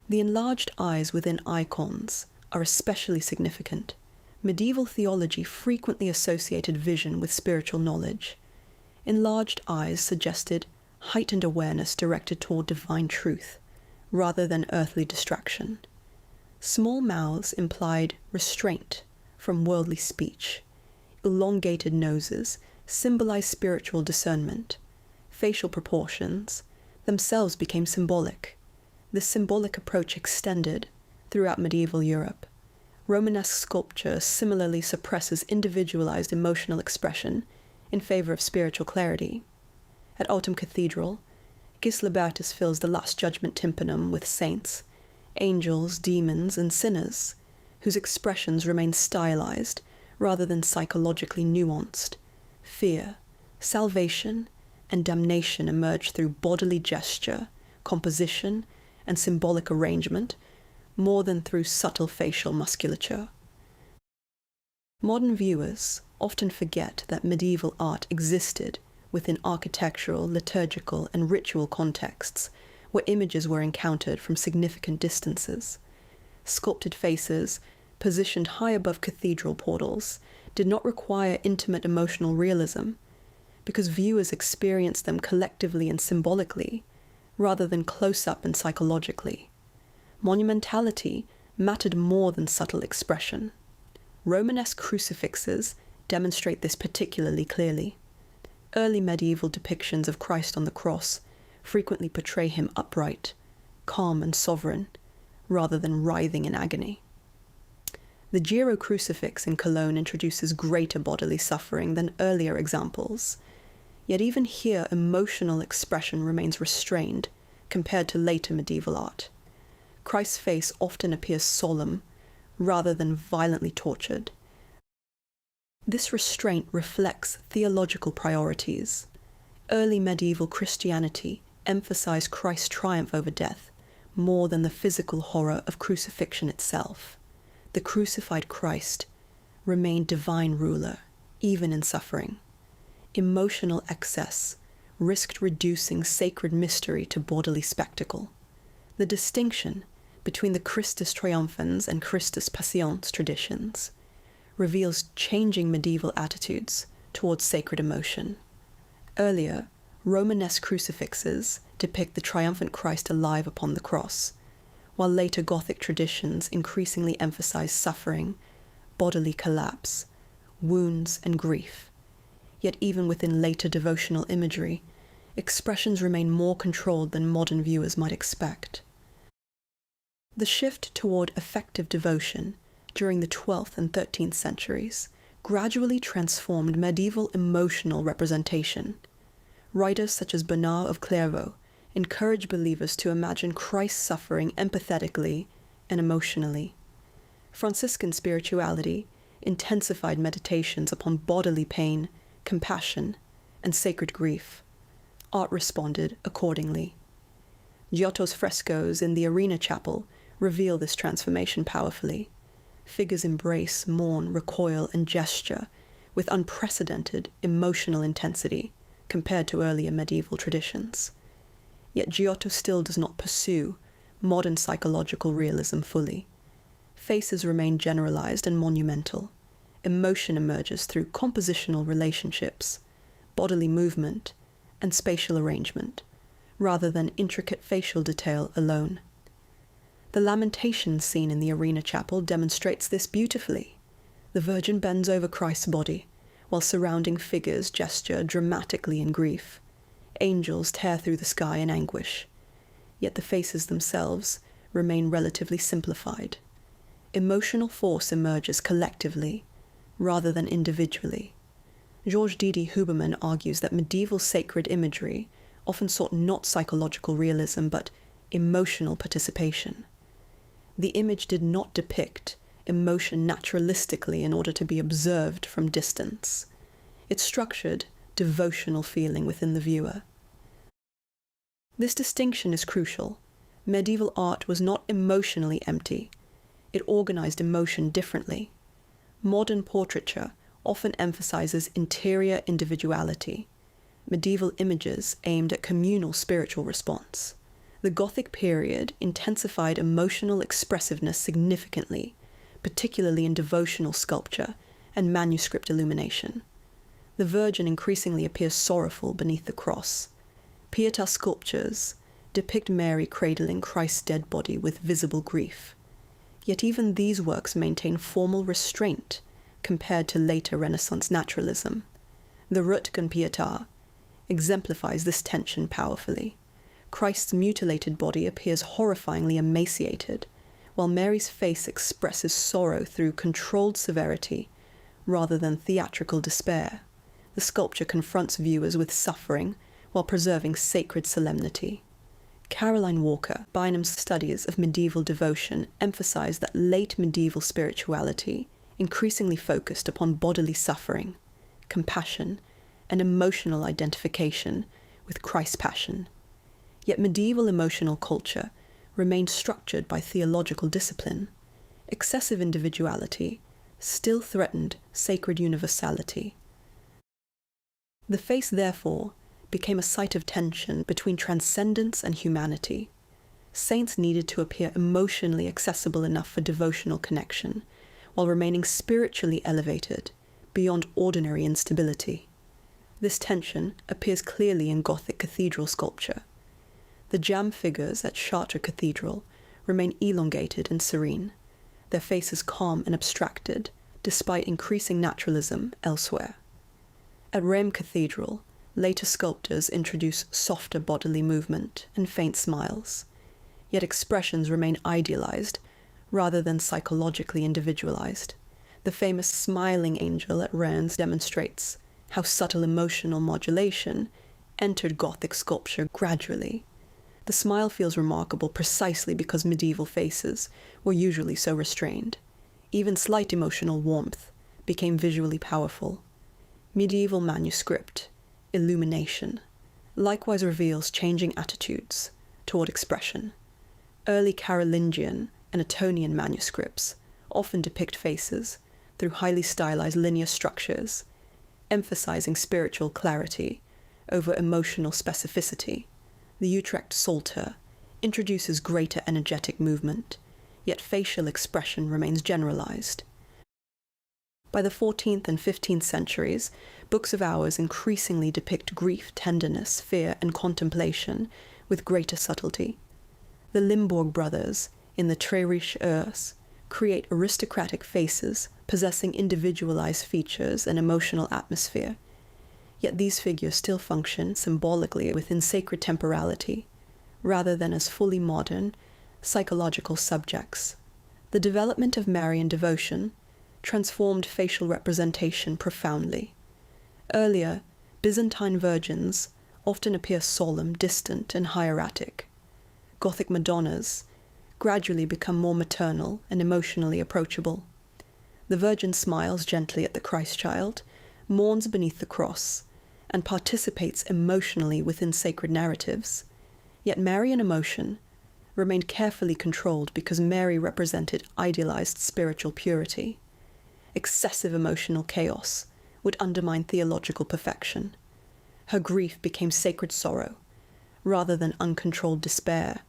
The enlarged eyes within icons are especially significant. Medieval theology frequently associated vision with spiritual knowledge. Enlarged eyes suggested heightened awareness directed toward divine truth, rather than earthly distraction. Small mouths implied restraint from worldly speech. Elongated noses symbolized spiritual discernment. Facial proportions themselves became symbolic. This symbolic approach extended throughout medieval Europe. Romanesque sculpture similarly suppresses individualized emotional expression in favor of spiritual clarity. At Altum Cathedral, Gislibertus fills the Last Judgment tympanum with saints, angels, demons, and sinners, whose expressions remain stylized rather than psychologically nuanced. Fear, salvation, and damnation emerge through bodily gesture, composition, and symbolic arrangement, more than through subtle facial musculature. Modern viewers often forget that medieval art existed within architectural, liturgical, and ritual contexts where images were encountered from significant distances. Sculpted faces, positioned high above cathedral portals, did not require intimate emotional realism, because viewers experienced them collectively and symbolically, rather than close-up and psychologically. Monumentality mattered more than subtle expression. Romanesque crucifixes demonstrate this particularly clearly. Early medieval depictions of Christ on the cross frequently portray him upright, calm and sovereign, rather than writhing in agony. The Giro crucifix in Cologne introduces greater bodily suffering than earlier examples, yet even here emotional expression remains restrained compared to later medieval art. Christ's face often appears solemn, rather than violently tortured. This restraint reflects theological priorities. Early medieval Christianity emphasized Christ's triumph over death more than the physical horror of crucifixion itself. The crucified Christ remained divine ruler, even in suffering. Emotional excess risked reducing sacred mystery to bodily spectacle. The distinction between the Christus Triumphans and Christus Passions traditions reveals changing medieval attitudes towards sacred emotion. Earlier, Romanesque crucifixes depict the triumphant Christ alive upon the cross, while later Gothic traditions increasingly emphasize suffering, bodily collapse, wounds, and grief. Yet even within later devotional imagery, expressions remain more controlled than modern viewers might expect. The shift toward effective devotion during the 12th and 13th centuries gradually transformed medieval emotional representation. Writers such as Bernard of Clairvaux encourage believers to imagine Christ's suffering empathetically and emotionally. Franciscan spirituality intensified meditations upon bodily pain, compassion, and sacred grief. Art responded accordingly. Giotto's frescoes in the Arena Chapel reveal this transformation powerfully. Figures embrace, mourn, recoil, and gesture with unprecedented emotional intensity compared to earlier medieval traditions. Yet Giotto still does not pursue modern psychological realism fully. Faces remain generalized and monumental. Emotion emerges through compositional relationships, bodily movement, and spatial arrangement, rather than intricate facial detail alone. The lamentation scene in the Arena Chapel demonstrates this beautifully. The Virgin bends over Christ's body, while surrounding figures gesture dramatically in grief. angels tear through the sky in anguish, yet the faces themselves remain relatively simplified. Emotional force emerges collectively rather than individually. George D.D. Huberman argues that medieval sacred imagery often sought not psychological realism but emotional participation. The image did not depict emotion naturalistically in order to be observed from distance. It structured devotional feeling within the viewer. This distinction is crucial. Medieval art was not emotionally empty. It organized emotion differently. Modern portraiture often emphasizes interior individuality. Medieval images aimed at communal spiritual response. The Gothic period intensified emotional expressiveness significantly, particularly in devotional sculpture and manuscript illumination. The Virgin increasingly appears sorrowful beneath the cross. Pietà sculptures depict Mary cradling Christ's dead body with visible grief. Yet even these works maintain formal restraint compared to later Renaissance naturalism. The Röntgen Pietà exemplifies this tension powerfully. Christ's mutilated body appears horrifyingly emaciated, while Mary's face expresses sorrow through controlled severity rather than theatrical despair. The sculpture confronts viewers with suffering while preserving sacred solemnity. Caroline Walker, Bynum's studies of medieval devotion emphasize that late medieval spirituality increasingly focused upon bodily suffering, compassion, and emotional identification with Christ's passion. Yet medieval emotional culture remained structured by theological discipline. Excessive individuality still threatened sacred universality. The face, therefore, became a site of tension between transcendence and humanity. Saints needed to appear emotionally accessible enough for devotional connection, while remaining spiritually elevated beyond ordinary instability. This tension appears clearly in Gothic cathedral sculpture. The jam figures at Chartres Cathedral remain elongated and serene, their faces calm and abstracted, despite increasing naturalism elsewhere. At Rheims Cathedral, later sculptors introduce softer bodily movement and faint smiles, yet expressions remain idealized rather than psychologically individualized. The famous smiling angel at Reims demonstrates how subtle emotional modulation entered Gothic sculpture gradually. The smile feels remarkable precisely because medieval faces were usually so restrained. Even slight emotional warmth became visually powerful. Medieval manuscript illumination likewise reveals changing attitudes toward expression. Early Carolingian and Etonian manuscripts often depict faces through highly stylized linear structures, emphasizing spiritual clarity over emotional specificity. The Utrecht Psalter introduces greater energetic movement, yet facial expression remains generalized. By the 14th and 15th centuries, books of hours increasingly depict grief, tenderness, fear, and contemplation with greater subtlety. The Limbourg brothers, in the Très Riche Heures, create aristocratic faces possessing individualized features and emotional atmosphere. Yet these figures still function symbolically within sacred temporality, rather than as fully modern, psychological subjects. The development of Marian devotion transformed facial representation profoundly. Earlier, Byzantine virgins often appear solemn, distant, and hieratic. Gothic Madonnas gradually become more maternal and emotionally approachable. The Virgin smiles gently at the Christ child, mourns beneath the cross, and participates emotionally within sacred narratives. Yet Marian emotion remained carefully controlled because Mary represented idealized spiritual purity. Excessive emotional chaos would undermine theological perfection. Her grief became sacred sorrow, rather than uncontrolled despair.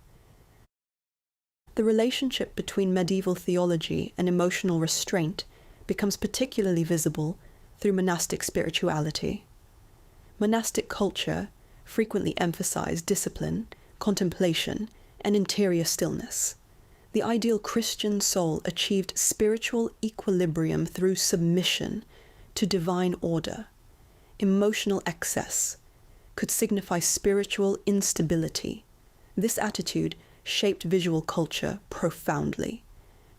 The relationship between medieval theology and emotional restraint becomes particularly visible through monastic spirituality. Monastic culture frequently emphasized discipline, contemplation, and interior stillness. The ideal Christian soul achieved spiritual equilibrium through submission to divine order. Emotional excess could signify spiritual instability. This attitude shaped visual culture profoundly.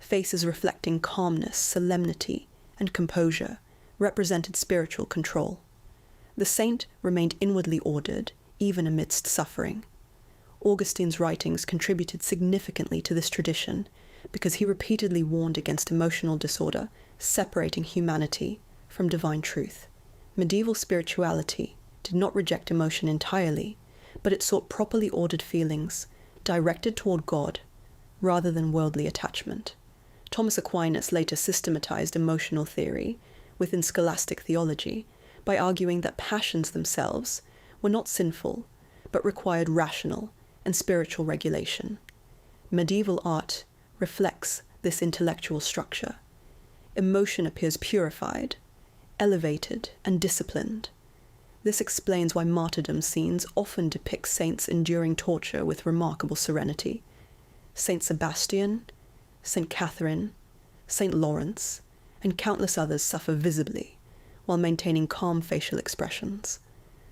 Faces reflecting calmness, solemnity, and composure represented spiritual control. The saint remained inwardly ordered, even amidst suffering. Augustine's writings contributed significantly to this tradition because he repeatedly warned against emotional disorder, separating humanity from divine truth. Medieval spirituality did not reject emotion entirely, but it sought properly ordered feelings, directed toward God, rather than worldly attachment. Thomas Aquinas later systematized emotional theory within scholastic theology by arguing that passions themselves were not sinful, but required rational and spiritual regulation. Medieval art reflects this intellectual structure. Emotion appears purified, elevated, and disciplined. This explains why martyrdom scenes often depict saints enduring torture with remarkable serenity. Saint Sebastian, Saint Catherine, Saint Lawrence, and countless others suffer visibly while maintaining calm facial expressions.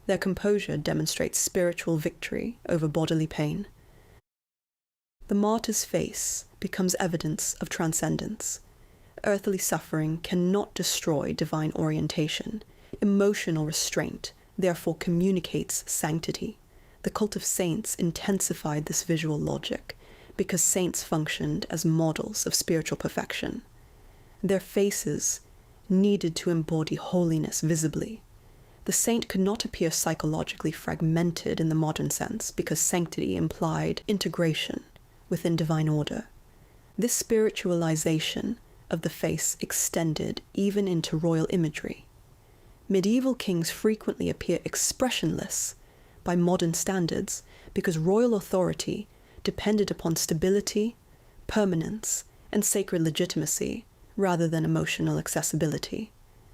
Their composure demonstrates spiritual victory over bodily pain. The martyr's face becomes evidence of transcendence. Earthly suffering cannot destroy divine orientation. Emotional restraint therefore communicates sanctity. The cult of saints intensified this visual logic because saints functioned as models of spiritual perfection. Their faces needed to embody holiness visibly. The saint could not appear psychologically fragmented in the modern sense because sanctity implied integration within divine order. This spiritualization of the face extended even into royal imagery. Medieval kings frequently appear expressionless by modern standards because royal authority depended upon stability, permanence, and sacred legitimacy rather than emotional accessibility.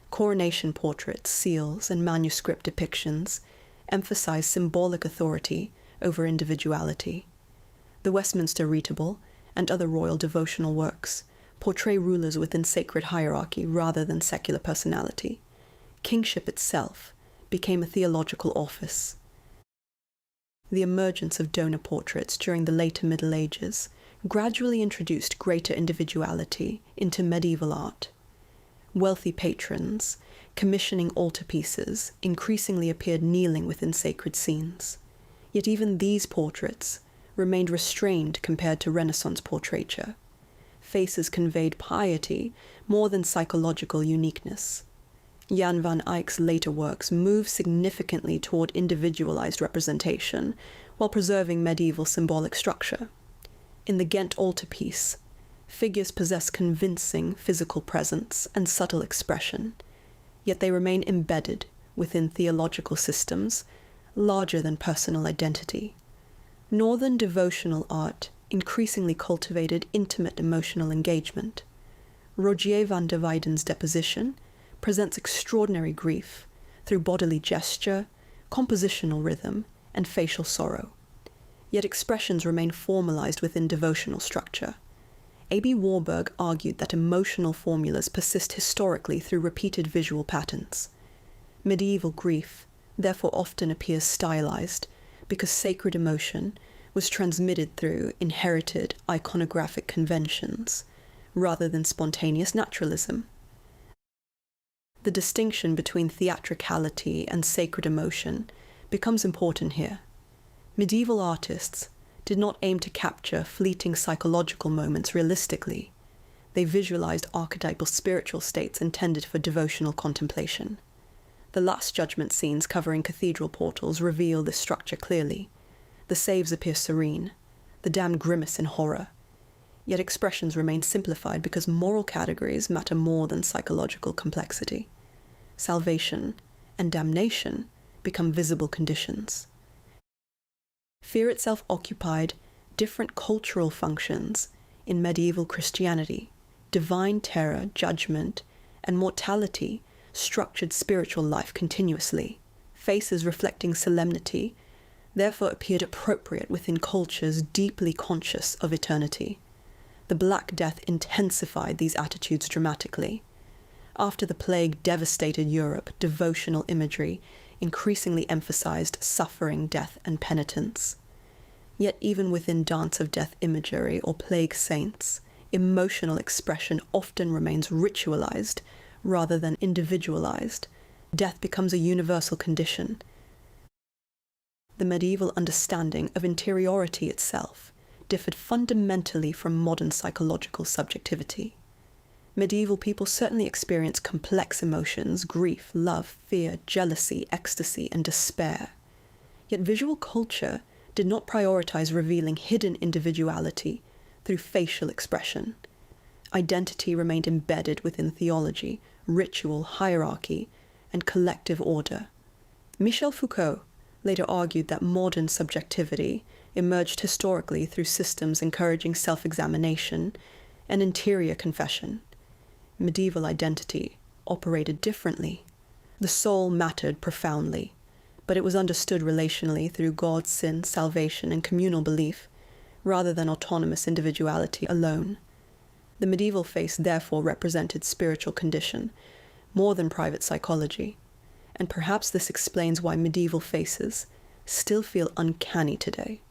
Coronation portraits, seals, and manuscript depictions emphasize symbolic authority over individuality. The Westminster Readable and other royal devotional works portray rulers within sacred hierarchy rather than secular personality. Kingship itself became a theological office. The emergence of donor portraits during the later Middle Ages gradually introduced greater individuality into medieval art. Wealthy patrons, commissioning altarpieces, increasingly appeared kneeling within sacred scenes. Yet even these portraits remained restrained compared to Renaissance portraiture. Faces conveyed piety more than psychological uniqueness. Jan van Eyck's later works move significantly toward individualized representation while preserving medieval symbolic structure. In the Ghent altarpiece, figures possess convincing physical presence and subtle expression, yet they remain embedded within theological systems larger than personal identity. Northern devotional art increasingly cultivated intimate emotional engagement. Rogier van der Weyden's Deposition presents extraordinary grief through bodily gesture, compositional rhythm, and facial sorrow. Yet expressions remain formalized within devotional structure. A.B. Warburg argued that emotional formulas persist historically through repeated visual patterns. Medieval grief therefore often appears stylized because sacred emotion was transmitted through inherited iconographic conventions rather than spontaneous naturalism. The distinction between theatricality and sacred emotion becomes important here. Medieval artists did not aim to capture fleeting psychological moments realistically. They visualized archetypal spiritual states intended for devotional contemplation. The Last Judgment scenes covering cathedral portals reveal this structure clearly. The saves appear serene, the damned grimace in horror. Yet expressions remain simplified because moral categories matter more than psychological complexity. Salvation and damnation become visible conditions. Fear itself occupied different cultural functions in medieval Christianity. Divine terror, judgment, and mortality structured spiritual life continuously. Faces reflecting solemnity therefore appeared appropriate within cultures deeply conscious of eternity. The Black Death intensified these attitudes dramatically. After the plague devastated Europe, devotional imagery increasingly emphasized suffering, death, and penitence. Yet even within Dance of Death imagery or plague saints, emotional expression often remains ritualized rather than individualized. Death becomes a universal condition. The medieval understanding of interiority itself differed fundamentally from modern psychological subjectivity. Medieval people certainly experienced complex emotions: grief, love, fear, jealousy, ecstasy, and despair. Yet visual culture did not prioritize revealing hidden individuality through facial expression. Identity remained embedded within theology, ritual, hierarchy, and collective order. Michel Foucault later argued that modern subjectivity emerged historically through systems encouraging self-examination and interior confession. Medieval identity operated differently. The soul mattered profoundly, but it was understood relationally through God, sin, salvation, and communal belief, rather than autonomous individuality alone. The medieval face therefore represented spiritual condition, more than private psychology, and perhaps this explains why medieval faces still feel uncanny today.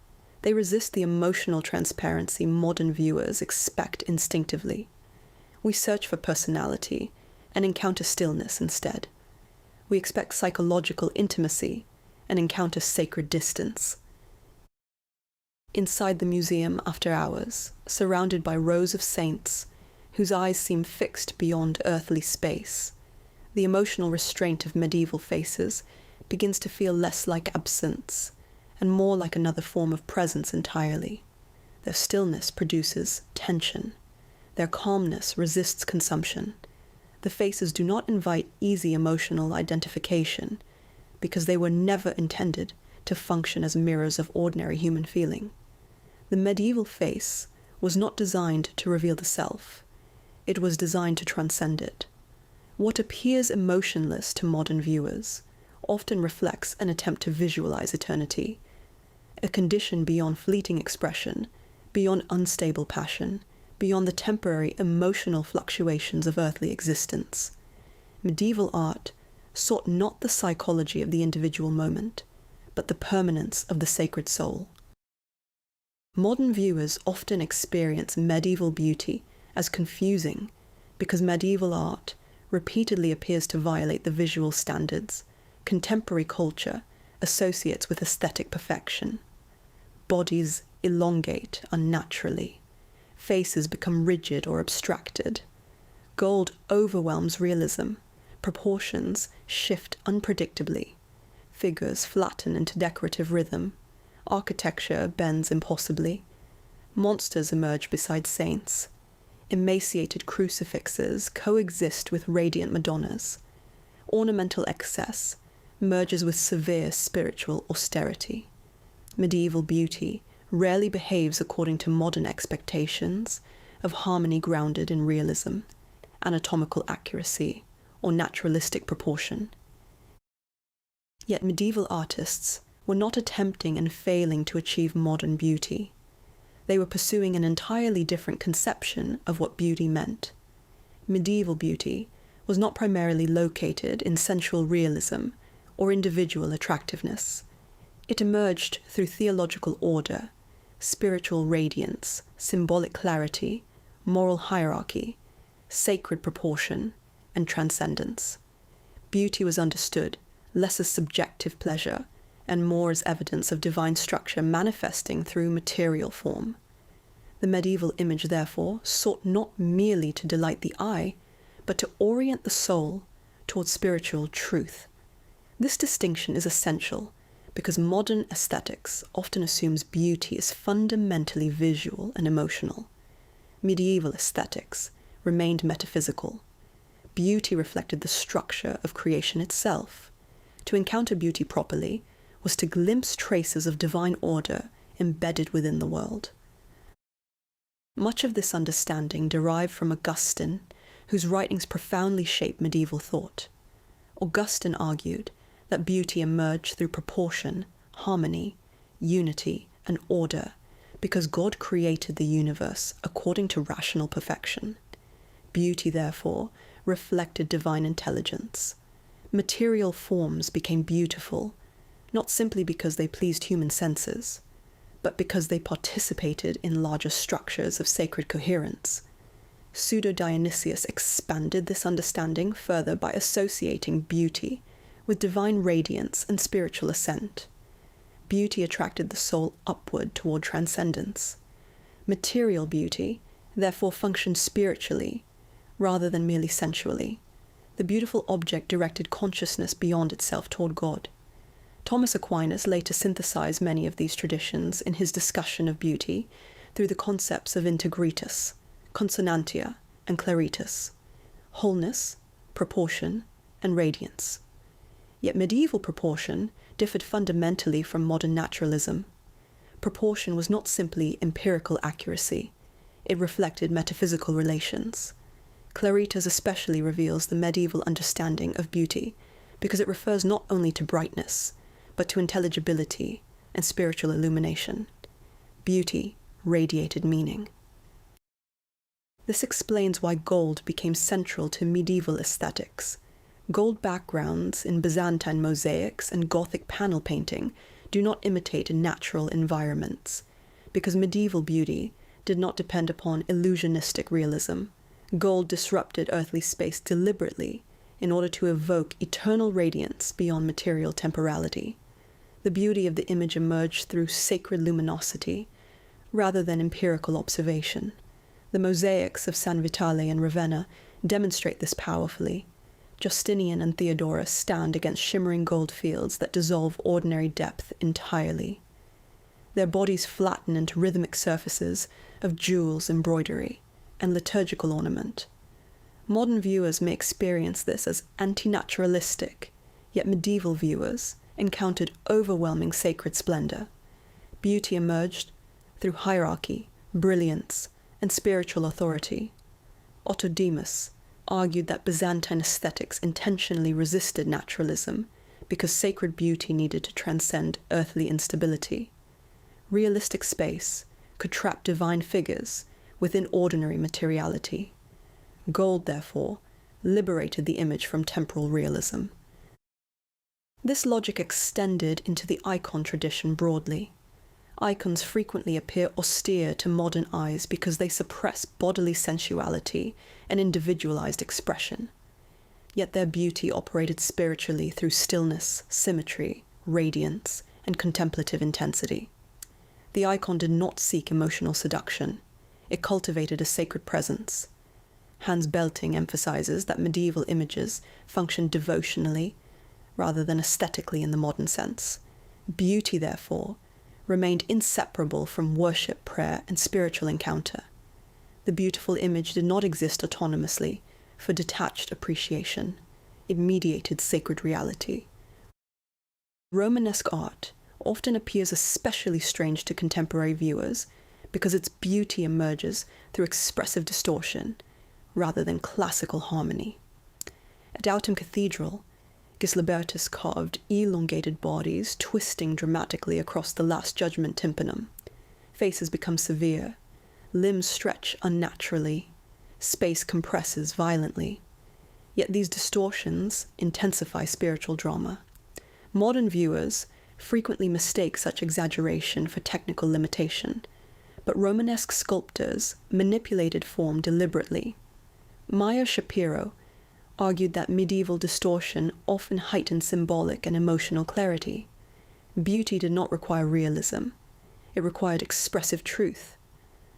They resist the emotional transparency modern viewers expect instinctively. We search for personality and encounter stillness instead. We expect psychological intimacy and encounter sacred distance. Inside the museum after hours, surrounded by rows of saints whose eyes seem fixed beyond earthly space, the emotional restraint of medieval faces begins to feel less like absence and more like another form of presence entirely. Their stillness produces tension. Their calmness resists consumption. The faces do not invite easy emotional identification because they were never intended to function as mirrors of ordinary human feeling. The medieval face was not designed to reveal the self. It was designed to transcend it. What appears emotionless to modern viewers often reflects an attempt to visualize eternity, a condition beyond fleeting expression, beyond unstable passion, beyond the temporary emotional fluctuations of earthly existence. Medieval art sought not the psychology of the individual moment, but the permanence of the sacred soul. Modern viewers often experience medieval beauty as confusing because medieval art repeatedly appears to violate the visual standards contemporary culture associates with aesthetic perfection. Bodies elongate unnaturally. Faces become rigid or abstracted. Gold overwhelms realism. Proportions shift unpredictably. Figures flatten into decorative rhythm. Architecture bends impossibly. Monsters emerge beside saints. Emaciated crucifixes coexist with radiant Madonnas. Ornamental excess merges with severe spiritual austerity. Medieval beauty rarely behaves according to modern expectations of harmony grounded in realism, anatomical accuracy, or naturalistic proportion. Yet medieval artists were not attempting and failing to achieve modern beauty. They were pursuing an entirely different conception of what beauty meant. Medieval beauty was not primarily located in sensual realism or individual attractiveness. It emerged through theological order, spiritual radiance, symbolic clarity, moral hierarchy, sacred proportion, and transcendence. Beauty was understood less as subjective pleasure and more as evidence of divine structure manifesting through material form. The medieval image, therefore, sought not merely to delight the eye, but to orient the soul towards spiritual truth. This distinction is essential because modern aesthetics often assumes beauty is fundamentally visual and emotional. Medieval aesthetics remained metaphysical. Beauty reflected the structure of creation itself. To encounter beauty properly was to glimpse traces of divine order embedded within the world. Much of this understanding derived from Augustine, whose writings profoundly shaped medieval thought. Augustine argued that beauty emerged through proportion, harmony, unity, and order, because God created the universe according to rational perfection. Beauty, therefore, reflected divine intelligence. Material forms became beautiful, not simply because they pleased human senses, but because they participated in larger structures of sacred coherence. Pseudo-Dionysius expanded this understanding further by associating beauty with divine radiance and spiritual ascent. Beauty attracted the soul upward toward transcendence. Material beauty, therefore, functioned spiritually, rather than merely sensually. The beautiful object directed consciousness beyond itself toward God. Thomas Aquinas later synthesized many of these traditions in his discussion of beauty through the concepts of integritas, consonantia, and claritas, wholeness, proportion, and radiance. Yet medieval proportion differed fundamentally from modern naturalism. Proportion was not simply empirical accuracy, it reflected metaphysical relations. Claritas especially reveals the medieval understanding of beauty because it refers not only to brightness, but to intelligibility and spiritual illumination. Beauty radiated meaning. This explains why gold became central to medieval aesthetics. Gold backgrounds in Byzantine mosaics and Gothic panel painting do not imitate natural environments, because medieval beauty did not depend upon illusionistic realism. Gold disrupted earthly space deliberately in order to evoke eternal radiance beyond material temporality. The beauty of the image emerged through sacred luminosity, rather than empirical observation. The mosaics of San Vitale and Ravenna demonstrate this powerfully. Justinian and Theodorus stand against shimmering gold fields that dissolve ordinary depth entirely. Their bodies flatten into rhythmic surfaces of jewels, embroidery, and liturgical ornament. Modern viewers may experience this as anti-naturalistic, yet medieval viewers encountered overwhelming sacred splendor. Beauty emerged through hierarchy, brilliance, and spiritual authority. Otto Demus argued that Byzantine aesthetics intentionally resisted naturalism because sacred beauty needed to transcend earthly instability. Realistic space could trap divine figures within ordinary materiality. Gold, therefore, liberated the image from temporal realism. This logic extended into the icon tradition broadly. Icons frequently appear austere to modern eyes because they suppress bodily sensuality and individualized expression. Yet their beauty operated spiritually through stillness, symmetry, radiance, and contemplative intensity. The icon did not seek emotional seduction. It cultivated a sacred presence. Hans Belting emphasizes that medieval images functioned devotionally rather than aesthetically in the modern sense. Beauty, therefore, remained inseparable from worship, prayer, and spiritual encounter. The beautiful image did not exist autonomously for detached appreciation. It mediated sacred reality. Romanesque art often appears especially strange to contemporary viewers because its beauty emerges through expressive distortion rather than classical harmony. At Autumn Cathedral, Gislibertus carved elongated bodies twisting dramatically across the Last Judgment tympanum. Faces become severe, limbs stretch unnaturally, space compresses violently. Yet these distortions intensify spiritual drama. Modern viewers frequently mistake such exaggeration for technical limitation, but Romanesque sculptors manipulated form deliberately. Meyer Shapiro argued that medieval distortion often heightened symbolic and emotional clarity. Beauty did not require realism. It required expressive truth.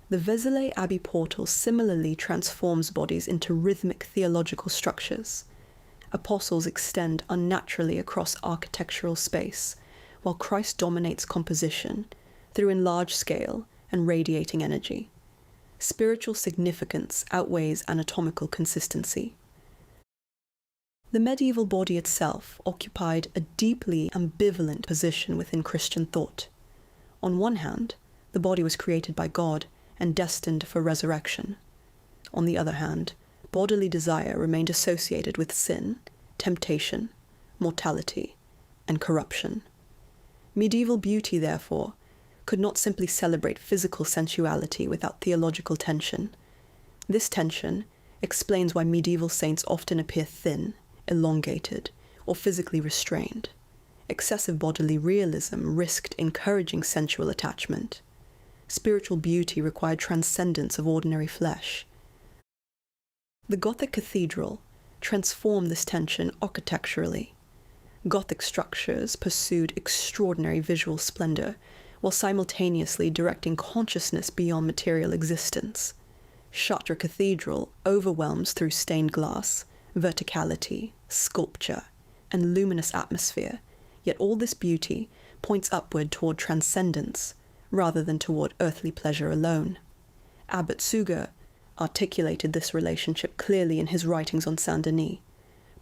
The Vézelay Abbey portal similarly transforms bodies into rhythmic theological structures. Apostles extend unnaturally across architectural space, while Christ dominates composition through enlarged scale and radiating energy. Spiritual significance outweighs anatomical consistency. The medieval body itself occupied a deeply ambivalent position within Christian thought. On one hand, the body was created by God and destined for resurrection. On the other hand, bodily desire remained associated with sin, temptation, mortality, and corruption. Medieval beauty, therefore, could not simply celebrate physical sensuality without theological tension. This tension explains why medieval saints often appear thin, elongated, or physically restrained. Excessive bodily realism risked encouraging sensual attachment. Spiritual beauty required transcendence of ordinary flesh. The Gothic cathedral transformed this tension architecturally. Gothic structures pursued extraordinary visual splendor, while simultaneously directing consciousness beyond material existence. Chartres Cathedral overwhelms through stained glass, verticality, sculpture, and luminous atmosphere, yet all this beauty points upward toward transcendence, rather than toward earthly pleasure alone. Abbot Suger articulated this relationship clearly in his writings on Saint-Denis.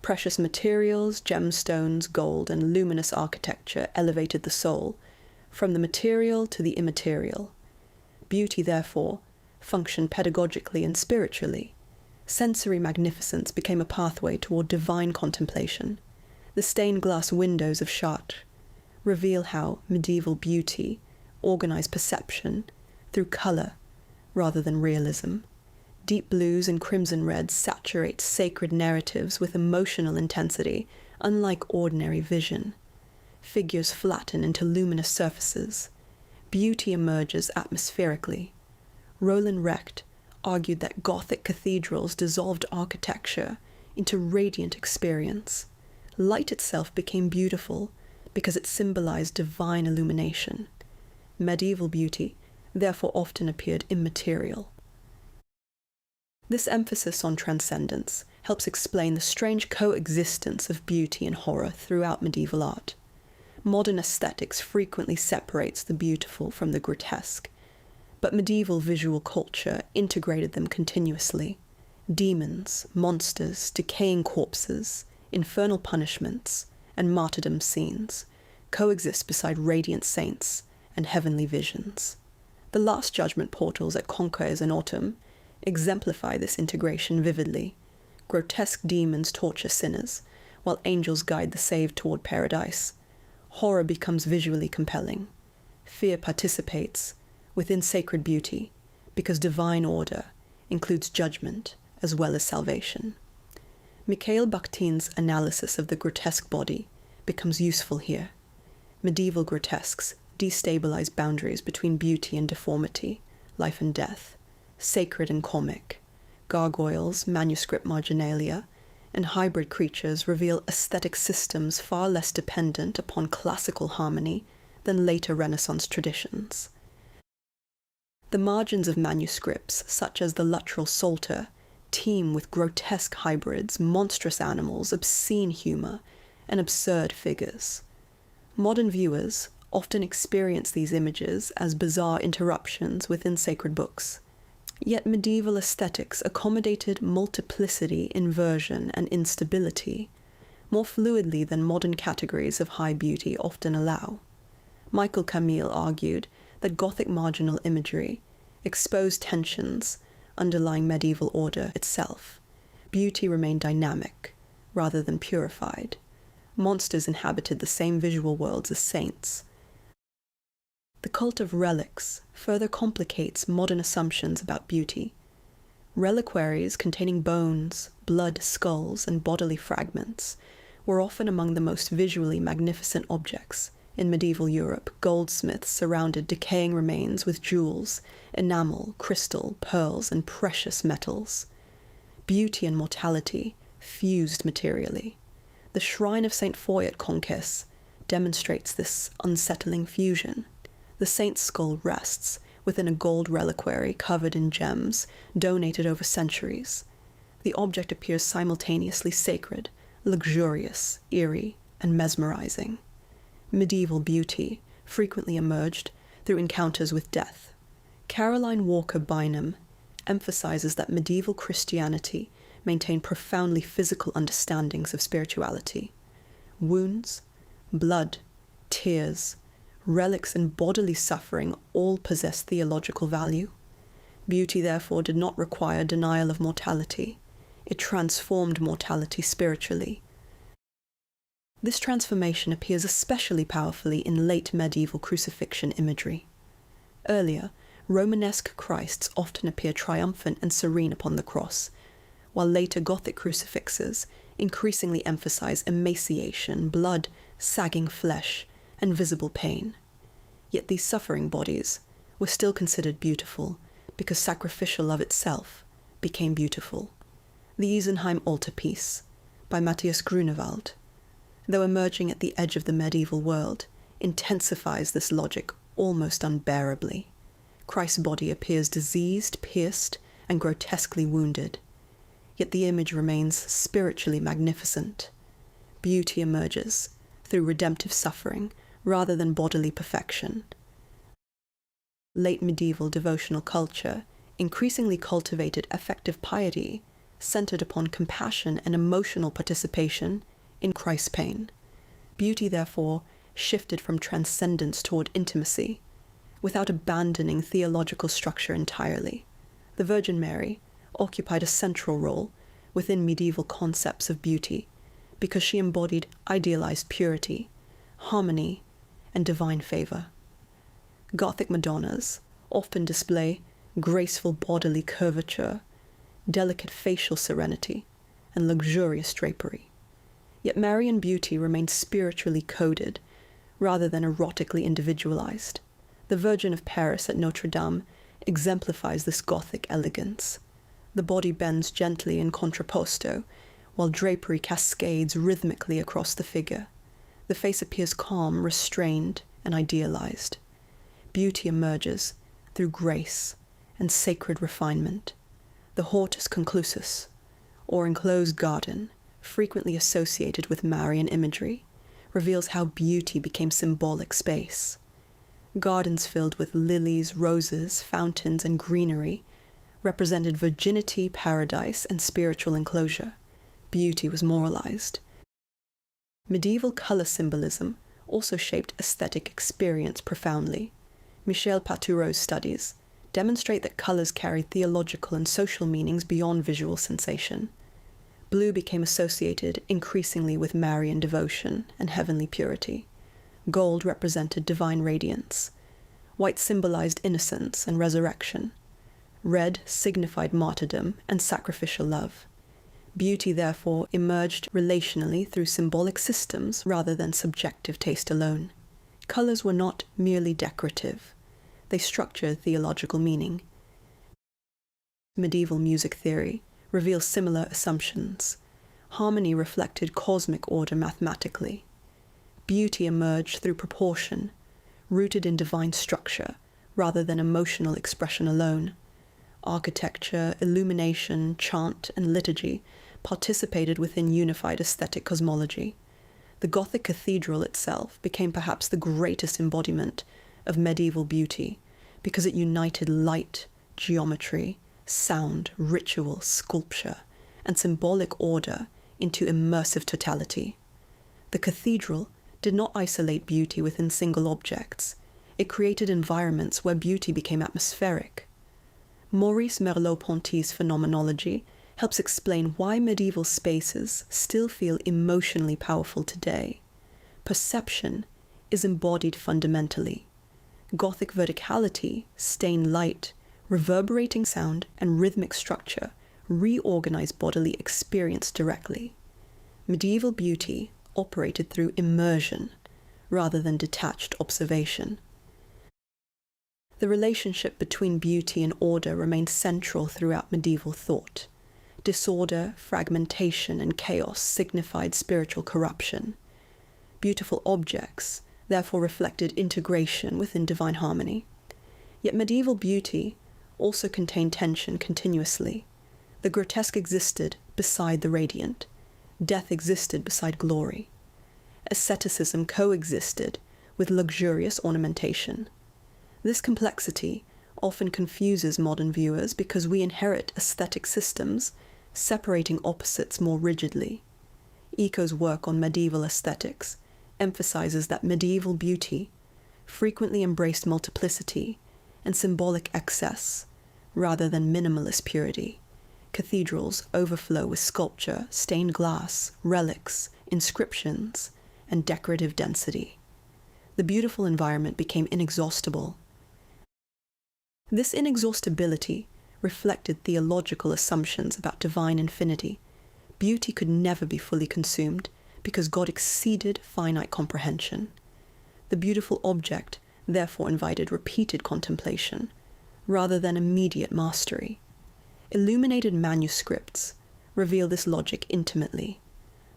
Precious materials, gemstones, gold, and luminous architecture elevated the soul, from the material to the immaterial. Beauty, therefore, functioned pedagogically and spiritually. Sensory magnificence became a pathway toward divine contemplation. The stained glass windows of Chartres reveal how medieval beauty organized perception through color rather than realism. Deep blues and crimson reds saturate sacred narratives with emotional intensity, unlike ordinary vision. Figures flatten into luminous surfaces. Beauty emerges atmospherically. Roland Recht argued that Gothic cathedrals dissolved architecture into radiant experience. Light itself became beautiful because it symbolized divine illumination. Medieval beauty therefore often appeared immaterial. This emphasis on transcendence helps explain the strange coexistence of beauty and horror throughout medieval art. Modern aesthetics frequently separates the beautiful from the grotesque, but medieval visual culture integrated them continuously. Demons, monsters, decaying corpses, infernal punishments, and martyrdom scenes coexist beside radiant saints and heavenly visions. The Last Judgment portals at Conques and Autumn exemplify this integration vividly. Grotesque demons torture sinners, while angels guide the saved toward paradise. Horror becomes visually compelling. Fear participates within sacred beauty, because divine order includes judgment as well as salvation. Mikhail Bakhtin's analysis of the grotesque body becomes useful here. Medieval grotesques destabilize boundaries between beauty and deformity, life and death, sacred and comic. Gargoyles, manuscript marginalia, and hybrid creatures reveal aesthetic systems far less dependent upon classical harmony than later Renaissance traditions. The margins of manuscripts, such as the Luttrell Psalter, teem with grotesque hybrids, monstrous animals, obscene humor, and absurd figures. Modern viewers often experience these images as bizarre interruptions within sacred books. Yet medieval aesthetics accommodated multiplicity, inversion, and instability more fluidly than modern categories of high beauty often allow. Michael Camille argued that Gothic marginal imagery exposed tensions underlying medieval order itself. Beauty remained dynamic rather than purified. Monsters inhabited the same visual worlds as saints. The cult of relics further complicates modern assumptions about beauty. Reliquaries containing bones, blood, skulls, and bodily fragments were often among the most visually magnificent objects. In medieval Europe, goldsmiths surrounded decaying remains with jewels, enamel, crystal, pearls, and precious metals. Beauty and mortality fused materially. The shrine of St. Foy at Conques demonstrates this unsettling fusion. The saint's skull rests within a gold reliquary covered in gems, donated over centuries. The object appears simultaneously sacred, luxurious, eerie, and mesmerizing. Medieval beauty frequently emerged through encounters with death. Caroline Walker Bynum emphasizes that medieval Christianity maintained profoundly physical understandings of spirituality. Wounds, blood, tears, relics, and bodily suffering all possess theological value. Beauty, therefore, did not require denial of mortality. It transformed mortality spiritually. This transformation appears especially powerfully in late medieval crucifixion imagery. Earlier, Romanesque Christs often appear triumphant and serene upon the cross, while later Gothic crucifixes increasingly emphasize emaciation, blood, sagging flesh, and visible pain. Yet these suffering bodies were still considered beautiful because sacrificial love itself became beautiful. The Isenheim altarpiece by Matthias Grunewald, though emerging at the edge of the medieval world, intensifies this logic almost unbearably. Christ's body appears diseased, pierced, and grotesquely wounded, yet the image remains spiritually magnificent. Beauty emerges through redemptive suffering rather than bodily perfection. Late medieval devotional culture increasingly cultivated affective piety centered upon compassion and emotional participation in Christ's pain. Beauty, therefore, shifted from transcendence toward intimacy, without abandoning theological structure entirely. The Virgin Mary occupied a central role within medieval concepts of beauty because she embodied idealized purity, harmony, and divine favor. Gothic Madonnas often display graceful bodily curvature, delicate facial serenity, and luxurious drapery. Yet Marian beauty remained spiritually coded rather than erotically individualized. The Virgin of Paris at Notre Dame exemplifies this Gothic elegance. The body bends gently in contrapposto, while drapery cascades rhythmically across the figure. The face appears calm, restrained, and idealized. Beauty emerges through grace and sacred refinement. The hortus conclusus, or enclosed garden, frequently associated with Marian imagery, reveals how beauty became symbolic space. Gardens filled with lilies, roses, fountains, and greenery represented virginity, paradise, and spiritual enclosure. Beauty was moralized. Medieval color symbolism also shaped aesthetic experience profoundly. Michel Patureau's studies demonstrate that colors carried theological and social meanings beyond visual sensation. Blue became associated increasingly with Marian devotion and heavenly purity. Gold represented divine radiance. White symbolized innocence and resurrection. Red signified martyrdom and sacrificial love. Beauty, therefore, emerged relationally through symbolic systems rather than subjective taste alone. Colors were not merely decorative. They structured theological meaning. Medieval music theory reveals similar assumptions. Harmony reflected cosmic order mathematically. Beauty emerged through proportion, rooted in divine structure rather than emotional expression alone. Architecture, illumination, chant, and liturgy participated within unified aesthetic cosmology. The Gothic cathedral itself became perhaps the greatest embodiment of medieval beauty because it united light, geometry, sound, ritual, sculpture, and symbolic order into immersive totality. The cathedral did not isolate beauty within single objects. It created environments where beauty became atmospheric. Maurice Merleau-Ponty's phenomenology helps explain why medieval spaces still feel emotionally powerful today. Perception is embodied fundamentally. Gothic verticality, stained light, reverberating sound, and rhythmic structure reorganize bodily experience directly. Medieval beauty operated through immersion rather than detached observation. The relationship between beauty and order remained central throughout medieval thought. Disorder, fragmentation, and chaos signified spiritual corruption. Beautiful objects therefore reflected integration within divine harmony. Yet medieval beauty also contained tension continuously. The grotesque existed beside the radiant. Death existed beside glory. Asceticism coexisted with luxurious ornamentation. This complexity often confuses modern viewers because we inherit aesthetic systems separating opposites more rigidly. Eco's work on medieval aesthetics emphasizes that medieval beauty frequently embraced multiplicity and symbolic excess rather than minimalist purity. Cathedrals overflow with sculpture, stained glass, relics, inscriptions, and decorative density. The beautiful environment became inexhaustible. This inexhaustibility reflected theological assumptions about divine infinity. Beauty could never be fully consumed because God exceeded finite comprehension. The beautiful object therefore invited repeated contemplation, rather than immediate mastery. Illuminated manuscripts reveal this logic intimately.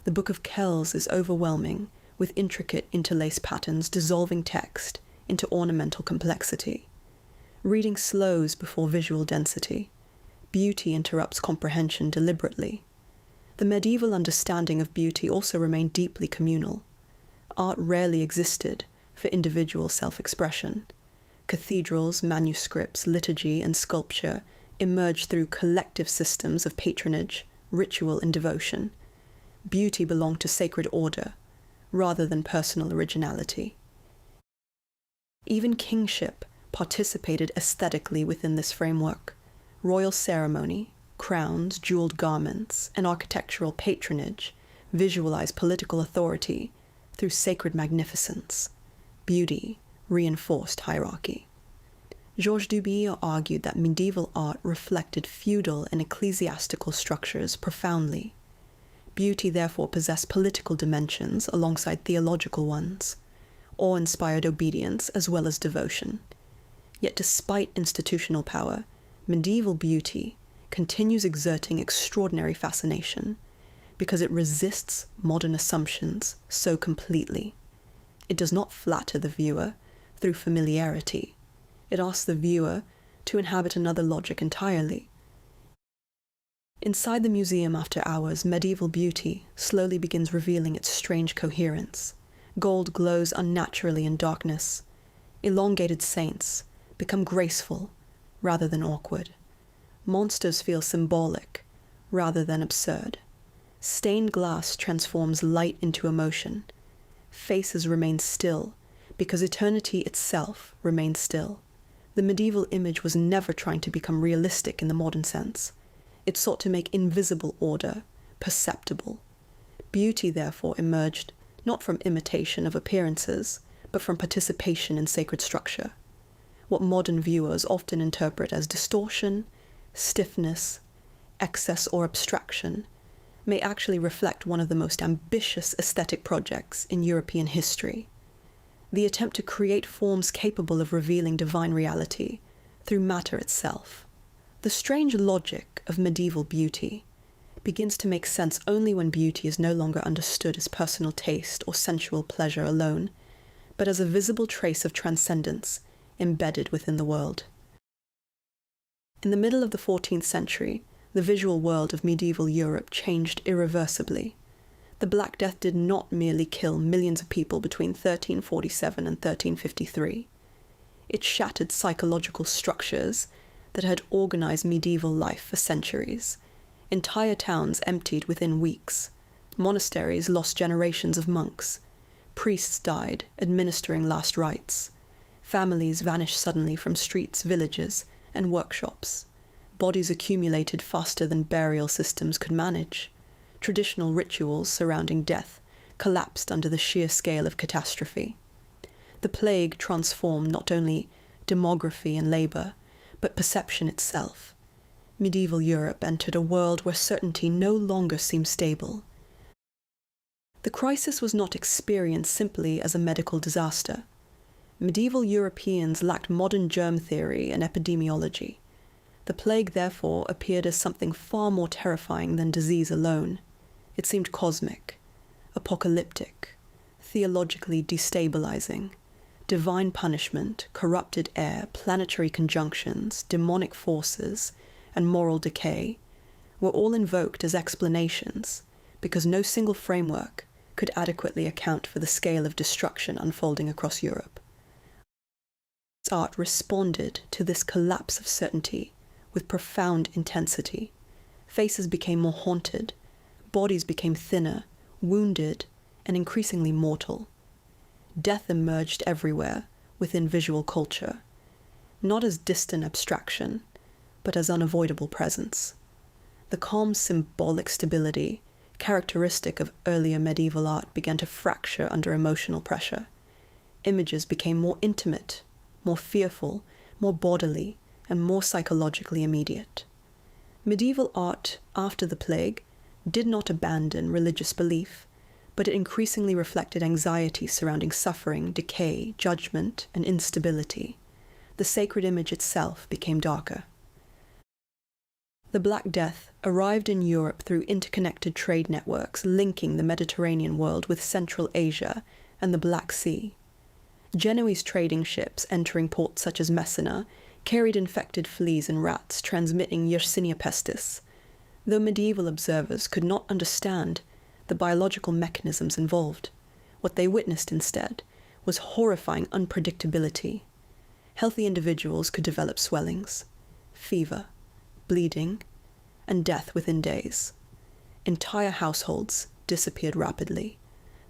The Book of Kells is overwhelming, with intricate interlaced patterns dissolving text into ornamental complexity. Reading slows before visual density. Beauty interrupts comprehension deliberately. The medieval understanding of beauty also remained deeply communal. Art rarely existed for individual self-expression. Cathedrals, manuscripts, liturgy, and sculpture emerged through collective systems of patronage, ritual, and devotion. Beauty belonged to sacred order, rather than personal originality. Even kingship participated aesthetically within this framework. Royal ceremony, crowns, jeweled garments, and architectural patronage visualize political authority through sacred magnificence. Beauty reinforced hierarchy. Georges Duby argued that medieval art reflected feudal and ecclesiastical structures profoundly. Beauty therefore possessed political dimensions alongside theological ones, awe-inspired obedience as well as devotion. Yet despite institutional power, medieval beauty continues exerting extraordinary fascination because it resists modern assumptions so completely. It does not flatter the viewer through familiarity. It asks the viewer to inhabit another logic entirely. Inside the museum after hours, medieval beauty slowly begins revealing its strange coherence. Gold glows unnaturally in darkness. Elongated saints become graceful rather than awkward. Monsters feel symbolic rather than absurd. Stained glass transforms light into emotion. Faces remain still because eternity itself remains still. The medieval image was never trying to become realistic in the modern sense. It sought to make invisible order perceptible. Beauty, therefore, emerged not from imitation of appearances, but from participation in sacred structure. What modern viewers often interpret as distortion, stiffness, excess, or abstraction may actually reflect one of the most ambitious aesthetic projects in European history. The attempt to create forms capable of revealing divine reality through matter itself. The strange logic of medieval beauty begins to make sense only when beauty is no longer understood as personal taste or sensual pleasure alone, but as a visible trace of transcendence embedded within the world. In the middle of the 14th century, the visual world of medieval Europe changed irreversibly. The Black Death did not merely kill millions of people between 1347 and 1353. It shattered psychological structures that had organized medieval life for centuries. Entire towns emptied within weeks. Monasteries lost generations of monks. Priests died, administering last rites. Families vanished suddenly from streets, villages, and workshops. Bodies accumulated faster than burial systems could manage. Traditional rituals surrounding death collapsed under the sheer scale of catastrophe. The plague transformed not only demography and labor, but perception itself. Medieval Europe entered a world where certainty no longer seemed stable. The crisis was not experienced simply as a medical disaster. Medieval Europeans lacked modern germ theory and epidemiology. The plague, therefore, appeared as something far more terrifying than disease alone. It seemed cosmic, apocalyptic, theologically destabilizing. Divine punishment, corrupted air, planetary conjunctions, demonic forces, and moral decay were all invoked as explanations because no single framework could adequately account for the scale of destruction unfolding across Europe. Art responded to this collapse of certainty with profound intensity. Faces became more haunted, bodies became thinner, wounded, and increasingly mortal. Death emerged everywhere within visual culture, not as distant abstraction, but as unavoidable presence. The calm symbolic stability characteristic of earlier medieval art began to fracture under emotional pressure. Images became more intimate, more fearful, more bodily, and more psychologically immediate. Medieval art after the plague did not abandon religious belief, but it increasingly reflected anxiety surrounding suffering, decay, judgment, and instability. The sacred image itself became darker. The Black Death arrived in Europe through interconnected trade networks linking the Mediterranean world with Central Asia and the Black Sea. Genoese trading ships entering ports such as Messina carried infected fleas and rats transmitting Yersinia pestis. Though medieval observers could not understand the biological mechanisms involved, what they witnessed instead was horrifying unpredictability. Healthy individuals could develop swellings, fever, bleeding, and death within days. Entire households disappeared rapidly.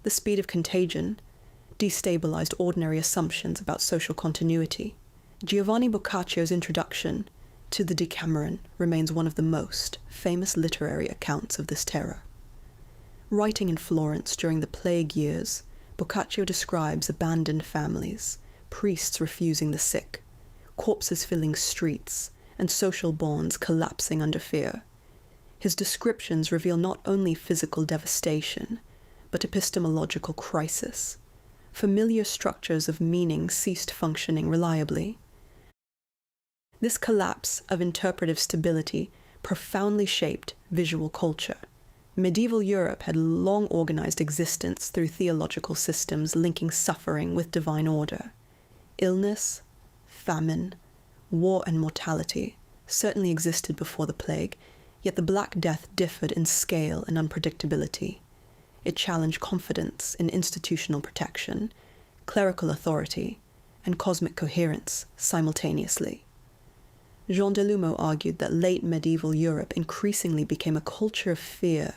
The speed of contagion destabilized ordinary assumptions about social continuity. Giovanni Boccaccio's introduction to the Decameron remains one of the most famous literary accounts of this terror. Writing in Florence during the plague years, Boccaccio describes abandoned families, priests refusing the sick, corpses filling streets, and social bonds collapsing under fear. His descriptions reveal not only physical devastation, but epistemological crisis. Familiar structures of meaning ceased functioning reliably. This collapse of interpretive stability profoundly shaped visual culture. Medieval Europe had long organized existence through theological systems linking suffering with divine order. Illness, famine, war, and mortality certainly existed before the plague, yet the Black Death differed in scale and unpredictability. It challenged confidence in institutional protection, clerical authority, and cosmic coherence simultaneously. Jean Delumeau argued that late medieval Europe increasingly became a culture of fear,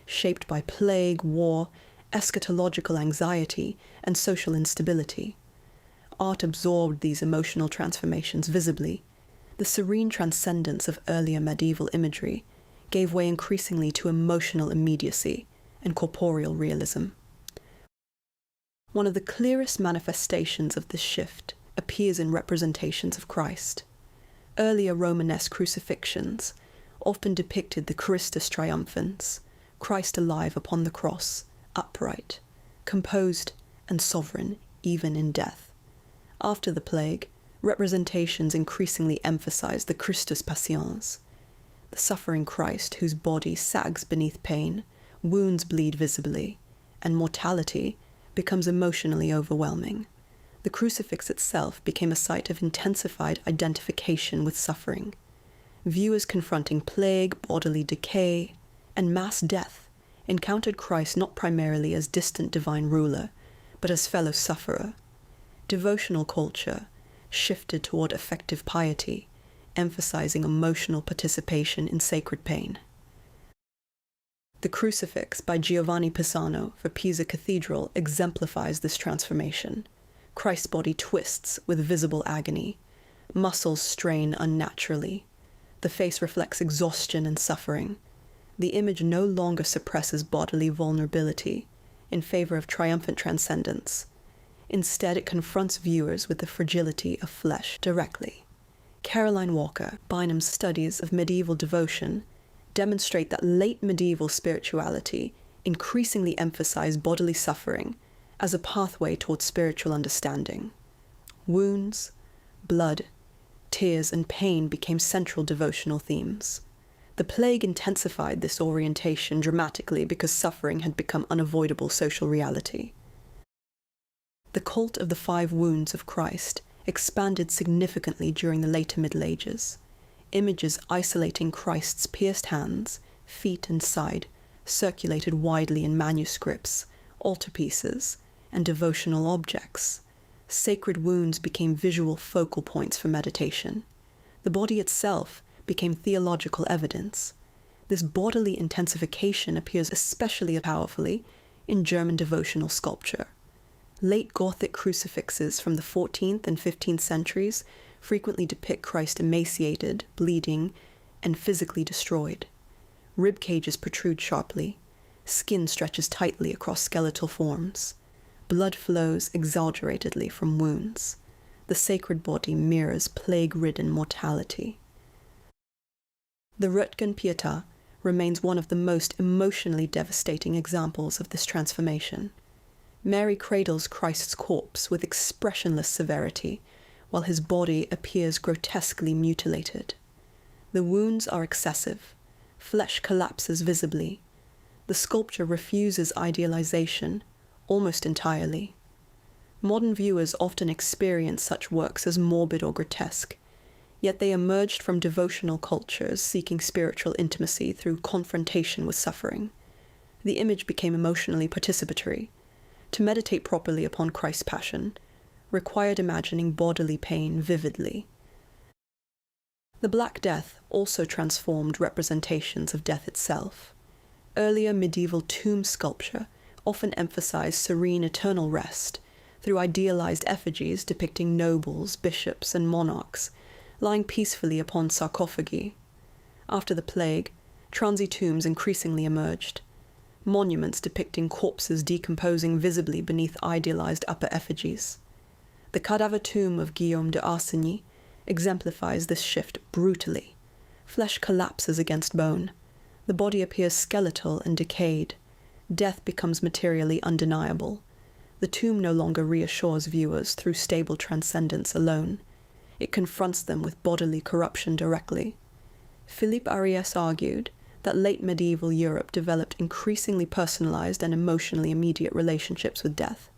shaped by plague, war, eschatological anxiety, and social instability. Art absorbed these emotional transformations visibly. The serene transcendence of earlier medieval imagery gave way increasingly to emotional immediacy and corporeal realism. One of the clearest manifestations of this shift appears in representations of Christ. Earlier Romanesque crucifixions often depicted the Christus triumphans, Christ alive upon the cross, upright, composed, and sovereign even in death. After the plague, representations increasingly emphasized the Christus patiens, the suffering Christ whose body sags beneath pain, wounds bleed visibly, and mortality becomes emotionally overwhelming. The crucifix itself became a site of intensified identification with suffering. Viewers confronting plague, bodily decay, and mass death encountered Christ not primarily as distant divine ruler, but as fellow sufferer. Devotional culture shifted toward affective piety, emphasizing emotional participation in sacred pain. The Crucifix by Giovanni Pisano for Pisa Cathedral exemplifies this transformation. Christ's body twists with visible agony. Muscles strain unnaturally. The face reflects exhaustion and suffering. The image no longer suppresses bodily vulnerability in favor of triumphant transcendence. Instead, it confronts viewers with the fragility of flesh directly. Caroline Walker, Bynum's studies of medieval devotion, demonstrate that late medieval spirituality increasingly emphasized bodily suffering as a pathway towards spiritual understanding. Wounds, blood, tears, and pain became central devotional themes. The plague intensified this orientation dramatically because suffering had become unavoidable social reality. The cult of the 5 wounds of Christ expanded significantly during the later Middle Ages. Images isolating Christ's pierced hands, feet, and side circulated widely in manuscripts, altarpieces, and devotional objects. Sacred wounds became visual focal points for meditation. The body itself became theological evidence. This bodily intensification appears especially powerfully in German devotional sculpture. Late Gothic crucifixes from the 14th and 15th centuries frequently depict Christ emaciated, bleeding, and physically destroyed. Rib cages protrude sharply. Skin stretches tightly across skeletal forms. Blood flows exaggeratedly from wounds. The the sacred body mirrors plague-ridden mortality. The Röntgen Pietà remains one of the most emotionally devastating examples of this transformation. Mary cradles Christ's corpse with expressionless severity, while his body appears grotesquely mutilated. The wounds are excessive. Flesh collapses visibly. The sculpture refuses idealization almost entirely. Modern viewers often experience such works as morbid or grotesque, yet they emerged from devotional cultures seeking spiritual intimacy through confrontation with suffering. The image became emotionally participatory. To meditate properly upon Christ's passion required imagining bodily pain vividly. The Black Death also transformed representations of death itself. Earlier medieval tomb sculpture often emphasized serene eternal rest through idealized effigies depicting nobles, bishops, and monarchs lying peacefully upon sarcophagi. After the plague, transy tombs increasingly emerged, monuments depicting corpses decomposing visibly beneath idealized upper effigies. The cadaver tomb of Guillaume de Arsigny exemplifies this shift brutally. Flesh collapses against bone. The body appears skeletal and decayed. Death becomes materially undeniable. The tomb no longer reassures viewers through stable transcendence alone. It confronts them with bodily corruption directly. Philippe Ariès argued that late medieval Europe developed increasingly personalized and emotionally immediate relationships with death.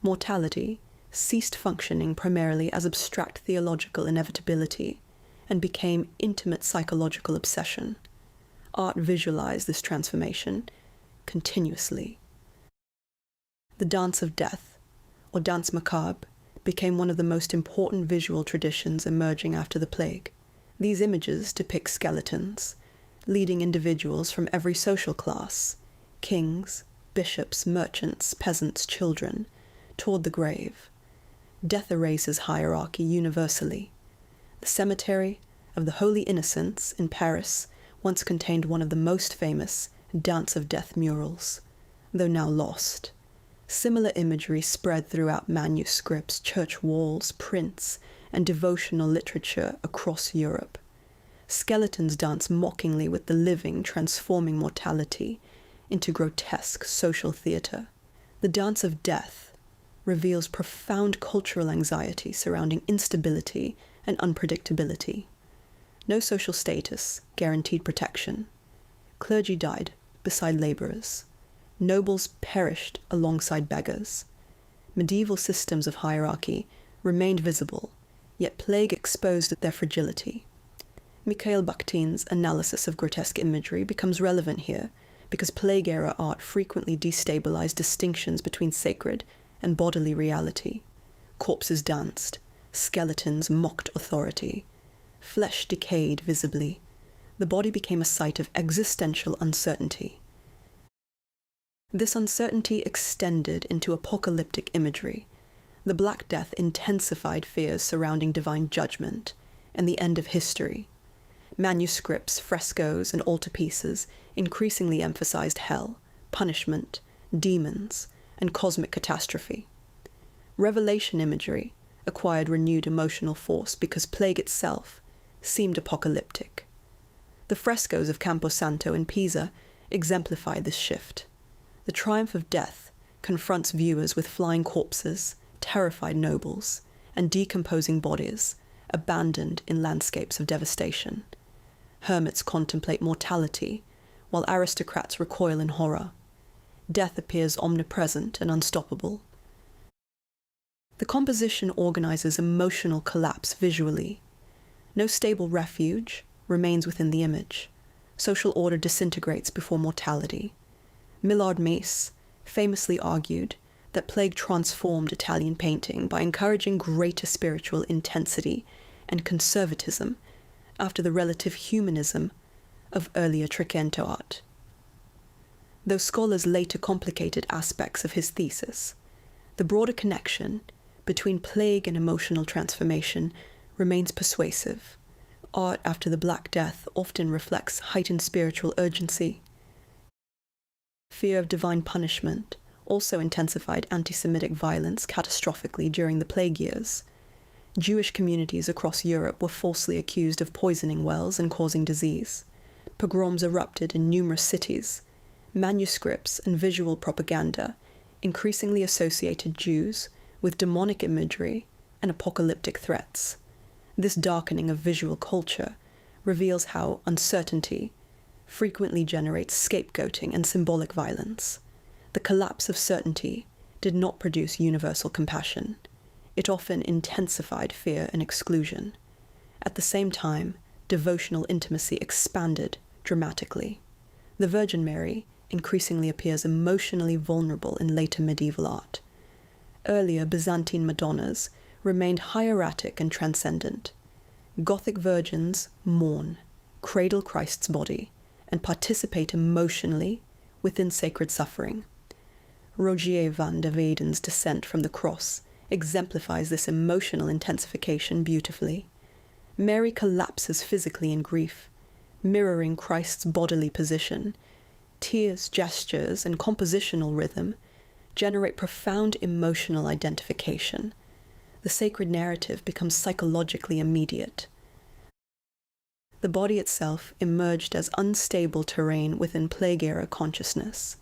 Mortality ceased functioning primarily as abstract theological inevitability and became intimate psychological obsession. Art visualized this transformation continuously. The Dance of Death, or Danse Macabre, became one of the most important visual traditions emerging after the plague. These images depict skeletons, leading individuals from every social class, kings, bishops, merchants, peasants, children, toward the grave. Death erases hierarchy universally. The cemetery of the Holy Innocents in Paris once contained one of the most famous Dance of Death murals, though now lost. Similar imagery spread throughout manuscripts, church walls, prints, and devotional literature across Europe. Skeletons dance mockingly with the living, transforming mortality into grotesque social theatre. The Dance of Death reveals profound cultural anxiety surrounding instability and unpredictability. No social status guaranteed protection. Clergy died beside labourers. Nobles perished alongside beggars. Medieval systems of hierarchy remained visible, yet plague exposed their fragility. Mikhail Bakhtin's analysis of grotesque imagery becomes relevant here because plague-era art frequently destabilized distinctions between sacred and bodily reality. Corpses danced, skeletons mocked authority, flesh decayed visibly. The body became a site of existential uncertainty. This uncertainty extended into apocalyptic imagery. The Black Death intensified fears surrounding divine judgment and the end of history. Manuscripts, frescoes, and altarpieces increasingly emphasized hell, punishment, demons, and cosmic catastrophe. Revelation imagery acquired renewed emotional force because plague itself seemed apocalyptic. The frescoes of Camposanto in Pisa exemplify this shift. The triumph of death confronts viewers with flying corpses, terrified nobles, and decomposing bodies abandoned in landscapes of devastation. Hermits contemplate mortality, while aristocrats recoil in horror. Death appears omnipresent and unstoppable. The composition organizes emotional collapse visually. No stable refuge remains within the image. Social order disintegrates before mortality. Millard Mace famously argued that plague transformed Italian painting by encouraging greater spiritual intensity and conservatism after the relative humanism of earlier Trecento art. Though scholars later complicated aspects of his thesis, the broader connection between plague and emotional transformation remains persuasive. Art after the Black Death often reflects heightened spiritual urgency. Fear of divine punishment also intensified anti-Semitic violence catastrophically during the plague years. Jewish communities across Europe were falsely accused of poisoning wells and causing disease. Pogroms erupted in numerous cities. Manuscripts and visual propaganda increasingly associated Jews with demonic imagery and apocalyptic threats. This darkening of visual culture reveals how uncertainty frequently generates scapegoating and symbolic violence. The collapse of certainty did not produce universal compassion. It often intensified fear and exclusion. At the same time, devotional intimacy expanded dramatically. The Virgin Mary increasingly appears emotionally vulnerable in later medieval art. Earlier Byzantine Madonnas remained hieratic and transcendent. Gothic virgins mourn, cradle Christ's body, and participate emotionally within sacred suffering. Rogier van der Weyden's Descent from the Cross exemplifies this emotional intensification beautifully. Mary collapses physically in grief, mirroring Christ's bodily position. Tears, gestures, and compositional rhythm generate profound emotional identification. The sacred narrative becomes psychologically immediate. The body itself emerged as unstable terrain within plague-era consciousness.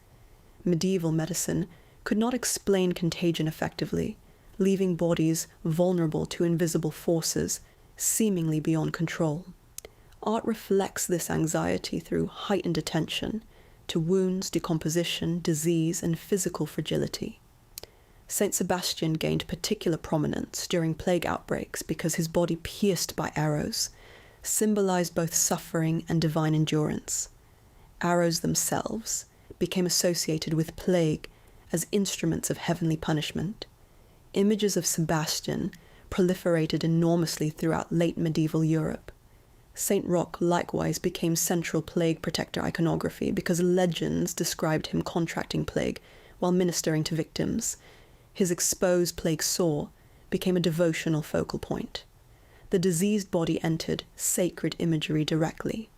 Medieval medicine could not explain contagion effectively, leaving bodies vulnerable to invisible forces seemingly beyond control. Art reflects this anxiety through heightened attention to wounds, decomposition, disease, and physical fragility. Saint Sebastian gained particular prominence during plague outbreaks because his body, pierced by arrows, symbolized both suffering and divine endurance. Arrows themselves became associated with plague as instruments of heavenly punishment. Images of Sebastian proliferated enormously throughout late medieval Europe. Saint Roch likewise became central plague protector iconography because legends described him contracting plague while ministering to victims. His exposed plague sore became a devotional focal point. The diseased body entered sacred imagery directly.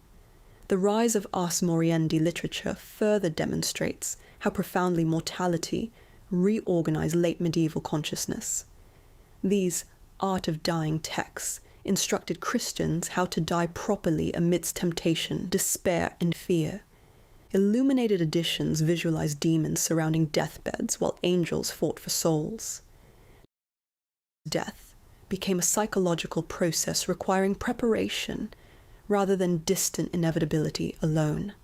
The rise of Ars Moriendi literature further demonstrates how profoundly mortality reorganized late medieval consciousness. These art of dying texts instructed Christians how to die properly amidst temptation, despair, and fear. Illuminated editions visualized demons surrounding deathbeds while angels fought for souls. Death became a psychological process requiring preparation rather than distant inevitability alone.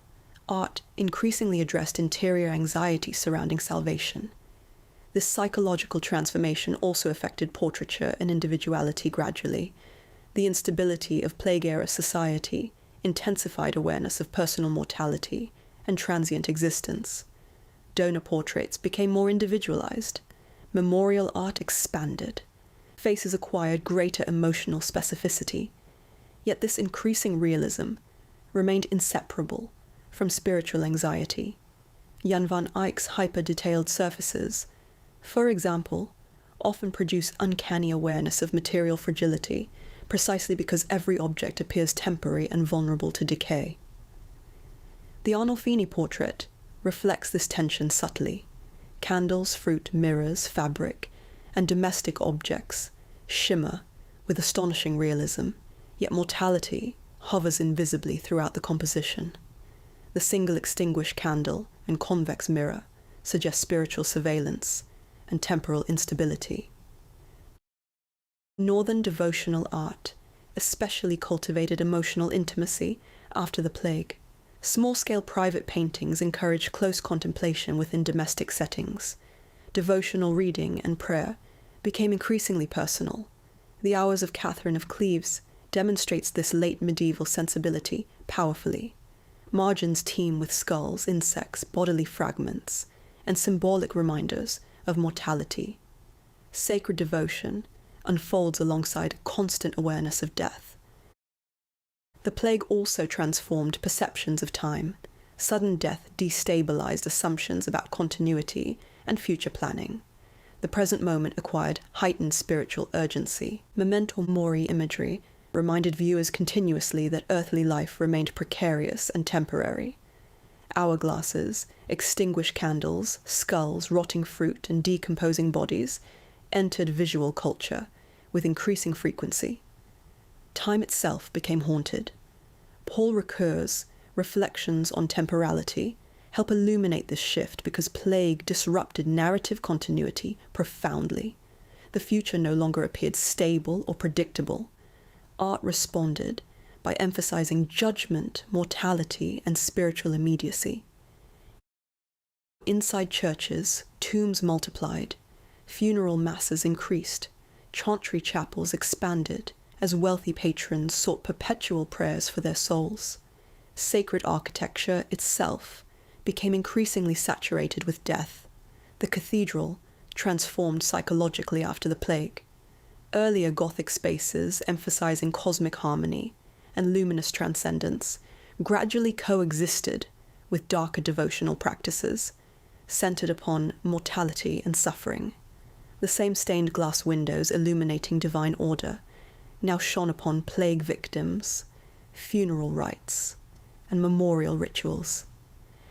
Art increasingly addressed interior anxiety surrounding salvation. This psychological transformation also affected portraiture and individuality gradually. The instability of plague-era society intensified awareness of personal mortality and transient existence. Donor portraits became more individualized. Memorial art expanded. Faces acquired greater emotional specificity. Yet this increasing realism remained inseparable from spiritual anxiety. Jan van Eyck's hyper-detailed surfaces, for example, often produce uncanny awareness of material fragility, precisely because every object appears temporary and vulnerable to decay. The Arnolfini portrait reflects this tension subtly. Candles, fruit, mirrors, fabric, and domestic objects shimmer with astonishing realism, yet mortality hovers invisibly throughout the composition. The single extinguished candle and convex mirror suggest spiritual surveillance and temporal instability. Northern devotional art especially cultivated emotional intimacy after the plague. Small-scale private paintings encouraged close contemplation within domestic settings. Devotional reading and prayer became increasingly personal. The Hours of Catherine of Cleves demonstrates this late medieval sensibility powerfully. Margins teem with skulls, insects, bodily fragments, and symbolic reminders of mortality. Sacred devotion unfolds alongside constant awareness of death. The plague also transformed perceptions of time. Sudden death destabilized assumptions about continuity and future planning. The present moment acquired heightened spiritual urgency. Memento mori imagery reminded viewers continuously that earthly life remained precarious and temporary. Hourglasses, extinguished candles, skulls, rotting fruit, and decomposing bodies entered visual culture with increasing frequency. Time itself became haunted. Paul Ricoeur's reflections on temporality help illuminate this shift because plague disrupted narrative continuity profoundly. The future no longer appeared stable or predictable. Art responded by emphasizing judgment, mortality, and spiritual immediacy. Inside churches, tombs multiplied, funeral masses increased, chantry chapels expanded as wealthy patrons sought perpetual prayers for their souls. Sacred architecture itself became increasingly saturated with death. The cathedral transformed psychologically after the plague. Earlier Gothic spaces emphasizing cosmic harmony and luminous transcendence gradually coexisted with darker devotional practices, centered upon mortality and suffering. The same stained glass windows illuminating divine order now shone upon plague victims, funeral rites, and memorial rituals.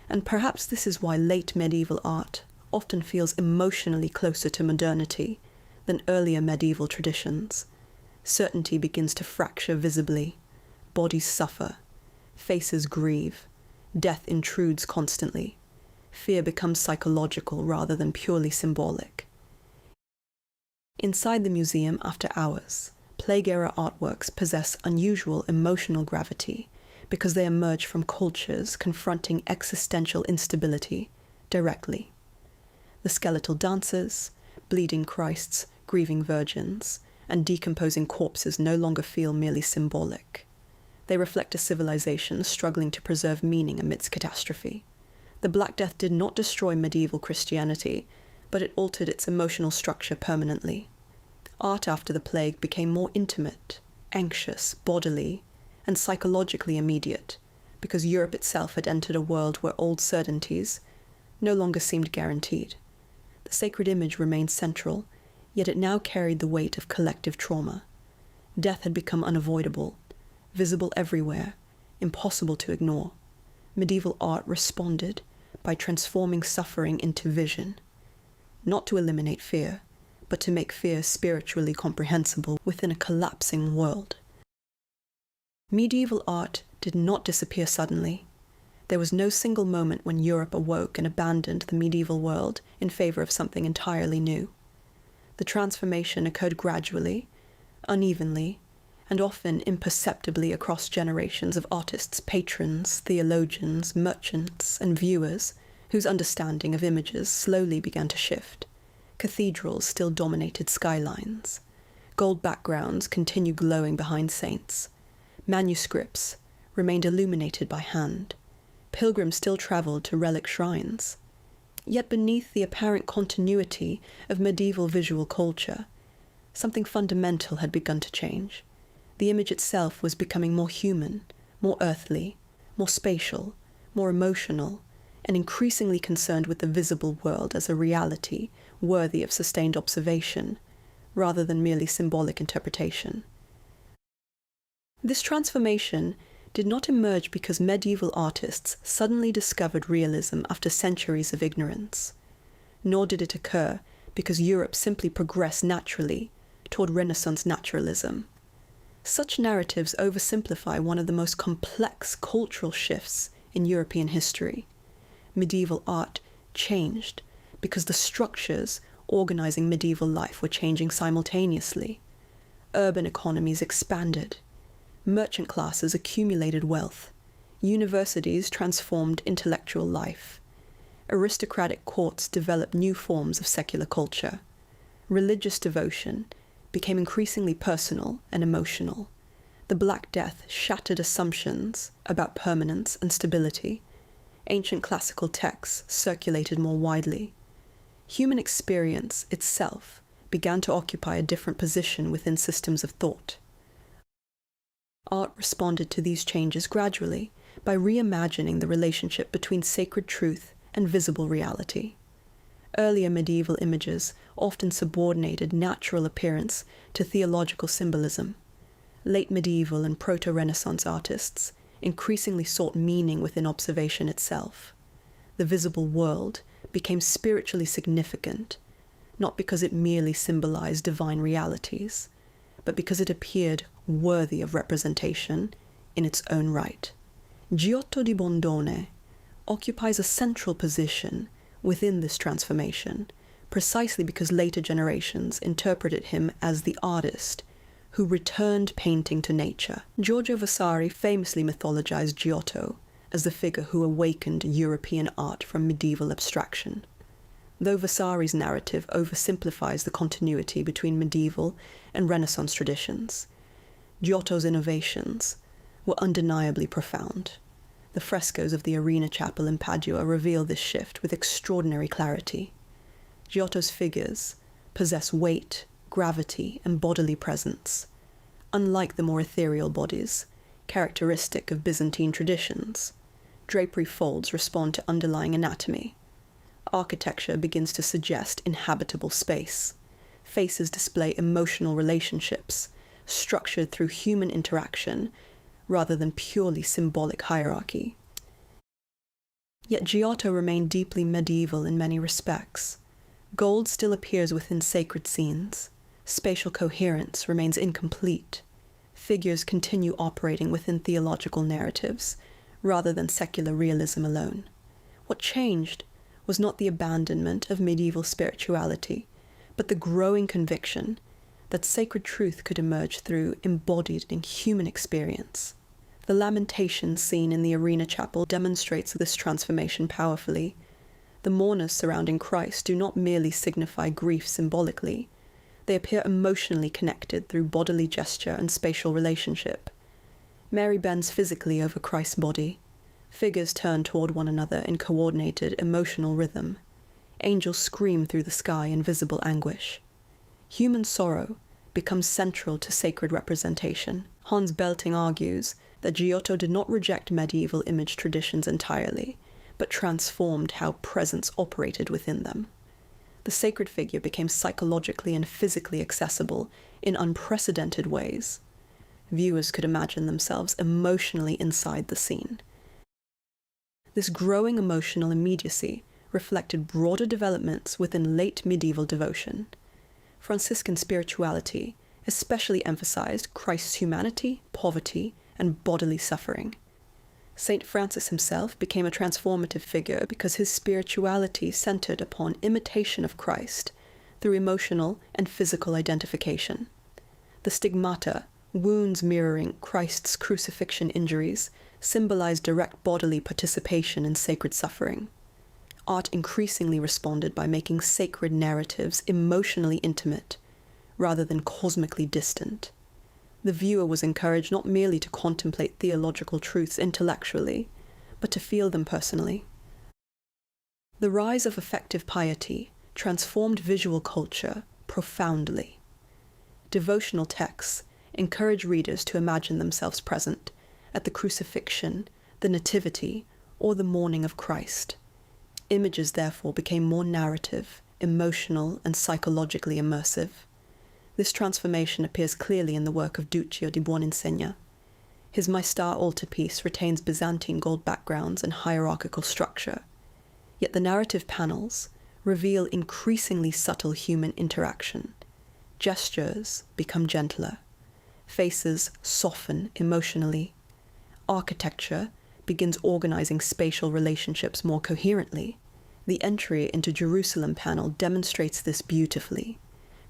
And perhaps this is why late medieval art often feels emotionally closer to modernity than earlier medieval traditions. Certainty begins to fracture visibly, bodies suffer, faces grieve, death intrudes constantly. Fear becomes psychological rather than purely symbolic. Inside the museum after hours, Plague-era artworks possess unusual emotional gravity because they emerge from cultures confronting existential instability directly. The skeletal dancers, bleeding Christs, grieving virgins, and decomposing corpses no longer feel merely symbolic. They reflect a civilization struggling to preserve meaning amidst catastrophe. The Black Death did not destroy medieval Christianity, but it altered its emotional structure permanently. Art after the plague became more intimate, anxious, bodily, and psychologically immediate, because Europe itself had entered a world where old certainties no longer seemed guaranteed. The sacred image remained central, yet it now carried the weight of collective trauma. Death had become unavoidable, visible everywhere, impossible to ignore. Medieval art responded by transforming suffering into vision, not to eliminate fear, but to make fear spiritually comprehensible within a collapsing world. Medieval art did not disappear suddenly. There was no single moment when Europe awoke and abandoned the medieval world in favor of something entirely new. The transformation occurred gradually, unevenly, and often imperceptibly across generations of artists, patrons, theologians, merchants, and viewers whose understanding of images slowly began to shift. Cathedrals still dominated skylines. Gold backgrounds continued glowing behind saints. Manuscripts remained illuminated by hand. Pilgrims still traveled to relic shrines. Yet beneath the apparent continuity of medieval visual culture, something fundamental had begun to change. The image itself was becoming more human, more earthly, more spatial, more emotional, and increasingly concerned with the visible world as a reality worthy of sustained observation, rather than merely symbolic interpretation. This transformation did not emerge because medieval artists suddenly discovered realism after centuries of ignorance, nor did it occur because Europe simply progressed naturally toward Renaissance naturalism. Such narratives oversimplify one of the most complex cultural shifts in European history. Medieval art changed because the structures organizing medieval life were changing simultaneously. Urban economies expanded. Merchant classes accumulated wealth. Universities transformed intellectual life. Aristocratic courts developed new forms of secular culture. Religious devotion became increasingly personal and emotional. The Black Death shattered assumptions about permanence and stability. Ancient classical texts circulated more widely. Human experience itself began to occupy a different position within systems of thought. Art responded to these changes gradually by reimagining the relationship between sacred truth and visible reality. Earlier medieval images often subordinated natural appearance to theological symbolism. Late medieval and proto-Renaissance artists increasingly sought meaning within observation itself. The visible world became spiritually significant, not because it merely symbolized divine realities, but because it appeared worthy of representation in its own right. Giotto di Bondone occupies a central position within this transformation, precisely because later generations interpreted him as the artist who returned painting to nature. Giorgio Vasari famously mythologized Giotto as the figure who awakened European art from medieval abstraction. Though Vasari's narrative oversimplifies the continuity between medieval and Renaissance traditions, Giotto's innovations were undeniably profound. The frescoes of the Arena Chapel in Padua reveal this shift with extraordinary clarity. Giotto's figures possess weight, gravity, and bodily presence, unlike the more ethereal bodies, characteristic of Byzantine traditions. Drapery folds respond to underlying anatomy. Architecture begins to suggest inhabitable space. Faces display emotional relationships, structured through human interaction rather than purely symbolic hierarchy. Yet Giotto remained deeply medieval in many respects. Gold still appears within sacred scenes. Spatial coherence remains incomplete. Figures continue operating within theological narratives, rather than secular realism alone. What changed was not the abandonment of medieval spirituality, but the growing conviction that sacred truth could emerge through embodied in human experience. The lamentation scene in the Arena Chapel demonstrates this transformation powerfully. The mourners surrounding Christ do not merely signify grief symbolically. They appear emotionally connected through bodily gesture and spatial relationship. Mary bends physically over Christ's body. Figures turn toward one another in coordinated emotional rhythm. Angels scream through the sky in visible anguish. Human sorrow becomes central to sacred representation. Hans Belting argues that Giotto did not reject medieval image traditions entirely, but transformed how presence operated within them. The sacred figure became psychologically and physically accessible in unprecedented ways. Viewers could imagine themselves emotionally inside the scene. This growing emotional immediacy reflected broader developments within late medieval devotion. Franciscan spirituality especially emphasized Christ's humanity, poverty, and bodily suffering. Saint Francis himself became a transformative figure because his spirituality centered upon imitation of Christ through emotional and physical identification. The stigmata, wounds mirroring Christ's crucifixion injuries, symbolized direct bodily participation in sacred suffering. Art increasingly responded by making sacred narratives emotionally intimate, rather than cosmically distant. The viewer was encouraged not merely to contemplate theological truths intellectually, but to feel them personally. The rise of affective piety transformed visual culture profoundly. Devotional texts encourage readers to imagine themselves present at the crucifixion, the nativity, or the mourning of Christ. Images therefore became more narrative, emotional, and psychologically immersive. This transformation appears clearly in the work of Duccio di Buoninsegna. His Maestà altarpiece retains Byzantine gold backgrounds and hierarchical structure, yet the narrative panels reveal increasingly subtle human interaction. Gestures become gentler. Faces soften emotionally. Architecture begins organizing spatial relationships more coherently. The entry into Jerusalem panel demonstrates this beautifully.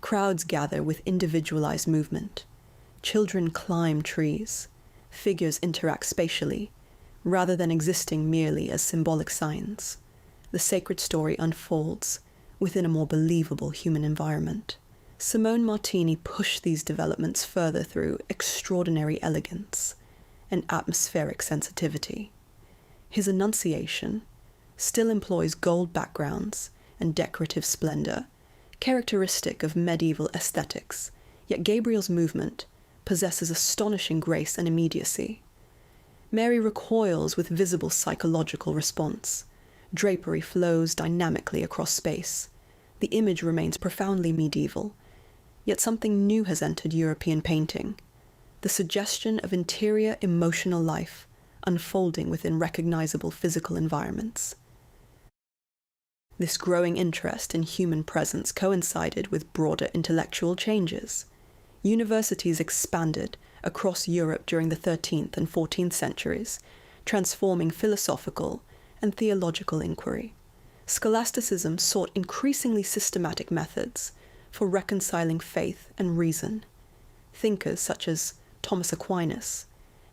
Crowds gather with individualized movement. Children climb trees. Figures interact spatially, rather than existing merely as symbolic signs. The sacred story unfolds within a more believable human environment. Simone Martini pushed these developments further through extraordinary elegance and atmospheric sensitivity. His Annunciation still employs gold backgrounds and decorative splendor, characteristic of medieval aesthetics, yet Gabriel's movement possesses astonishing grace and immediacy. Mary recoils with visible psychological response. Drapery flows dynamically across space. The image remains profoundly medieval, yet something new has entered European painting. The suggestion of interior emotional life unfolding within recognizable physical environments. This growing interest in human presence coincided with broader intellectual changes. Universities expanded across Europe during the 13th and 14th centuries, transforming philosophical and theological inquiry. Scholasticism sought increasingly systematic methods for reconciling faith and reason. Thinkers such as Thomas Aquinas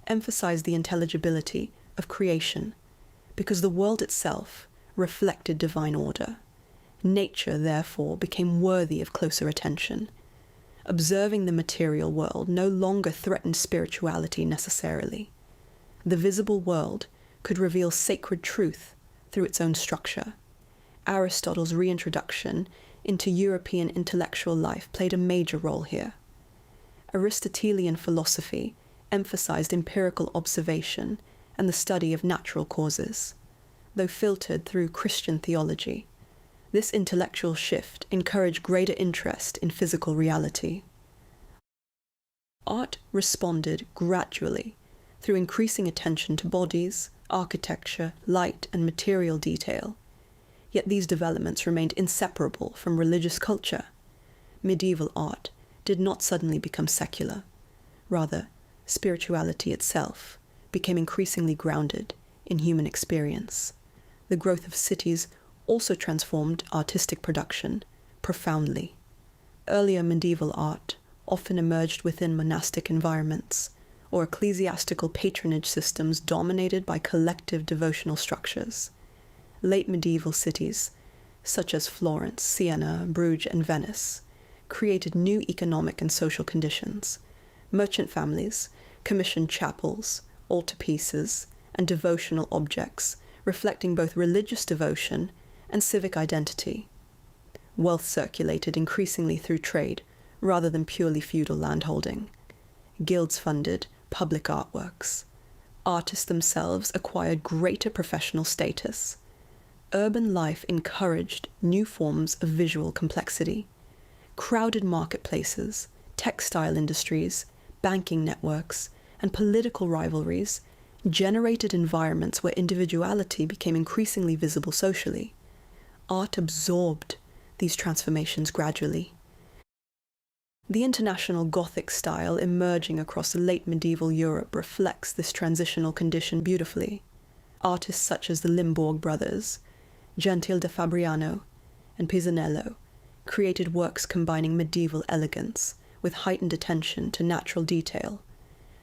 emphasized the intelligibility of creation because the world itself reflected divine order. Nature, therefore, became worthy of closer attention. Observing the material world no longer threatened spirituality necessarily. The visible world could reveal sacred truth through its own structure. Aristotle's reintroduction into European intellectual life played a major role here. Aristotelian philosophy emphasized empirical observation and the study of natural causes. Though filtered through Christian theology, this intellectual shift encouraged greater interest in physical reality. Art responded gradually through increasing attention to bodies, architecture, light, and material detail. Yet these developments remained inseparable from religious culture. Medieval art did not suddenly become secular. Rather, spirituality itself became increasingly grounded in human experience. The growth of cities also transformed artistic production profoundly. Earlier medieval art often emerged within monastic environments or ecclesiastical patronage systems dominated by collective devotional structures. Late medieval cities, such as Florence, Siena, Bruges, and Venice, created new economic and social conditions. Merchant families commissioned chapels, altarpieces, and devotional objects reflecting both religious devotion and civic identity. Wealth circulated increasingly through trade rather than purely feudal landholding. Guilds funded public artworks. Artists themselves acquired greater professional status. Urban life encouraged new forms of visual complexity. Crowded marketplaces, textile industries, banking networks, and political rivalries generated environments where individuality became increasingly visible socially. Art absorbed these transformations gradually. The international Gothic style emerging across late medieval Europe reflects this transitional condition beautifully. Artists such as the Limbourg brothers, Gentile da Fabriano, and Pisanello created works combining medieval elegance with heightened attention to natural detail.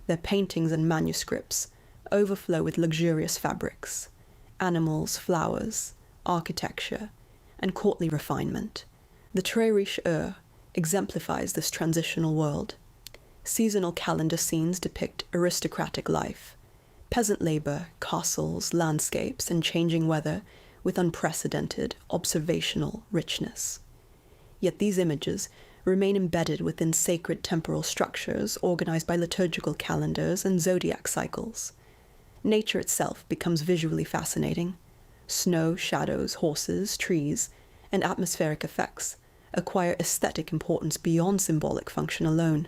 Their paintings and manuscripts overflow with luxurious fabrics, animals, flowers, architecture, and courtly refinement. The Très Riche Heure exemplifies this transitional world. Seasonal calendar scenes depict aristocratic life, peasant labor, castles, landscapes, and changing weather with unprecedented observational richness. Yet these images remain embedded within sacred temporal structures organized by liturgical calendars and zodiac cycles. Nature itself becomes visually fascinating. Snow, shadows, horses, trees, and atmospheric effects acquire aesthetic importance beyond symbolic function alone.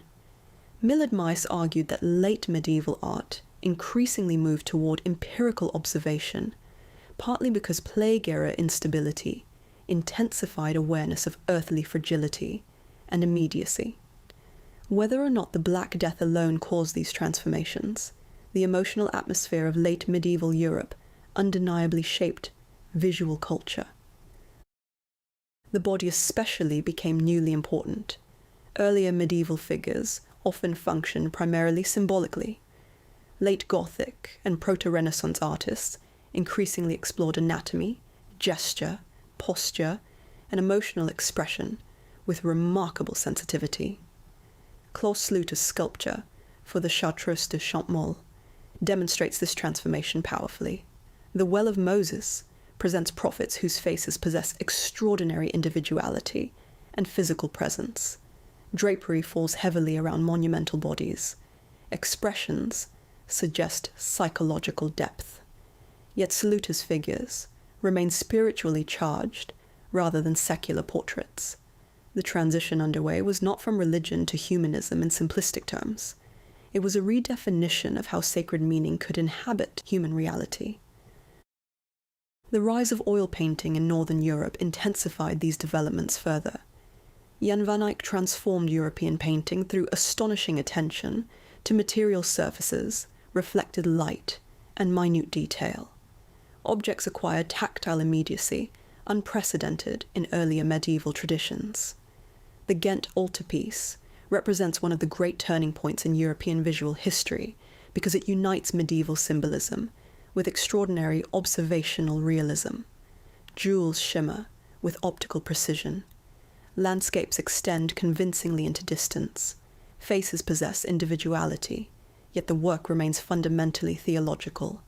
Millard Mice argued that late medieval art increasingly moved toward empirical observation, partly because plague-era instability intensified awareness of earthly fragility and immediacy. Whether or not the Black Death alone caused these transformations, the emotional atmosphere of late medieval Europe undeniably shaped visual culture. The body especially became newly important. Earlier medieval figures often functioned primarily symbolically. Late Gothic and Proto-Renaissance artists increasingly explored anatomy, gesture, posture, and emotional expression with remarkable sensitivity. Claus Sluter's sculpture for the Chartreuse de Champmol demonstrates this transformation powerfully. The Well of Moses presents prophets whose faces possess extraordinary individuality and physical presence. Drapery falls heavily around monumental bodies. Expressions suggest psychological depth. Yet Sluter's figures remain spiritually charged rather than secular portraits. The transition underway was not from religion to humanism in simplistic terms. It was a redefinition of how sacred meaning could inhabit human reality. The rise of oil painting in Northern Europe intensified these developments further. Jan van Eyck transformed European painting through astonishing attention to material surfaces, reflected light, and minute detail. Objects acquired tactile immediacy, unprecedented in earlier medieval traditions. The Ghent altarpiece represents one of the great turning points in European visual history because it unites medieval symbolism with extraordinary observational realism. Jewels shimmer with optical precision. Landscapes extend convincingly into distance. Faces possess individuality, yet the work remains fundamentally theological.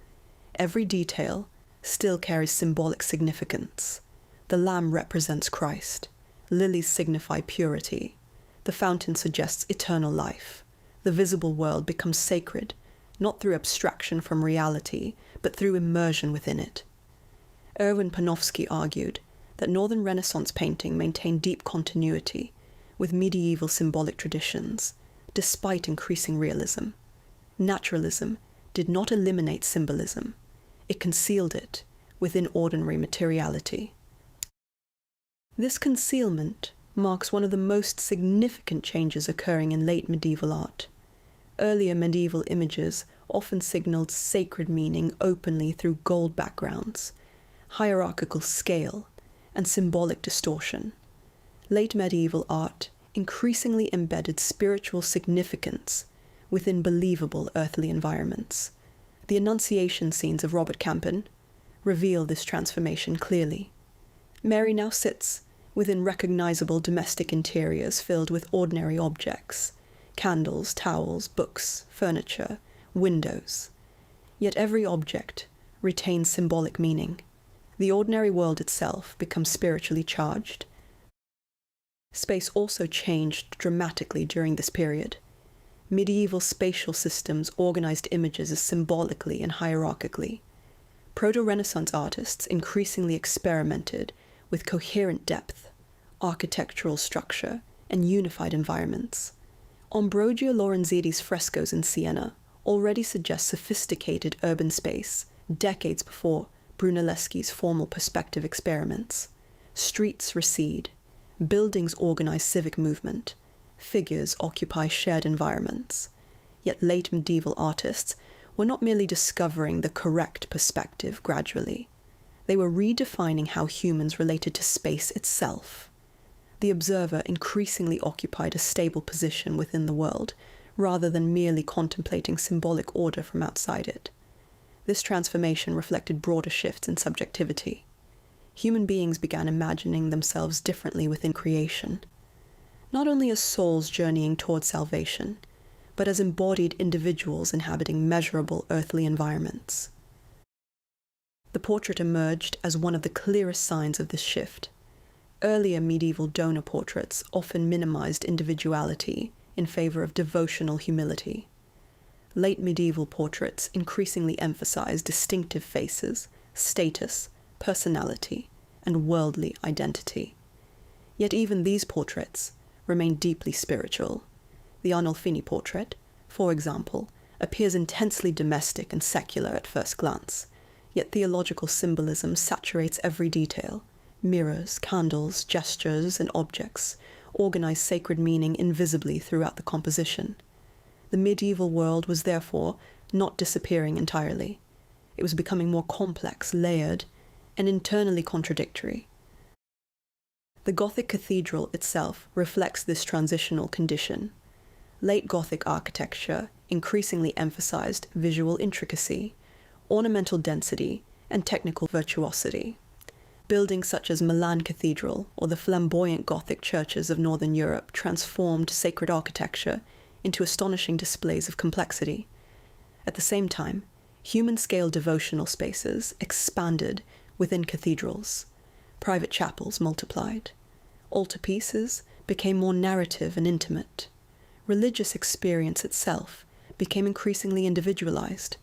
Every detail still carries symbolic significance. The lamb represents Christ. Lilies signify purity. The fountain suggests eternal life. The visible world becomes sacred, not through abstraction from reality, but through immersion within it. Erwin Panofsky argued that Northern Renaissance painting maintained deep continuity with medieval symbolic traditions, despite increasing realism. Naturalism did not eliminate symbolism. It concealed it within ordinary materiality. This concealment marks one of the most significant changes occurring in late medieval art. Earlier medieval images often signaled sacred meaning openly through gold backgrounds, hierarchical scale, and symbolic distortion. Late medieval art increasingly embedded spiritual significance within believable earthly environments. The Annunciation scenes of Robert Campin reveal this transformation clearly. Mary now sits within recognizable domestic interiors filled with ordinary objects, candles, towels, books, furniture, windows. Yet every object retains symbolic meaning. The ordinary world itself becomes spiritually charged. Space also changed dramatically during this period. Medieval spatial systems organized images as symbolically and hierarchically. Proto-Renaissance artists increasingly experimented with coherent depth, architectural structure, and unified environments. Ambrogio Lorenzetti's frescoes in Siena already suggest sophisticated urban space decades before Brunelleschi's formal perspective experiments. Streets recede, buildings organize civic movement, figures occupy shared environments. Yet late medieval artists were not merely discovering the correct perspective gradually. They were redefining how humans related to space itself. The observer increasingly occupied a stable position within the world, rather than merely contemplating symbolic order from outside it. This transformation reflected broader shifts in subjectivity. Human beings began imagining themselves differently within creation, not only as souls journeying toward salvation, but as embodied individuals inhabiting measurable earthly environments. The portrait emerged as one of the clearest signs of this shift. Earlier medieval donor portraits often minimized individuality in favor of devotional humility. Late medieval portraits increasingly emphasized distinctive faces, status, personality, and worldly identity. Yet even these portraits remain deeply spiritual. The Arnolfini portrait, for example, appears intensely domestic and secular at first glance, yet theological symbolism saturates every detail. Mirrors, candles, gestures, and objects organize sacred meaning invisibly throughout the composition. The medieval world was therefore not disappearing entirely. It was becoming more complex, layered, and internally contradictory. The Gothic cathedral itself reflects this transitional condition. Late Gothic architecture increasingly emphasized visual intricacy, ornamental density, and technical virtuosity. Buildings such as Milan Cathedral or the flamboyant Gothic churches of Northern Europe transformed sacred architecture into astonishing displays of complexity. At the same time, human-scale devotional spaces expanded within cathedrals. Private chapels multiplied. Altarpieces became more narrative and intimate. Religious experience itself became increasingly individualized.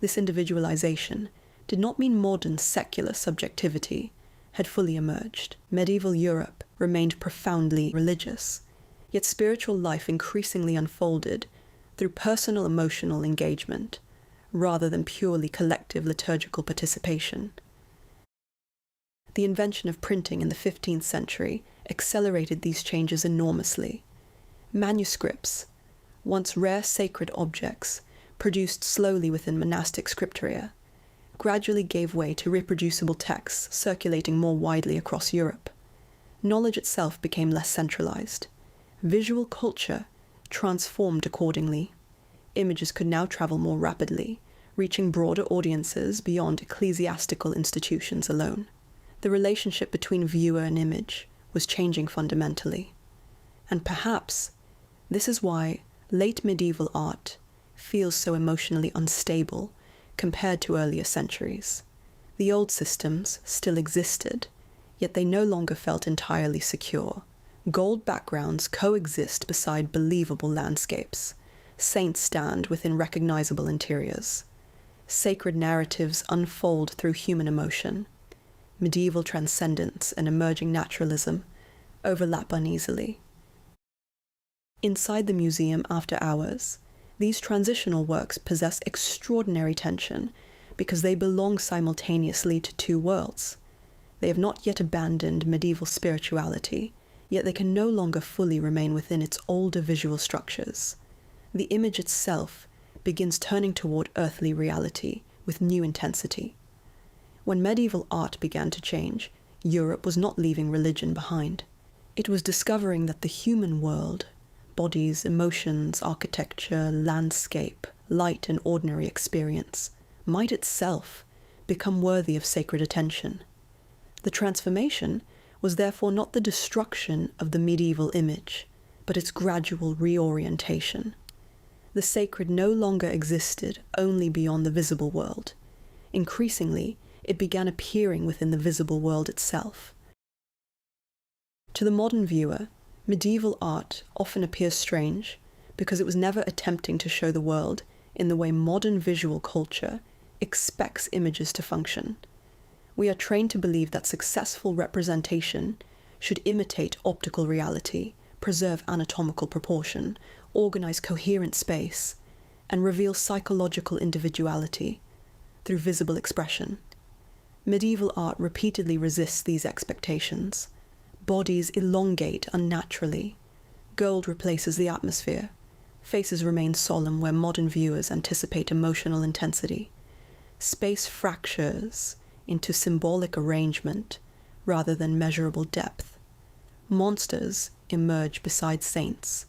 This individualization did not mean modern secular subjectivity had fully emerged. Medieval Europe remained profoundly religious, yet spiritual life increasingly unfolded through personal emotional engagement rather than purely collective liturgical participation. The invention of printing in the 15th century accelerated these changes enormously. Manuscripts, once rare sacred objects, produced slowly within monastic scriptoria, gradually gave way to reproducible texts circulating more widely across Europe. Knowledge itself became less centralized. Visual culture transformed accordingly. Images could now travel more rapidly, reaching broader audiences beyond ecclesiastical institutions alone. The relationship between viewer and image was changing fundamentally. And perhaps this is why late medieval art feels so emotionally unstable compared to earlier centuries. The old systems still existed, yet they no longer felt entirely secure. Gold backgrounds coexist beside believable landscapes. Saints stand within recognizable interiors. Sacred narratives unfold through human emotion. Medieval transcendence and emerging naturalism overlap uneasily. Inside the museum after hours, these transitional works possess extraordinary tension because they belong simultaneously to two worlds. They have not yet abandoned medieval spirituality, yet they can no longer fully remain within its older visual structures. The image itself begins turning toward earthly reality with new intensity. When medieval art began to change, Europe was not leaving religion behind. It was discovering that the human world, bodies, emotions, architecture, landscape, light and ordinary experience, might itself become worthy of sacred attention. The transformation was therefore not the destruction of the medieval image, but its gradual reorientation. The sacred no longer existed only beyond the visible world. Increasingly, it began appearing within the visible world itself. To the modern viewer, medieval art often appears strange because it was never attempting to show the world in the way modern visual culture expects images to function. We are trained to believe that successful representation should imitate optical reality, preserve anatomical proportion, organize coherent space, and reveal psychological individuality through visible expression. Medieval art repeatedly resists these expectations. Bodies elongate unnaturally. Gold replaces the atmosphere. Faces remain solemn where modern viewers anticipate emotional intensity. Space fractures into symbolic arrangement rather than measurable depth. Monsters emerge beside saints.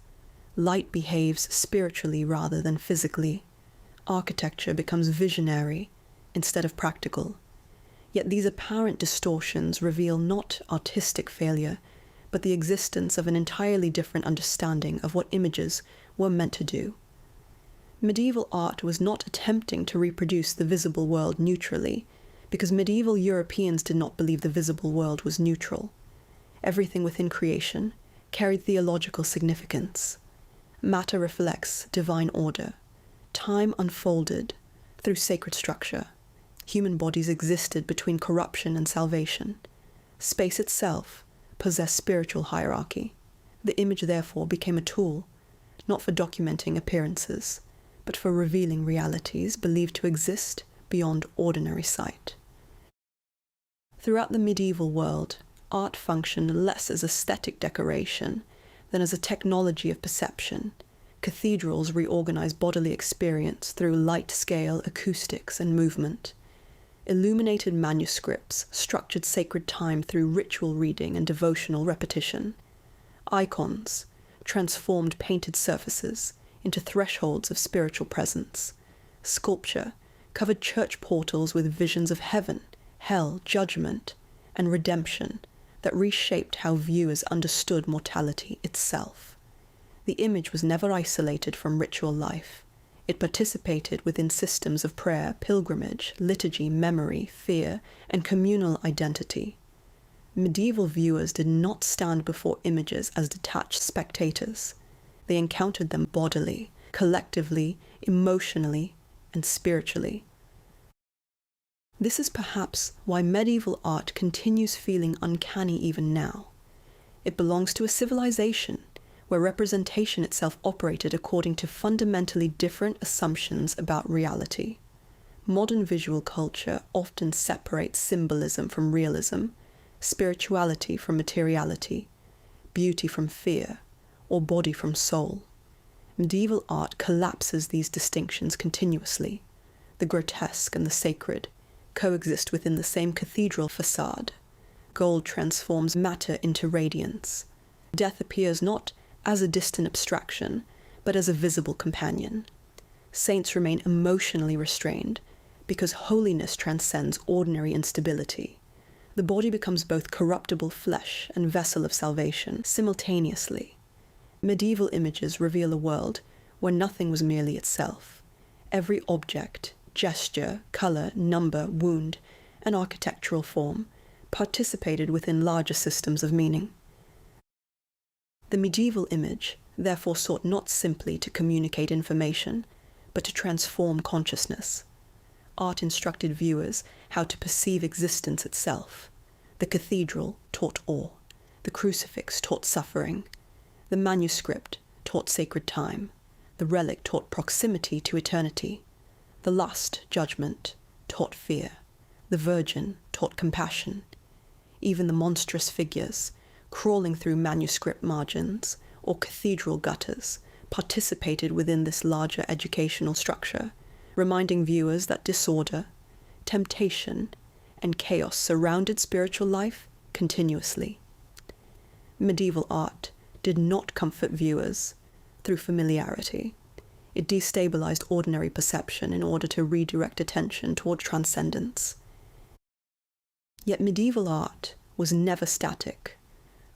Light behaves spiritually rather than physically. Architecture becomes visionary instead of practical. Yet these apparent distortions reveal not artistic failure, but the existence of an entirely different understanding of what images were meant to do. Medieval art was not attempting to reproduce the visible world neutrally, because medieval Europeans did not believe the visible world was neutral. Everything within creation carried theological significance. Matter reflects divine order. Time unfolded through sacred structure. Human bodies existed between corruption and salvation. Space itself possessed spiritual hierarchy. The image therefore became a tool, not for documenting appearances, but for revealing realities believed to exist beyond ordinary sight. Throughout the medieval world, art functioned less as aesthetic decoration than as a technology of perception. Cathedrals reorganized bodily experience through light scale, acoustics, and movement. Illuminated manuscripts structured sacred time through ritual reading and devotional repetition. Icons transformed painted surfaces into thresholds of spiritual presence. Sculpture covered church portals with visions of heaven, hell, judgment, and redemption that reshaped how viewers understood mortality itself. The image was never isolated from ritual life. It participated within systems of prayer, pilgrimage, liturgy, memory, fear, and communal identity. Medieval viewers did not stand before images as detached spectators. They encountered them bodily, collectively, emotionally, and spiritually. This is perhaps why medieval art continues feeling uncanny even now. It belongs to a civilization where representation itself operated according to fundamentally different assumptions about reality. Modern visual culture often separates symbolism from realism, spirituality from materiality, beauty from fear, or body from soul. Medieval art collapses these distinctions continuously. The grotesque and the sacred coexist within the same cathedral facade. Gold transforms matter into radiance. Death appears not as a distant abstraction, but as a visible companion. Saints remain emotionally restrained, because holiness transcends ordinary instability. The body becomes both corruptible flesh and vessel of salvation simultaneously. Medieval images reveal a world where nothing was merely itself. Every object, gesture, color, number, wound, and architectural form participated within larger systems of meaning. The medieval image therefore sought not simply to communicate information, but to transform consciousness. Art instructed viewers how to perceive existence itself. The cathedral taught awe. The crucifix taught suffering. The manuscript taught sacred time. The relic taught proximity to eternity. The lust, judgment, taught fear. The virgin taught compassion. Even the monstrous figures, crawling through manuscript margins or cathedral gutters, participated within this larger educational structure, reminding viewers that disorder, temptation, and chaos surrounded spiritual life continuously. Medieval art did not comfort viewers through familiarity. It destabilized ordinary perception in order to redirect attention toward transcendence. Yet medieval art was never static.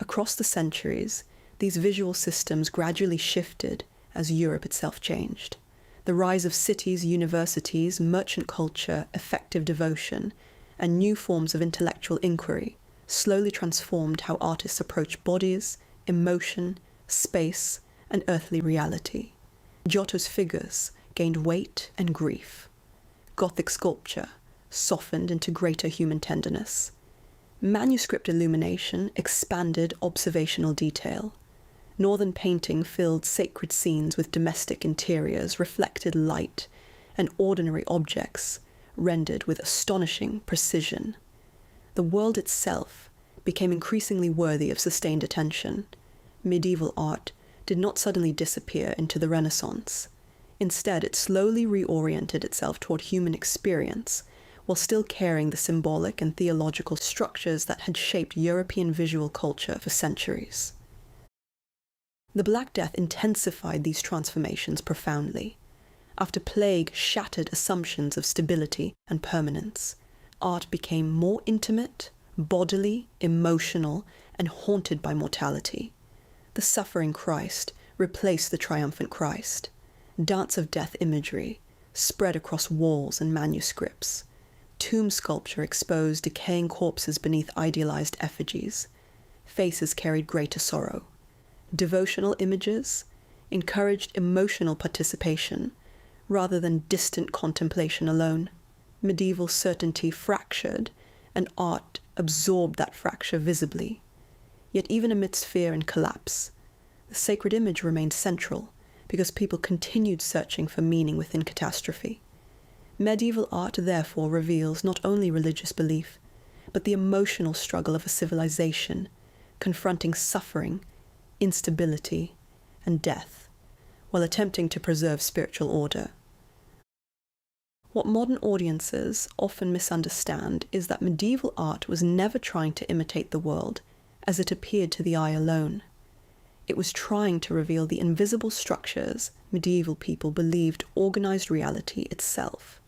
Across the centuries, these visual systems gradually shifted as Europe itself changed. The rise of cities, universities, merchant culture, effective devotion, and new forms of intellectual inquiry slowly transformed how artists approach bodies, emotion, space, and earthly reality. Giotto's figures gained weight and grief. Gothic sculpture softened into greater human tenderness. Manuscript illumination expanded observational detail. Northern painting filled sacred scenes with domestic interiors, reflected light, and ordinary objects rendered with astonishing precision. The world itself became increasingly worthy of sustained attention. Medieval art did not suddenly disappear into the Renaissance. Instead, it slowly reoriented itself toward human experience, while still carrying the symbolic and theological structures that had shaped European visual culture for centuries. The Black Death intensified these transformations profoundly. After plague shattered assumptions of stability and permanence, art became more intimate, bodily, emotional, and haunted by mortality. The suffering Christ replaced the triumphant Christ. Dance of death imagery spread across walls and manuscripts. Tomb sculpture exposed decaying corpses beneath idealized effigies. Faces carried greater sorrow. Devotional images encouraged emotional participation rather than distant contemplation alone. Medieval certainty fractured, and art absorbed that fracture visibly. Yet even amidst fear and collapse, the sacred image remained central because people continued searching for meaning within catastrophe. Medieval art therefore reveals not only religious belief, but the emotional struggle of a civilization confronting suffering, instability, and death, while attempting to preserve spiritual order. What modern audiences often misunderstand is that medieval art was never trying to imitate the world as it appeared to the eye alone. It was trying to reveal the invisible structures medieval people believed organized reality itself.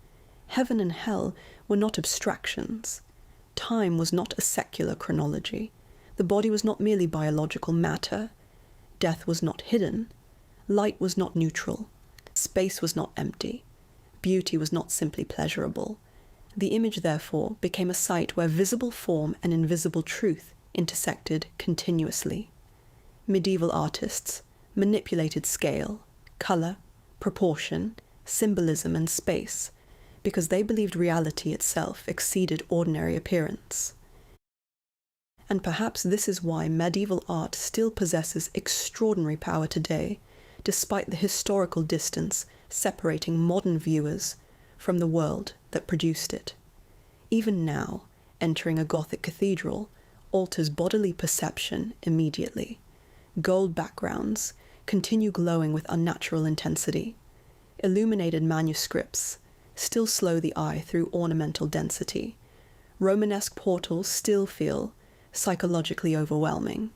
Heaven and hell were not abstractions. Time was not a secular chronology. The body was not merely biological matter. Death was not hidden. Light was not neutral. Space was not empty. Beauty was not simply pleasurable. The image, therefore, became a site where visible form and invisible truth intersected continuously. Medieval artists manipulated scale, color, proportion, symbolism, and space because they believed reality itself exceeded ordinary appearance. And perhaps this is why medieval art still possesses extraordinary power today, despite the historical distance separating modern viewers from the world that produced it. Even now, entering a Gothic cathedral alters bodily perception immediately. gold backgrounds continue glowing with unnatural intensity. Illuminated manuscripts still slow the eye through ornamental density. Romanesque portals still feel psychologically overwhelming.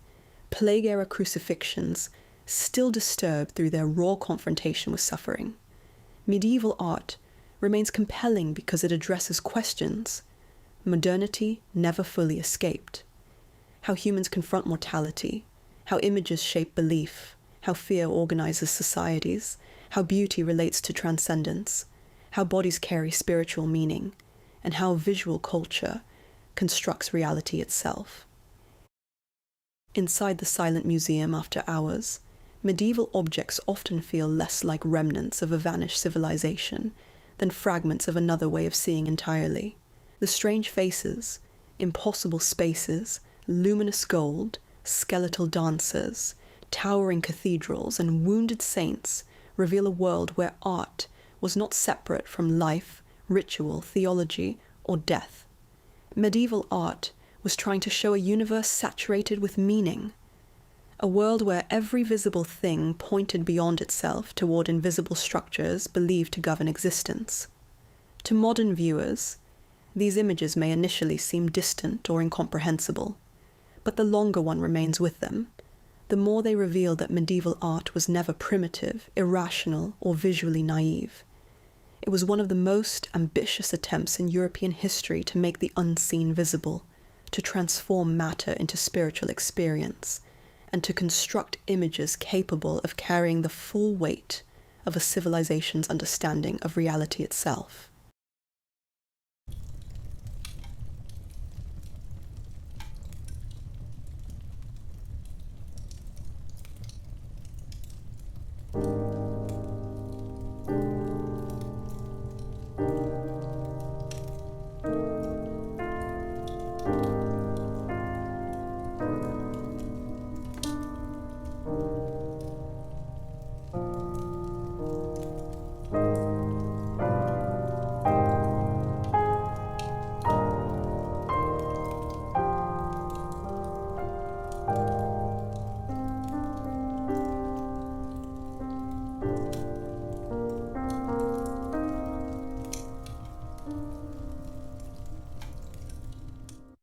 Plague-era crucifixions still disturb through their raw confrontation with suffering. Medieval art remains compelling because it addresses questions modernity never fully escaped. How humans confront mortality, how images shape belief, how fear organizes societies, how beauty relates to transcendence, how bodies carry spiritual meaning, and how visual culture constructs reality itself. Inside the silent museum after hours, medieval objects often feel less like remnants of a vanished civilization than fragments of another way of seeing entirely. The strange faces, impossible spaces, luminous gold, skeletal dancers, towering cathedrals, and wounded saints reveal a world where art was not separate from life, ritual, theology, or death. Medieval art was trying to show a universe saturated with meaning, a world where every visible thing pointed beyond itself toward invisible structures believed to govern existence. To modern viewers, these images may initially seem distant or incomprehensible, but the longer one remains with them, the more they reveal that medieval art was never primitive, irrational, or visually naive. It was one of the most ambitious attempts in European history to make the unseen visible, to transform matter into spiritual experience, and to construct images capable of carrying the full weight of a civilization's understanding of reality itself.